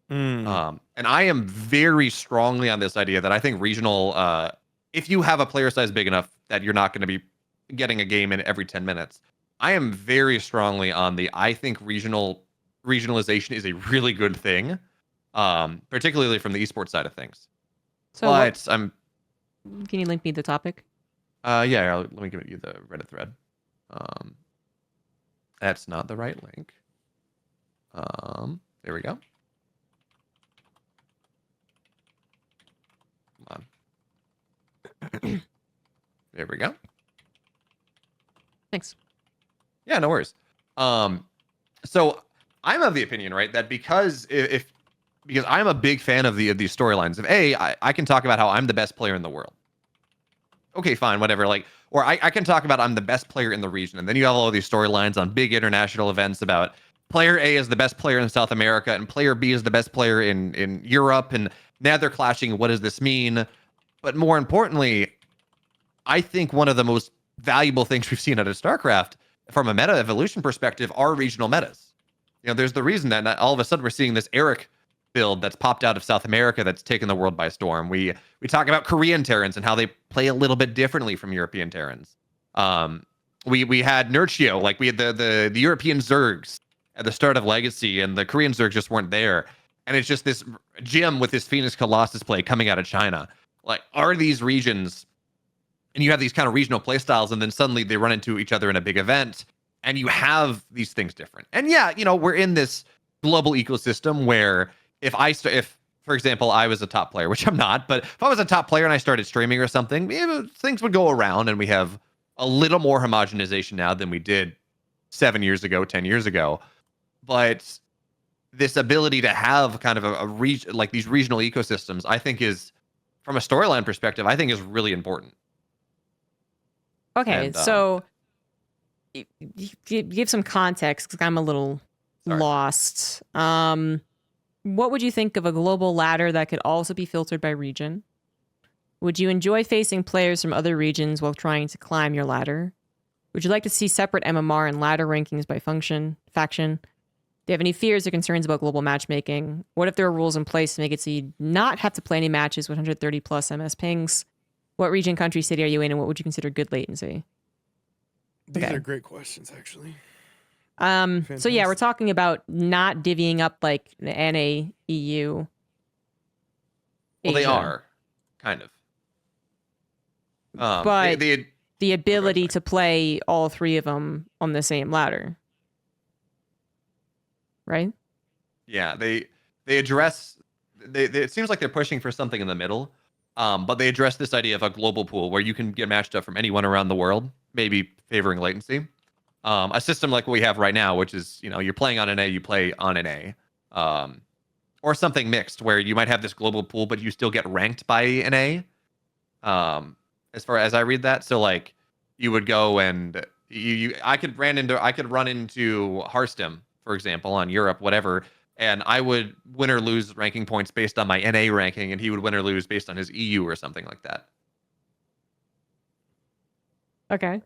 And I am very strongly on this idea that I think regional, if you have a player size big enough that you're not going to be getting a game in every 10 minutes, I am very strongly on I think regionalization is a really good thing, particularly from the esports side of things. So can you link me the topic? Yeah, let me give you the Reddit thread. That's not the right link. There we go. Come on. There we go. Thanks. Yeah, no worries. So I'm of the opinion, right, that because if because I'm a big fan of these storylines. Of I can talk about how I'm the best player in the world. Okay, fine, whatever. Like, or I can talk about I'm the best player in the region, and then you have all of these storylines on big international events about player A is the best player in South America, and player B is the best player in Europe, and now they're clashing. What does this mean? But more importantly, I think one of the most valuable things we've seen out of StarCraft from a meta evolution perspective are regional metas. You know, there's the reason that all of a sudden we're seeing this Eric build that's popped out of South America that's taken the world by storm. We talk about Korean Terrans and how they play a little bit differently from European Terrans. We had Nurchio, like we had the European Zergs at the start of Legacy, and the Korean Zergs just weren't there. And it's just this Jim with this Phoenix Colossus play coming out of China. Like, are these regions, and you have these kind of regional play styles, and then suddenly they run into each other in a big event, and you have these things different. And yeah, you know, we're in this global ecosystem where if for example, I was a top player, which I'm not, but if I was a top player and I started streaming or something, things would go around, and we have a little more homogenization now than we did 7 years ago, 10 years ago. But this ability to have kind of a region, like these regional ecosystems, I think is, from a storyline perspective, I think is really important. Okay, And, so give some context because I'm a little lost. What would you think of a global ladder that could also be filtered by region? Would you enjoy facing players from other regions while trying to climb your ladder? Would you like to see separate MMR and ladder rankings by faction? Do you have any fears or concerns about global matchmaking? What if there are rules in place to make it so you not have to play any matches with 130 plus MS pings? What region, country, city are you in, and what would you consider good latency? These are great questions, actually. So yeah, we're talking about not divvying up like the NA, EU. Well, they Asia. are, kind of. But the ability to play all three of them on the same ladder. Right? Yeah, they address, it seems like they're pushing for something in the middle, but they address this idea of a global pool where you can get matched up from anyone around the world, maybe favoring latency. A system like what we have right now, which is, you know, you're playing on an A, you play on an A. Or something mixed where you might have this global pool, but you still get ranked by an A. As far as I read that. So like you would go and I could run into Hearthstone, for example, on Europe, whatever, and I would win or lose ranking points based on my NA ranking, and he would win or lose based on his EU or something like that. Okay.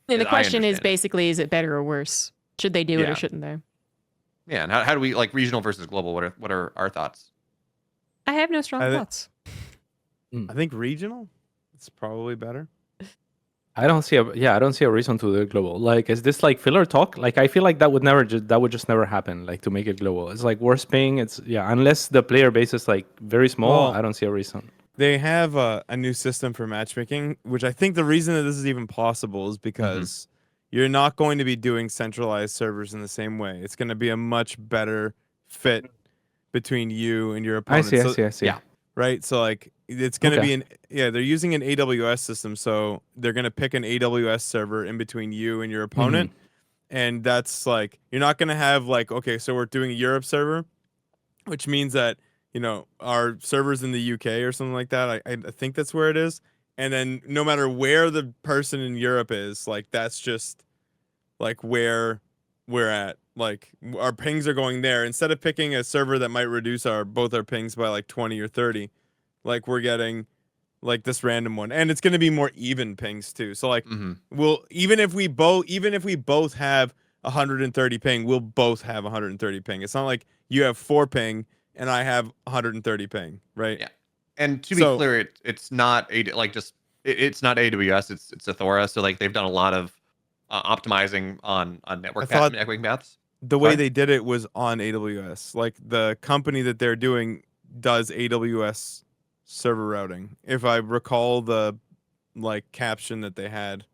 And the question is basically, is it better or worse? Should they do it or shouldn't they? Yeah, and how do we, like, regional versus global? What are our thoughts? I have no strong thoughts. I think regional is probably better. I don't see a reason to do it global. Like, is this like filler talk? Like, I feel like that would just never happen. Like, to make it global, it's like worst ping. It's unless the player base is like very small. I don't see a reason. They have a new system for matchmaking, which I think the reason that this is even possible is because you're not going to be doing centralized servers in the same way. It's going to be a much better fit between you and your opponent. I see. Yeah. Right? So, like, it's going to be they're using an AWS system, so they're going to pick an AWS server in between you and your opponent. And that's like, you're not going to have like, okay, so we're doing a Europe server, which means that, you know, our servers in the UK or something like that. I think that's where it is. And then no matter where the person in Europe is, like, that's just like where we're at. Like, our pings are going there. Instead of picking a server that might reduce both our pings by like 20 or 30, like, we're getting like this random one. And it's going to be more even pings too. So like even if we both have 130 ping, we'll both have 130 ping. It's not like you have 4 ping and I have 130 ping, right? Yeah. And to be clear, it's not it's not AWS, it's Athora. So like they've done a lot of optimizing on networking paths. The way they did it was on AWS. Like, the company that they're doing does AWS server routing. If I recall the like caption that they had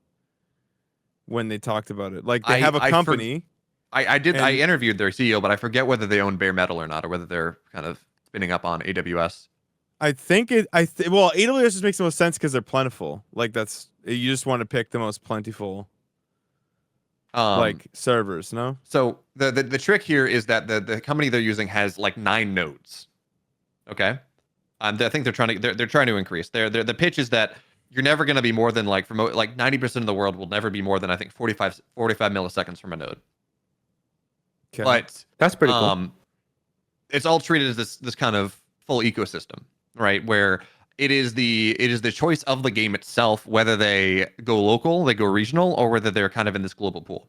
when they talked about it. Like, they have a company. I interviewed their CEO, but I forget whether they own bare metal or not, or whether they're kind of spinning up on AWS. I think AWS just makes the most sense because they're plentiful. Like, you just want to pick the most plentiful like servers, no? So the trick here is that the company they're using has like 9 nodes. Okay. I think they're trying to increase. The pitch is that you're never going to be more than like 90% of the world will never be more than I think 45 milliseconds from a node. Okay. But That's pretty cool. It's all treated as this kind of full ecosystem, right? Where it is the choice of the game itself whether they go local, they go regional, or whether they're kind of in this global pool.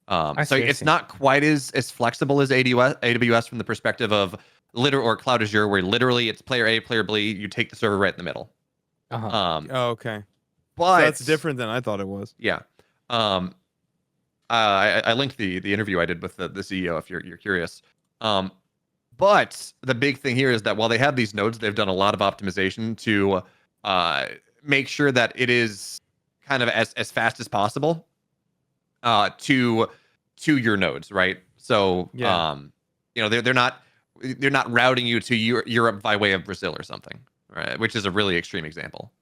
So it's not quite as flexible as AWS from the perspective of or Cloud Azure, where literally it's player A, player B, you take the server right in the middle. Okay. But So that's different than I thought it was. Yeah. I linked the interview I did with the CEO if you're curious. But the big thing here is that while they have these nodes, they've done a lot of optimization to make sure that it is kind of as fast as possible to your nodes, right? So they're not routing you to Europe by way of Brazil or something, right? Which is a really extreme example.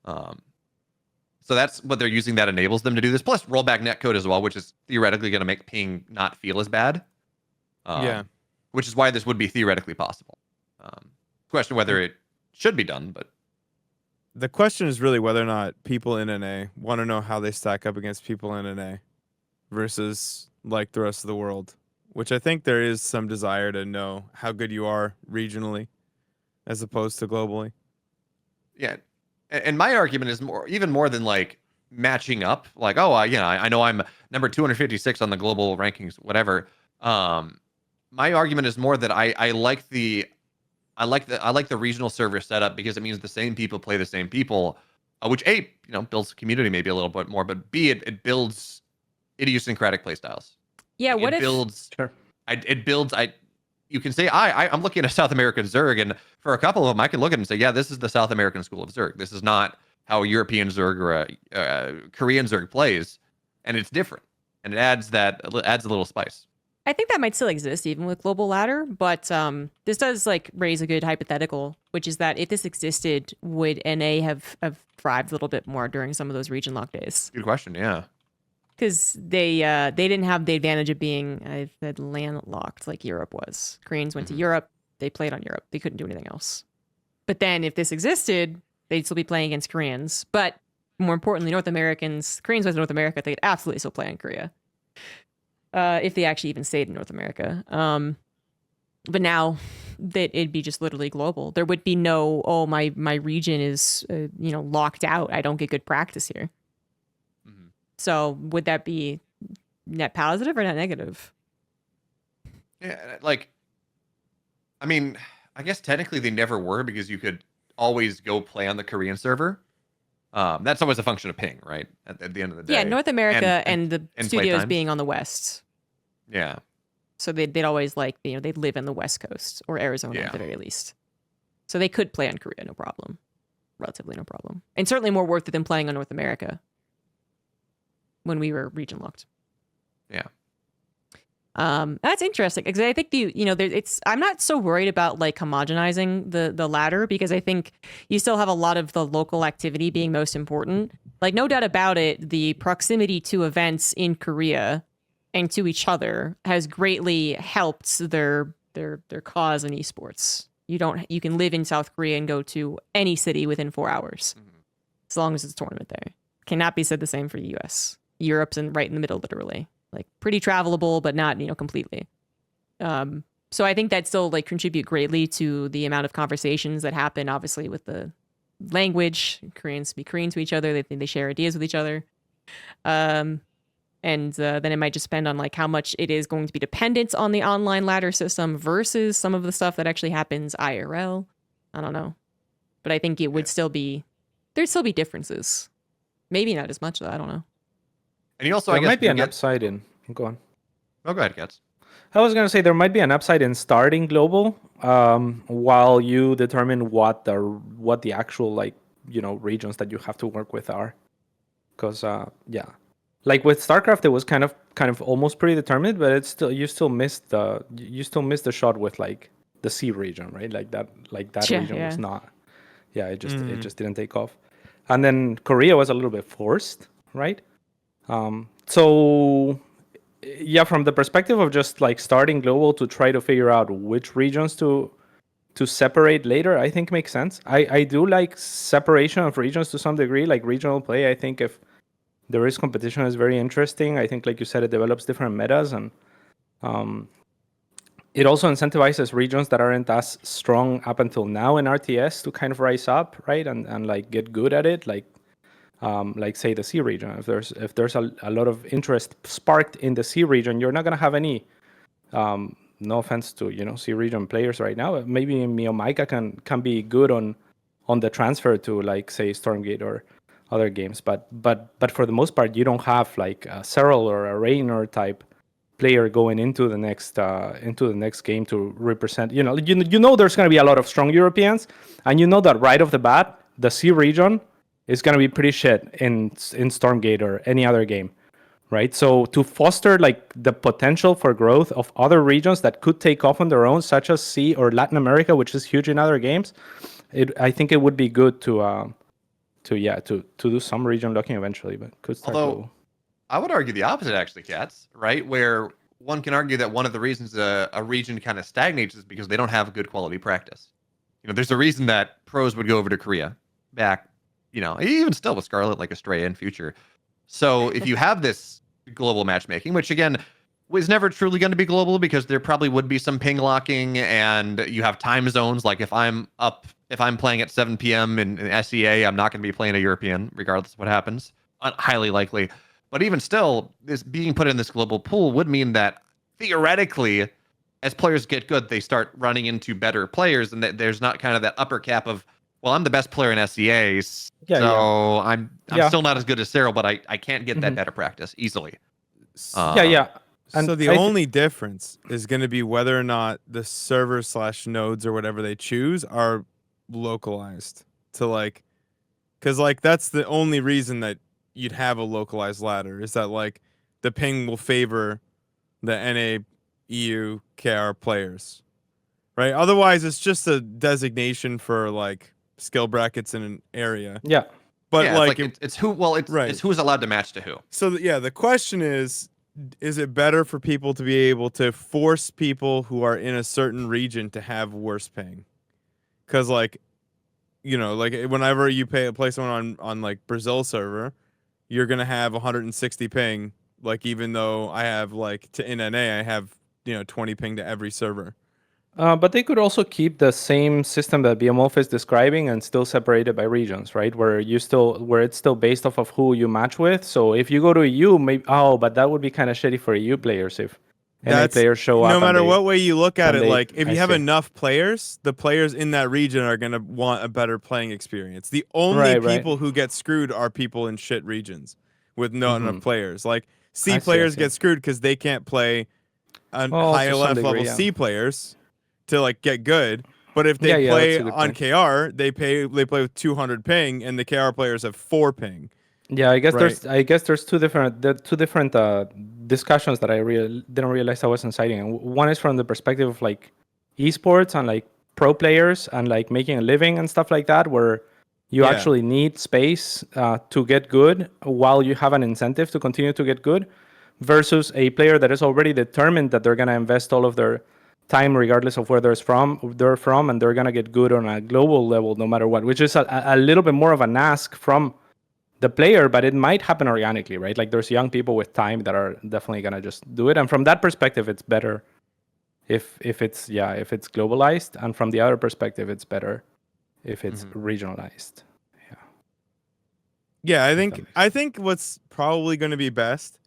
So that's what they're using that enables them to do this. Plus rollback netcode as well, which is theoretically going to make ping not feel as bad. Which is why this would be theoretically possible. Question whether it should be done, but the question is really whether or not people in NA want to know how they stack up against people in NA versus like the rest of the world, which I think there is some desire to know how good you are regionally as opposed to globally. Yeah. And my argument is even more than like matching up, like, I know I'm number 256 on the global rankings, whatever. My argument is more that I like the regional server setup because it means the same people play the same people, which A, builds community maybe a little bit more, but B, it builds idiosyncratic play styles. Yeah, You can say I'm looking at a South American Zerg, and for a couple of them, I can look at it and say, yeah, this is the South American school of Zerg. This is not how a European Zerg or a Korean Zerg plays, and it's different, and it adds a little spice. I think that might still exist even with Global Ladder, but this does like raise a good hypothetical, which is that if this existed, would NA have thrived a little bit more during some of those region lock days? Good question, yeah. Because they didn't have the advantage of being landlocked like Europe was. Koreans went to Europe, they played on Europe, they couldn't do anything else. But then if this existed, they'd still be playing against Koreans. But more importantly, Koreans went to North America, they could absolutely still play in Korea. If they actually even stayed in North America. But now that it'd be just literally global. There would be no, my region is, locked out. I don't get good practice here. Mm-hmm. So would that be net positive or net negative? Yeah, I guess technically they never were because you could always go play on the Korean server. That's always a function of ping, right? At the end of the day. Yeah, North America and the studios being on the West. Yeah. So they'd always they'd live in the West Coast or Arizona at the very least. So they could play on Korea, no problem. Relatively no problem. And certainly more worth it than playing on North America when we were region locked. Yeah. That's interesting because I think I'm not so worried about homogenizing the ladder because I think you still have a lot of the local activity being most important. Like no doubt about it, the proximity to events in Korea and to each other has greatly helped their cause in esports. You can live in South Korea and go to any city within 4 hours, as long as it's a tournament there. Cannot be said the same for the US. Europe's right in the middle, literally. Pretty travelable, but not, completely. So I think that still contribute greatly to the amount of conversations that happen, obviously with the language. Koreans speak Korean to each other. They think they share ideas with each other. And then it might just depend on how much it is going to be dependent on the online ladder system versus some of the stuff that actually happens IRL. I don't know. But I think it would there'd still be differences. Maybe not as much, though. I don't know. And you also, there might be an upside in. Go on. Oh, go ahead, Katz. I was going to say there might be an upside in starting global while you determine what the actual regions that you have to work with are. Because with StarCraft, it was kind of almost predetermined, but you still missed the shot with the C region, right? That region was not. Yeah, it just didn't take off. And then Korea was a little bit forced, right? So yeah, from the perspective of just like starting global to try to figure out which regions to separate later, I think makes sense. I do like separation of regions to some degree, like regional play. I think if there is competition, is very interesting. I think, like you said, it develops different metas, and it also incentivizes regions that aren't as strong up until now in RTS to kind of rise up, right, and like get good at it, like say the C region. If there's a lot of interest sparked in the C region, you're not gonna have any. No offense to C region players right now. Maybe Miomaika can be good on the transfer to like say Stormgate or other games, but for the most part, you don't have like a Cyril or a Raynor type player going into the next game to represent. You know there's going to be a lot of strong Europeans, and you know that right off the bat, the C region is going to be pretty shit in Stormgate or any other game, right? So to foster like the potential for growth of other regions that could take off on their own, such as C or Latin America, which is huge in other games, I think it would be good to do some region locking eventually, but could start. Although I would argue the opposite, actually, Cats, right? Where one can argue that one of the reasons a region kind of stagnates is because they don't have good quality practice. There's a reason that pros would go over to Korea back, even still with Scarlet, like Estrella in Future. So if you have this global matchmaking, which again was never truly going to be global because there probably would be some ping locking, and you have time zones. Like if I'm playing at 7 p.m. in SEA, I'm not going to be playing a European, regardless of what happens. Highly likely. But even still, this being put in this global pool would mean that theoretically, as players get good, they start running into better players, and that there's not kind of that upper cap of, well, I'm the best player in SEA, I'm still not as good as Cyril, but I can't get that better practice easily. And so the only difference is going to be whether or not the server/nodes or whatever they choose are localized to like, because like that's the only reason that you'd have a localized ladder, is that like the ping will favor the NA, EU, KR players, right? Otherwise, it's just a designation for like skill brackets in an area. Yeah, but it's who. Well, it's who's allowed to match to who. So the question is it better for people to be able to force people who are in a certain region to have worse ping? Because like whenever you play someone on like Brazil server, you're gonna have 160 ping. Like even though I have in NA I have 20 ping to every server. But they could also keep the same system that BMOF is describing and still separate it by regions, right? Where it's still based off of who you match with. So if you go to EU, but that would be kind of shitty for EU players if NA players show up. No matter what way you look at it, like if you have enough players, the players in that region are gonna want a better playing experience. The only people who get screwed are people in shit regions with not enough players. Like C players get screwed because they can't play high level C players to like get good. But if they play on KR, they play with 200 ping, and the KR players have 4 ping. Yeah, I guess there's two different discussions that I didn't realize I wasn't citing. And one is from the perspective of like esports and like pro players and like making a living and stuff like that, where you actually need space to get good while you have an incentive to continue to get good, versus a player that is already determined that they're gonna invest all of their time regardless of where they're from, and they're gonna get good on a global level no matter what, which is a little bit more of an ask from the player, but it might happen organically, right? Like there's young people with time that are definitely gonna just do it, and from that perspective, it's better if it's globalized, and from the other perspective, it's better if it's regionalized. Yeah, I think what's probably going to be best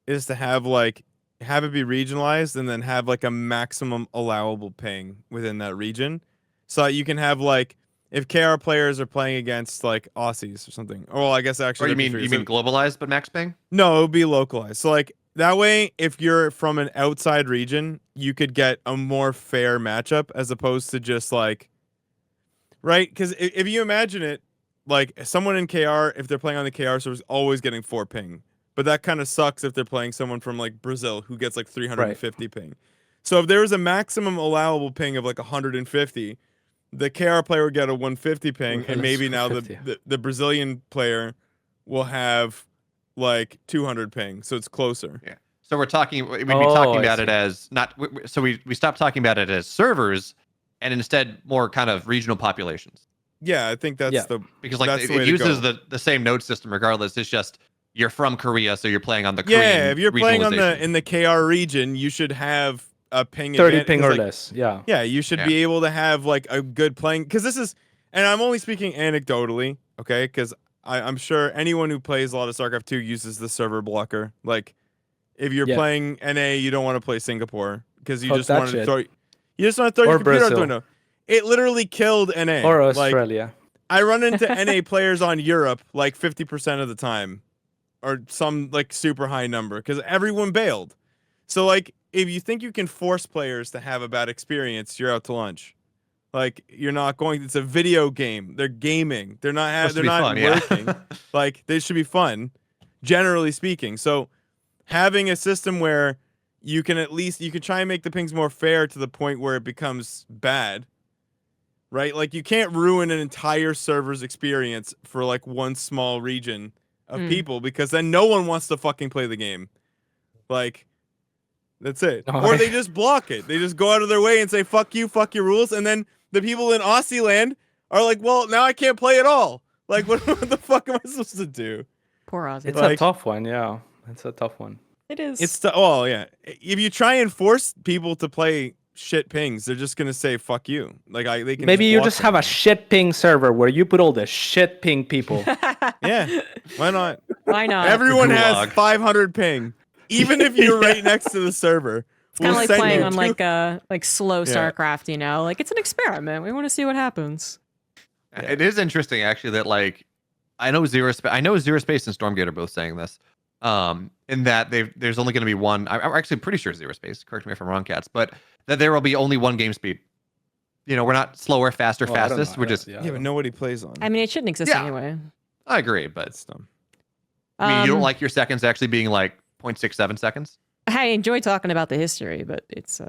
is to have it be regionalized and then have like a maximum allowable ping within that region, so that you can have like, if KR players are playing against like Aussies or something. Well, I guess actually. Or you mean globalized but max ping? No, it would be localized. So like that way, if you're from an outside region, you could get a more fair matchup as opposed to just like, right? Because if you imagine it, like someone in KR, if they're playing on the KR server, is always getting 4 ping. But that kind of sucks if they're playing someone from like Brazil who gets like 350 ping. So if there was a maximum allowable ping of like 150, the KR player would get a 150 ping, and maybe now the Brazilian player will have like 200 ping, so it's closer. Yeah. So we'd be talking I about see. it as not. So we stopped talking about it as servers, and instead more kind of regional populations. Yeah, I think that's Yeah. the Because like that's the way it to uses go. the same node system regardless. It's just you're from Korea, so you're playing on the Yeah, Korean if you're playing on regionalization. in the KR region, you should have a ping 30 advantage, ping 'cause, or like, less. Yeah. Yeah, you should be able to have like a good playing, because this is, and I'm only speaking anecdotally, okay? Because I'm sure anyone who plays a lot of StarCraft 2 uses the server blocker. Like, if you're Yeah. playing NA, you don't want to play Singapore because you Fuck just that want to shit. throw. You just want to throw Or your computer out the Brazil. window. It literally killed NA. Or Like, Australia. I run into NA players on Europe like 50% of the time, or some like super high number, because everyone bailed. So like, if you think you can force players to have a bad experience, you're out to lunch. Like, you're not going. It's a video game. They're gaming. They're not. They're not working. Like, they should be fun, generally speaking. So, having a system where you can try and make the pings more fair to the point where it becomes bad. Right? Like, you can't ruin an entire server's experience for like one small region of people, because then no one wants to fucking play the game. Like, that's it. Or they just block it. They just go out of their way and say, fuck you, fuck your rules. And then the people in Aussie land are like, well, now I can't play at all. Like, what the fuck am I supposed to do? Poor Ozzy. It's a tough one. Yeah. It's a tough one. It is. Yeah. If you try and force people to play shit pings, they're just gonna say fuck you. Like, they can. Maybe you block just them. have a shit ping server where you put all the shit ping people. Yeah. Why not? Why not? Everyone has Gulag. 500 ping, even if you're right next to the server. It's kind of like send playing you on to- like slow Yeah. StarCraft, you know? Like, it's an experiment. We want to see what happens. It is interesting actually that like I know Zero Space and Stormgate are both saying this. In that there's only going to be one. I'm actually pretty sure Zero Space. Correct me if I'm wrong, Cats. But that there will be only one game speed. You know, we're not slower, faster, Well, I don't fastest. know. We're just. Yeah, but nobody plays on. I mean, it shouldn't exist Yeah. anyway. I agree, but It's dumb. I mean, you don't Um, like your seconds actually being like 0.67 seconds. I enjoy talking about the history, but it's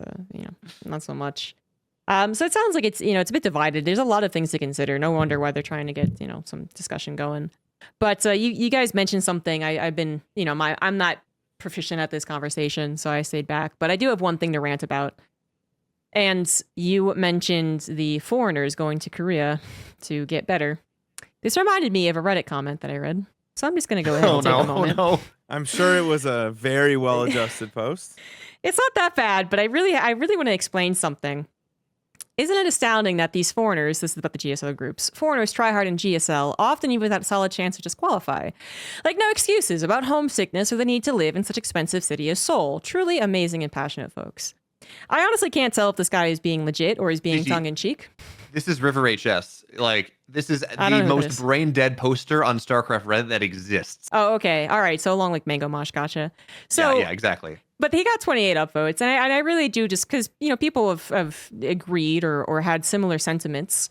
not so much. So it sounds like it's it's a bit divided. There's a lot of things to consider. No wonder why they're trying to get some discussion going. But you guys mentioned something. I've been I'm not proficient at this conversation, so I stayed back. But I do have one thing to rant about. And you mentioned the foreigners going to Korea to get better. This reminded me of a Reddit comment that I read. So I'm just going to go ahead and take a moment. no. I'm sure it was a very well-adjusted post. It's not that bad, but I really want to explain something. Isn't it astounding that these foreigners, this is about the GSL groups, foreigners try hard in GSL, often even without a solid chance to just qualify? Like, no excuses about homesickness or the need to live in such expensive city as Seoul. Truly amazing and passionate folks. I honestly can't tell if this guy is being legit or is being tongue-in-cheek. This is River HS. Like, this is I don't the know who it most is. brain-dead poster on StarCraft Reddit that exists. Oh, okay. All right. So along like Mango Mosh, gotcha. So yeah, exactly. But he got 28 upvotes, and I really do, just because people have agreed or had similar sentiments,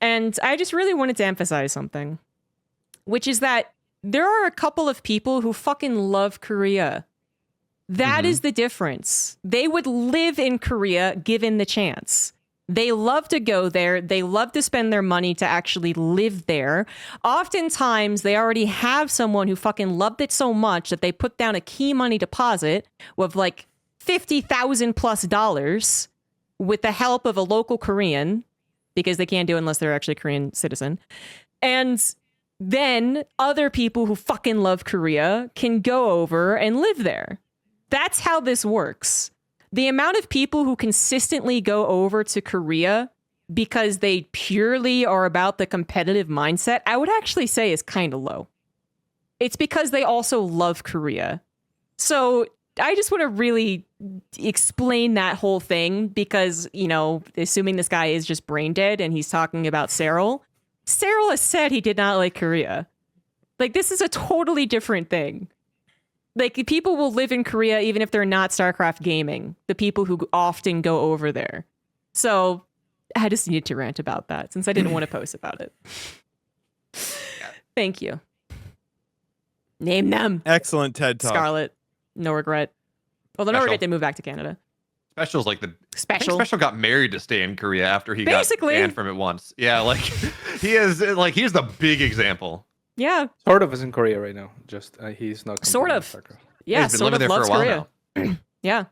and I just really wanted to emphasize something, which is that there are a couple of people who fucking love Korea. That is the difference. They would live in Korea given the chance. They love to go there. They love to spend their money to actually live there. Oftentimes, they already have someone who fucking loved it so much that they put down a key money deposit of like $50,000+ with the help of a local Korean, because they can't do it unless they're actually a Korean citizen. And then other people who fucking love Korea can go over and live there. That's how this works. The amount of people who consistently go over to Korea because they purely are about the competitive mindset, I would actually say is kind of low. It's because they also love Korea. So I just want to really explain that whole thing because, assuming this guy is just brain dead and he's talking about Cyril has said he did not like Korea. Like, this is a totally different thing. Like, people will live in Korea even if they're not StarCraft gaming, the people who often go over there. So I just needed to rant about that since I didn't want to post about it. Thank you. Name them. Excellent TED Talk. Scarlet. No regret. Although no Special. regret did move back to Canada. Special's like I think Special. Special got married to stay in Korea after he Basically. got banned from it once. Yeah, like he's the big example. Yeah, Sort of is in Korea right now. Just he's not. Sort competing in of. StarCraft. yeah, He's been sort living of there for loves a while Korea. now. Yeah,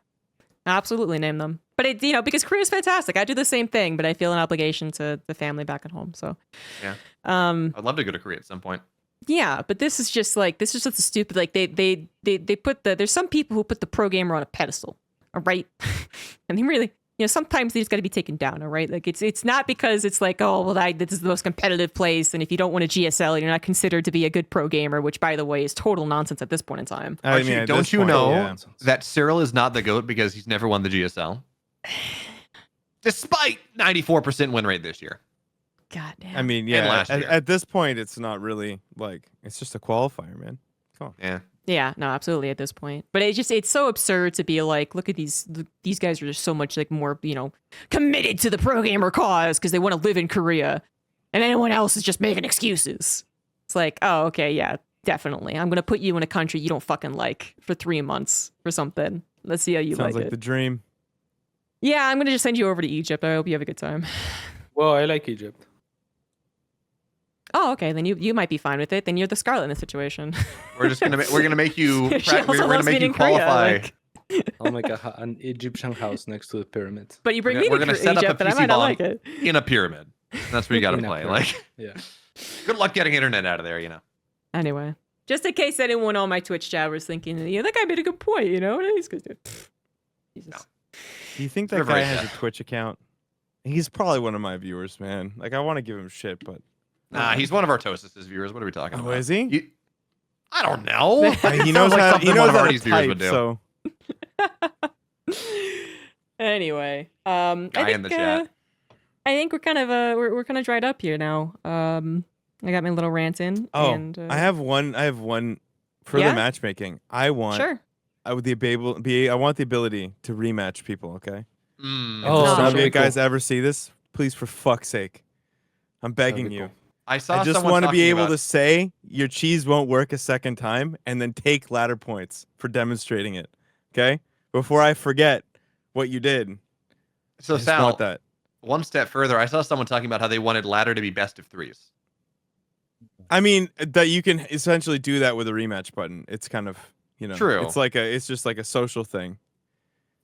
absolutely name them. But it, because Korea's fantastic. I do the same thing, but I feel an obligation to the family back at home. So, Yeah. um, I'd love to go to Korea at some point. yeah, but this is just a stupid, like they put there's some people who put the pro gamer on a pedestal, all right? And they really, sometimes they just got to be taken down, all right? Like it's not because it's like, oh, well, this is the most competitive place, and if you don't win a GSL, you're not considered to be a good pro gamer, which, by the way, is total nonsense at this point in time. I mean, Archie, at don't this you point, know yeah. that Cyril is not the GOAT because he's never won the GSL? Despite 94% win rate this year. God damn. I mean, yeah. last year. At this point, it's not really like it's just a qualifier, man. Come on. Yeah. Yeah, no, absolutely at this point. But it's so absurd to be like, look at these guys are just so much like more, committed to the pro gamer cause because they want to live in Korea. And anyone else is just making excuses. It's like, oh, okay, yeah, definitely. I'm going to put you in a country you don't fucking like for 3 months or something. Let's see how you Sounds like it. the dream. Yeah, I'm going to just send you over to Egypt. I hope you have a good time. Well, I like Egypt. Oh, okay. Then you might be fine with it. Then you're the Scarlet in the situation. We're gonna make you She also we're gonna loves make being you in Korea, qualify. like- I'll make an Egyptian house next to the pyramids. But you bring We're me gonna to set up a Egypt, and I PC might not bomb like it. in a pyramid. That's where you gotta In a play. pyramid. Like, Yeah. good luck getting internet out of there. Anyway, just in case anyone on my Twitch chat was thinking, that guy made a good point, What are these guys doing? Jesus. No. Do you think You're that guy right, has yeah. a Twitch account? He's probably one of my viewers, man. Like, I want to give him shit, but Nah, he's one of our Toast's viewers. What are we talking about? is he? I don't know. He knows like how. something He knows one of how to Artie's viewers would type. do. So Anyway, Guy in the chat. I think we're kind of we're kind of dried up here now. I got my little rant in. Oh, and, I have one for Yeah? the matchmaking. I want sure. I want the ability to rematch people, okay? Mm, Oh, If that'd you be guys cool. ever see this, please, for fuck's sake, I'm begging be you. cool. I saw I just someone want to be talking able about- to say your cheese won't work a second time and then take ladder points for demonstrating it, okay? Before I forget what you did. So I just Sal, want that. one step further, I saw someone talking about how they wanted ladder to be best of threes. I mean, that you can essentially do that with a rematch button. It's kind of, True. it's just like a social thing.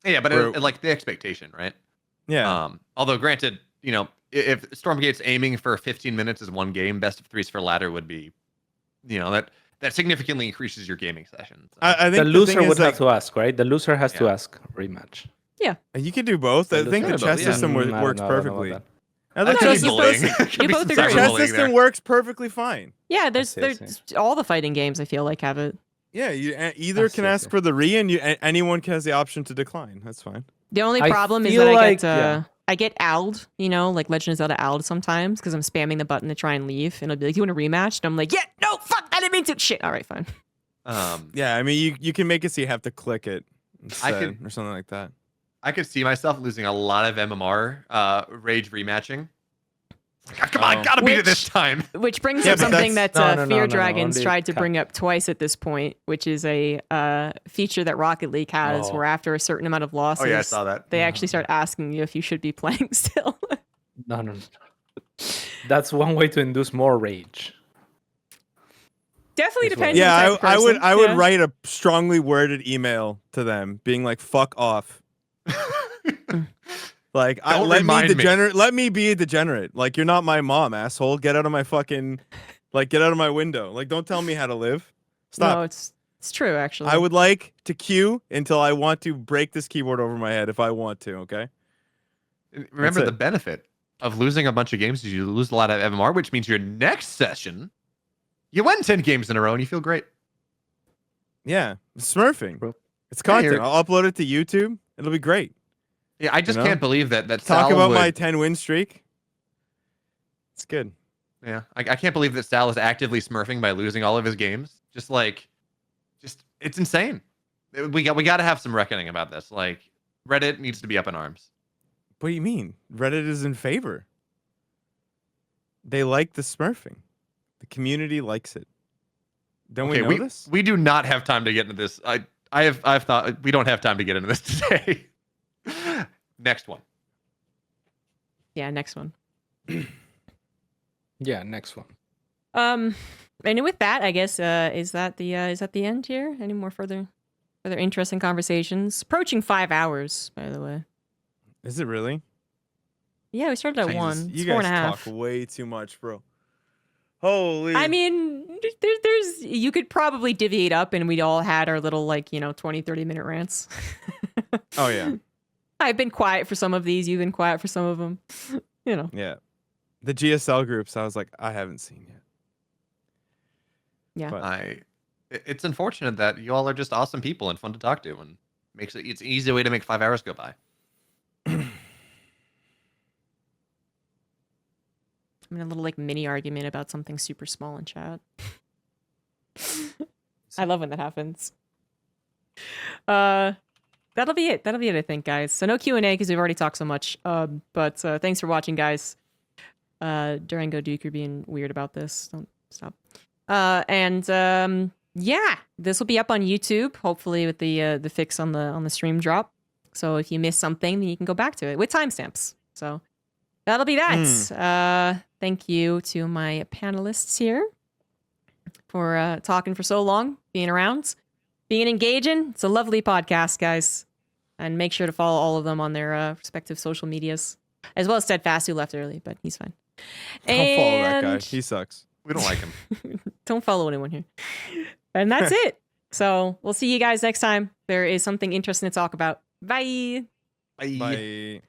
Yeah, but Where- like the expectation, right? Yeah. Although granted, if Stormgate's aiming for 15 minutes as one game, best of threes for ladder would be, that significantly increases your gaming session. So. I think The loser thing would is, have to ask, right? The loser has to Yeah. ask rematch. you could do both. I The think the loser- chess yeah. system I don't works know about perfectly. that. I That think could No, be chess you bullying. both- Could you be both some agree. chess cyberbullying system there. works perfectly fine. Yeah, there's I see. all the fighting games I feel like have it. Yeah, you either can ask for the re and anyone has the option to decline. That's fine. The only I problem is feel that like- I get owled, like Legend of Zelda owled sometimes because I'm spamming the button to try and leave, and it'll be like, "You want a rematch?" And I'm like, "Yeah, no, fuck, I didn't mean to." Shit. All right, fine. Yeah, I mean, you can make it so you have to click it instead, could- or something like that. I could see myself losing a lot of MMR rage rematching. Like, come on, gotta beat it this time. Which brings Yeah, up but something that No, Fear no, Dragons only tried to cap. bring up twice at this point, which is a feature that Rocket League has, Oh. where after a certain amount of losses, Oh yeah, I saw that. they actually start asking you if you should be playing still. No. That's one way to induce more rage. Definitely That's what- depends. on the Yeah, type of I would person. Yeah. write a strongly worded email to them, being like, "Fuck off." Like, Don't let remind me. let me be a degenerate. Like, you're not my mom, asshole. Get out of my fucking, get out of my window. Like, don't tell me how to live. Stop. No, it's true actually. I would like to queue until I want to break this keyboard over my head if I want to, okay? Remember That's the it. benefit of losing a bunch of games is you lose a lot of MMR, which means your next session, you win 10 games in a row and you feel great. Yeah, smurfing. Bro. It's content. you're- I'll upload it to YouTube. It'll be great. Yeah, I just You know? can't believe that Talk Sal about would, my 10-win streak. It's good. Yeah, I can't believe that Sal is actively smurfing by losing all of his games. Just it's insane. We got to have some reckoning about this. Like, Reddit needs to be up in arms. What do you mean? Reddit is in favor. They like the smurfing. The community likes it. Don't we know this? we do not have time to get into this. I've thought we don't have time to get into this today. Next one. Yeah, next one. Yeah, next one. And with that, I guess is that the end here? Any more further interesting conversations? Approaching 5 hours, by the way. Is it really? Yeah, we started at Jesus, 1. You it's 4.5. guys talk way too much, bro. Holy. I mean, there's you could probably divvy it up, and we all had our little 20, 30-minute rants. Oh yeah. I've been quiet for some of these. You've been quiet for some of them. Yeah. The GSL groups, I was like, I haven't seen yet. Yeah. But It's unfortunate that you all are just awesome people and fun to talk to, and it's an easy way to make 5 hours go by. I'm in a little mini argument about something super small in chat. I love when that happens. That'll be it. I think, guys. So no Q&A because we've already talked so much. But thanks for watching, guys. Durango Duke, you're being weird about this. Don't stop. Yeah, this will be up on YouTube, hopefully with the fix on the stream drop. So if you miss something, then you can go back to it with timestamps. So that'll be that. Thank you to my panelists here for talking for so long, being around, being engaging. It's a lovely podcast, guys. And make sure to follow all of them on their respective social medias, as well as Steadfast, who left early, but he's fine. I'll follow that guy. He sucks. We don't like him. Don't follow anyone here. And that's it. So we'll see you guys next time. There is something interesting to talk about. Bye. Bye. Bye.